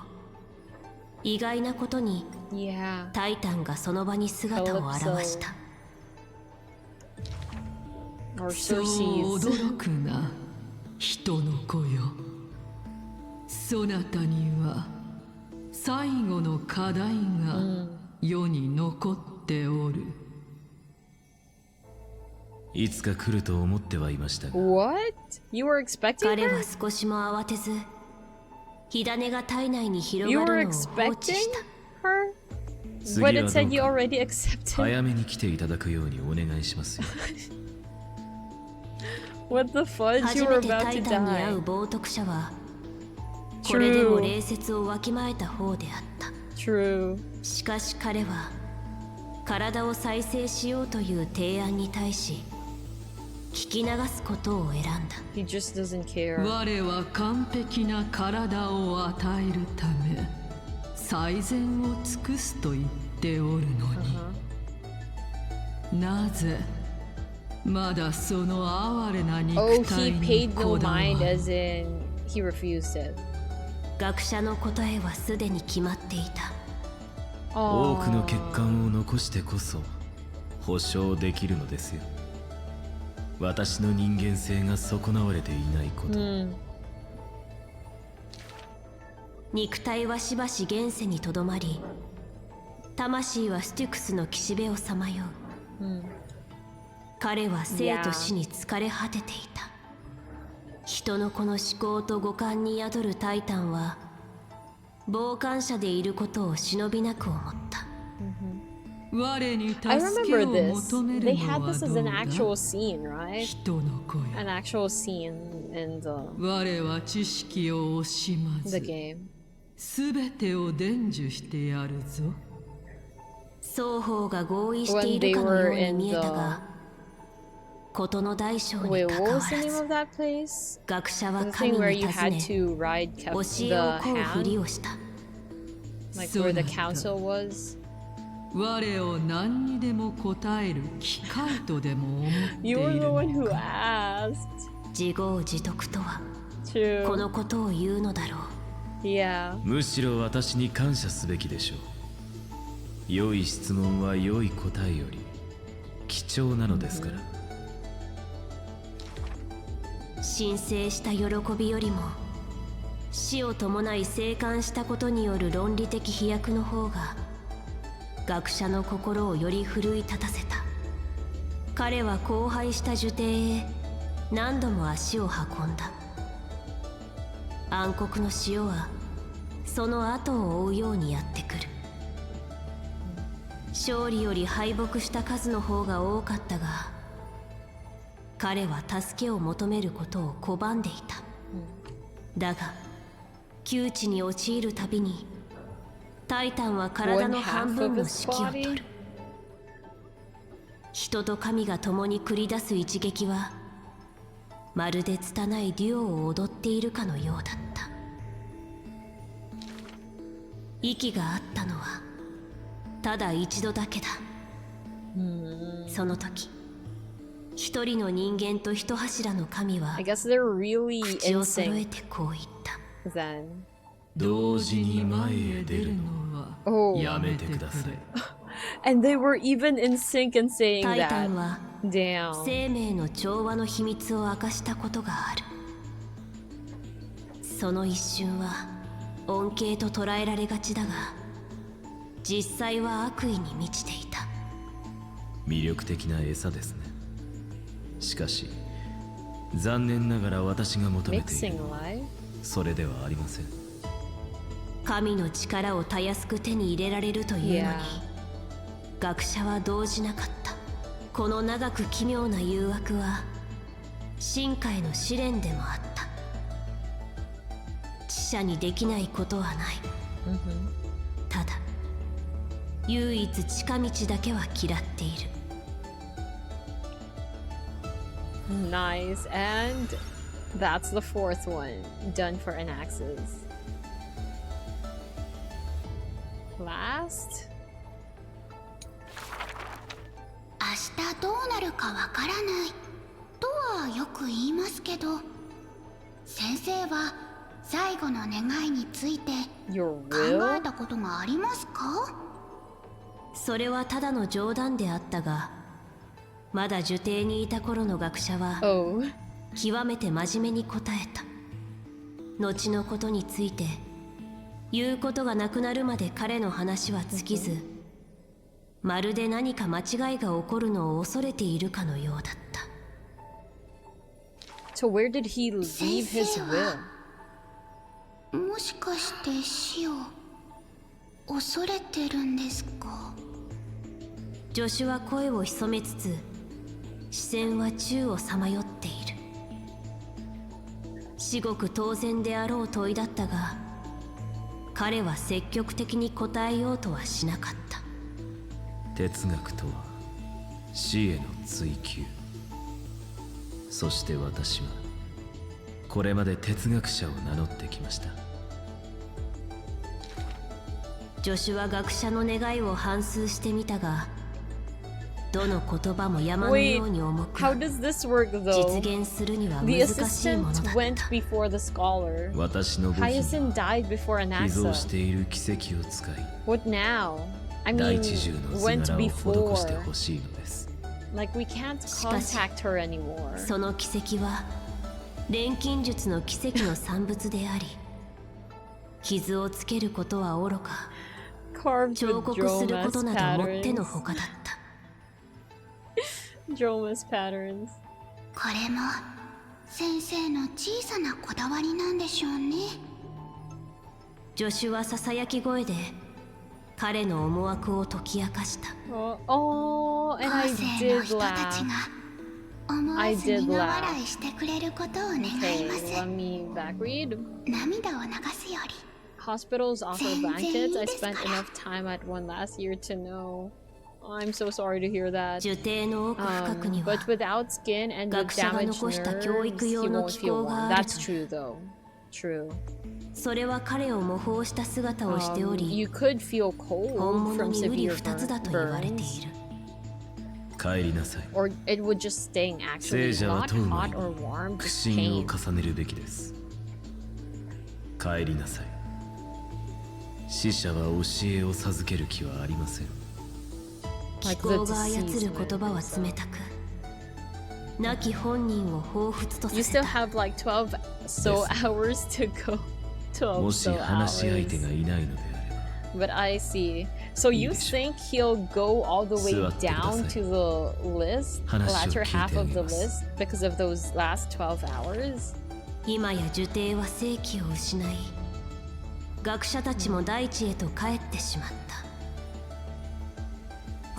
Speaker 3: 意外なことにタイタンがその場に姿を現した。
Speaker 8: そう驚くな、人の子よ。そなたには最後の課題が世に残っておる。
Speaker 12: いつか来ると思ってはいましたが。
Speaker 1: What? You were expecting
Speaker 3: 彼
Speaker 1: her?
Speaker 3: は少しも慌てず、火種が体内に広がるのを放置した。
Speaker 12: 次はどうか
Speaker 1: said you already accepted.
Speaker 12: 早めに来ていただくようにお願いしますよ。
Speaker 1: What the fudge?
Speaker 3: 初
Speaker 1: You
Speaker 3: め
Speaker 1: were
Speaker 3: て
Speaker 1: about
Speaker 3: タイ
Speaker 1: to
Speaker 3: タンに会う
Speaker 1: die.
Speaker 3: 冒涜者はこれでも礼節をわきまえた方であった。
Speaker 1: True.
Speaker 3: しかし彼は体を再生しようという提案に対し聞き流すことを選んだ。
Speaker 1: He just doesn't care.
Speaker 8: 我は完璧な体を与えるため最善を尽くすと言っておるのに、なぜまだその哀れな
Speaker 1: Oh,
Speaker 8: 肉
Speaker 1: he
Speaker 8: 体に
Speaker 1: paid
Speaker 8: こ
Speaker 1: no
Speaker 8: だわ
Speaker 1: mind
Speaker 8: る。
Speaker 1: as in he refused it.
Speaker 3: 学者の答えはすでに決まっていた。
Speaker 12: 多くの欠陥を残してこそ保証できるのですよ。私の人間性が損なわれていないこと。
Speaker 3: 肉体はしばし現世にとどまり、魂はステュクスの岸辺をさまよう。彼は生と死に疲れ果てていた。人の子の思考と五感に宿るタイタンは傍観者でいることを忍びなく思った。
Speaker 8: 我に
Speaker 1: I
Speaker 8: 助け
Speaker 1: remember
Speaker 8: を
Speaker 1: this.
Speaker 8: 求め
Speaker 1: They
Speaker 8: るの
Speaker 1: had
Speaker 8: は
Speaker 1: this
Speaker 8: ど
Speaker 1: as
Speaker 8: う
Speaker 1: an
Speaker 8: だ。
Speaker 1: actual scene, right?
Speaker 8: 人の子よ。
Speaker 1: An actual scene in
Speaker 8: 我は知識を惜しま
Speaker 1: the
Speaker 8: ず
Speaker 1: game.
Speaker 8: すべてを伝授してやるぞ。
Speaker 3: 双方が合意しているかのように見えたが、事の大小に
Speaker 1: Wait,
Speaker 3: 関
Speaker 1: what
Speaker 3: わ
Speaker 1: was the
Speaker 3: ら
Speaker 1: name
Speaker 3: ず
Speaker 1: of that place?
Speaker 3: 学者は
Speaker 1: The
Speaker 3: 神
Speaker 1: thing
Speaker 3: に
Speaker 1: where you
Speaker 3: 尋
Speaker 1: had
Speaker 3: ね
Speaker 1: to ride
Speaker 3: 教えを
Speaker 1: the
Speaker 3: 請うふり
Speaker 1: hand?
Speaker 3: をした。
Speaker 1: Like where the council was?
Speaker 8: 我を何にでも答える機械とでも思ってい
Speaker 1: You
Speaker 8: る
Speaker 1: were the
Speaker 8: の
Speaker 1: one who
Speaker 8: か。
Speaker 1: asked.
Speaker 3: 自業自得とは
Speaker 1: True.
Speaker 3: このことを言うのだろう。
Speaker 1: Yeah.
Speaker 12: むしろ私に感謝すべきでしょう。良い質問は良い答えより貴重なのですから。
Speaker 3: 申請した喜びよりも死を伴い生還したことによる論理的飛躍の方が学者の心をより奮い立たせた。彼は荒廃した樹底へ何度も足を運んだ。暗黒の潮はその後を追うようにやってくる。勝利より敗北した数の方が多かったが、彼は助けを求めることを拒んでいた。だが窮地に陥るたびにタイタンは体の半分の指揮を取る。人と神が共に繰り出す一撃はまるで拙いデュオを踊っているかのようだった。息があったのはただ一度だけだ。その時一人の人間と一柱の神は
Speaker 1: I guess they're really
Speaker 3: 口
Speaker 1: in
Speaker 3: を揃え
Speaker 1: sync
Speaker 3: てこう言った。
Speaker 1: then.
Speaker 12: 同時に前へ出るのは
Speaker 1: Oh.
Speaker 12: やめてください。
Speaker 1: And they were even in sync in saying
Speaker 3: タイタ
Speaker 1: that.
Speaker 3: ンは
Speaker 1: Damn.
Speaker 3: 生命の調和の秘密を明かしたことがある。その一瞬は恩恵と捉えられがちだが、実際は悪意に満ちていた。
Speaker 12: 魅力的な餌ですね。しかし残念ながら私が求めている
Speaker 1: Mixing
Speaker 12: のは
Speaker 1: life?
Speaker 12: それではありません。
Speaker 3: 神の力をたやすく手に入れられるというのに、
Speaker 1: Yeah.
Speaker 3: 学者は動じなかった。この長く奇妙な誘惑は進化への試練でもあった。知者にできないことはない。ただ唯一近道だけは嫌っている。
Speaker 1: Nice, and that's the fourth one done for Anaxes. Last?
Speaker 13: 明日どうなるかわからないとはよく言いますけど、先生は最後の願いについて考えたことがありますか？
Speaker 3: それはただの冗談であったが、まだ受廷にいた頃の学者は極めて真面目に答えた。後のことについて言うことがなくなるまで彼の話は尽きず、まるで何か間違いが起こるのを恐れているかのようだった。
Speaker 1: So where did he leave his will?
Speaker 13: もしかして死を恐れてるんですか？
Speaker 3: 助手は声を潜めつつ、視線は宙をさまよっている。至極当然であろう問いだったが、彼は積極的に答えようとはしなかった。
Speaker 12: 哲学とは死への追求。そして私はこれまで哲学者を名乗ってきました。
Speaker 3: 助手は学者の願いを反芻してみたが、どの言葉も山のように重く、実現するには難しいものだった。
Speaker 12: 私の武器には偽造している奇跡を使い、大地中の図柄を施してほしいのです。
Speaker 3: しかし、その奇跡は錬金術の奇跡の産物であり、傷をつけることはおろか、彫刻することなどもってのほかだった。
Speaker 1: Dromas patterns.
Speaker 13: これも先生の小さなこだわりなんでしょうね。
Speaker 3: 助手はささやき声で彼の思惑を解き明かした。
Speaker 1: Oh, and I did laugh. I did laugh. Okay, let me back read.
Speaker 13: 涙を流すより
Speaker 1: Hospitals offer blankets. I spent enough time at one last year to know. I'm so sorry to hear that. But without skin and with damaged nerves, he won't feel warm. That's true, though. True.
Speaker 3: それは彼を模倣した姿をしており、
Speaker 1: you could feel cold
Speaker 3: 本物
Speaker 1: from
Speaker 3: に瓜
Speaker 1: severe
Speaker 3: 二つだと言われている。
Speaker 12: 帰りなさい。
Speaker 1: Or it would just sting
Speaker 12: 聖
Speaker 1: actually,
Speaker 12: 者は
Speaker 1: not
Speaker 12: 問う
Speaker 1: hot
Speaker 12: 前
Speaker 1: or
Speaker 12: に
Speaker 1: warm,
Speaker 12: 苦
Speaker 1: just
Speaker 12: 心を
Speaker 1: pain.
Speaker 12: 重ねるべきです。帰りなさい。死者は教えを授ける気はありません。
Speaker 3: 気候が操る言葉は冷たく、亡き本人を彷彿とさ
Speaker 1: You
Speaker 3: せ
Speaker 1: still
Speaker 3: た。
Speaker 1: have like 12 so hours to go. 12
Speaker 12: もし
Speaker 1: so
Speaker 12: 話し相手
Speaker 1: hours.
Speaker 12: がいないのであれ
Speaker 1: But I see. So you think he'll go all the way down to the list, the latter half of the list, because of those last 12 hours?
Speaker 3: 今や受帝は生気を失い、学者たちも大地へと帰ってしまった。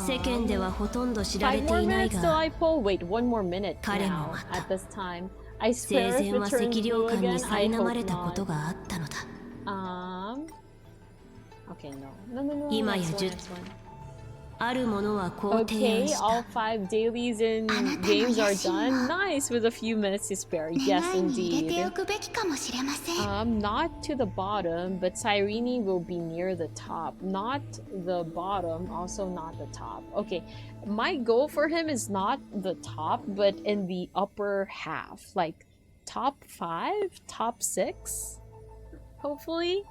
Speaker 3: 世間ではほとんど知られ
Speaker 1: 5
Speaker 3: て
Speaker 1: more
Speaker 3: いない
Speaker 1: minutes till
Speaker 3: が、
Speaker 1: I pull. Wait, one more minute
Speaker 3: 彼も
Speaker 1: now
Speaker 3: また
Speaker 1: at this time. I
Speaker 3: 生
Speaker 1: swear if
Speaker 3: 前
Speaker 1: it
Speaker 3: は
Speaker 1: turns
Speaker 3: 赤涼
Speaker 1: blue
Speaker 3: 感に
Speaker 1: again, I
Speaker 3: 苛ま
Speaker 1: hope
Speaker 3: れたこと
Speaker 1: not.
Speaker 3: があったのだ。
Speaker 1: Okay, no. No.
Speaker 3: 今や
Speaker 1: Next one,
Speaker 3: 10
Speaker 1: next one.
Speaker 3: あるものはこう提案
Speaker 1: Okay,
Speaker 3: し
Speaker 1: all
Speaker 3: た。
Speaker 1: 5 dailies in games are done. Nice, with a few minutes to spare. Yes,
Speaker 13: 願いに入れて
Speaker 1: indeed.
Speaker 13: おくべきかもしれません。
Speaker 1: Not to the bottom, but Cyrene will be near the top. Not the bottom, also not the top. Okay, my goal for him is not the top, but in the upper half. Like, top 5? Top 6? Hopefully?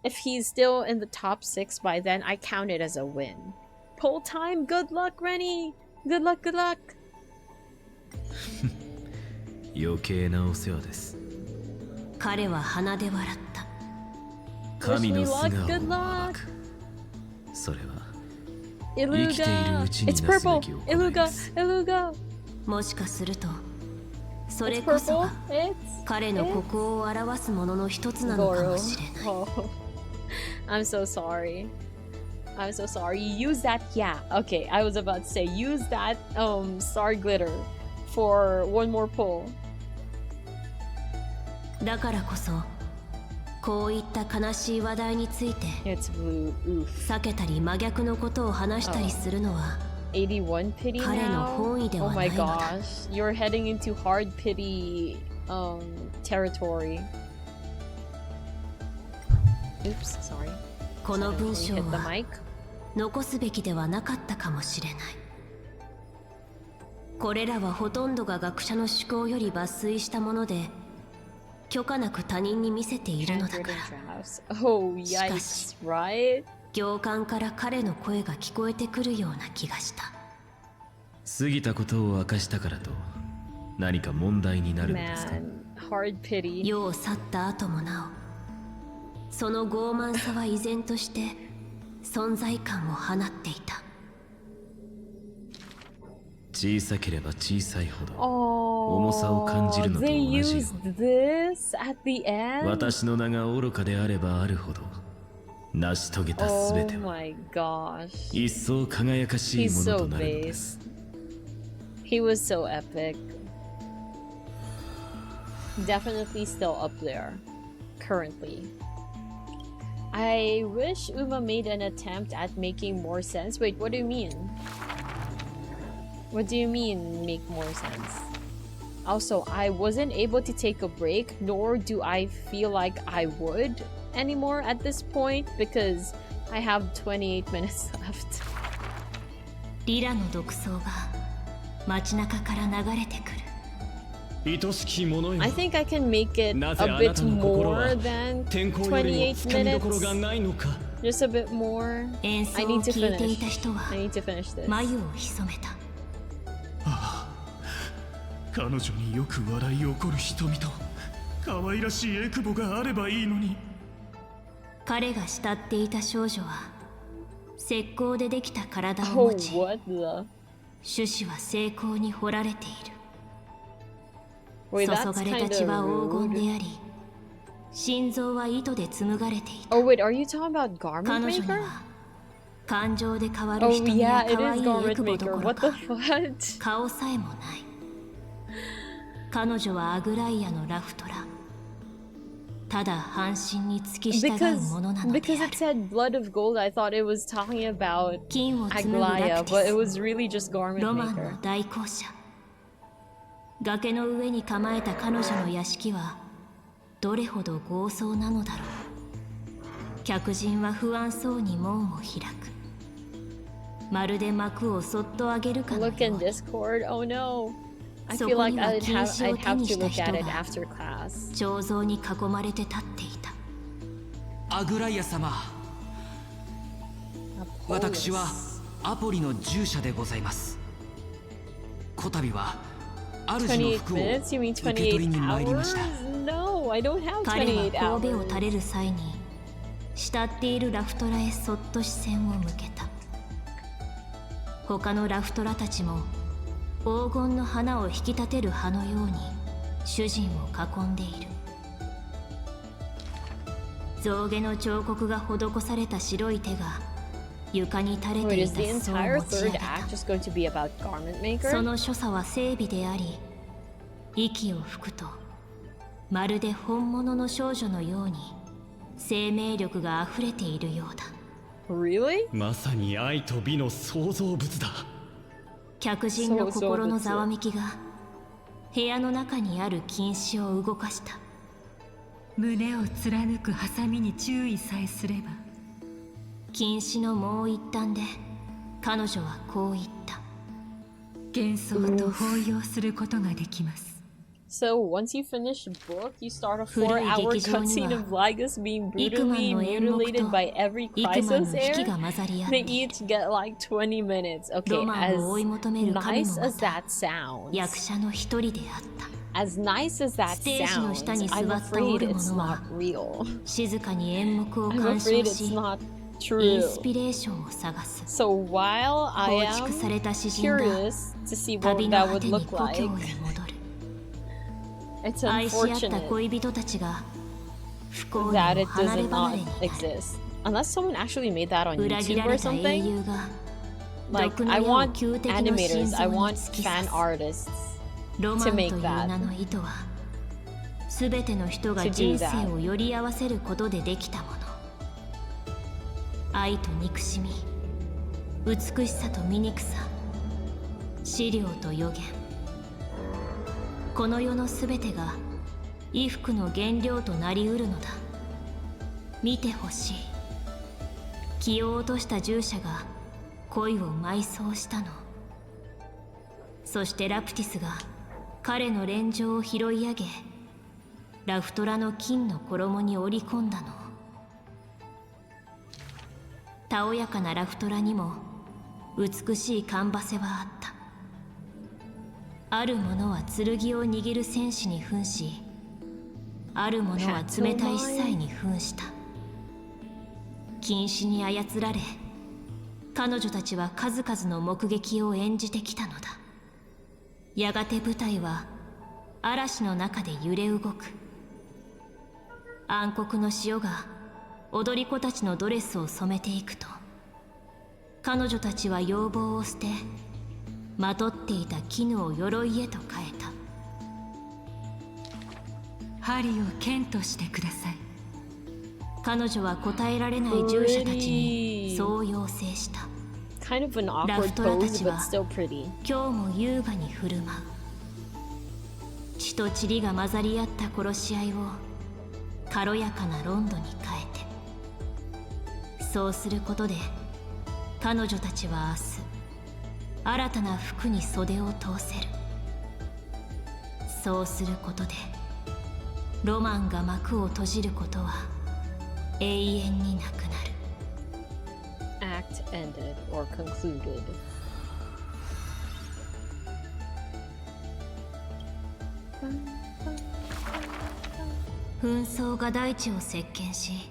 Speaker 1: If he's still in the top 6 by then, I count it as a win. Pull time! Good luck, Rennie! Good luck, good luck!
Speaker 12: 余計なお世話です
Speaker 3: 彼は鼻で笑った。
Speaker 12: 神の素顔を
Speaker 1: Good
Speaker 12: 暴
Speaker 1: luck!
Speaker 12: くそれは生きている
Speaker 1: Iluga!
Speaker 12: うちに
Speaker 1: It's
Speaker 12: なすべ
Speaker 1: purple!
Speaker 12: き行い
Speaker 1: Iluga!
Speaker 12: です
Speaker 1: Iluga!
Speaker 3: もしかすると、そ
Speaker 1: It's
Speaker 3: れこそ
Speaker 1: purple!
Speaker 3: が
Speaker 1: It's
Speaker 3: 彼の孤高を表すものの一つなのかもしれない。
Speaker 1: Oh. I'm so sorry. I'm so sorry. You use that, yeah. Okay, I was about to say, use that star glitter for one more pull.
Speaker 3: だからこそ、こういった悲しい話題について
Speaker 1: It's blue. Oof.
Speaker 3: 避けたり真逆のことを話したりするのは
Speaker 1: 81 pity now? Oh my gosh. You're heading into hard pity territory. Oops, sorry.
Speaker 3: この文章
Speaker 1: Hit the
Speaker 3: は
Speaker 1: mic.
Speaker 3: 残すべきではなかったかもしれない。これらはほとんどが学者の思考より抜粋したもので、許可なく他人に見せているのだから。
Speaker 1: Oh, yikes, right?
Speaker 3: 行間から彼の声が聞こえてくるような気がした。
Speaker 12: 過ぎたことを明かしたからと何か問題になるのですか？
Speaker 1: Hard pity.
Speaker 3: 世を去った後もなお、その傲慢さは依然として存在感を放っていた。
Speaker 12: 小さければ小さいほど重さを感じるのと同じように、私の名が愚かであればあるほど成し遂げたすべては一層輝かしいものとなるのです。
Speaker 1: He was so epic. Definitely still up there currently. I wish Uma made an attempt at making more sense. Wait, what do you mean? What do you mean make more sense? Also, I wasn't able to take a break, nor do I feel like I would anymore at this point because I have 28 minutes left.
Speaker 3: リラの独走が街中から流れてくる。
Speaker 1: I think I can make it a bit more than 28 minutes. Just a bit more. I need to finish this.
Speaker 3: 眉を潜めた。
Speaker 4: 彼女によく笑い起こる瞳と可愛らしいエクボがあればいいのに。
Speaker 3: 彼が慕っていた少女は石膏でできた体を持ち、種子は精巧に彫られている。注がれた血は黄金であり、心臓は糸で紡がれていた。
Speaker 1: Oh wait, are you talking about Garment
Speaker 3: 彼女に
Speaker 1: Maker?
Speaker 3: は感情で変わる瞳や可愛いエクボどころか顔さえもない。彼女はアグライアのラフトラ。ただ半身に付き従うものなのである。
Speaker 1: Because it said blood of gold, I thought it was talking about Aglaya, but it was really just Garment
Speaker 3: ロマン
Speaker 1: Maker.
Speaker 3: の代行者。崖の上に構えた彼女の屋敷はどれほど豪壮なのだろう。客人は不安そうに門を開く。まるで幕をそっと上げるかのように。
Speaker 1: Look in Discord. Oh no. I feel like I'd have to look at it after class.
Speaker 3: 彫像に囲まれて立っていた。
Speaker 7: アグライア様、私はアポリの従者でございます。こたびは主の服を受け取りに参りました。
Speaker 3: 彼は神戸を垂れる際に慕っているラフトラへそっと視線を向けた。他のラフトラたちも黄金の花を引き立てる葉のように主人を囲んでいる。象牙の彫刻が施された白い手が床に垂れていた裾を持ち上げた。その所作は精美であり、息を吹くとまるで本物の少女のように生命力があふれているようだ。
Speaker 1: Really?
Speaker 4: まさに愛と美の創造物だ。
Speaker 3: 客人の心のざわめきが部屋の中にある禁止を動かした。
Speaker 14: 胸を貫くハサミに注意さえすれば。
Speaker 3: 禁止のもう一端で彼女はこう言った。
Speaker 14: 幻想と包容することができます。
Speaker 1: So once you finish the book, you start a 4-hour cutscene of Lygus being brutally mutilated by every Chrysos heir. They each get like 20 minutes. Okay, as nice as that sounds, as nice as that sounds, I'm afraid it's not real. I'm afraid it's not true. So while I am curious to see what that would look like, it's unfortunate that it does not exist. Unless someone actually made that on YouTube or something. Like, I want animators, I want fan artists to make that.
Speaker 3: すべての人が人生をより合わせることでできたもの。愛と憎しみ、美しさと醜さ、資料と予言、この世のすべてが衣服の原料となりうるのだ。見てほしい。気を落とした従者が恋を埋葬したの。そしてラプティスが彼の連城を拾い上げ、ラフトラの金の衣に織り込んだの。たおやかなラフトラにも美しいカンバセはあった。ある者は剣を握る戦士に扮し、ある者は冷たい司祭に扮した。禁止に操られ、彼女たちは数々の目撃を演じてきたのだ。やがて舞台は嵐の中で揺れ動く。暗黒の潮が踊り子たちのドレスを染めていくと、彼女たちは要望を捨て、まとっていた絹を鎧へと変えた。
Speaker 14: 針を剣としてください。
Speaker 3: 彼女は答えられない従者たちにそう要請した。
Speaker 1: Kind of an
Speaker 3: ラフ
Speaker 1: awkward
Speaker 3: トラた
Speaker 1: pose,
Speaker 3: ち
Speaker 1: but
Speaker 3: は
Speaker 1: still pretty.
Speaker 3: 今日も優雅に振る舞う。血と塵が混ざり合った殺し合いを軽やかなロンドに変えて、そうすることで彼女たちは明日新たな服に袖を通せる。そうすることでロマンが幕を閉じることは永遠になくなる。
Speaker 1: Act ended or concluded.
Speaker 3: 紛争が大地を席巻し、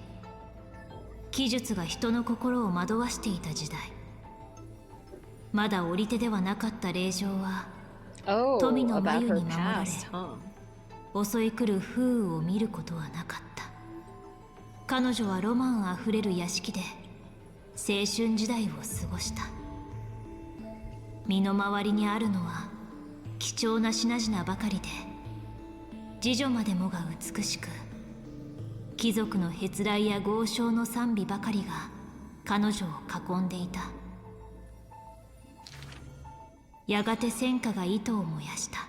Speaker 3: 奇術が人の心を惑わしていた時代、まだ折り手ではなかった令嬢は富の
Speaker 1: about
Speaker 3: 眉
Speaker 1: her
Speaker 3: に守られ、
Speaker 1: past, huh?
Speaker 3: 襲い来る風雨を見ることはなかった。彼女はロマンあふれる屋敷で青春時代を過ごした。身の回りにあるのは貴重な品々ばかりで、侍女までもが美しく、貴族のへつらいや豪商の賛美ばかりが彼女を囲んでいた。やがて戦火が糸を燃やした。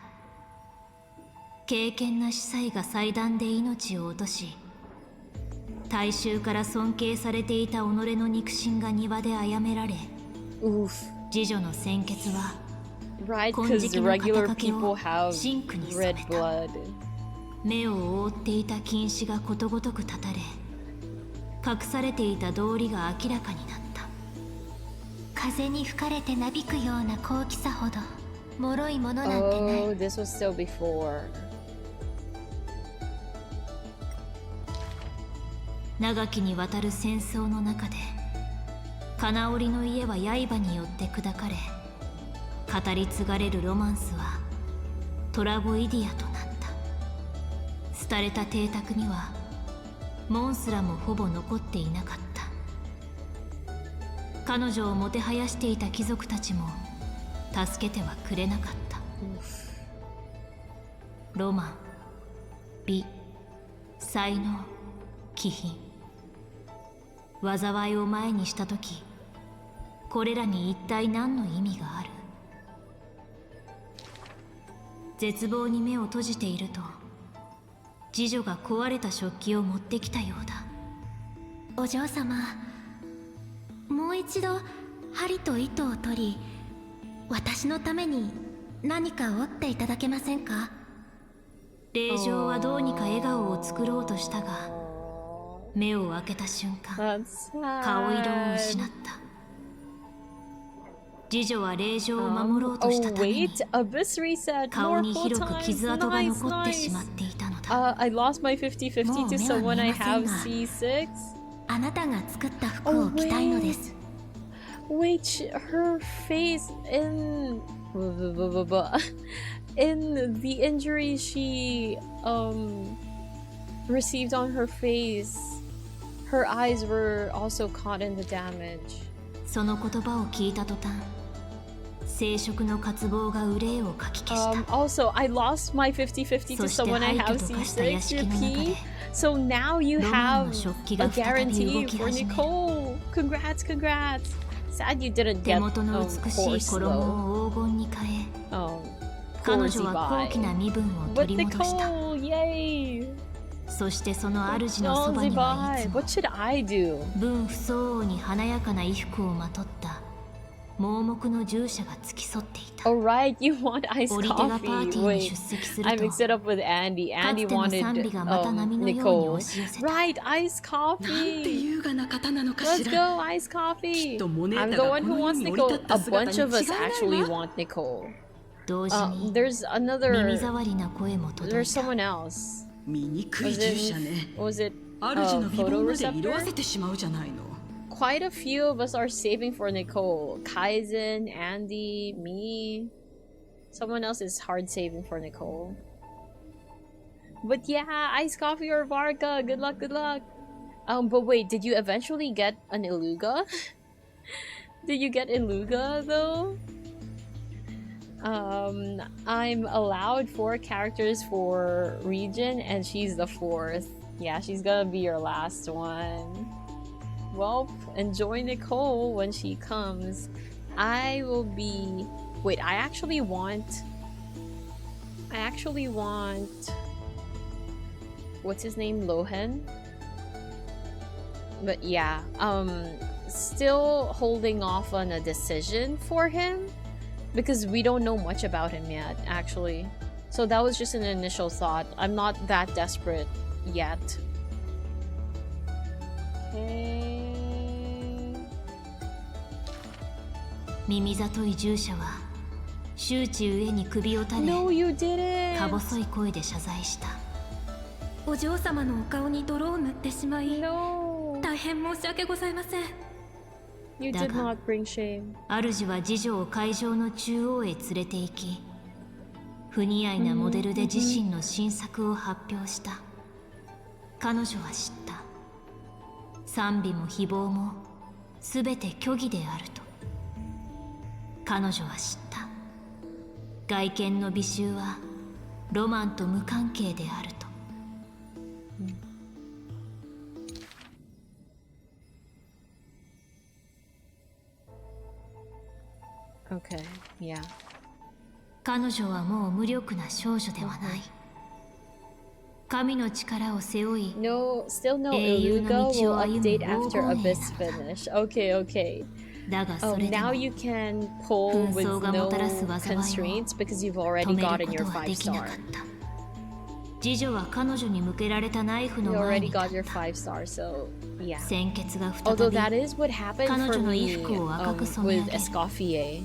Speaker 3: 敬虔な司祭が祭壇で命を落とし、大衆から尊敬されていた己の肉親が庭で殺められ、侍女の鮮血は
Speaker 1: Right,
Speaker 3: 金
Speaker 1: because
Speaker 3: 色の
Speaker 1: regular
Speaker 3: 肩掛け
Speaker 1: people
Speaker 3: を
Speaker 1: have
Speaker 3: 真紅に染
Speaker 1: red
Speaker 3: めた。
Speaker 1: blood.
Speaker 3: 目を覆っていた禁止がことごとく断たれ、隠されていた道理が明らかになった。
Speaker 13: 風に吹かれてなびくような高貴さほど脆いものなんてない。
Speaker 1: Oh, this was still before.
Speaker 3: 長きにわたる戦争の中で、金織りの家は刃によって砕かれ、語り継がれるロマンスはトラボイディアとなった。廃れた邸宅には門すらもほぼ残っていなかった。彼女をもてはやしていた貴族たちも助けてはくれなかった。ロマン、美、才能、気品、災いを前にしたとき、これらに一体何の意味がある？絶望に目を閉じていると、次女が壊れた食器を持ってきたようだ。
Speaker 13: お嬢様、もう一度針と糸を取り、私のために何か折っていただけませんか？
Speaker 3: 令嬢はどうにか笑顔を作ろうとしたが、目を開けた瞬間、顔色を失った。次女は令嬢を守ろうとしたために、顔に広く傷跡が残ってしまっていたのだ。
Speaker 1: I lost my 50-50 to someone I have C6.
Speaker 13: あなたが作った服を着たいのです。
Speaker 1: Wait, her face in in the injury she received on her face, her eyes were also caught in the damage.
Speaker 3: その言葉を聞いた途端、生殖の渇望が憂いをかき消した。
Speaker 1: Also, I lost my 50-50 to someone I have C6. Repeat. So now you have a guarantee for Nicole. Congrats, congrats. Sad you didn't get
Speaker 3: 手元の美しい
Speaker 1: horse
Speaker 3: 衣
Speaker 1: though.
Speaker 3: を黄金に変え
Speaker 1: Oh,
Speaker 3: 彼
Speaker 1: poor
Speaker 3: 女は高貴な
Speaker 1: Zibai.
Speaker 3: 身分を
Speaker 1: But
Speaker 3: 取り戻した
Speaker 1: Nicole, yay!
Speaker 3: そしてその主のそ
Speaker 1: Oh,
Speaker 3: ばにはいつ
Speaker 1: Zibai,
Speaker 3: も
Speaker 1: what should I do?
Speaker 3: 分不相応に華やかな衣服をまとった盲目の従者が付き添っていた。
Speaker 1: Oh right, you want iced
Speaker 3: 織手がパー
Speaker 1: coffee.
Speaker 3: ティーに
Speaker 1: Wait,
Speaker 3: 出席す
Speaker 1: I
Speaker 3: ると
Speaker 1: mixed it up with Andy.
Speaker 3: か
Speaker 1: Andy
Speaker 3: つての
Speaker 1: wanted
Speaker 3: 賛美がまた波のように
Speaker 1: Nicole.
Speaker 3: 押し寄せた。
Speaker 1: Right, iced
Speaker 15: なんて
Speaker 1: coffee.
Speaker 15: 優雅な方なのか
Speaker 1: Let's
Speaker 15: しら。
Speaker 1: go, iced coffee.
Speaker 15: とモネ
Speaker 1: I'm
Speaker 15: ー
Speaker 1: the
Speaker 15: タが
Speaker 1: one
Speaker 15: こ
Speaker 1: who
Speaker 15: の世
Speaker 1: wants
Speaker 15: に降り立
Speaker 1: Nicole.
Speaker 15: った
Speaker 1: A
Speaker 15: 姿
Speaker 1: bunch
Speaker 15: に
Speaker 1: of
Speaker 15: 違
Speaker 1: us
Speaker 15: いない
Speaker 1: actually
Speaker 15: わ。
Speaker 1: want Nicole.
Speaker 3: 同時に
Speaker 1: There's
Speaker 3: 耳
Speaker 1: another.
Speaker 3: 障りな声も届い
Speaker 1: There's
Speaker 3: た。
Speaker 1: someone else.
Speaker 15: 醜い
Speaker 1: Was
Speaker 15: 従者
Speaker 1: it?
Speaker 15: ね。
Speaker 1: Was it?
Speaker 15: 主の美
Speaker 1: photo
Speaker 15: 貌まで色あ
Speaker 1: receptor?
Speaker 15: せてしまうじゃないの。
Speaker 1: Quite a few of us are saving for Nicole. Kaizen, Andy, me. Someone else is hard saving for Nicole. But yeah, iced coffee or Varka. Good luck, good luck. But wait, did you eventually get an Iluga? Did you get Iluga though? I'm allowed 4 characters for region, and she's the 4th. Yeah, she's gonna be your last one. Well, enjoy Nicole when she comes. I will be... Wait, I actually want... What's his name? Lohen? But yeah, still holding off on a decision for him because we don't know much about him yet, actually. So that was just an initial thought. I'm not that desperate yet. Okay.
Speaker 3: 耳ざとい従者は周知上に首を垂れ
Speaker 1: No, you didn't.
Speaker 3: か細い声で謝罪した。
Speaker 6: お嬢様のお顔に泥を塗ってしまい
Speaker 1: No.
Speaker 6: 大変申し訳ございません。
Speaker 1: You
Speaker 3: だ
Speaker 1: did
Speaker 3: が
Speaker 1: not bring shame.
Speaker 3: 主は次女を会場の中央へ連れて行き不似合いなモデルで自身の新作を発表した。彼女は知った。賛美も誹謗も全て虚偽であると。彼女は知った。外見の美醜はロマンと無関係であると。
Speaker 1: Okay, yeah.
Speaker 3: 彼女はもう無力な少女ではない。神の力を背負い、
Speaker 1: No, still no
Speaker 3: 英雄
Speaker 1: Iluga
Speaker 3: の道
Speaker 1: will
Speaker 3: を歩む
Speaker 1: update
Speaker 3: 黄
Speaker 1: after
Speaker 3: 金兵
Speaker 1: Abyss
Speaker 3: なんだ。
Speaker 1: finish. Okay, okay.
Speaker 3: だが
Speaker 1: Oh,
Speaker 3: それで
Speaker 1: now
Speaker 3: も
Speaker 1: you can pull
Speaker 3: 紛
Speaker 1: with
Speaker 3: 争が
Speaker 1: no
Speaker 3: もたらす災いを
Speaker 1: constraints because you've
Speaker 3: 止
Speaker 1: already
Speaker 3: める
Speaker 1: gotten
Speaker 3: こ
Speaker 1: your
Speaker 3: とは
Speaker 1: 5
Speaker 3: できなか
Speaker 1: star.
Speaker 3: った。次女は彼女に向けられたナイフ
Speaker 1: You
Speaker 3: の前
Speaker 1: already
Speaker 3: に立
Speaker 1: got
Speaker 3: っ
Speaker 1: your
Speaker 3: た。
Speaker 1: 5 star, so yeah.
Speaker 3: 鮮血が再
Speaker 1: Although
Speaker 3: び
Speaker 1: that is what happened
Speaker 3: 彼
Speaker 1: for
Speaker 3: 女の
Speaker 1: me
Speaker 3: 衣服を赤く染め
Speaker 1: with
Speaker 3: 上げ
Speaker 1: Escoffier.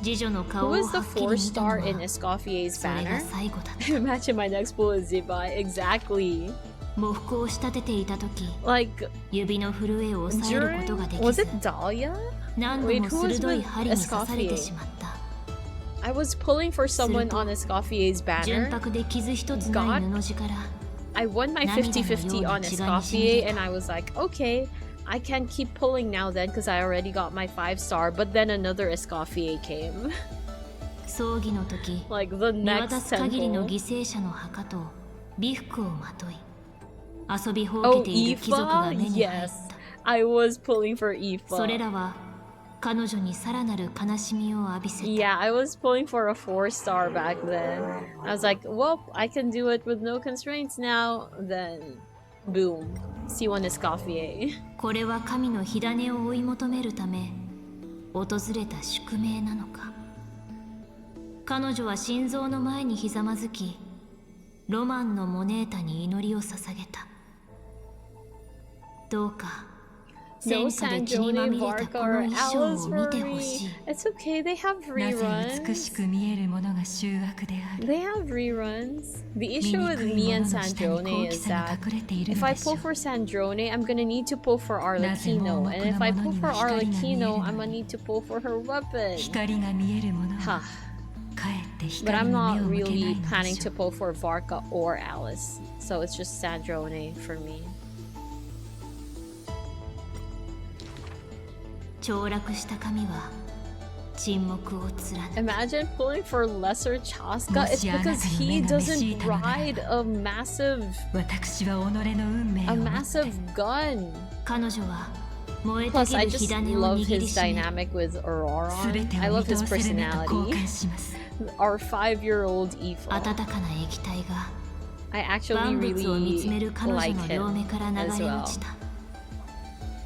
Speaker 3: 次女の
Speaker 1: Who
Speaker 3: 顔を
Speaker 1: was the
Speaker 3: はっきり
Speaker 1: 4
Speaker 3: 見たの
Speaker 1: star
Speaker 3: は
Speaker 1: in Escoffier's
Speaker 3: それが
Speaker 1: banner?
Speaker 3: 最後だった。
Speaker 1: Imagine my next pull is Zibai. Exactly.
Speaker 3: 喪服を仕立てていた時
Speaker 1: Like,
Speaker 3: 指の震えを抑えることができ
Speaker 1: was
Speaker 3: ず
Speaker 1: it Dahlia?
Speaker 3: 何度
Speaker 1: Wait,
Speaker 3: も
Speaker 1: who was
Speaker 3: 鋭い
Speaker 1: with
Speaker 3: 針に刺されて
Speaker 1: Escoffier?
Speaker 3: しまった。
Speaker 1: I was pulling for someone on Escoffier's
Speaker 3: 純
Speaker 1: banner.
Speaker 3: 白で傷一つない布地から
Speaker 1: I won my 50-50 on Escoffier and I was like, okay, I can keep pulling now then because I already got my 5 star, but then another Escoffier came.
Speaker 3: 葬儀の時
Speaker 1: Like the
Speaker 3: 見渡
Speaker 1: next
Speaker 3: す限りの
Speaker 1: temple.
Speaker 3: 犠牲者の墓と美服をまとい遊びほう
Speaker 1: Oh,
Speaker 3: けている貴族が
Speaker 1: Aoife?
Speaker 3: 目に入っ
Speaker 1: Yes. I was pulling for Aoife.
Speaker 3: た。それらは彼女にさらなる悲しみを浴びせた。
Speaker 1: Yeah, I was pulling for a 4 star back then. I was like, well, I can do it with no constraints now. Then, boom. C1 Escoffier.
Speaker 3: これは神の火種を追い求めるため訪れた宿命なのか。彼女は心臓の前にひざまずきロマンのモネータに祈りを捧げた。どうか
Speaker 1: No
Speaker 3: 戦火で血にま
Speaker 1: Sanjone,
Speaker 3: みれた
Speaker 1: Varka,
Speaker 3: この
Speaker 1: or
Speaker 3: 衣装
Speaker 1: Alice
Speaker 3: を見
Speaker 1: for
Speaker 3: てほ
Speaker 1: me.
Speaker 3: しい。
Speaker 1: It's okay, they have
Speaker 14: なぜ美
Speaker 1: reruns.
Speaker 14: しく見えるものが醜悪である。
Speaker 1: They have reruns. The issue with
Speaker 14: 醜い
Speaker 1: me
Speaker 14: も
Speaker 1: and
Speaker 14: のの下に
Speaker 1: Sandrone
Speaker 14: 高貴
Speaker 1: is
Speaker 14: さが
Speaker 1: that
Speaker 14: 隠れている
Speaker 1: if
Speaker 14: の
Speaker 1: I
Speaker 14: でし
Speaker 1: pull
Speaker 14: ょう。
Speaker 1: for Sandrone, I'm gonna need to pull for
Speaker 14: なぜ盲
Speaker 1: Arlecchino.
Speaker 14: 目
Speaker 1: And if
Speaker 14: な
Speaker 1: I
Speaker 14: もの
Speaker 1: pull
Speaker 14: に
Speaker 1: for
Speaker 14: は光が見え
Speaker 1: Arlecchino,
Speaker 14: る
Speaker 1: I'm
Speaker 14: の
Speaker 1: gonna
Speaker 14: に
Speaker 1: need to pull for her weapon.
Speaker 14: 光が見えるもの
Speaker 1: Ha.
Speaker 14: はかえって
Speaker 1: But
Speaker 14: 光
Speaker 1: I'm
Speaker 14: に
Speaker 1: not
Speaker 14: 目を向けない
Speaker 1: really
Speaker 14: ので
Speaker 1: planning
Speaker 14: し
Speaker 1: to
Speaker 14: ょう。
Speaker 1: pull for Varka or Alice. So it's just Sandrone for me.
Speaker 3: 凋落した神は沈黙を貫く。
Speaker 1: Imagine pulling for Lesser Chaska. It's
Speaker 14: もしあなたの
Speaker 1: because
Speaker 14: 目
Speaker 1: he
Speaker 14: が召し
Speaker 1: doesn't
Speaker 14: いたのならば
Speaker 1: ride a massive
Speaker 14: 私は己の運命
Speaker 1: a
Speaker 14: をもって
Speaker 1: massive gun.
Speaker 3: 彼女は
Speaker 1: Plus, I just love his dynamic with Aurora. I love his personality. Our 5-year-old Ifo. I actually really like him as well.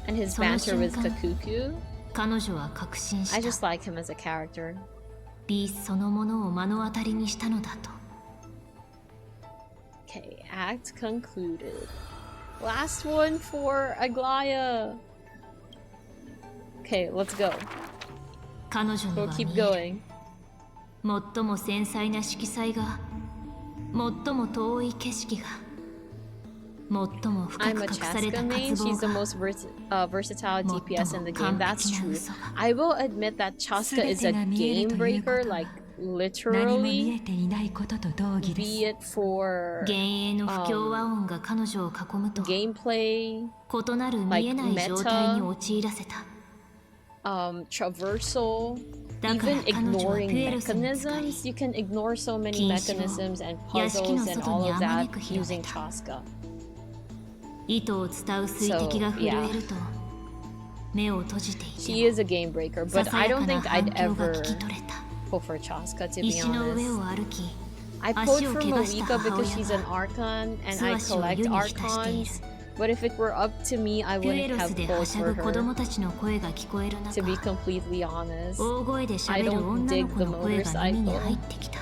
Speaker 1: And his banter with Kakuku. I just like him as a character. Okay, act concluded. Last one for Aglaya. Okay, let's go. We'll keep going.
Speaker 3: 最も繊細な色彩が、最も遠い景色が、最も深く隠された渇望が、
Speaker 1: She's the most versatile DPS in the game. That's true. I will admit that Chaska is a game breaker, like literally. Be it for
Speaker 3: 幻影の不協和音が彼女を囲むと、
Speaker 1: gameplay,
Speaker 3: 異なる見えない状態に陥らせた。
Speaker 1: traversal, even ignoring mechanisms. You can ignore so many mechanisms and puzzles and all of that using Chaska.
Speaker 3: 糸を伝う水滴が震えると目を閉じていても
Speaker 1: She is a game breaker, but I don't think I'd ever pull for Chaska, to be
Speaker 3: 石の上を
Speaker 1: honest.
Speaker 3: 歩き
Speaker 1: I pulled for Moika because she's an Archon and I collect Archons. But if it were up to me, I
Speaker 3: ピュエ
Speaker 1: wouldn't
Speaker 3: ロ
Speaker 1: have
Speaker 3: スで
Speaker 1: pulled
Speaker 3: はしゃ
Speaker 1: for
Speaker 3: ぐ子供
Speaker 1: her,
Speaker 3: たちの声が聞こえる
Speaker 1: to be
Speaker 3: 中
Speaker 1: completely honest.
Speaker 3: 大声で
Speaker 1: I
Speaker 3: 喋る
Speaker 1: don't
Speaker 3: 女
Speaker 1: dig
Speaker 3: の子
Speaker 1: the
Speaker 3: の声が耳に
Speaker 1: motorcycle.
Speaker 3: 入ってきた。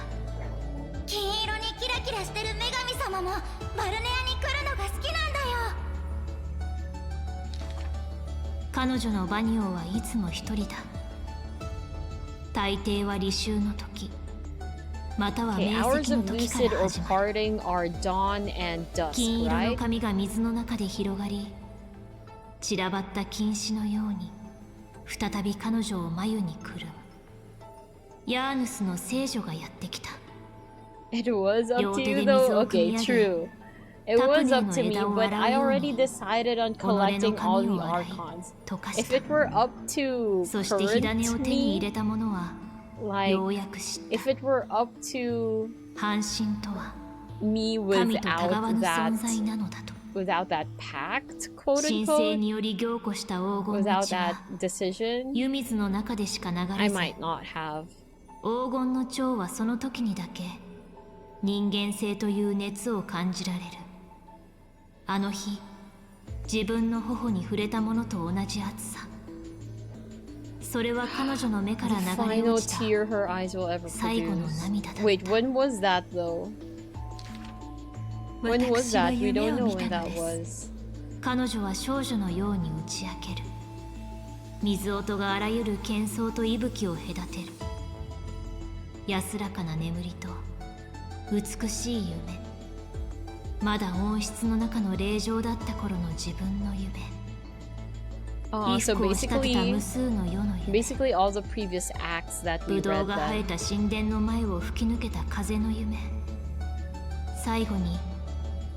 Speaker 13: 金色にキラキラしてる女神様もバルネアに来るのが好きなんだよ。
Speaker 3: 彼女のバニオーはいつも一人だ。大抵は履修の時、または
Speaker 1: Okay,
Speaker 3: 明
Speaker 1: hours
Speaker 3: 晰の
Speaker 1: of
Speaker 3: 時か
Speaker 1: lucid
Speaker 3: ら
Speaker 1: or
Speaker 3: 始まる。
Speaker 1: parting are dawn and dusk,
Speaker 3: 金色の
Speaker 1: right?
Speaker 3: 髪が水の中で広がり、散らばった金糸のように再び彼女を眉にくるむ。ヤーヌスの聖女がやってきた。
Speaker 1: It was up
Speaker 3: 両
Speaker 1: to
Speaker 3: 手
Speaker 1: you
Speaker 3: で
Speaker 1: though?
Speaker 3: 水を汲
Speaker 1: Okay,
Speaker 3: み上げ、
Speaker 1: true. It
Speaker 3: タプ
Speaker 1: was
Speaker 3: ネ
Speaker 1: up
Speaker 3: の
Speaker 1: to me,
Speaker 3: 枝を
Speaker 1: but
Speaker 3: 洗
Speaker 1: I
Speaker 3: うよう
Speaker 1: already
Speaker 3: に
Speaker 1: decided on
Speaker 3: 己の
Speaker 1: collecting all
Speaker 3: 髪
Speaker 1: the
Speaker 3: を洗い
Speaker 1: Archons.
Speaker 3: 溶かし
Speaker 1: If
Speaker 3: た。
Speaker 1: it were up to
Speaker 3: そして火種を
Speaker 1: current
Speaker 3: 手に入
Speaker 1: me,
Speaker 3: れた者は
Speaker 1: like,
Speaker 3: ようやく知った。
Speaker 1: if it were up to
Speaker 3: 半神とは
Speaker 1: me
Speaker 3: 神とたがわ
Speaker 1: without
Speaker 3: ぬ
Speaker 1: that,
Speaker 3: 存在なのだと。
Speaker 1: without that pact, quote
Speaker 3: 神聖
Speaker 1: unquote,
Speaker 3: により凝固した黄金の
Speaker 1: without
Speaker 3: 血は
Speaker 1: that decision,
Speaker 3: 湯水の中でしか流
Speaker 1: I
Speaker 3: れず、
Speaker 1: might not have.
Speaker 3: 黄金の蝶はその時にだけ人間性という熱を感じられる。あの日、自分の頬に触れたものと同じ熱さ。それは彼女の目から
Speaker 1: The
Speaker 3: 流れ
Speaker 1: final
Speaker 3: 落ちた
Speaker 1: tear her eyes will ever
Speaker 3: 最後の
Speaker 1: produce.
Speaker 3: 涙だった。
Speaker 1: Wait, when was that though? When was
Speaker 3: 私は
Speaker 1: that? We
Speaker 3: 夢
Speaker 1: don't
Speaker 3: を
Speaker 1: know
Speaker 3: 見
Speaker 1: when
Speaker 3: たの
Speaker 1: that
Speaker 3: です。
Speaker 1: was.
Speaker 3: 彼女は少女のように打ち明ける。水音があらゆる喧騒と息吹を隔てる。安らかな眠りと美しい夢。まだ温室の中の霊場だった頃の自分の夢。衣
Speaker 1: So
Speaker 3: 服を仕立てた
Speaker 1: basically,
Speaker 3: 無数の世の夢。
Speaker 1: basically all the previous acts that
Speaker 3: ブ
Speaker 1: we
Speaker 3: ドウ
Speaker 1: read
Speaker 3: が生え
Speaker 1: then.
Speaker 3: た神殿の前を吹き抜けた風の夢。最後に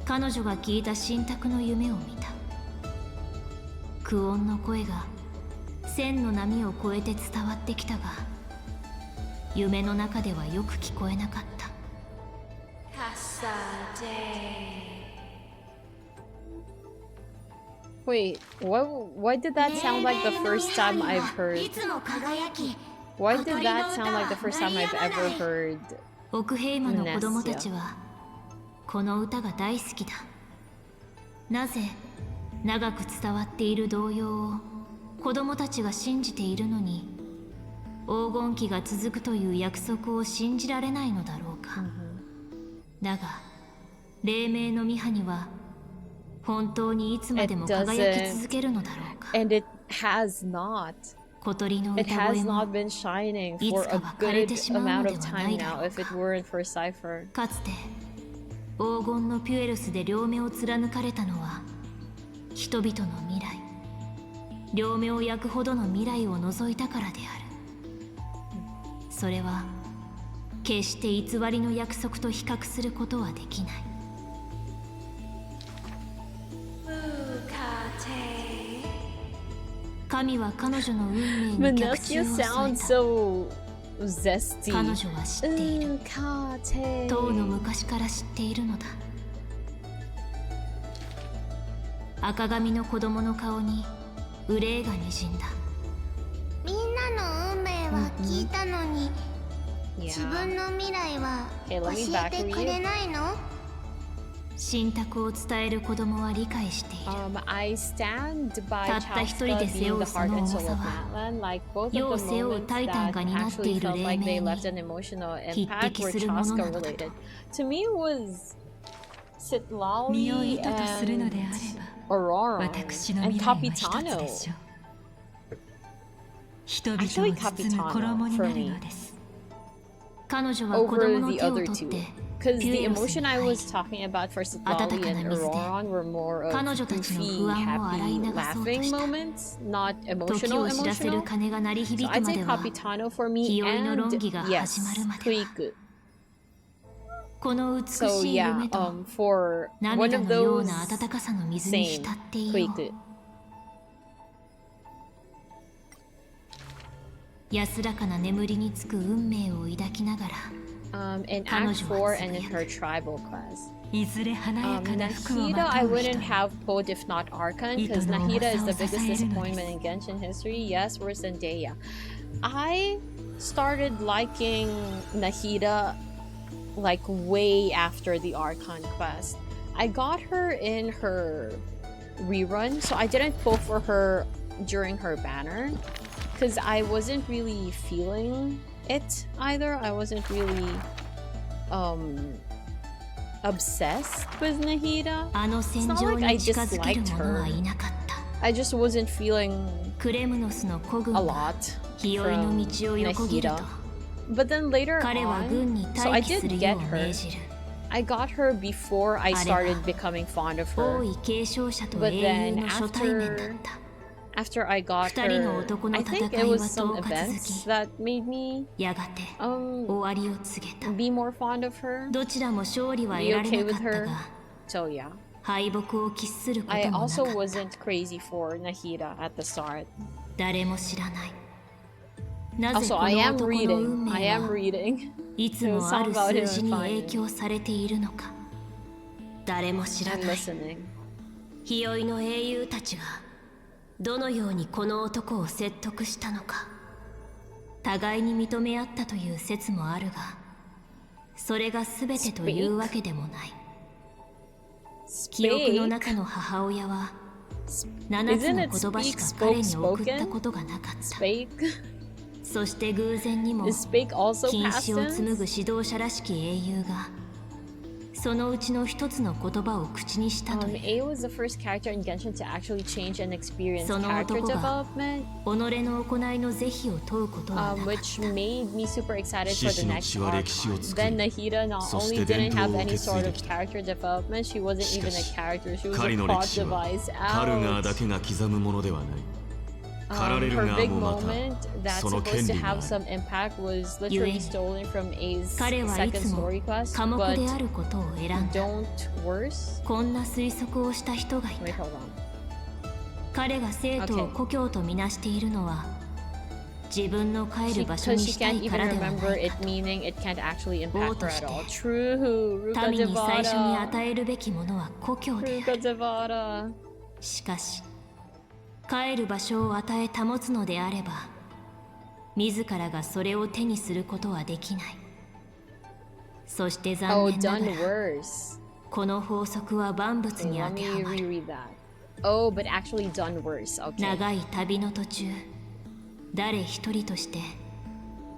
Speaker 3: 彼女が聞いた神託の夢を見た。苦音の声が千の波を越えて伝わってきたが、夢の中ではよく聞こえなかった。
Speaker 1: Wait, why did that sound like the first time I've heard?
Speaker 13: いつも輝き、
Speaker 1: Why did that sound like the first time I've ever heard?
Speaker 3: オクヘイマの子供たちはこの歌が大好きだ。なぜ長く伝わっている童謡を子供たちが信じているのに、黄金期が続くという約束を信じられないのだろうか。だが黎明のミハには本当にいつまでも輝き続けるのだろうか。
Speaker 1: And it has not.
Speaker 3: 小鳥の
Speaker 1: It
Speaker 3: 歌
Speaker 1: has
Speaker 3: 声も
Speaker 1: not been shining
Speaker 3: い
Speaker 1: for
Speaker 3: つ
Speaker 1: a
Speaker 3: かは枯れ
Speaker 1: good
Speaker 3: てしまうの
Speaker 1: amount
Speaker 3: で
Speaker 1: of
Speaker 3: はな
Speaker 1: time
Speaker 3: いだ
Speaker 1: now
Speaker 3: ろう
Speaker 1: if it
Speaker 3: か。
Speaker 1: weren't for Cypher.
Speaker 3: かつて黄金のピュエロスで両目を貫かれたのは人々の未来、両目を焼くほどの未来を除いたからである。それは決して偽りの約束と比較することはできない。神は彼女の運命に逆中
Speaker 1: Manassia
Speaker 3: を添
Speaker 1: sounds
Speaker 3: えた。
Speaker 1: so zesty.
Speaker 3: 彼女は知っている。とうの昔から知っているのだ。赤髪の子供の顔に憂いがにじんだ。
Speaker 13: みんなの運命は聞いたのに、自分の未来は教えてくれないの？
Speaker 3: 信託を伝える子供は理解している。
Speaker 1: I stand by
Speaker 3: たった一人で背負うその重さは、世を背負うタイタンが担っている黎明に匹敵するものなのだと。
Speaker 14: 身を糸とするのであれば、私の未来は一つでしょう。人々を包む衣になるのです。
Speaker 3: 彼女は子供の手を取って、
Speaker 1: Because the emotion I was talking about for Citlali and Auroron were more of goofy, happy, laughing moments, not emotional. So I'd say Capitano for me, and yes, Kuiku. So yeah, for one of those, same, Kuiku.
Speaker 3: 安らかな眠りにつく運命を抱きながら、
Speaker 1: in Act 4 and in her tribal class.
Speaker 14: いずれ華やかな服を
Speaker 1: Nahida,
Speaker 14: ま
Speaker 1: I
Speaker 14: とう人
Speaker 1: wouldn't have pulled if not Archon, because Nahida is the biggest disappointment in Genshin history. Yes, worse than Deya. I started liking Nahida like way after the Archon quest. I got her in her rerun, so I didn't pull for her during her banner, because I wasn't really feeling it either. I wasn't really obsessed with Nahida. It's not like I disliked her. I just wasn't feeling a lot from Nahida. But then later on, so I did get her. I got her before I started becoming fond of her. But then after I got her, I think it was some events that made me be more fond of her, be okay with her. So yeah, I also wasn't crazy for Nahida at the start. Also, I am reading.
Speaker 3: いつもある数字に影響されているのか、誰も知らない。日酔いの英雄たちがどのようにこの男を説得したのか、互いに認め合ったという説もあるが、それが全てというわけでもない。記憶の中の母親は7つの言葉しか彼に送ったことがなかった。そして偶然にも禁止を紡ぐ指導者らしき英雄がそのうちの一つの言葉を口にしたという。
Speaker 1: A was the first character in Genshin to actually change and experience
Speaker 3: その
Speaker 1: character
Speaker 3: 男が
Speaker 1: development,
Speaker 3: 己の行いの是非を問うことはなかった。
Speaker 1: which made me super excited for the
Speaker 10: 獅子の
Speaker 1: next
Speaker 10: 血は歴史を
Speaker 1: arc.
Speaker 10: 作り
Speaker 1: Then Nahida not
Speaker 10: そし
Speaker 1: only
Speaker 10: て
Speaker 1: didn't
Speaker 10: 伝
Speaker 1: have
Speaker 10: 統を
Speaker 1: any
Speaker 10: 受け継い
Speaker 1: sort
Speaker 10: で
Speaker 1: of
Speaker 10: きた。
Speaker 1: character development, she wasn't
Speaker 10: し
Speaker 1: even
Speaker 10: か
Speaker 1: a
Speaker 10: し
Speaker 1: character, she was
Speaker 10: 彼
Speaker 1: a
Speaker 10: の
Speaker 1: plot
Speaker 10: 歴史は
Speaker 1: device
Speaker 10: カルガー
Speaker 1: out.
Speaker 10: だけが刻むものではない。狩られる
Speaker 1: Her
Speaker 10: 側
Speaker 1: big
Speaker 10: もま
Speaker 1: moment
Speaker 10: た
Speaker 1: that's
Speaker 10: その権
Speaker 1: supposed to
Speaker 10: 利があ
Speaker 1: have
Speaker 10: る。
Speaker 1: some impact was
Speaker 3: 故
Speaker 1: literally
Speaker 3: に
Speaker 1: stolen from A's
Speaker 3: 彼はい
Speaker 1: second
Speaker 3: つも
Speaker 1: story quest,
Speaker 3: 寡黙
Speaker 1: but
Speaker 3: であることを選んだ。
Speaker 1: don't worse.
Speaker 3: こんな推測をした人がい
Speaker 1: Wait,
Speaker 3: た。
Speaker 1: hold on.
Speaker 3: 彼が生徒を故郷とみなしているのは自分の帰る場所
Speaker 1: Because
Speaker 3: に
Speaker 1: she
Speaker 3: したい
Speaker 1: can't
Speaker 3: か
Speaker 1: even
Speaker 3: らでは
Speaker 1: remember
Speaker 3: ない
Speaker 1: it,
Speaker 3: かと。
Speaker 1: meaning it can't actually
Speaker 3: 王
Speaker 1: impact
Speaker 3: と
Speaker 1: her
Speaker 3: し
Speaker 1: at
Speaker 3: て
Speaker 1: all. True, Ruka
Speaker 3: 民に最初に
Speaker 1: Devada.
Speaker 3: 与えるべきものは故郷であ
Speaker 1: Ruka
Speaker 3: る。
Speaker 1: Devada.
Speaker 3: しかし帰る場所を与え保つのであれば自らがそれを手にすることはできない。そして残
Speaker 1: Oh,
Speaker 3: 念なが
Speaker 1: done
Speaker 3: ら
Speaker 1: worse.
Speaker 3: この法則は万物
Speaker 1: Okay,
Speaker 3: に当
Speaker 1: let
Speaker 3: て
Speaker 1: me
Speaker 3: はまる。
Speaker 1: reread that. Oh, but actually done worse. Okay.
Speaker 3: 長い旅の途中誰一人として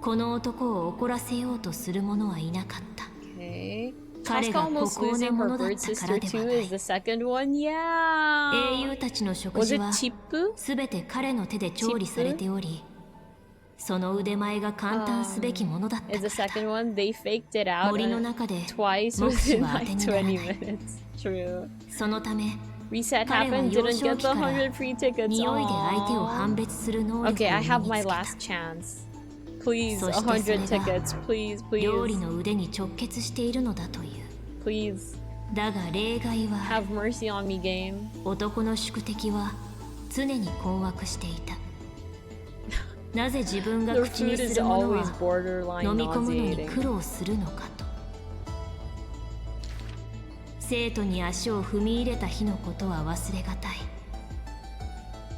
Speaker 3: この男を怒らせようとする者はいなかった。
Speaker 1: Okay.
Speaker 3: 彼
Speaker 1: Casca
Speaker 3: が孤
Speaker 1: almost
Speaker 3: 高な
Speaker 1: losing
Speaker 3: も
Speaker 1: her
Speaker 3: のだっ
Speaker 1: bird
Speaker 3: たか
Speaker 1: sister
Speaker 3: らでは
Speaker 1: too
Speaker 3: ない。
Speaker 1: is the second one. Yeah.
Speaker 3: 英雄たちの食
Speaker 1: Was
Speaker 3: 事
Speaker 1: it
Speaker 3: は
Speaker 1: Chippu?
Speaker 3: すべて彼の手で調理されており、その腕前が簡単すべきものだった
Speaker 1: Is
Speaker 3: か
Speaker 1: the
Speaker 3: らだ。
Speaker 1: second one. They faked it out
Speaker 3: 森の中で
Speaker 1: twice
Speaker 3: 目視
Speaker 1: within
Speaker 3: は当
Speaker 1: like
Speaker 3: てにならない。
Speaker 1: 20 minutes. True.
Speaker 3: そのため
Speaker 1: Reset
Speaker 3: 彼は
Speaker 1: happened,
Speaker 3: 幼
Speaker 1: didn't
Speaker 3: 少
Speaker 1: get
Speaker 3: 期
Speaker 1: the
Speaker 3: から
Speaker 1: 100 free tickets.
Speaker 3: 匂いで相手を
Speaker 1: Aww.
Speaker 3: 判別する能力を身
Speaker 1: Okay, I
Speaker 3: に
Speaker 1: have
Speaker 3: つ
Speaker 1: my
Speaker 3: けた。
Speaker 1: last chance. Please,
Speaker 3: そしてそれ
Speaker 1: 100 tickets.
Speaker 3: が
Speaker 1: Please,
Speaker 3: 料理
Speaker 1: please.
Speaker 3: の腕に直結しているのだという。
Speaker 1: Please.
Speaker 3: だが例外は
Speaker 1: Have mercy on me, game.
Speaker 3: 男の宿敵は常に困惑していた。なぜ自分が
Speaker 1: Their
Speaker 3: 口に
Speaker 1: food
Speaker 3: す
Speaker 1: is
Speaker 3: るもの
Speaker 1: always
Speaker 3: は
Speaker 1: borderline
Speaker 3: 飲み込むのに
Speaker 1: nauseating.
Speaker 3: 苦労するのかと。生徒に足を踏み入れた日のことは忘れがたい。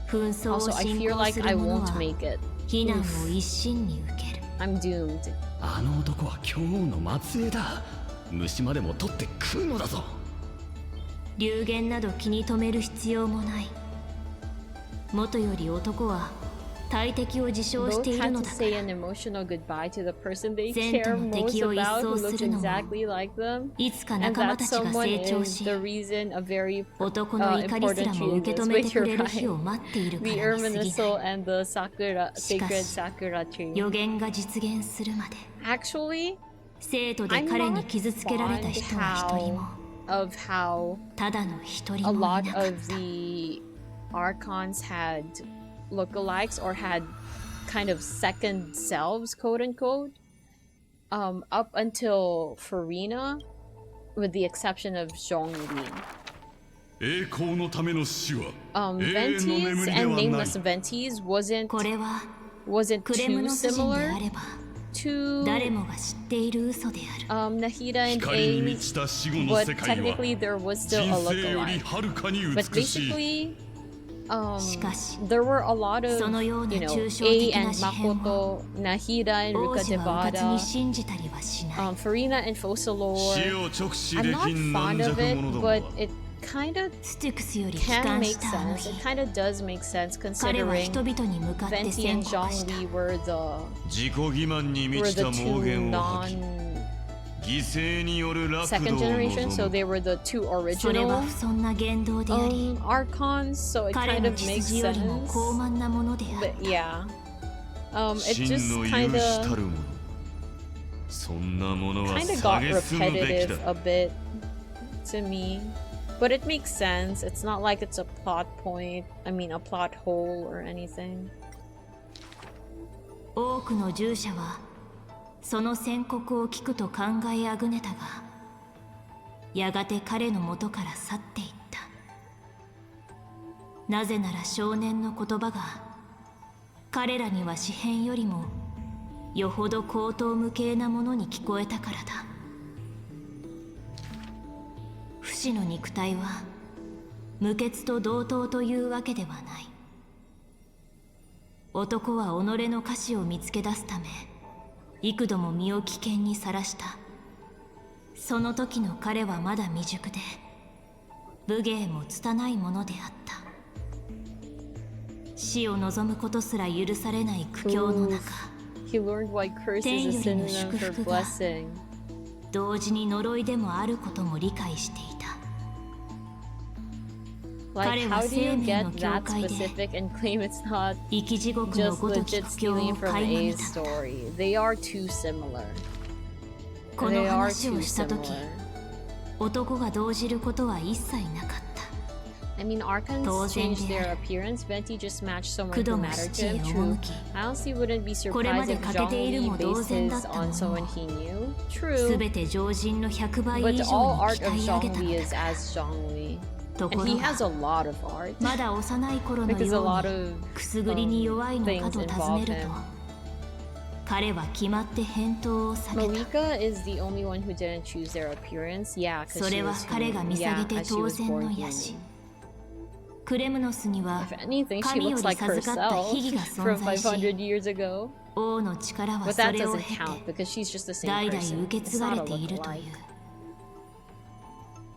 Speaker 3: 紛争を
Speaker 1: Also, I
Speaker 3: 進
Speaker 1: feel
Speaker 3: 行
Speaker 1: like
Speaker 3: す
Speaker 1: I
Speaker 3: る者
Speaker 1: won't
Speaker 3: は
Speaker 1: make it.
Speaker 3: 非難を一心に受ける。
Speaker 1: I'm doomed.
Speaker 9: あの男は強王の末裔だ。虫までも取って食うのだぞ。
Speaker 3: 流言など気に留める必要もない。もとより男は大敵を自称しているのだから。善との敵を一掃するのも、いつか仲間たちが成長し、男の怒りすらも受け止めてくれる日を待っているからに過ぎない。しかし、予言が実現するまで、生徒で彼に傷つけられた人は一人も、ただの一人もいなかった。
Speaker 1: Archons had lookalikes or had kind of second selves, quote unquote, up until Farina, with the exception of Zhongli. Ventis and Nameless Ventis wasn't too similar to Nahida and Age, but technically there was still a lookalike. But basically, there were a lot of, A and Makoto, Nahida and Rukadevada, Farina and Focalor. I'm not fond of it, but it kind of can make sense. It kind of does make sense considering Venti and Zhongli were the two second generation, so they were the two original Archons, so it kind of makes sense. But yeah, it just kind of got repetitive a bit to me. But it makes sense. It's not like it's a plot point, a plot hole or anything.
Speaker 3: 多くの従者はその宣告を聞くと考えあぐねたが、やがて彼の元から去っていった。なぜなら少年の言葉が彼らには詩篇よりもよほど高等無形なものに聞こえたからだ。不死の肉体は無血と同等というわけではない。男は己の歌詞を見つけ出すため幾度も身を危険にさらした。その時の彼はまだ未熟で武芸も拙いものであった。死を望むことすら許されない苦境の中、天よりの祝福が同時に呪いでもあることも理解していた。彼は生命の境界で生き地獄のごとき苦境を垣間見た。この話をした時、男が動じることは一切なかった。
Speaker 1: Archons changed their appearance. Venti just matched someone who mattered to him. True. I honestly wouldn't be surprised if Zhongli based his on someone he knew. True. But all art of Zhongli is as Zhongli. And he has a lot of art. Because a lot of things involved him. Marika is the only one who didn't choose their appearance. Yeah, because she was born human. If anything, she looks like herself from 500 years ago. But that doesn't count because she's just the same person. It's not a look-alike.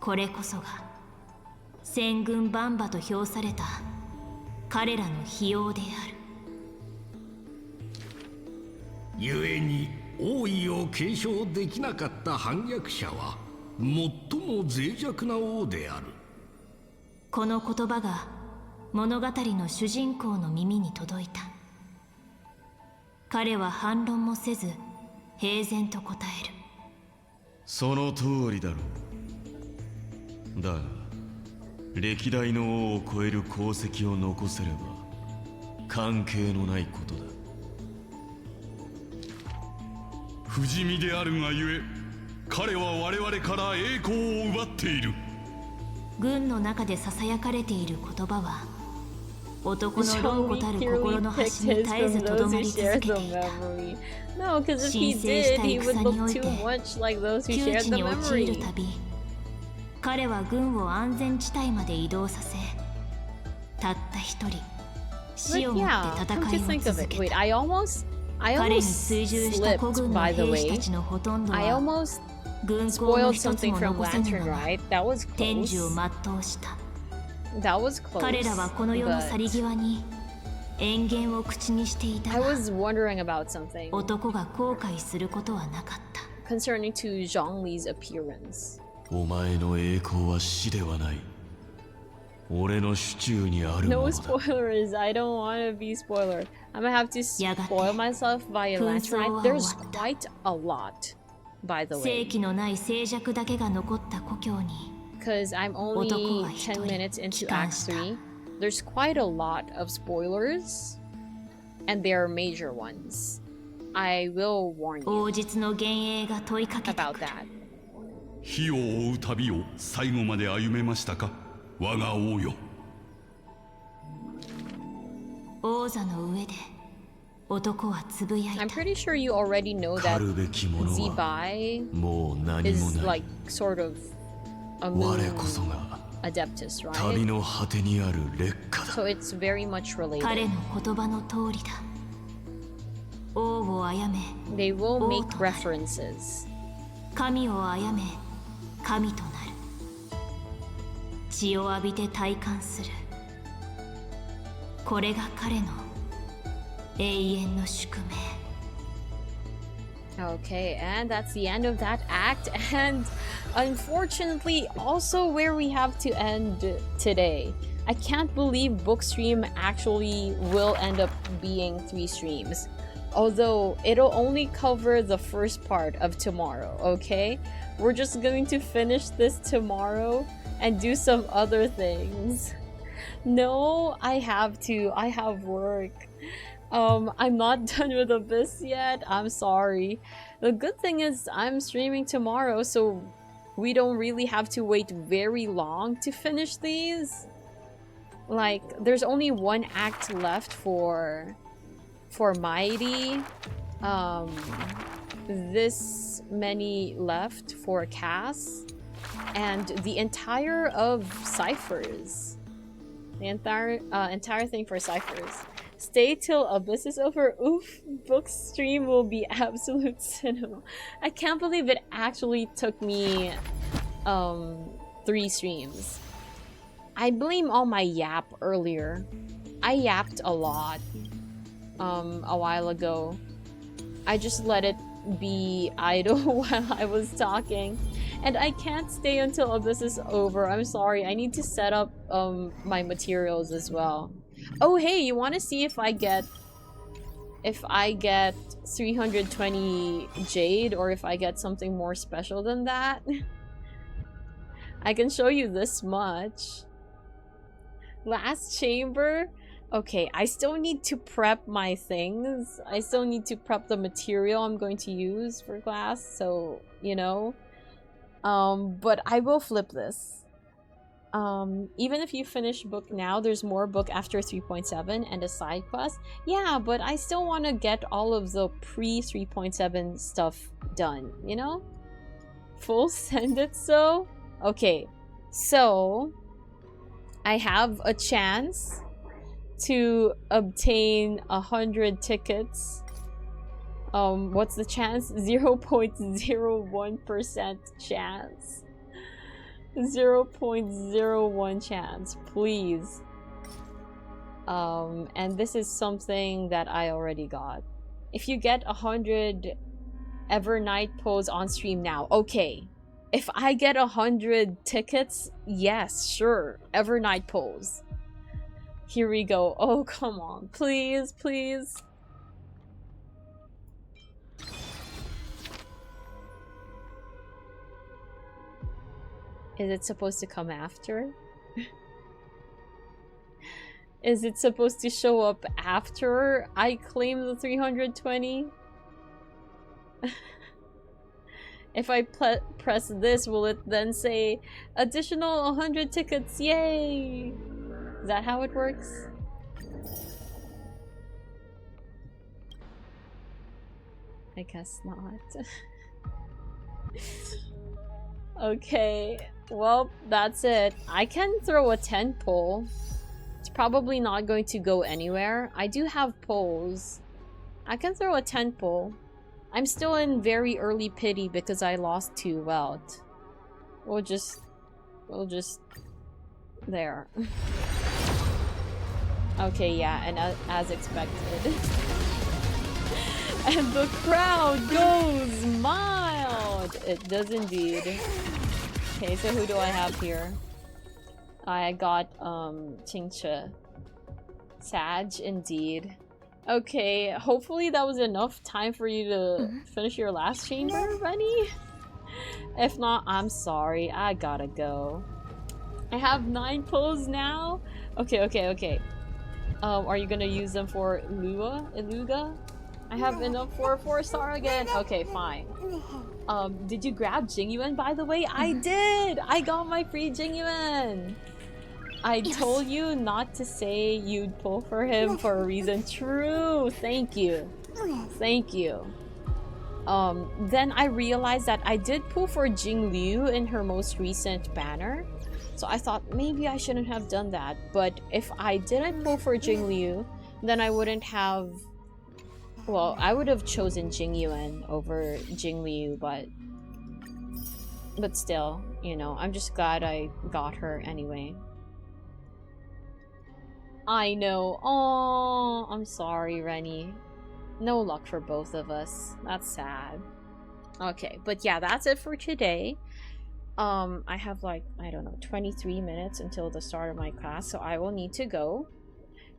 Speaker 3: これこそが戦軍バンバと評された彼らの費用である。
Speaker 16: 故に王位を継承できなかった反逆者は最も脆弱な王である。
Speaker 3: この言葉が物語の主人公の耳に届いた。彼は反論もせず平然と答える。
Speaker 10: その通りだろう。だが歴代の王を超える功績を残せれば関係のないことだ。
Speaker 4: 不死身であるがゆえ彼は我々から栄光を奪っている。
Speaker 3: 軍の中で囁かれている言葉は男の老虎たる心の端に絶えずとどまり続けていた。申請した戦において窮地に陥るたび彼は軍を安全地帯まで移動させ、たった一人
Speaker 1: yeah, come to think of it. Wait, I almost slipped, by the way. I almost spoiled something from Lantern Ride. That was close. That was close. But I was wondering about something concerning to Zhongli's appearance.
Speaker 10: お前の栄光は死ではない。俺の手中にあるもの
Speaker 1: No
Speaker 10: だ。
Speaker 1: spoilers. I don't want to be spoiler. I'm gonna have to spoil myself via Lantern Ride. There's quite a lot, by the way. Because I'm only 10 minutes into Act 3. There's quite a lot of spoilers, and they are major ones. I will warn you about that.
Speaker 11: 火を追う旅を最後まで歩めましたか、我が王よ。
Speaker 1: I'm pretty sure you already know that Zibai is like sort of a moon adeptus, right? So it's very much related. They will make references.
Speaker 3: 神となる。血を浴びて体感する。これが彼の永遠の宿命。
Speaker 1: Okay, and that's the end of that act, and unfortunately also where we have to end today. I can't believe Bookstream actually will end up being 3 streams. Although it'll only cover the first part of tomorrow, okay? We're just going to finish this tomorrow and do some other things. No, I have to. I have work. I'm not done with Abyss yet. I'm sorry. The good thing is I'm streaming tomorrow, so we don't really have to wait very long to finish these. Like, there's only 1 act left for Mighty, this many left for Cass, and the entire of Ciphers. The entire thing for Ciphers. Stay till Abyss is over. Oof, Bookstream will be absolute cinema. I can't believe it actually took me 3 streams. I blame all my yap earlier. I yapped a lot. A while ago. I just let it be idle while I was talking. And I can't stay until Abyss is over. I'm sorry. I need to set up my materials as well. Oh hey, you want to see if I get 320 jade or if I get something more special than that? I can show you this much. Last chamber. Okay, I still need to prep my things. I still need to prep the material I'm going to use for class, so, you know. But I will flip this. Even if you finish book now, there's more book after 3.7 and a side quest. Yeah, but I still want to get all of the pre-3.7 stuff done, you know? Full send it so? Okay, so I have a chance to obtain 100 tickets. What's the chance? 0.01% chance. 0.01 chance, please. And this is something that I already got. If you get 100 Evernight pulls on stream now, okay. If I get 100 tickets, yes, sure, Evernight pulls. Here we go. Oh, come on. Please, please. Is it supposed to come after? Is it supposed to show up after I claim the 320? If I press this, will it then say additional 100 tickets? Yay! Is that how it works? I guess not. Okay, well, that's it. I can throw a 10 pull. It's Probably not going to go anywhere. I do have poles. I can throw a 10 pole. I'm still in very early pity because I lost 2 welt. We'll just there. Okay, yeah, and as expected. And the crowd goes mild! It does indeed. Okay, so who do I have here? I got, Qingche. Sag, indeed. Okay, hopefully that was enough time for you to finish your last chamber, Rennie? If not, I'm sorry. I gotta go. I have 9 pulls now? Okay. Are you gonna use them for Iluga? I have enough for a 4-star again. Okay, fine. Did you grab Jingyuan, by the way? I did! I got my free Jingyuan! I told you not to say you'd pull for him for a reason. True! Thank you. Thank you. Then I realized that I did pull for Jingliu in her most recent banner. So I thought maybe I shouldn't have done that. But if I didn't pull for Jingliu, then I wouldn't have... Well, I would have chosen Jingyuan over Jingliu, but still, you know, I'm just glad I got her anyway. I know. Oh, I'm sorry, Rennie. No luck for both of us. That's sad. Okay, but yeah, that's it for today. I have like, I don't know, 23 minutes until the start of my class, so I will need to go.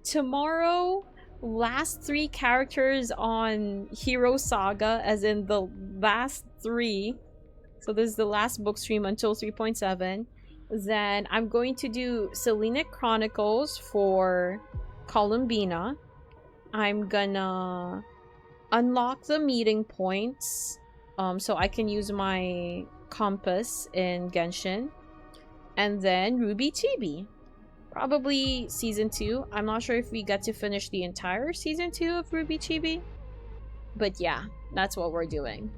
Speaker 1: Tomorrow, last 3 characters on Hero Saga, as in the last 3. So this is the last book stream until 3.7. Then I'm going to do Selenic Chronicles for Columbina. I'm gonna unlock the meeting points so I can use my compass in Genshin. And then Ruby Chibi. Probably Season 2. I'm not sure if we get to finish the entire Season 2 of Ruby Chibi. But yeah, that's what we're doing.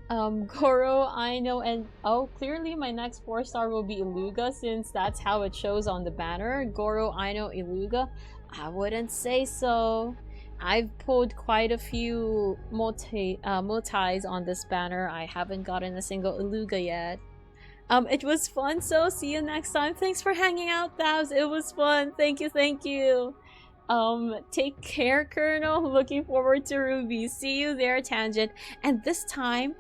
Speaker 1: Goro, Aino, and oh, clearly my next 4-star will be Iluga since that's how it shows on the banner. Goro, Aino, Iluga. I wouldn't say so. I've pulled quite a few multis on this banner. I haven't gotten a single Iluga yet. It was fun, so see you next time. Thanks for hanging out, Thavs. It was fun. Thank you. Take care, Colonel. Looking forward to Ruby. See you there, Tangent. And this time,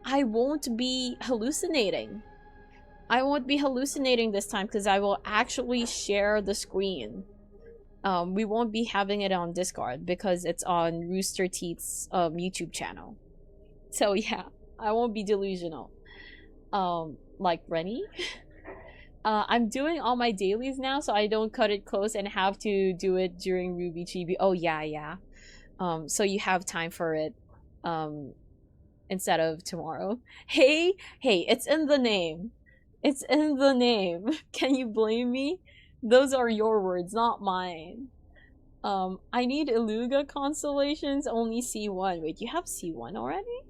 Speaker 1: I won't be hallucinating. I won't be hallucinating this time because I will actually share the screen. We won't be having it on Discord because it's on Rooster Teeth's YouTube channel. So yeah, I won't be delusional. Like Rennie. I'm doing all my dailies now, so I don't cut it close and have to do it during Ruby Chibi. Oh yeah. So you have time for it. Instead of tomorrow. Hey, it's in the name. It's in the name. Can you blame me? Those are your words, not mine. I need Iluga constellations, only C1. Wait, you have C1 already?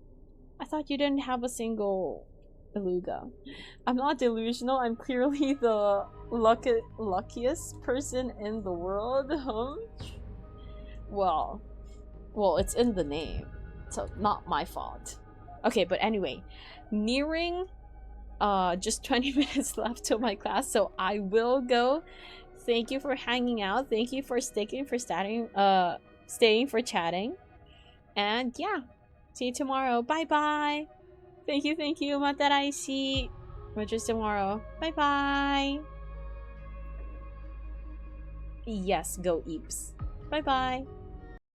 Speaker 1: I thought you didn't have a single Iluga. I'm not delusional, I'm clearly the luckiest person in the world. Well, it's in the name, so not my fault. Okay, but anyway, nearing just 20 minutes left till my class, so I will go. Thank you for hanging out. Thank you for staying for chatting. And yeah, see you tomorrow. Bye. Thank you. Mataraishi. Which is tomorrow. Bye. Yes, go Eeps. Bye.